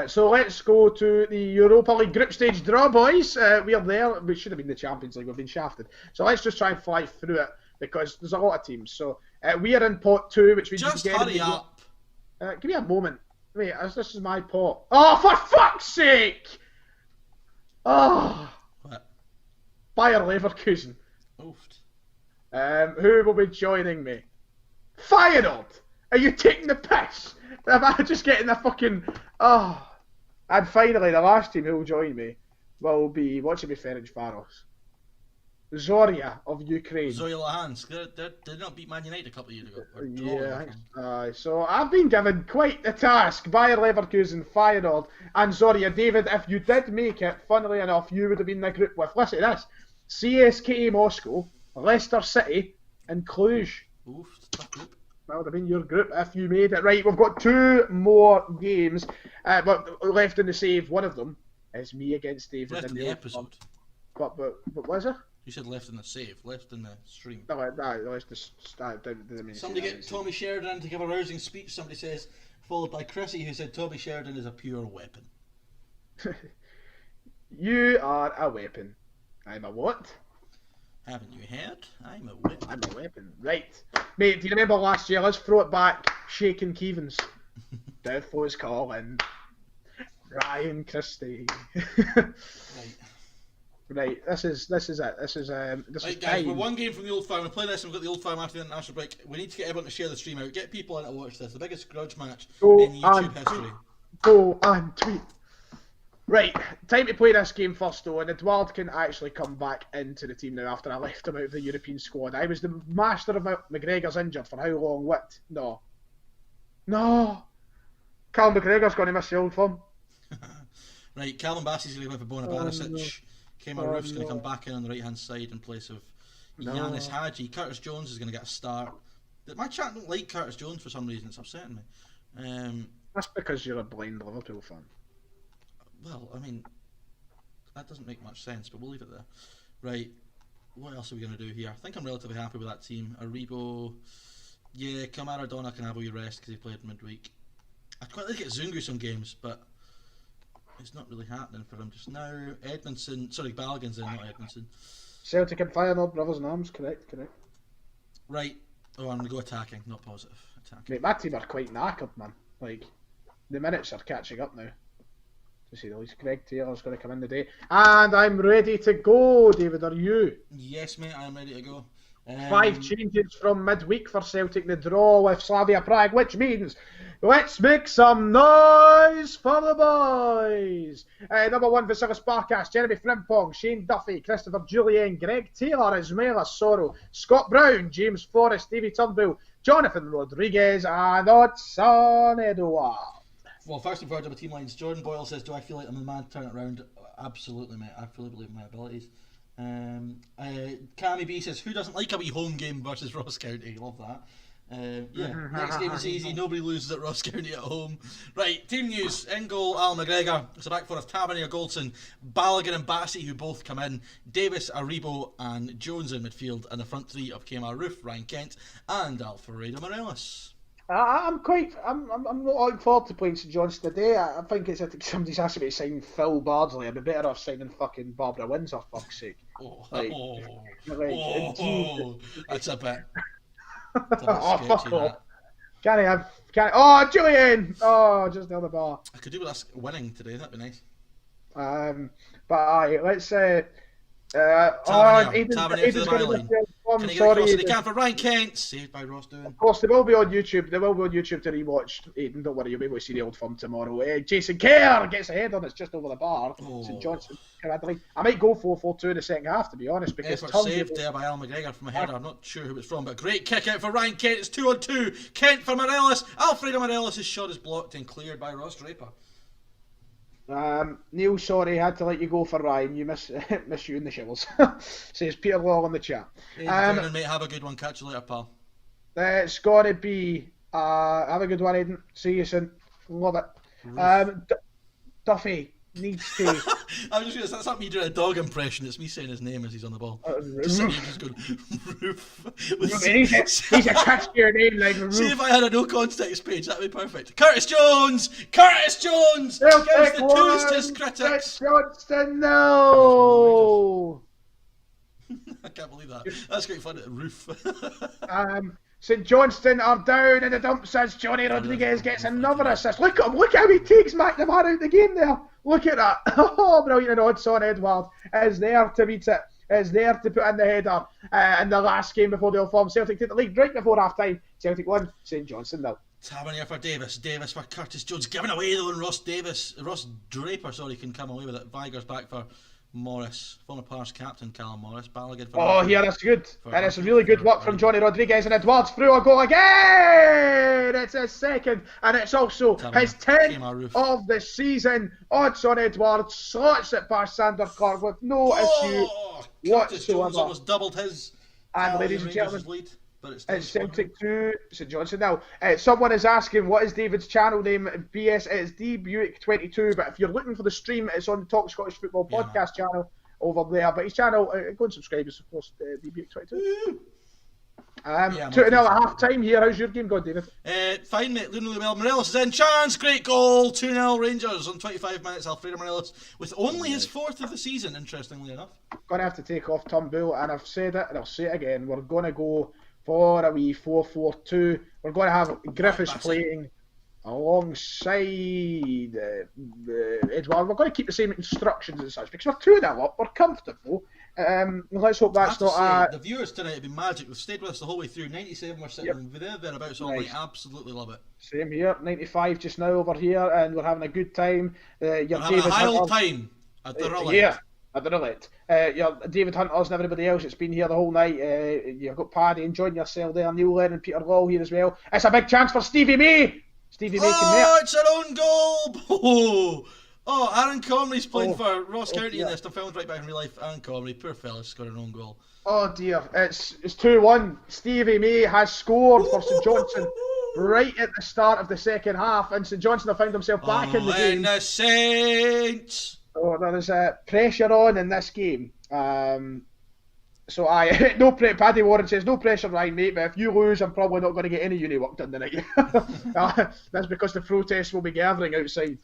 Speaker 2: So let's go to the Europa League group stage draw, boys. We're there. We should have been the Champions League. We've been shafted. So let's just try and fly through it because there's a lot of teams. So we are in pot 2, which means
Speaker 3: just hurry up.
Speaker 2: Give me a moment. Wait, this is my pot. Oh, for fuck's sake! Oh.
Speaker 3: What?
Speaker 2: Bayer Leverkusen.
Speaker 3: Oofed.
Speaker 2: Who will be joining me? Feyenoord. Are you taking the piss? Am I just getting the fucking... Oh. And finally, the last team who will join me will be, watching me, Ferencváros. Zorya of Ukraine.
Speaker 3: Zorya Luhansk. Did not beat Man United a couple of years ago.
Speaker 2: Yeah. So I've been given quite the task. Bayer Leverkusen, Feyenoord, and Zorya. David, if you did make it, funnily enough, you would have been in the group with, listen to this, CSKA Moscow, Leicester City, and Cluj.
Speaker 3: Oof, tough group.
Speaker 2: That would have been your group if you made it. Right, we've got 2 more games, but left in the save. One of them is me against David.
Speaker 3: Left in the episode.
Speaker 2: But was it?
Speaker 3: You said left in the save, left in the stream.
Speaker 2: No, let's just start.
Speaker 3: Somebody get Tommy Sheridan to give a rousing speech, somebody says, followed by Chrissy, who said Tommy Sheridan is a pure weapon.
Speaker 2: You are a weapon. I'm a what?
Speaker 3: Haven't you heard? I'm a weapon.
Speaker 2: I'm a weapon. Right. Mate, do you remember last year? Let's throw it back. Shaking Keevans. Death was calling. Ryan Christie. Right. This is it. This is
Speaker 3: right, guys,
Speaker 2: time.
Speaker 3: we're one game from the Old Firm. We'll play this and we've got the Old Firm after the international break. We need to get everyone to share the stream out. Get people in to watch this. The biggest grudge match in YouTube history.
Speaker 2: Go and tweet. Right, time to play this game first though, and Edouard can actually come back into the team now after I left him out of the European squad. I was the master of McGregor's injured for how long? What? No. Callum McGregor's going to miss the Old Firm.
Speaker 3: Right, Calvin Bassey's going to go for Bona Barisic. Kemar Roof's going to come back in on the right hand side in place of Yanis Hadji. Curtis Jones is going to get a start. My chat don't like Curtis Jones for some reason, it's upsetting me.
Speaker 2: That's because you're a blind Liverpool fan.
Speaker 3: Well, I mean, that doesn't make much sense, but we'll leave it there. Right, what else are we going to do here? I think I'm relatively happy with that team. Aribo, yeah, Kamara Donna can have a wee rest because he played midweek. I'd quite like to get Zungu some games, but it's not really happening for him just now. Balogun's in, not Edmondson.
Speaker 2: Celtic and Feyenoord, brothers in arms, correct.
Speaker 3: Right, I'm going to go attacking, not positive. Attacking.
Speaker 2: Mate, my team are quite knackered, man. Like, the minutes are catching up now. To see the least. Greg Taylor's going to come in today. And I'm ready to go, David, are you?
Speaker 3: Yes, mate, I'm ready to go.
Speaker 2: 5 changes from midweek for Celtic. The draw with Slavia Prague, which means let's make some noise for the boys. Number 1, Vasilis Barkas, Jeremy Frimpong, Shane Duffy, Christopher Julian, Greg Taylor, Ismaila Soro, Scott Brown, James Forrest, Davy Turnbull, Jonathan Rodriguez, and Odson Edouard.
Speaker 3: Well, first and foremost, team lines. Jordan Boyle says, do I feel like I'm the man to turn it around? Absolutely, mate. I fully believe in my abilities. Cammy B says, who doesn't like a wee home game versus Ross County? Love that. Next game is easy. Nobody loses at Ross County at home. Right, team news. In goal, Al McGregor. It's a back four of Tavernier, Goldson, Balogun and Bassey, who both come in. Davis, Aribo and Jones in midfield. And the front three of Kemar Roof, Ryan Kent and Alfredo Morelos.
Speaker 2: I'm not looking forward to playing St Johnstone today. I think it's somebody's asking me to sign Phil Bardsley. I'd be better off signing fucking Barbara Windsor, for fuck's sake.
Speaker 3: That's a bit.
Speaker 2: Oh, fuck off. Oh, Julian! Oh, just the other bar.
Speaker 3: I could do with us winning today. That'd be nice.
Speaker 2: But aye, let's
Speaker 3: Tavernier to the byline. Can he get across it? He can for Ryan Kent. Saved by Ross Doon.
Speaker 2: Of course, they will be on YouTube. They will be on YouTube to rewatch. Aiden, don't worry, you'll be able to see the old film tomorrow. Jason Kerr gets a head on. It's just over the bar. St Johnstone. I might go 4-4-2 in the second half, to be honest. Because
Speaker 3: effort saved there by Al McGregor from a header. I'm not sure who it's from, but great kick out for Ryan Kent. It's 2-on-2. Kent for Morelos. Alfredo Morelos' shot is blocked and cleared by Ross Draper.
Speaker 2: Neil, sorry, had to let you go for Ryan. You miss you in the shivels. Says Peter Law in the chat.
Speaker 3: Hey, mate, have a good one. Catch you later, pal.
Speaker 2: It's gotta be. Have a good one, Aiden. See you soon. Love it. Duffy needs to.
Speaker 3: I'm just gonna. That's not me doing a dog impression. It's me saying his name as he's on the ball. Just going Roof.
Speaker 2: He's a catchier name like Roof.
Speaker 3: See if I had a no context page, that'd be perfect. Curtis Jones gives the twos to his critics.
Speaker 2: Johnston, no.
Speaker 3: I can't believe that. That's great fun at Roof.
Speaker 2: St Johnstone are down in the dumps as Johnny Rodriguez gets another assist. Look at him, look how he takes McNamara out the game there. Look at that. Oh, brilliant. And Odson Edward is there to beat it. Is there to put in the header in the last game before the All-Form. Celtic take the lead right before half-time. Celtic 1, St Johnstone 0.
Speaker 3: Tavernier for Davis for Curtis Jones. Given away though, and Ross Draper, can come away with it. Viger's back for Morris, former Pars captain Callum Morris. Balogun for
Speaker 2: that's good. And it's really good work from Johnny Rodriguez, and Edwards through a goal again. It's his second, and it's also his 10th of the season. Odson Edwards slots it past Sander Clark with no issue
Speaker 3: Curtis Jones
Speaker 2: whatsoever.
Speaker 3: almost doubled his.
Speaker 2: And ladies and gentlemen,
Speaker 3: lead. But
Speaker 2: it's Celtic 2, St Johnstone now. Someone is asking, what is David's channel name? BS, it's Buick22, but if you're looking for the stream, it's on the Talk Scottish Football podcast channel over there. But his channel, go and subscribe, it's of course Buick22. 2-0 at half time here. How's your game going, David?
Speaker 3: Fine, mate. Doing really well. Morelos is in. Chance, great goal. 2-0 Rangers on 25 minutes. Alfredo Morelos with only his 4th of the season, interestingly enough. Going
Speaker 2: to have to take off Turnbull, and I've said it, and I'll say it again. We're going to go for a wee 4-4-2. We're going to have Griffiths playing alongside Edward. We're going to keep the same instructions and such because we're 2-0 up. We're comfortable. Let's hope that's not
Speaker 3: the viewers tonight have been magic. They've stayed with us the whole way through. 97 we're sitting thereabouts all night. Absolutely love it.
Speaker 2: Same here. 95 just now over here, and we're having a good time.
Speaker 3: We're having a high old time at the roulette.
Speaker 2: Yeah, at the roulette. David Hunter's and everybody else that's been here the whole night. You've got Paddy enjoying yourself there. Neil Lennon, Peter Law here as well. It's a big chance for Stevie May. Stevie May can make.
Speaker 3: It's an own goal. Oh, Aaron Comrie's playing for Ross County in this. I'm filmed right back in real life. Aaron Comrie, poor fella's got an own goal.
Speaker 2: Oh dear, it's 2-1. Stevie May has scored for St Johnstone right at the start of the second half, and St Johnstone have found themselves back in the game.
Speaker 3: The Saints!
Speaker 2: So there is pressure on in this game. No Paddy Warren says, no pressure, Ryan, mate, but if you lose, I'm probably not going to get any uni work done tonight. That's because the protests will be gathering outside.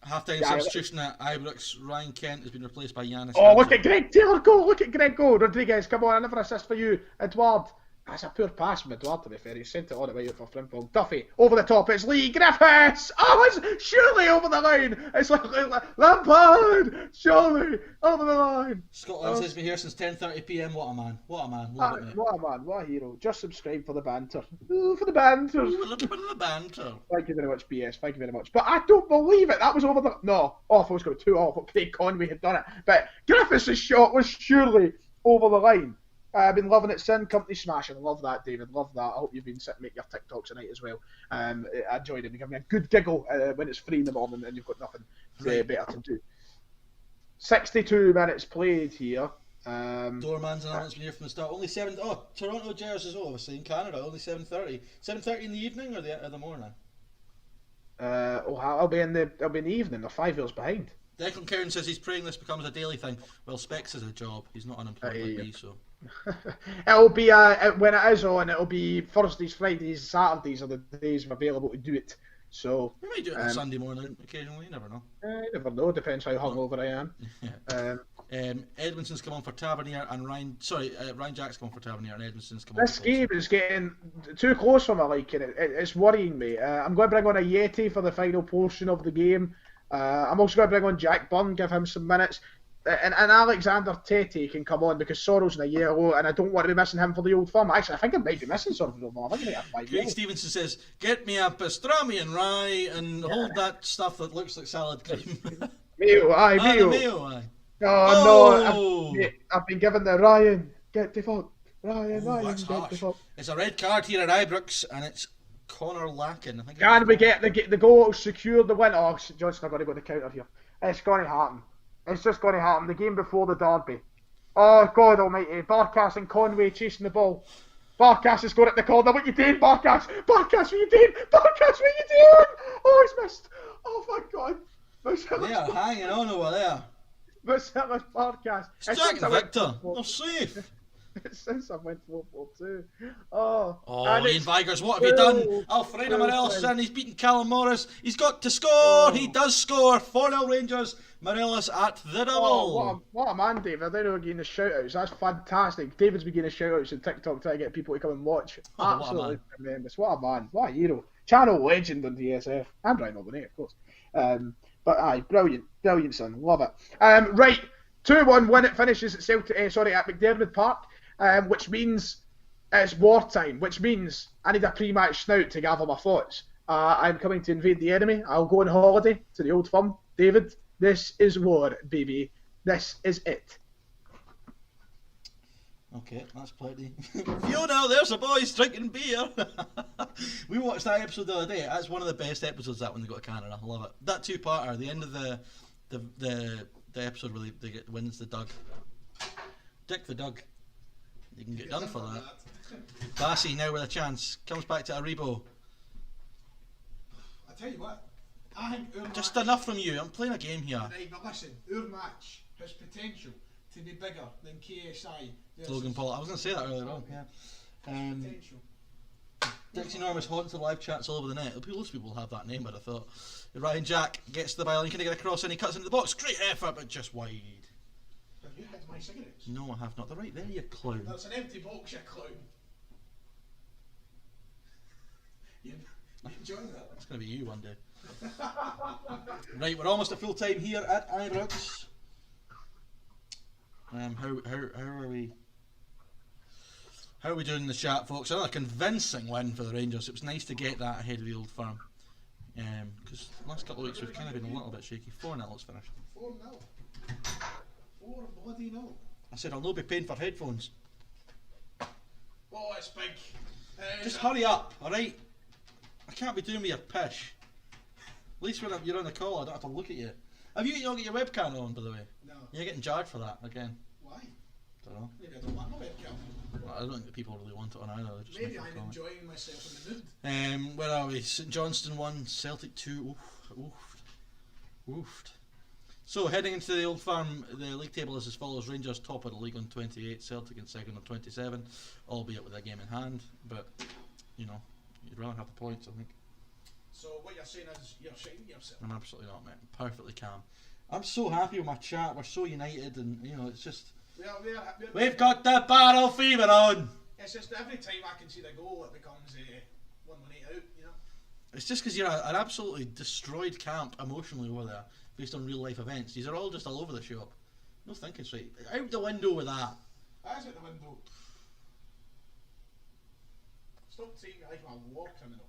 Speaker 3: Half-time substitution at Ibrox. Ryan Kent has been replaced by Yanis.
Speaker 2: Oh, look at Greg Taylor go! Look at Greg go! Rodriguez, come on, another assist for you. Edward. That's a poor pass from Edward, to be fair. He sent it all the way out for Frimpong. Duffy, over the top, it's Lee Griffiths! Oh, it's surely over the line! It's like Lampard! Surely over the line!
Speaker 3: Scotland has been here since 10:30pm. What a man. What a man.
Speaker 2: What a man. What a hero. Just subscribe for the banter. Ooh, for the banter.
Speaker 3: A little bit of the banter.
Speaker 2: Thank you very much, BS. Thank you very much. But I don't believe it. That was over the... No. Off. I was going 2 off. Craig Conway had done it. But Griffiths' shot was surely over the line. I've been loving it, Sin. Company smashing. Love that, David. Love that. I hope you've been sitting make your TikToks tonight as well. I enjoyed it. You give me a good giggle when it's free in the morning and you've got nothing better to do. 62 minutes played here.
Speaker 3: Doorman's announcement here from the start. Only 7. Oh, Toronto Jers as well, obviously in Canada. Only 7:30. 7:30 in the evening or the morning?
Speaker 2: I'll be in the evening. They're 5 hours behind.
Speaker 3: Declan Karen says he's praying this becomes a daily thing. Well, Specs is a job. He's not unemployed like me, so.
Speaker 2: It'll be when it is on. It'll be Thursdays, Fridays, Saturdays are the days we're available to do it. So
Speaker 3: we might do it on Sunday morning occasionally. You never know.
Speaker 2: You never know. Depends how hungover I am.
Speaker 3: Edmondson's come on for Tavernier and Ryan Jack's come on for Tavernier and Edmondson's come on.
Speaker 2: This game is getting too close for my liking. It's worrying me. I'm going to bring on a Yeti for the final portion of the game. I'm also going to bring on Jack Byrne, give him some minutes. And Alexander Tete can come on because Sorrell's in a yellow, and I don't want to be missing him for the Old Firm. Actually, I think I might be missing Sorrell for the Old Firm. I think I have 5
Speaker 3: Craig Stevenson says, "Get me a pastrami and rye and hold that stuff that looks like salad cream."
Speaker 2: Mayo, aye, Mayo.
Speaker 3: Mayo, aye.
Speaker 2: Oh no, I've been given the Ryan. Get the fuck, Ryan,
Speaker 3: that's
Speaker 2: get
Speaker 3: harsh.
Speaker 2: the fuck.
Speaker 3: It's a red card here at Ibrox, and it's Connor Lacken. I think.
Speaker 2: Can we get the goal to secure the win? Oh, Johnson, I've got to go to the counter here. It's going to happen. It's just going to happen. The game before the derby. Oh, God almighty. Barkas and Conway chasing the ball. Barkas has got it in the corner. What you doing, Barkas? Barkas, what you doing? Barkas, what you doing? Oh, he's missed. Oh, my God.
Speaker 3: They are hanging on over there.
Speaker 2: Marcellus Barkas.
Speaker 3: It's Jack and Victor. They're safe.
Speaker 2: Since I went 4-4-2. Oh,
Speaker 3: Ian Vigors, what have you done? Alfredo Morelos is in, he's beaten Callum Morris. He's got to score. He does score. 4-0 Rangers. Morelos at the double.
Speaker 2: Oh, what a man, David. I don't know we're getting the shout-outs. That's fantastic. David's been getting shout-outs on TikTok trying to get people to come and watch. Absolutely tremendous. What a man. What a hero. Channel legend on TSF. And Brian Albany, of course. But aye, brilliant, son. Love it. Right, 2-1 win. It finishes at at McDermott Park. Which means it's wartime, which means I need a pre-match snout to gather my thoughts. I'm coming to invade the enemy. I'll go on holiday to the Old Firm. David, this is war, baby. This is it.
Speaker 3: Okay, that's plenty. Fiona, there's the boys drinking beer. We watched that episode the other day. That's one of the best episodes, that when they go to Canada. I love it. That two-parter, the end of the episode where they wins the Doug. Dick the Doug. You can get done for that. Bassey now with a chance. Comes back to Aribo.
Speaker 4: I tell you what, I think
Speaker 3: just enough from you. I'm playing a game here.
Speaker 4: Right, but listen, our match has potential to be bigger than KSI.
Speaker 3: Logan Paul. I was going to say that earlier on. Yeah.
Speaker 4: Potential.
Speaker 3: Dixie Normus haunts the live chats all over the net. Most people have that name, but I thought Ryan Jack gets to the byline. Can he get across and he cuts into the box? Great effort, but just wide.
Speaker 4: Have you had my cigarettes?
Speaker 3: No, I have not. They're right there, you clown.
Speaker 4: That's an empty box, you clown. You enjoying that?
Speaker 3: It's going to be you one day. Right, we're almost at full time here at Ibrox. How are we doing in the chat, folks? Another convincing win for the Rangers. It was nice to get that ahead of the Old Firm. Because last couple of weeks we've kind of been a little bit shaky. 4-0 it's finished.
Speaker 4: 4-0. 4 bloody 0.
Speaker 3: I said I'll not be paying for headphones.
Speaker 4: Oh, it's big.
Speaker 3: Just hurry up, alright? I can't be doing with your pish. At least when you're on the call I don't have to look at you. Have you not got your webcam on, by the way?
Speaker 4: No.
Speaker 3: You're getting jarred for that again.
Speaker 4: Why?
Speaker 3: Don't know.
Speaker 4: Maybe I don't want my webcam.
Speaker 3: Well, I don't think that people really want it on either. Just
Speaker 4: Maybe I'm enjoying myself in the mood.
Speaker 3: Where are we? St Johnstone 1, Celtic 2. Oofed. So heading into the Old Firm, the league table is as follows: Rangers top of the league on 28, Celtic in second on 27, albeit with a game in hand. But you know, you'd rather have the points, I think.
Speaker 4: So what you're saying is you're shining yourself.
Speaker 3: I'm absolutely not, mate. I'm perfectly calm. I'm so happy with my chat. We're so united, and you know, it's just. We've got the battle fever on.
Speaker 4: It's just every time I can see the goal, it becomes 1-1-8 out. You know.
Speaker 3: It's just because you're an absolutely destroyed camp emotionally over there, based on real life events. These are all just all over the shop. No thinking straight. Out the window with that.
Speaker 4: That's out the window. Stop treating me like I'm a war criminal.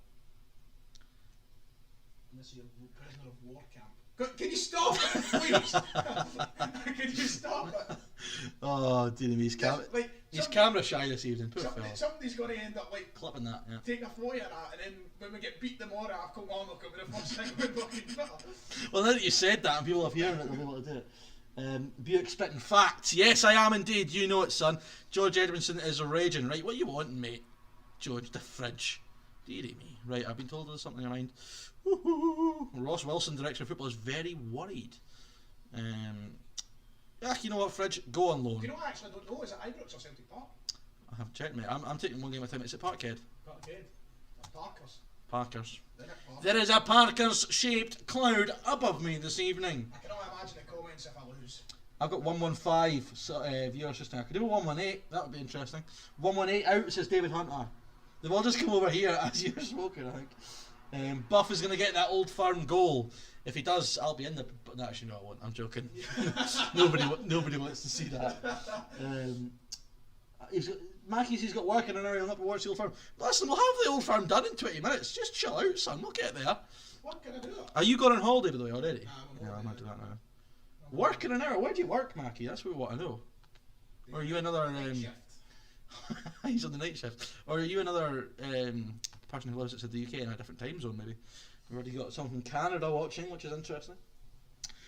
Speaker 4: Unless you're a prisoner of war camp. Can you stop it, please? Can you stop it?
Speaker 3: Oh, dearie me, he's camera shy this evening. Poor fella.
Speaker 4: Somebody's going to end up
Speaker 3: clipping that. Yeah.
Speaker 4: Take a photo of that, and then when we get beat tomorrow, I'll come on. Look at the first thing we're fucking Twitter.
Speaker 3: Well, now that you said that, and people have heard it, they'll be able to do it. Buick spitting facts. Yes, I am indeed. You know it, son. George Edmondson is raging. Right, what you wanting, mate? George, the fridge. Dearie me. Right, I've been told there's something in mind. Ross Wilson, director of football, is very worried Yeah, you know what, Fridge? Go on loan.
Speaker 4: Do you know what I actually don't know? Is it Ibrox or Celtic Park?
Speaker 3: I haven't checked, mate. I'm taking one game at a time. It's at Parkhead.
Speaker 4: Parkhead. Parkers.
Speaker 3: Parkers.
Speaker 4: Parkers.
Speaker 3: There is a Parkers-shaped cloud above me this evening.
Speaker 4: I can only imagine the comments if I lose.
Speaker 3: I've got 115 viewers just now. I could do a 118. That would be interesting. 118 out, says David Hunter. They've all just come over here as you're smoking, I think. Buff is going to get that Old Firm goal. If he does, I'll be in the... But no, actually, no, I won't. I'm joking. nobody wants to see that. Mackie's got work in an hour. He'll not be watching the Old Firm. Listen, we'll have the Old Firm done in 20 minutes. Just chill out, son. We'll get there.
Speaker 4: What can I do?
Speaker 3: Are you going on holiday, by the way, already?
Speaker 4: Nah,
Speaker 3: I'm not doing that now. Work in an hour? Where do you work, Mackie? That's what we want to know. Or are you another... he's on the night shift. Or are you another person who lives outside the UK in a different time zone, maybe? We've already got someone from Canada watching, which is interesting.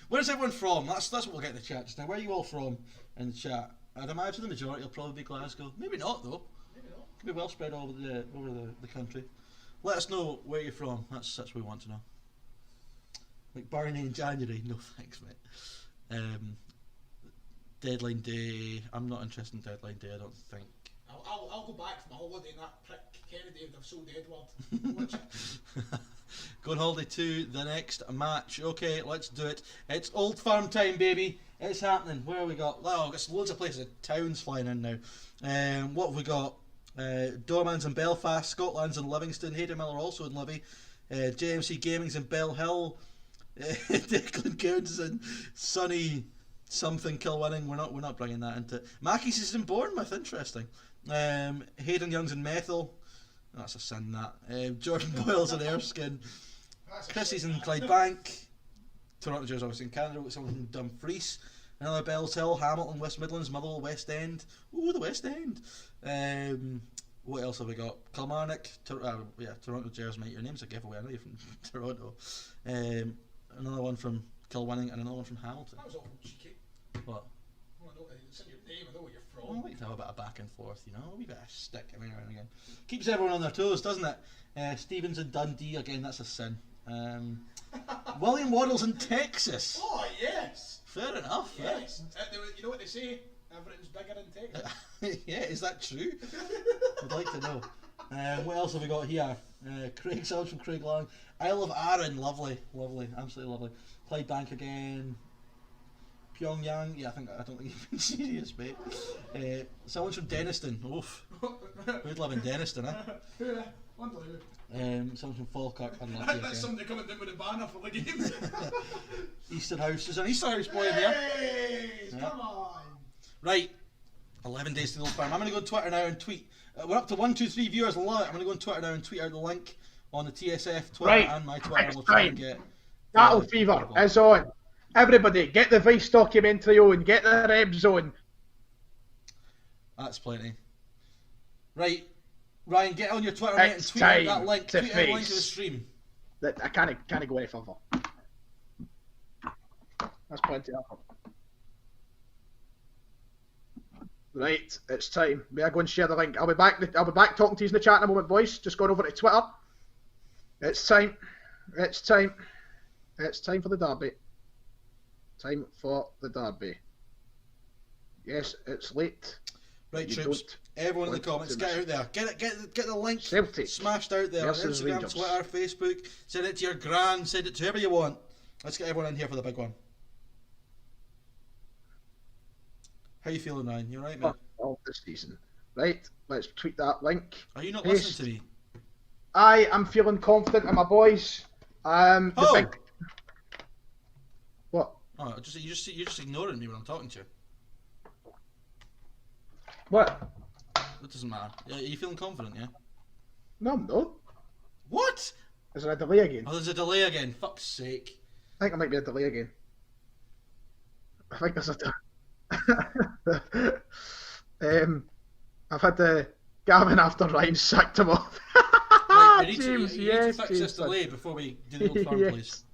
Speaker 3: Where's everyone from? That's what we'll get in the chat just now. Where are you all from in the chat? I'd imagine the majority will probably be Glasgow. Maybe not, though.
Speaker 4: Maybe not.
Speaker 3: Could be well spread all over the country. Let us know where you're from. That's what we want to know. Like Barney in January. No thanks, mate. Deadline day. I'm not interested in deadline day, I don't think.
Speaker 4: I'll go back from my holiday and that prick Kennedy would have sold Edward.
Speaker 3: Go on holiday to the next match. Okay, let's do it. It's Old Firm time, baby. It's happening. Where have we got? Oh, got loads of places. Towns flying in now. What have we got? Dorman's in Belfast. Scotland's in Livingston. Hayden Miller also in Livy. JMC Gaming's in Bell Hill. Declan Counts in sunny something Kilwinning. We're not bringing that into it. Mackie's is in Bournemouth. Interesting. Hayden Young's in Methil. That's a sin, that. Jordan Boyle's in Erskine. Chrissy's in Clydebank. Toronto Joe's obviously in Canada. With someone from Dumfries. Another Bells Hill. Hamilton, West Midlands, Motherwell, West End. Ooh, the West End. What else have we got? Kilmarnock. Toronto Joe's, mate. Your name's a giveaway. I know you're from Toronto. Another one from Kilwinning and another one from Hamilton.
Speaker 4: That was awful cheeky.
Speaker 3: What?
Speaker 4: Oh, I know, it's in your name, I know where you're from.
Speaker 3: Well, I like to have a bit of back and forth, you know, a wee bit of stick every now and again. Keeps everyone on their toes, doesn't it? Stevens in Dundee, again, that's a sin. William Waddle's in Texas.
Speaker 4: Oh, yes!
Speaker 3: Fair enough.
Speaker 4: Yes. You know what they say? Everything's bigger in Texas.
Speaker 3: Yeah, is that true? I'd like to know. What else have we got here? Craig Sells from Craig Long. Isle of Arran, lovely, absolutely lovely. Clydebank again. Pyongyang, yeah, I don't think you've been serious, mate. Someone's from Denniston. Oof. Who'd live in Denniston, eh? Someone's from Falkirk. Unlucky.
Speaker 4: That's somebody coming down with a banner for the game.
Speaker 3: Easterhouse. There's an Easterhouse boy in there.
Speaker 4: Hey,
Speaker 3: Yeah.
Speaker 4: come on.
Speaker 3: Right. 11 days to the Old Firm. I'm going to go on Twitter now and tweet. We're up to 123 viewers. Love it. I'm going to go on Twitter now and tweet out the link on the TSF Twitter and my Twitter. And we'll try and get
Speaker 2: Battle Fever is on. Everybody, get the Vice documentary on. Get the Rebs on.
Speaker 3: That's plenty. Right. Ryan, get on your Twitter mate, and tweet out that link. Tweet out the link to the stream.
Speaker 2: I can't go any further. That's plenty of it. Right, it's time. May I go and share the link? I'll be back talking to you in the chat in a moment, boys. Just going over to Twitter. It's time. It's time. It's time for the derby. Time for the derby. Yes, it's late.
Speaker 3: Right, troops. Everyone in the comments, get out there. Get the link
Speaker 2: Celtic
Speaker 3: smashed out there.
Speaker 2: versus
Speaker 3: Instagram,
Speaker 2: Rangers.
Speaker 3: Twitter, Facebook. Send it to your gran. Send it to whoever you want. Let's get everyone in here for the big one. How you feeling, Ryan? You alright, mate?
Speaker 2: All this season. Right, let's tweet that link.
Speaker 3: Are you not
Speaker 2: Paste.
Speaker 3: listening to me?
Speaker 2: I am feeling confident in my boys. What?
Speaker 3: Oh, you're just ignoring me when I'm talking to you.
Speaker 2: What?
Speaker 3: That doesn't matter. Yeah, are you feeling confident? Yeah.
Speaker 2: No, I'm not.
Speaker 3: What?
Speaker 2: Is there a delay again?
Speaker 3: Oh, there's a delay again. Fuck's sake.
Speaker 2: I think there might be a delay again. I think there's a I've had Gavin after Ryan sacked him off.
Speaker 3: Right, we need
Speaker 2: James,
Speaker 3: to
Speaker 2: yes,
Speaker 3: fix
Speaker 2: James,
Speaker 3: this delay before we do the Old Firm,
Speaker 2: Yes.
Speaker 3: please.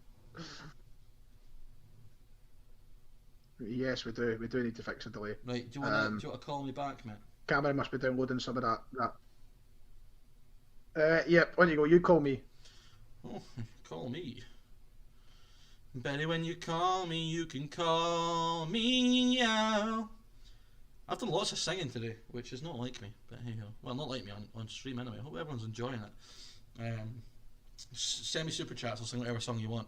Speaker 2: Yes, we do. We do need to fix the delay.
Speaker 3: Right, do you want to call me back, mate?
Speaker 2: Cameron must be downloading some of that. Yep, on you go. You call me.
Speaker 3: Oh, call me. Betty, when you call me, you can call me out. I've done lots of singing today, which is not like me, but hey ho. Well, not like me on stream anyway. I hope everyone's enjoying it. Send me super chats, I'll sing whatever song you want.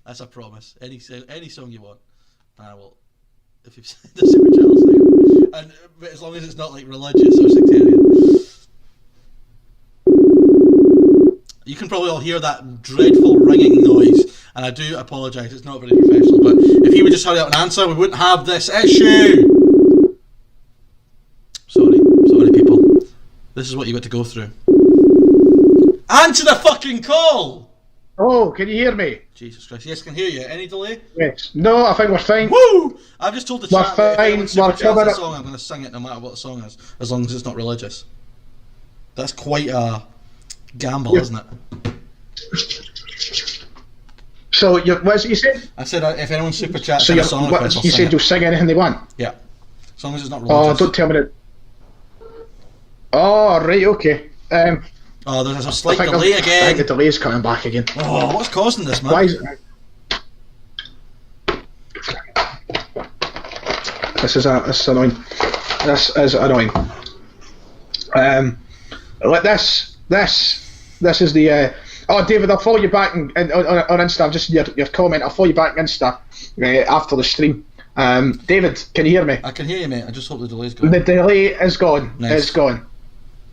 Speaker 3: That's a promise. Any song you want, and I will. If you send a super chat, I'll sing it. But as long as it's not like religious or sectarian. You can probably all hear that dreadful ringing noise, and I do apologise, it's not very professional, but if he would just hurry up and answer, we wouldn't have this issue! Sorry people. This is what you got to go through. Answer the fucking call!
Speaker 2: Oh, can you hear me?
Speaker 3: Jesus Christ, yes, I can hear you. Any delay?
Speaker 2: Yes. No, I think we're fine.
Speaker 3: Woo! I've just told the
Speaker 2: We're
Speaker 3: chat that if
Speaker 2: fine,
Speaker 3: anyone super
Speaker 2: we're
Speaker 3: chats
Speaker 2: coming
Speaker 3: a
Speaker 2: up.
Speaker 3: song, I'm going to sing it no matter what the song is, as long as it's not religious. That's quite a gamble, isn't it?
Speaker 2: So, what you said?
Speaker 3: I said if anyone super chats
Speaker 2: So
Speaker 3: a song request, I'll
Speaker 2: you
Speaker 3: sing
Speaker 2: said
Speaker 3: it.
Speaker 2: you'll sing anything they want?
Speaker 3: Yeah. As long as it's not
Speaker 2: Oh,
Speaker 3: religious.
Speaker 2: don't tell me that. Oh, right, okay.
Speaker 3: Oh, there's a slight
Speaker 2: I think
Speaker 3: delay
Speaker 2: I
Speaker 3: again.
Speaker 2: think the delay's coming back again.
Speaker 3: Oh, what's causing this, man?
Speaker 2: Why is it? This is annoying. This is annoying. Like this is the. Oh, David, I'll follow you back on Insta. I've just your comment. I'll follow you back on Insta after the stream. David, can you hear me?
Speaker 3: I can hear you, mate. I just hope the delay's gone.
Speaker 2: The delay is gone.
Speaker 3: Nice.
Speaker 2: It's gone.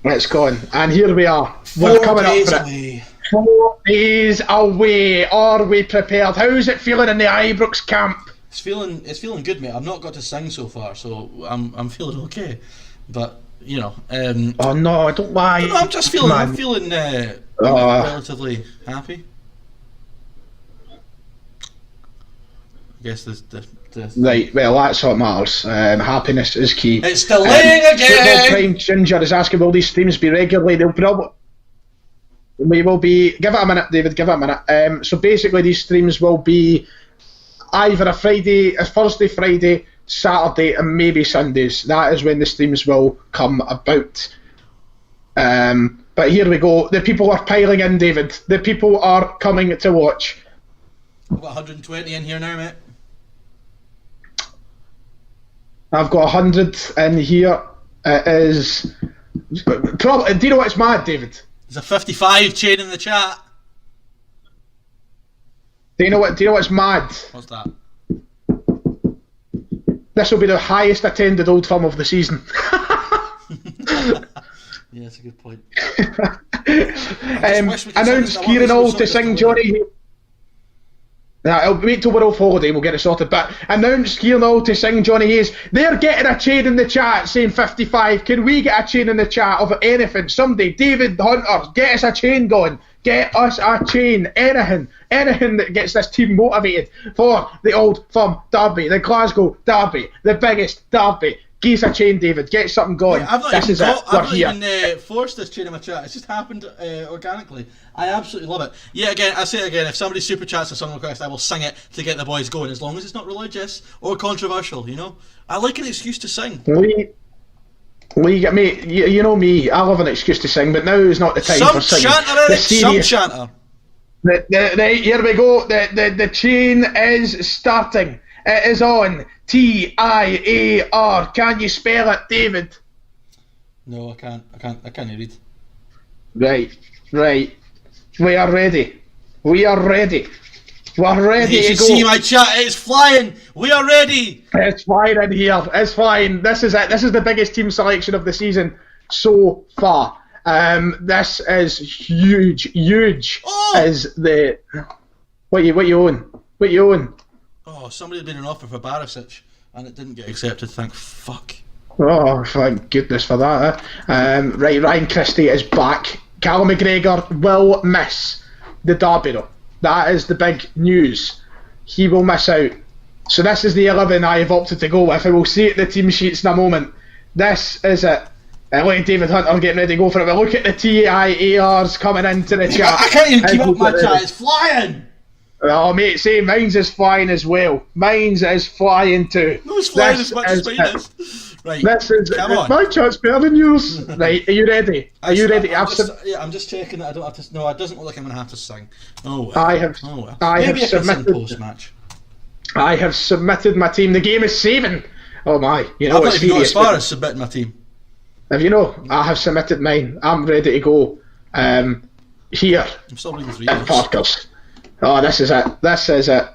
Speaker 2: It's gone. And here we are. We're coming up for it. 4 days away. Are we prepared? How's it feeling in the Ibrox camp?
Speaker 3: It's feeling good, mate. I've not got to sing so far, so I'm feeling okay. But you know,
Speaker 2: Oh no! Don't lie.
Speaker 3: no, I'm just feeling.
Speaker 2: Man.
Speaker 3: I'm feeling relatively happy. I guess the
Speaker 2: Right. Well, that's what matters. Happiness is key.
Speaker 3: It's delaying
Speaker 2: Football
Speaker 3: again.
Speaker 2: Prime Ginger is asking, will these streams be regularly? They'll probably. We will be. Give it a minute, David. Give it a minute. So basically, these streams will be either a Thursday, Friday, Saturday, and maybe Sundays. That is when the streams will come about. But here we go. The people are piling in, David. The people are coming to watch.
Speaker 3: I've got 120 in here now, mate.
Speaker 2: I've got 100 in here. It is. Probably. Do you know what's mad, David?
Speaker 3: There's a 55 chain in the chat.
Speaker 2: Do you know what's mad?
Speaker 3: What's that?
Speaker 2: This will be the highest attended Old Firm of the season.
Speaker 3: Yeah, that's a good point.
Speaker 2: Announced Kieran Hall to sing Johnny. I'll wait till we're off holiday and we'll get it sorted. But announced Kieran Hall to sing Johnny Hayes. They're getting a chain in the chat saying 55. Can we get a chain in the chat of anything? Somebody, David Hunter, get us a chain going. Get us a chain. Anything that gets this team motivated for the Old Firm derby, the Glasgow derby, the biggest derby. Give us a chain, David. Get something going.
Speaker 3: Yeah, I've not
Speaker 2: This is it.
Speaker 3: I've
Speaker 2: We're
Speaker 3: not
Speaker 2: here.
Speaker 3: even forced this chain in my chat. It's just happened organically. I absolutely love it. Yeah, again, I say it again. If somebody super chats a song request, I will sing it to get the boys going, as long as it's not religious or controversial. You know, I like an excuse to sing.
Speaker 2: Lee, mate, you know me. I love an excuse to sing, but now is not the time
Speaker 3: Some
Speaker 2: for singing.
Speaker 3: chanter,
Speaker 2: The
Speaker 3: Eric. Some
Speaker 2: serious-
Speaker 3: chanter.
Speaker 2: Here we go. The chain is starting. It is on. TIAR. Can you spell it, David?
Speaker 3: No, I can't read.
Speaker 2: Right. We are ready. We're ready
Speaker 3: You
Speaker 2: to
Speaker 3: should
Speaker 2: go.
Speaker 3: see my chat. It's flying. We are ready.
Speaker 2: It's flying in here. It's flying. This is it. This is the biggest team selection of the season so far. This is huge.
Speaker 3: Oh!
Speaker 2: Is the what you own?
Speaker 3: Oh, somebody had made an offer for Barisic and it didn't get accepted. Thank fuck.
Speaker 2: Oh, thank goodness for that. Right, Ryan Christie is back. Callum McGregor will miss the derby though. That is the big news. He will miss out. So this is the 11 I have opted to go with. I will see it in the team sheets in a moment. This is it. Look at David Hunter getting ready to go for it. But look at the TIARs coming into the chat.
Speaker 3: I can't even keep up my chat. It's flying.
Speaker 2: Oh, mate, say mine's is flying as well. Mine's is flying too.
Speaker 3: No, it's flying
Speaker 2: This
Speaker 3: as much as
Speaker 2: is
Speaker 3: mine
Speaker 2: it.
Speaker 3: is. Right.
Speaker 2: This is
Speaker 3: Come on.
Speaker 2: my chance better than yours. Right, are you ready? Are you ready?
Speaker 3: I'm just checking that I don't have to. No, it doesn't look like I'm going to have to sing. Oh well.
Speaker 2: I have
Speaker 3: Maybe I can sing
Speaker 2: submitted.
Speaker 3: post-match.
Speaker 2: I have submitted my team. The game is saving. Oh my! You know
Speaker 3: I've not
Speaker 2: it's
Speaker 3: even got as
Speaker 2: serious.
Speaker 3: far as submitting my team.
Speaker 2: If you know, I have submitted mine. I'm ready to go. Here
Speaker 3: I'm still reading through
Speaker 2: in
Speaker 3: yours.
Speaker 2: Parker's. Oh, this is it. This is it.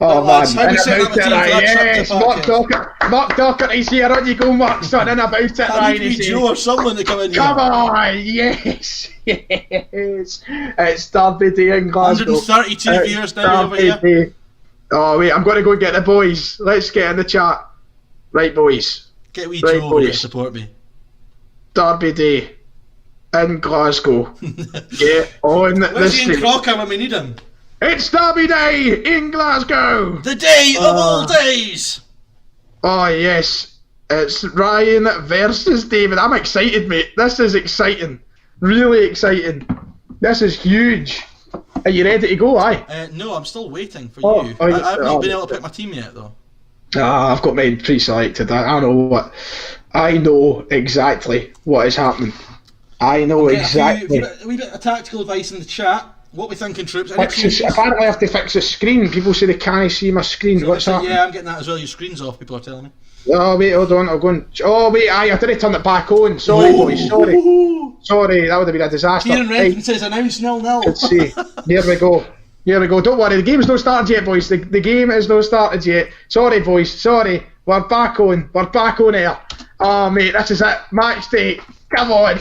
Speaker 2: Oh
Speaker 3: Well, lads,
Speaker 2: man!
Speaker 3: how we setting up a team for that trip to
Speaker 2: Yes, Mark
Speaker 3: Parker?
Speaker 2: Mark Docherty's here. On you go, Mark. Son, in about it,
Speaker 3: I
Speaker 2: Ryan.
Speaker 3: need to be
Speaker 2: He's
Speaker 3: Joe or someone to come in here.
Speaker 2: Come on, yes, yes. It's Derby Day in Glasgow.
Speaker 3: 132
Speaker 2: It's
Speaker 3: viewers now over
Speaker 2: Derby
Speaker 3: here.
Speaker 2: Day. Oh wait, I'm going to go and get the boys. Let's get in the chat. Right, boys.
Speaker 3: Get wee
Speaker 2: Right,
Speaker 3: Joe over here to
Speaker 2: boys.
Speaker 3: support me.
Speaker 2: Derby Day in Glasgow. Get on the
Speaker 3: Where's Ian
Speaker 2: street.
Speaker 3: Crocker when we need him?
Speaker 2: It's Derby Day in Glasgow.
Speaker 3: The day of all days!
Speaker 2: Oh yes, it's Ryan versus David. I'm excited, mate. This is exciting. Really exciting. This is huge. Are you ready to go? Aye.
Speaker 3: No, I'm still waiting for
Speaker 2: Oh,
Speaker 3: you.
Speaker 2: oh, yes,
Speaker 3: I've not been
Speaker 2: oh.
Speaker 3: able to pick my team yet, though.
Speaker 2: I've got mine pre-selected. I know what. I know exactly what is happening. I know exactly.
Speaker 3: A wee bit of tactical advice in the chat. What we thinking, troops? Any
Speaker 2: Apparently,
Speaker 3: changes?
Speaker 2: I have to fix the screen. People say they can't see my screen. What's happening?
Speaker 3: Yeah, I'm getting that as well. Your screen's off, people are telling me.
Speaker 2: Oh wait, hold on. I'll go and. Oh wait, I didn't turn it back on. Sorry, boys. Sorry. Sorry, that would have been a disaster.
Speaker 3: Kieran
Speaker 2: Right,
Speaker 3: Renton says announce 0-0.
Speaker 2: let's see. Here we go. Here we go. Don't worry, the game's not started yet, boys. The game is not started yet. Sorry, boys. Sorry. We're back on. We're back on air. Oh, mate, this is it. Match day. Come on.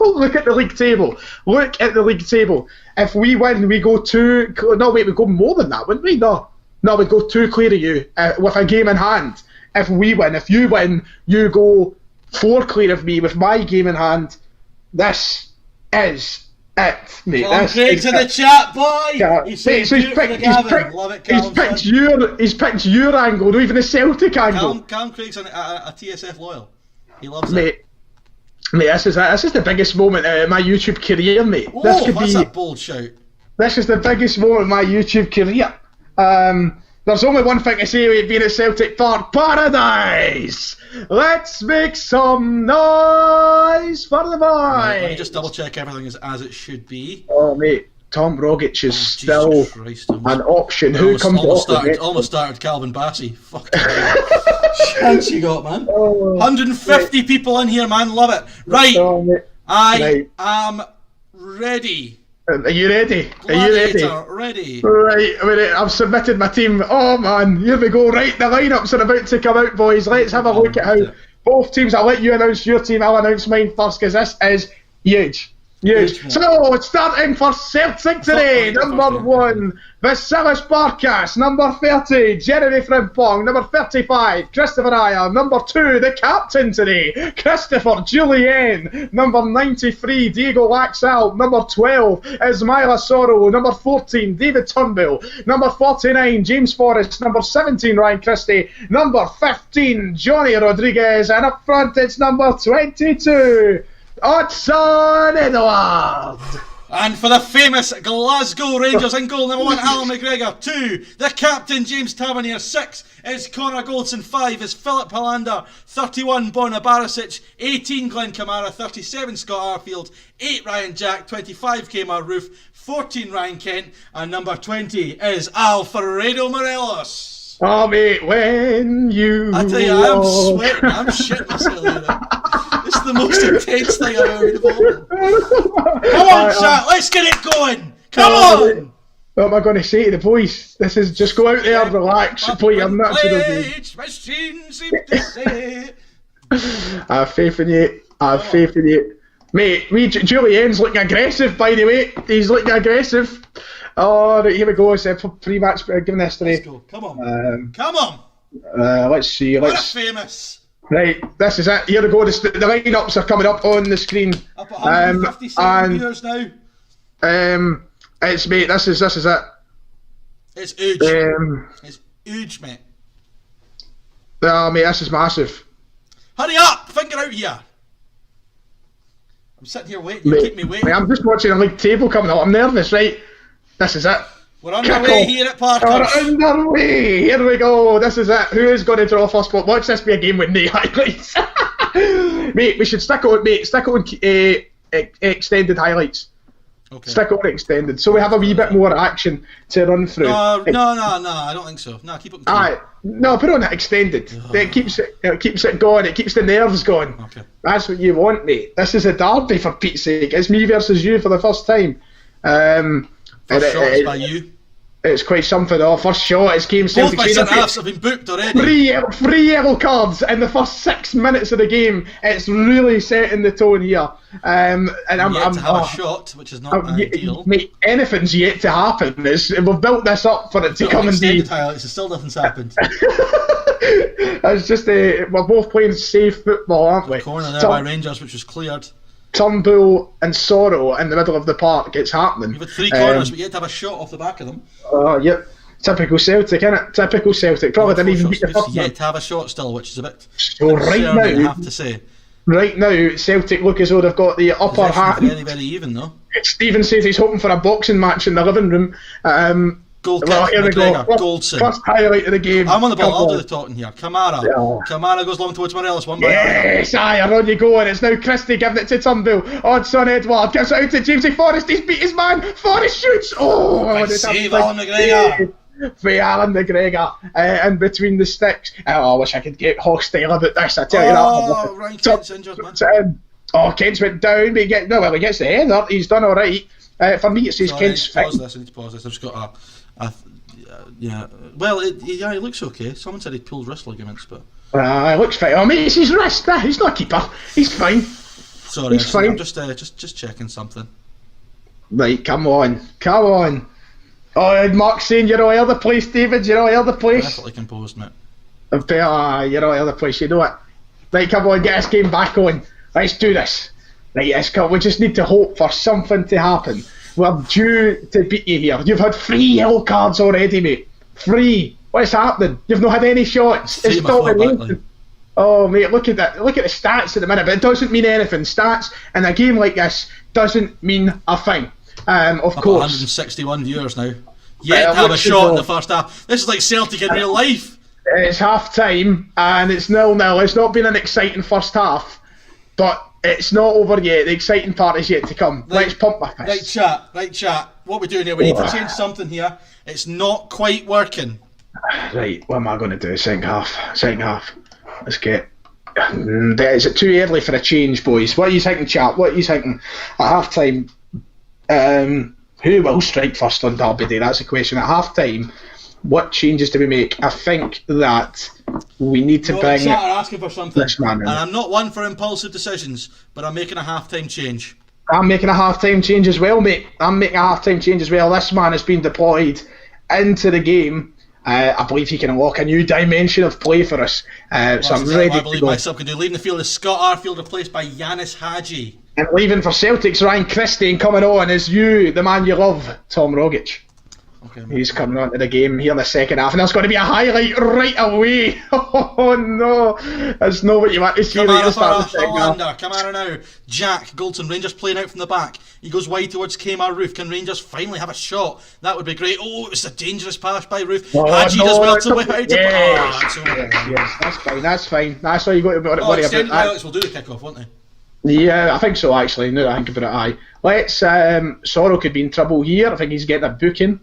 Speaker 2: Look at the league table. Look at the league table. If we win, we go two. No, wait, we go more than that, wouldn't we? No, we go two clear of you with a game in hand. If we win, if you win, you go 4 clear of me with my game in hand. This is it, mate.
Speaker 3: Callum
Speaker 2: This
Speaker 3: Craig's
Speaker 2: is
Speaker 3: in the
Speaker 2: it.
Speaker 3: chat, boy!
Speaker 2: Yeah.
Speaker 3: He's saying
Speaker 2: So
Speaker 3: do it for the Gavin. Love it, Callum.
Speaker 2: he's picked your angle, not even the Celtic angle.
Speaker 3: Callum Craig's a TSF loyal. He loves it.
Speaker 2: Mate, this is it. This is the biggest moment of my YouTube career, mate.
Speaker 3: Oh,
Speaker 2: This could
Speaker 3: that's
Speaker 2: be.
Speaker 3: a bold shout.
Speaker 2: This is the biggest moment of my YouTube career. There's only one thing to say with being at Celtic Park. Paradise! Let's make some noise for the boys!
Speaker 3: Right, let me just double check everything is as it should be.
Speaker 2: Oh, mate, Tom Rogic is still
Speaker 3: Jesus Christ,
Speaker 2: an option. Who comes off of it?
Speaker 3: almost started Calvin Bassey. Fuck. Chance you got, man.
Speaker 2: Oh,
Speaker 3: 150 people in here, man. Love it. Right,
Speaker 2: oh, mate.
Speaker 3: I am ready.
Speaker 2: Are you ready? Are you ready?
Speaker 3: Gladiator, ready.
Speaker 2: Right, I mean, I've submitted my team. Oh man, here we go. Right, the lineups are about to come out, boys. Let's have a look at how both teams. I'll let you announce your team. I'll announce mine first because this is huge. Huge. So, starting for Celtic today, number 1, Vasilis Barkas, number 30, Jeremy Frimpong, number 35, Christopher Ayer, number 2, the captain today, Christopher Julien, number 93, Diego Laxalt, number 12, Ismaila Soro, number 14, David Turnbull, number 49, James Forrest, number 17, Ryan Christie, number 15, Johnny Rodriguez, and up front it's number 22, Odson Edward.
Speaker 3: And for the famous Glasgow Rangers in goal, number 1, Alan McGregor. 2, the captain, James Tavernier. 6 is Connor Goldson. 5 is Philip Hollander. 31, Bona Barisic. 18, Glenn Kamara. 37, Scott Arfield. 8, Ryan Jack. 25, Kmart Roof. 14, Ryan Kent. And number 20 is Alfredo Morelos.
Speaker 2: Oh mate, when you
Speaker 3: I tell you, I'm sweating. I'm shitting myself here. This is the most intense thing I've ever been involved in. Come on, chat, let's get it going. Come on.
Speaker 2: What am I going to say to the boys? This is just go out there, relax, play your natural game. I have faith in you. I have faith in you. Mate, Julien's looking aggressive, by the way. He's looking aggressive. Oh, right, here we go. It's a pre-match given history.
Speaker 3: Let's go. Come on. Come on.
Speaker 2: Let's see.
Speaker 3: We're famous.
Speaker 2: Right, this is it. Here we go. The lineups are coming up on the screen.
Speaker 3: Up at 157 viewers now.
Speaker 2: It's mate. This is it.
Speaker 3: It's huge. It's huge, mate.
Speaker 2: Oh, mate, this is massive.
Speaker 3: Hurry up! Finger out here. I'm sitting here waiting. You keep me waiting.
Speaker 2: Mate, I'm just watching a league table coming up. I'm nervous, right? This is it.
Speaker 3: We're underway here at Parker's.
Speaker 2: We're underway. Here we go. This is it. Who is going to draw first? But watch this be a game with no highlights. Mate, we should stick it on extended highlights.
Speaker 3: Okay.
Speaker 2: Stick it on extended, so we have a wee bit more action to run through.
Speaker 3: No, I don't think so. No, keep it.
Speaker 2: No, put on it extended. It keeps it going. It keeps the nerves going.
Speaker 3: Okay.
Speaker 2: That's what you want, mate. This is a derby for Pete's sake. It's me versus you for the first time.
Speaker 3: First shot is by you.
Speaker 2: It's quite something. First shot. It's game.
Speaker 3: Both my centre-halves have been booked already.
Speaker 2: Three yellow cards in the first 6 minutes of the game. It's really setting the tone here. And I'm
Speaker 3: yet to have a shot, which is not ideal.
Speaker 2: Mate, anything's yet to happen. We've built this up for it to come and be.
Speaker 3: Highlights, still nothing's happened.
Speaker 2: It's just we're both playing safe football, aren't we?
Speaker 3: The corner there by Rangers, which was cleared.
Speaker 2: Turnbull and Sorrow in the middle of the park. It's happening.
Speaker 3: You've had 3 corners, but you had to have a shot off the back of them.
Speaker 2: Yep. Typical Celtic, innit? Typical Celtic. Probably didn't even beat the first one.
Speaker 3: Yet to have a shot still, which is a bit
Speaker 2: so right now,
Speaker 3: I have to say.
Speaker 2: Right now, Celtic look as though they've got the upper hand.
Speaker 3: Very, very even though.
Speaker 2: Stephen says he's hoping for a boxing match in the living room.
Speaker 3: Goal kick,
Speaker 2: here we
Speaker 3: McGregor,
Speaker 2: go.
Speaker 3: Goldson.
Speaker 2: First highlight of the game.
Speaker 3: I'm on the ball, I'll do the talking here. Kamara.
Speaker 2: Yeah.
Speaker 3: Kamara goes long towards Morelos, one by
Speaker 2: Yes, on you go, and it's now Christie giving it to Turnbull. Odson Edward gives it out to Jamesy Forrest. He's beat his man. Forrest shoots.
Speaker 3: Big save, Alan McGregor.
Speaker 2: For Alan McGregor in between the sticks. I wish I could get hostile about this, I tell you that.
Speaker 3: Ryan Kent's injured, man.
Speaker 2: Kent's went down, but he gets the header. He's done alright. For me, it says Kent's fit.
Speaker 3: I need to pause this. I've just got yeah. Well, he looks okay. Someone said he pulled wrist ligaments, but.
Speaker 2: He looks fit. Oh, mate, it's his wrist. He's not a keeper. He's fine.
Speaker 3: Sorry,
Speaker 2: he's fine.
Speaker 3: I'm just checking something.
Speaker 2: Right, come on. Oh, Mark's saying you're all over the place, David. You're all over the place.
Speaker 3: Definitely composed, mate.
Speaker 2: You're all over the place. You know it. Right, come on, get this game back on. Let's do this. Right, yes, we just need to hope for something to happen. We're due to beat you here. You've had 3 yellow cards already, mate. 3. What's happening? You've not had any shots. It's dominating. Oh, mate, look at that. Look at the stats at the minute, but it doesn't mean anything. Stats in a game like this doesn't mean a thing. Of course.
Speaker 3: 161 viewers now. Yet to have a shot in the first half. This is like Celtic in real life.
Speaker 2: It's half time and it's 0-0. It's not been an exciting first half, but it's not over yet. The exciting part is yet to come. Let's pump my fist.
Speaker 3: Right, chat. What we're doing here, we need to change something here. It's not quite working.
Speaker 2: Right, what am I going to do? Second half. Let's get. Is it too early for a change, boys? What are you thinking, chat? What are you thinking? At half time, who will strike first on Derby Day? That's the question. At half time, what changes do we make? I think that we need to bring.
Speaker 3: Chat are asking for something.
Speaker 2: This man in.
Speaker 3: And I'm not one for impulsive decisions, but I'm making a half-time change.
Speaker 2: I'm making a half-time change as well, mate. This man has been deployed into the game. I believe he can unlock a new dimension of play for us. So I'm ready to go. I believe
Speaker 3: myself can do. Leaving the field is Scott Arfield, replaced by Yanis Hadji.
Speaker 2: And leaving for Celtic's Ryan Christie, and coming on is you, the man you love, Tom Rogic.
Speaker 3: Okay,
Speaker 2: he's coming on to the game here in the second half, and there's going to be a highlight right away. Oh no, that's not what you want to see.
Speaker 3: Kamara now. Jack Goldson, Rangers playing out from the back. He goes wide towards Kmart Roof. Can Rangers finally have a shot? That would be great. Oh, it's a dangerous pass by Roof. Hadji does well to whip out.
Speaker 2: That's fine. That's all you got to worry about.
Speaker 3: Highlights will do the kick-off, won't they?
Speaker 2: Yeah, I think so actually. Now that I think about it, let's. Sorrow could be in trouble here. I think he's getting a booking.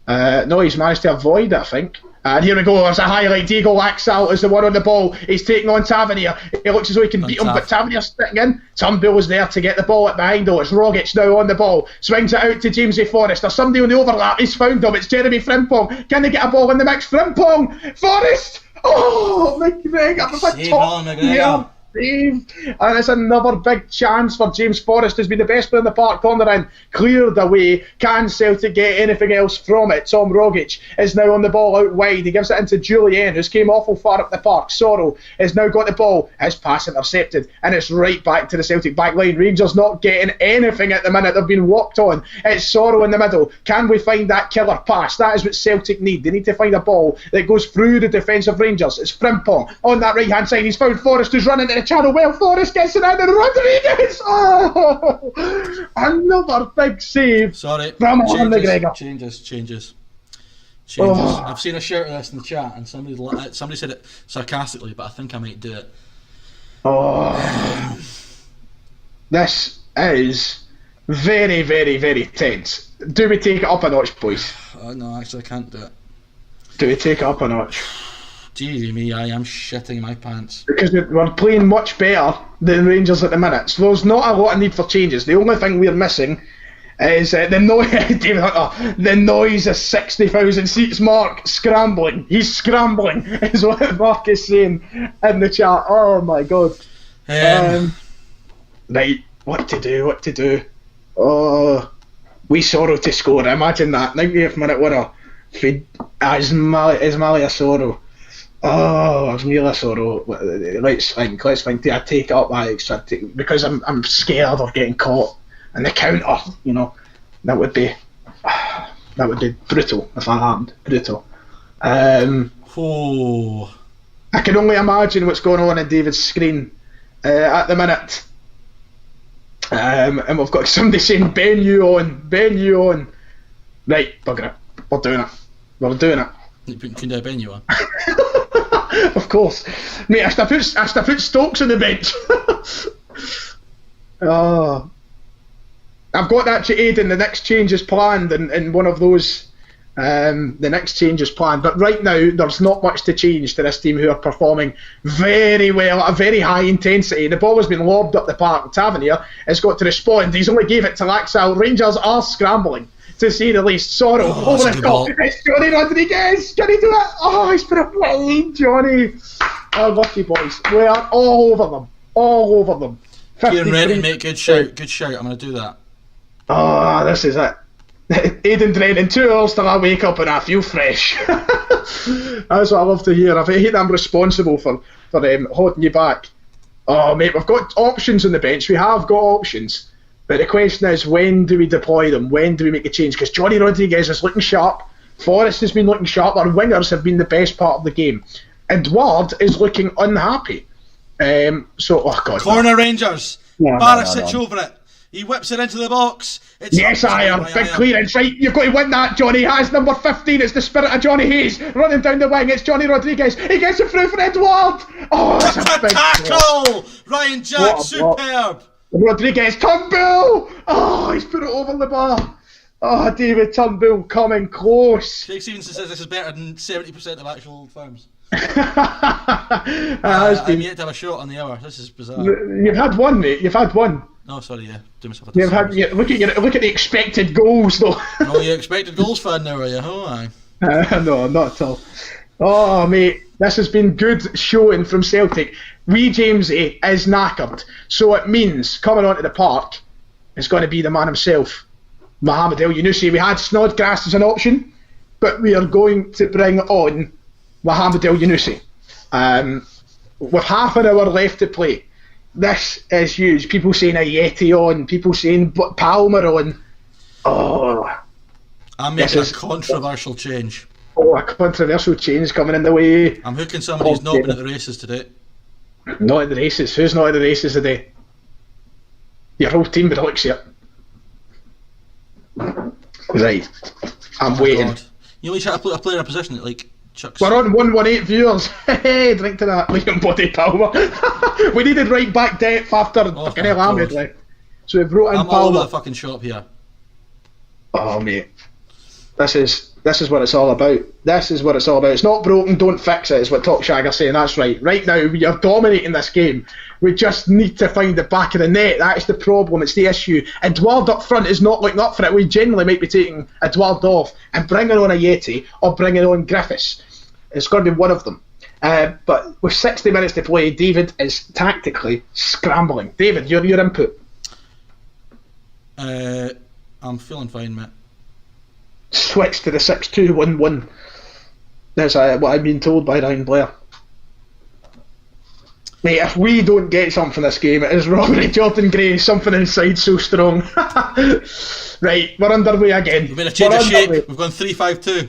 Speaker 2: No, he's managed to avoid it, I think. And here we go, there's a highlight. Diego Laxalt is the one on the ball. He's taking on Tavernier. He looks as though he can beat him, but Tavernier's sitting in. Turnbull is there to get the ball at behind, though. It's Rogic now on the ball. Swings it out to Jamesy Forrest. There's somebody on the overlap. He's found him. It's Jeremy Frimpong. Can they get a ball in the mix? Frimpong! Forrest! Oh, McGregor with a top. Yeah. And it's another big chance for James Forrest, who's been the best player in the park, corner in, cleared away. Can Celtic get anything else from it? Tom Rogic is now on the ball out wide. He gives it into Julian, who's came awful far up the park. Sorrow has now got the ball. His pass intercepted, and it's right back to the Celtic back line. Rangers not getting anything at the minute. They've been walked on. It's Sorrow in the middle. Can we find that killer pass? That is what Celtic need. They need to find a ball that goes through the defence of Rangers. It's Frimpong on that right hand side. He's found Forrest, who's running to the channel. Well, Forrest gets it out, and Rodriguez! Oh! Another big save.
Speaker 3: Sorry.
Speaker 2: From McGregor.
Speaker 3: Changes. changes.
Speaker 2: Oh.
Speaker 3: I've seen a shirt of this in the chat, and somebody said it sarcastically, but I think I might do it.
Speaker 2: Oh, this is very, very, very tense. Do we take it up a notch, boys?
Speaker 3: No, actually, I can't do it.
Speaker 2: Do we take it up a notch?
Speaker 3: Dear me, I am shitting my pants.
Speaker 2: Because we're playing much better than Rangers at the minute, so there's not a lot of need for changes. The only thing we're missing is the noise. David Hunter, the noise of 60,000 seats. Mark scrambling. He's scrambling, is what Mark is saying in the chat. Oh my god. Right, what to do? Oh, we Sorrow to score. Imagine that 90th minute winner. Ismaila Sorrow. Oh, Ismaila Sorrow. Let's think. Do I take it up by extra? Because I'm scared of getting caught. And the counter, that would be brutal if that happened. Brutal. I can only imagine what's going on David's screen at the minute. And we've got somebody saying, Ben, you on. Right, bugger it. We're doing it.
Speaker 3: You can do a Ben, you on.
Speaker 2: Of course. Mate, I have to put Stokes on the bench. Oh. I've got that to Aiden. The next change is planned in one of those. The next change is planned. But right now, there's not much to change to this team who are performing very well at a very high intensity. The ball has been lobbed up the park. Tavernier has got to respond. He's only gave it to Laxalt. Rangers are scrambling, to say the least. Sorrow over the top. It's Johnny Rodriguez. Can he do it? Oh, he's put it away, Johnny. Oh, lucky boys. We are all over them.
Speaker 3: Kieran Rennie, mate, good shout. I'm going to do that.
Speaker 2: Oh, this is it. Aidan Drennan, 2 hours till I wake up and I feel fresh. That's what I love to hear. I hate I'm responsible for holding you back. Oh, mate, we've got options on the bench. We have got options. But the question is, when do we deploy them? When do we make a change? Because Johnny Rodriguez is looking sharp. Forrest has been looking sharp. Our wingers have been the best part of the game. Edouard is looking unhappy. Oh God.
Speaker 3: Corner Rangers. Barisic over it. He whips it into the box.
Speaker 2: Yes, big clearance, right? You've got to win that, Johnny. Has number 15. It's the spirit of Johnny Hayes running down the wing. It's Johnny Rodriguez. He gets it through for Edouard. Oh, that's a big
Speaker 3: tackle. Ryan Jack, superb.
Speaker 2: Rodriguez, Turnbull. Oh, he's put it over the bar. Oh, David Turnbull coming close.
Speaker 3: Craig Stevenson says this is better than 70% of actual firms. I'm yet to have a shot on the hour. This is bizarre.
Speaker 2: You've had one, mate. You've had one.
Speaker 3: No, sorry, yeah. Do myself
Speaker 2: look at the expected goals, though.
Speaker 3: Oh, you expected goals fan now, are you? Oh, aye.
Speaker 2: No, not at all. Oh, mate, this has been good showing from Celtic. Wee Jamesy is knackered, so it means coming onto the park is going to be the man himself, Mohamed El Yunusi. We had Snodgrass as an option, but we are going to bring on Mohamed El Yunusi. With half an hour left to play. This is huge. People saying Ayeti on, people saying Palmer on. Oh.
Speaker 3: I'm making a controversial change.
Speaker 2: Oh, a controversial change coming in the way.
Speaker 3: I'm hooking somebody who's not been at the races today.
Speaker 2: Not at the races? Who's not at the races today? Your whole team, but it looks it. Right. I'm waiting.
Speaker 3: God. You only try to put a player in a position that, like, chucks.
Speaker 2: We're on 118 viewers. Hey, drink to that, Liam Body Palmer. We needed right back depth after fucking hell Ahmed left. So we brought in
Speaker 3: I'm
Speaker 2: Palmer.
Speaker 3: all over the fucking shop here.
Speaker 2: Oh, mate. This is what it's all about. This is what it's all about. It's not broken, don't fix it, is what Talk Shagger's saying. That's right. Right now, we are dominating this game. We just need to find the back of the net. That's the problem. It's the issue. Edouard up front is not looking up for it. We generally might be taking Edouard off and bringing on Ayeti or bringing on Griffiths. It's going to be one of them. But with 60 minutes to play, David is tactically scrambling. David, your input.
Speaker 3: I'm feeling fine, mate.
Speaker 2: Switch to the 6-2-1-1. That's what I've been told by Ryan Blair. Mate, if we don't get something from this game, it is robbery. Jordan Gray, something inside so strong. Right, we're underway again.
Speaker 3: We've made a change of shape. We've gone 3-5-2.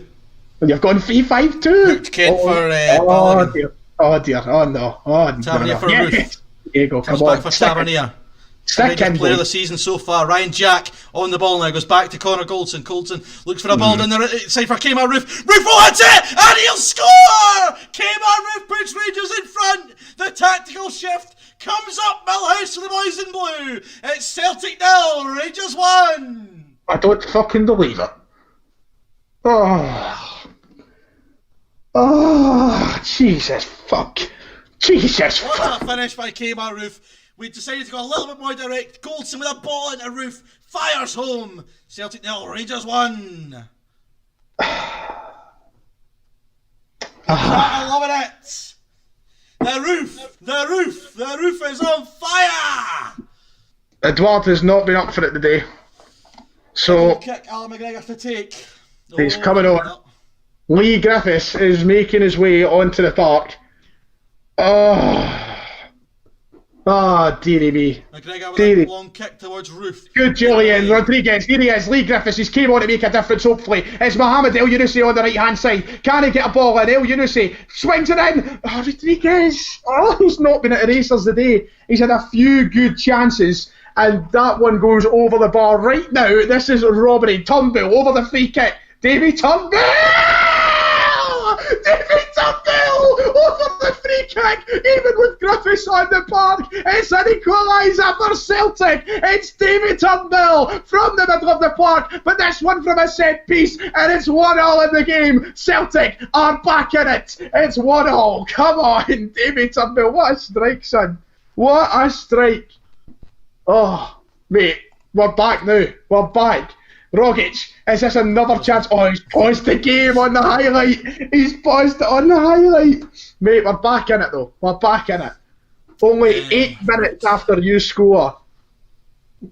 Speaker 2: You've gone 3-5-2?
Speaker 3: Hooked Kent for Balogun.
Speaker 2: Oh dear. Oh no. Oh,
Speaker 3: Tavernier for
Speaker 2: yeah.
Speaker 3: Ruth.
Speaker 2: There you go.
Speaker 3: Comes
Speaker 2: Come
Speaker 3: back
Speaker 2: on.
Speaker 3: for Tavernier.
Speaker 2: Second
Speaker 3: player of the season so far. Ryan Jack on the ball now, goes back to Connor Goldson. Goldson looks for a ball down the side for Kmart Roof. Roof will hit it, and he'll score! Kmart Roof puts Rangers in front. The tactical shift comes up Millhouse for the boys in blue. It's Celtic 0, Rangers 1.
Speaker 2: I don't fucking believe it. Oh, Jesus fuck. Jesus fuck.
Speaker 3: What a finish by Kmart Roof. We decided to go a little bit more direct. Goldson with a ball into Roof. Fires home. Celtic 0, Rangers 1. I'm loving it. The roof is on fire.
Speaker 2: Edouard has not been up for it today. So
Speaker 3: Kick Alan McGregor to take.
Speaker 2: he's coming on. Lee Griffiths is making his way onto the park. Dearie me.
Speaker 3: McGregor with a long kick towards Roof.
Speaker 2: Good Julian Rodriguez. Here he is. Lee Griffiths. He's came on to make a difference, hopefully. It's Mohamed El Yunusi on the right hand side. Can he get a ball in? El Yunusi swings it in. Rodriguez. He's not been at the races today. He's had a few good chances, and that one goes over the bar. Right now, this is robbery. Turnbull over the free kick. Davy Turnbull! Davy Turnbull over the free kick, even with Griffiths on the park. It's an equaliser for Celtic. It's Davy Turnbull from the middle of the park, but this one from a set piece, and it's 1-1 in the game. Celtic are back in it. It's 1-1. Come on, Davy Turnbull. What a strike, son. What a strike. Oh, mate, we're back now. We're back. Rogic, is this another chance? Oh, he's paused the game on the highlight. He's paused it on the highlight. Mate, we're back in it though. We're back in it. Only 8 minutes after you score.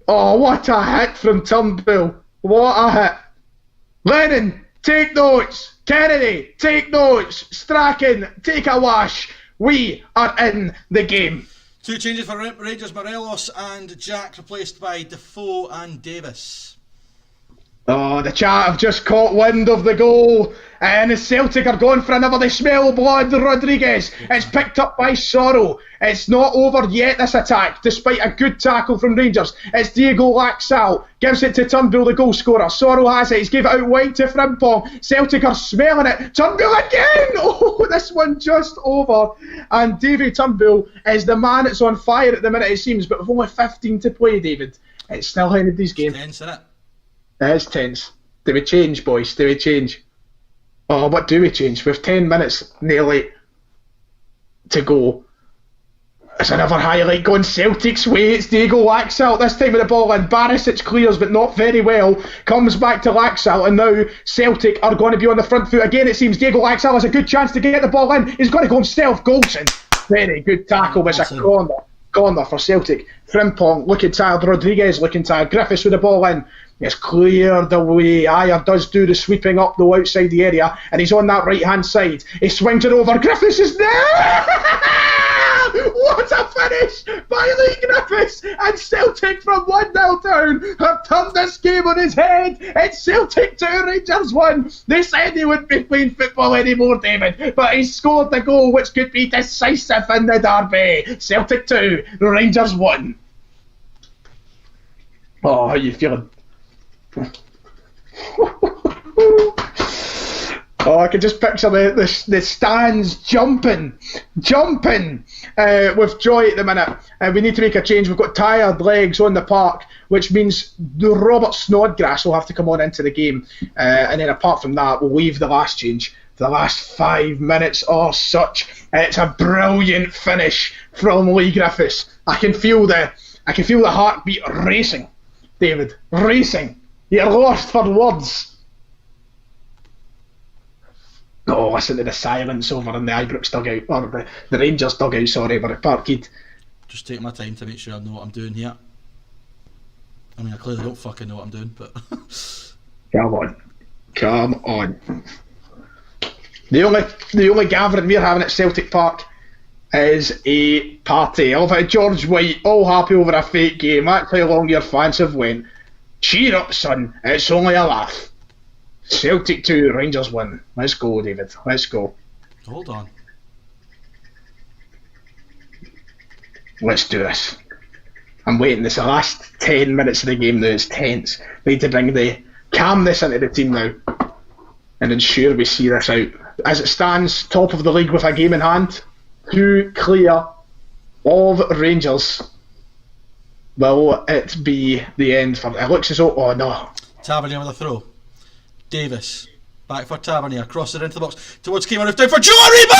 Speaker 2: Oh, what a hit from Turnbull. What a hit. Lennon, take notes. Kennedy, take notes. Strachan, take a wash. We are in the game.
Speaker 3: 2 changes for Rangers, Morelos and Jack replaced by Defoe and Davis.
Speaker 2: Oh, the chat have just caught wind of the goal, and the Celtic are going for another. They smell blood. Rodriguez. It's picked up by Sorrow. It's not over yet, this attack, despite a good tackle from Rangers. It's Diego Laxalt. Gives it to Turnbull, the goal scorer. Sorrow has it. He's gave it out wide to Frimpong. Celtic are smelling it. Turnbull again. Oh, this one just over. And David Turnbull is the man that's on fire at the minute, it seems, but with only 15 to play, David. It's still Henry's game.
Speaker 3: Tense, isn't it?
Speaker 2: It's tense. Do we change, boys? Do we change? Oh, what do we change? With 10 minutes nearly to go. It's another highlight going Celtic's way. It's Diego Laxalt, this time with the ball in. Barisic clears, but not very well. Comes back to Laxalt, and now Celtic are going to be on the front foot again. It seems Diego Laxalt has a good chance to get the ball in. He's going to go himself. Goldson. Very good tackle, but it's a corner for Celtic. Frimpong looking tired. Rodriguez looking tired. Griffiths with the ball in. It's cleared away. Ayer does do the sweeping up though outside the area, and he's on that right hand side. He swings it over. Griffiths is there. What a finish by Lee Griffiths, and Celtic from 1-0 down have turned this game on his head. It's Celtic 2, Rangers 1. They said he wouldn't be playing football anymore, David, but he scored the goal which could be decisive in the derby. Celtic 2, Rangers 1. Oh, how are you feeling? Oh, I can just picture the stands jumping with joy at the minute. We need to make a change. We've got tired legs on the park, which means the Robert Snodgrass will have to come on into the game. And then apart from that, we'll leave the last change. The last 5 minutes or such. It's a brilliant finish from Lee Griffiths. I can feel the heartbeat racing, David, racing. You're lost for words. Oh, listen to the silence over in the Ibrox dugout, or the Rangers dugout, sorry, but at Parkhead.
Speaker 3: Just take my time to make sure I know what I'm doing here. I mean, I clearly don't fucking know what I'm doing, but...
Speaker 2: Come on. The only gathering we're having at Celtic Park is a party. I love how George White, all happy over a fake game. That's how long your fans have went. Cheer up, son. It's only a laugh. Celtic 2, Rangers 1. Let's go, David. Let's go.
Speaker 3: Hold on.
Speaker 2: Let's do this. I'm waiting. This is the last 10 minutes of the game now. It's tense. We need to bring the calmness into the team now and ensure we see this out. As it stands, top of the league with a game in hand, 2 clear of Rangers. Will it be the end for it? Looks as though, oh no.
Speaker 3: Tavernier with a throw. Davis. Back for Tavernier. Crosses it into the box. Towards Kieran. Down for Joe Aribo!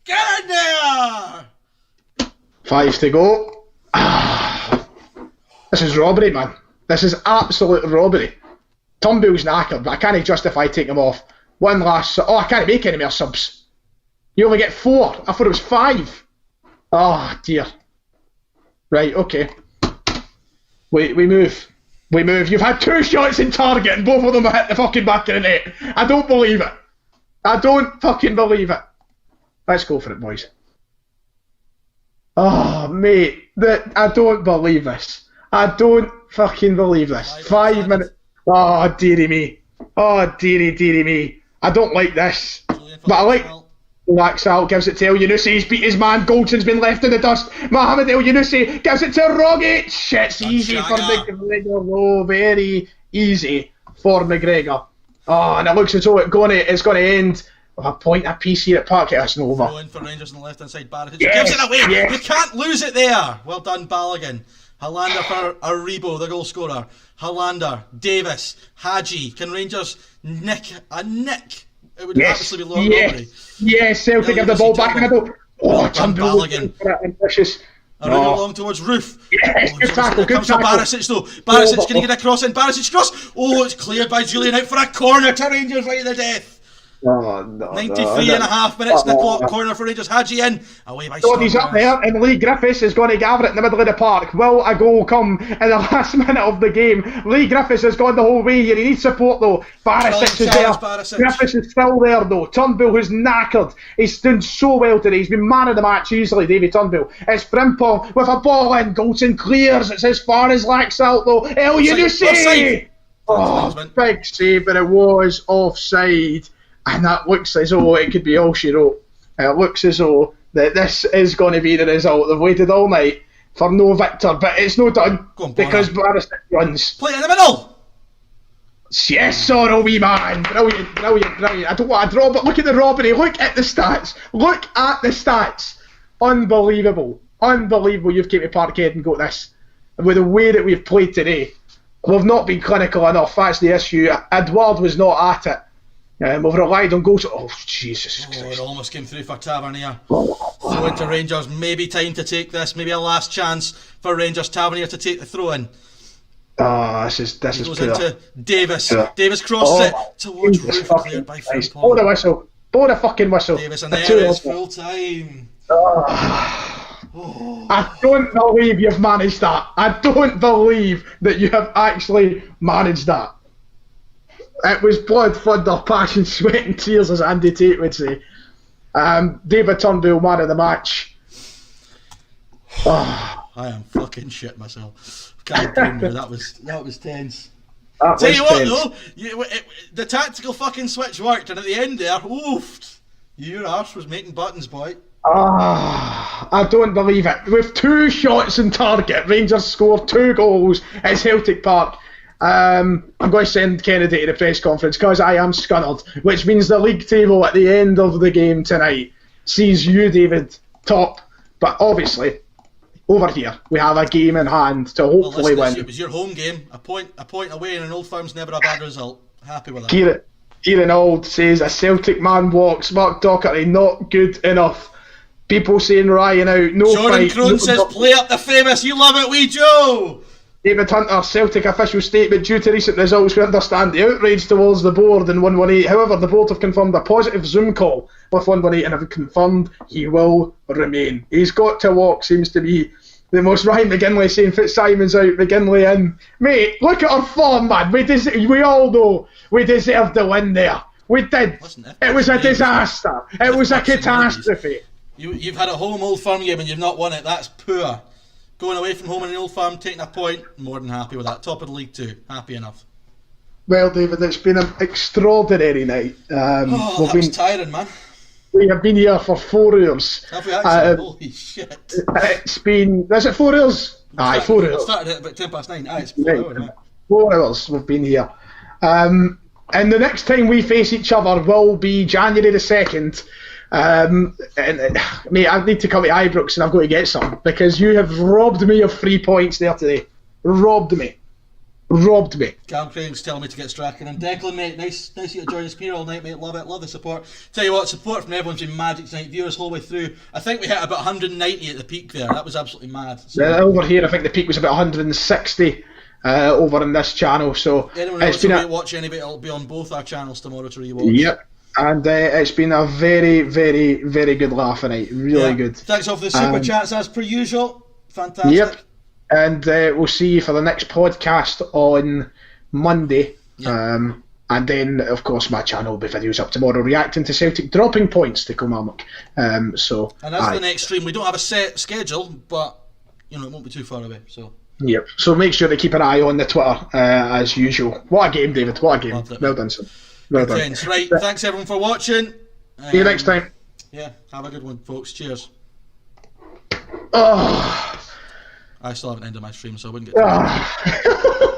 Speaker 3: Get in there!
Speaker 2: 5 to go. This is robbery, man. This is absolute robbery. Turnbull's knackered, but I can't justify taking him off. One last... Oh, I can't make any more subs. You only get 4. I thought it was 5. Oh, dear. Right, okay. We move. We move. You've had 2 shots in target and both of them have hit the fucking back of the net. I don't believe it. I don't fucking believe it. Let's go for it, boys. Oh, mate. I don't believe this. I don't fucking believe this. 5 minutes. Oh, dearie me. Oh, dearie me. I don't like this. But I like... Laxalt gives it to El Yunusi. He's beat his man. Goldson's been left in the dust. Mohamed El Yunusi gives it to Rogic. It's easy for McGregor. Oh, very easy for McGregor. Oh, and it looks as though it's going to end with a point apiece here at Parkhead. That's no over.
Speaker 3: Throw in for Rangers on the left hand side. Barrett gives it away. Yes. You can't lose it there. Well done, Balogun. Hollander for Aribo, the goal scorer. Hollander, Davis, Hadji. Can Rangers nick a nick? It would obviously be lower robbery.
Speaker 2: Yes, Celtic have the ball back in the middle.
Speaker 3: Oh, Balogun.
Speaker 2: Ambitious.
Speaker 3: Along towards Roof.
Speaker 2: Yes, good tackle, good
Speaker 3: comes
Speaker 2: tackle.
Speaker 3: Barisic though. Barisic going to get a cross in. Barisic cross. Oh, it's cleared by Julian out for a corner to Rangers right at the death. 93 and a half minutes in the clock. Corner for Rangers. Hadji in. Away by Stormers.
Speaker 2: He's up there and Lee Griffiths is going to gather it in the middle of the park. Will a goal come in the last minute of the game? Lee Griffiths has gone the whole way here. He needs support though. Barisic is there. Griffiths is still there though. Turnbull, who's knackered. He's doing so well today. He's been man of the match easily, David Turnbull. It's Frimpong with a ball in. Goldson clears. It's as far as Laxalt though. El Yunusi! Oh, big save, but it was offside. And that looks as though it could be all she wrote. It looks as though that this is going to be the result. They've waited all night for no victor, but it's not done because Barisic runs.
Speaker 3: Play it in the middle!
Speaker 2: Yes, Sorrow, wee man. Brilliant. I don't want to draw, but look at the robbery. Look at the stats. Unbelievable. You've came to Parkhead and got this. With the way that we've played today, we've not been clinical enough. That's the issue. Edouard was not at it. We've relied on goals. Oh, Jesus Christ.
Speaker 3: It almost came through for Tavernier. Throw into Rangers. Maybe time to take this. Maybe a last chance for Rangers. Tavernier to take the throw in.
Speaker 2: This is
Speaker 3: goes
Speaker 2: poor.
Speaker 3: Into Davis. Davis crosses it towards Roof. Cleared by Frimpong.
Speaker 2: Blow the whistle. Blow the fucking whistle.
Speaker 3: Davis, and there it is, full time.
Speaker 2: I don't believe you've managed that. I don't believe that you have actually managed that. It was blood, thunder, passion, sweat and tears, as Andy Tate would say. David Turnbull, man of the match.
Speaker 3: I am fucking shit myself. Can't blame you. That was tense. Tell you what though, the tactical fucking switch worked, and at the end there, oof, your arse was making buttons, boy.
Speaker 2: I don't believe it. With 2 shots in target, Rangers scored 2 goals at Celtic Park. I'm going to send Kennedy to the press conference because I am scunnered, which means the league table at the end of the game tonight sees you, David, top. But obviously, over here, we have a game in hand to hopefully win.
Speaker 3: It was your home game, a point away, and an Old Firm's never a bad result. Happy with that.
Speaker 2: Kieran Auld says, a Celtic man walks. Mark Docherty, not good enough. People saying Ryan out, no
Speaker 3: Jordan
Speaker 2: fight.
Speaker 3: Crone says, play up the famous, you love it, wee Joe!
Speaker 2: David Hunter, Celtic official statement, due to recent results we understand the outrage towards the board in 118. However, the board have confirmed a positive Zoom call with 118 and have confirmed he will remain. He's got to walk, seems to be the most. Ryan McGinley saying Fitzsimons out, McGinley in. Mate, look at our form, man. We all know we deserve the win there. We did.
Speaker 3: Listen,
Speaker 2: It was a disaster. It was a catastrophe.
Speaker 3: You've had a home Old Firm game and you've not won it. That's poor. Going away from home in the Old Firm, taking a point, more than happy with that. Top of the league too. Happy enough.
Speaker 2: Well, David, it's been an extraordinary night.
Speaker 3: That was tiring, man.
Speaker 2: We have been here for 4 hours.
Speaker 3: Have we actually? Holy shit.
Speaker 2: It's been... Is it 4 hours? Aye, 4 hours.
Speaker 3: I started at about 9:10. Aye, it's 4 hours, man.
Speaker 2: 4 hours we've been here. And the next time we face each other will be January the 2nd. Mate, I need to come to Ibrox and I've got to get some, because you have robbed me of 3 points there today. Robbed me.
Speaker 3: Cam Crane's telling me to get Strachan. And Declan, mate, nice of you to join us here all night, mate. Love it, love the support. Tell you what, support from everyone's been magic tonight. Viewers whole way through. I think we hit about 190 at the peak there. That was absolutely mad. So,
Speaker 2: over here, I think the peak was about 160 over on this channel. So
Speaker 3: anyone else who might watch anybody, it'll be on both our channels tomorrow to rewatch.
Speaker 2: Yep. And it's been a very, very, very good laugh tonight. Really good.
Speaker 3: Thanks all for the super chats as per usual. Fantastic.
Speaker 2: Yep. And we'll see you for the next podcast on Monday. Yep. And then, of course, my channel will be videos up tomorrow reacting to Celtic dropping points to Kilmarnock. And that's
Speaker 3: the next stream. We don't have a set schedule, but it won't be too far away. So.
Speaker 2: Yep. So make sure to keep an eye on the Twitter as usual. What a game, David! What a game! Well done, son. Well done.
Speaker 3: Right. Thanks everyone for watching.
Speaker 2: See you next time.
Speaker 3: Yeah. Have a good one, folks. Cheers.
Speaker 2: Oh.
Speaker 3: I still haven't ended my stream, so I wouldn't get.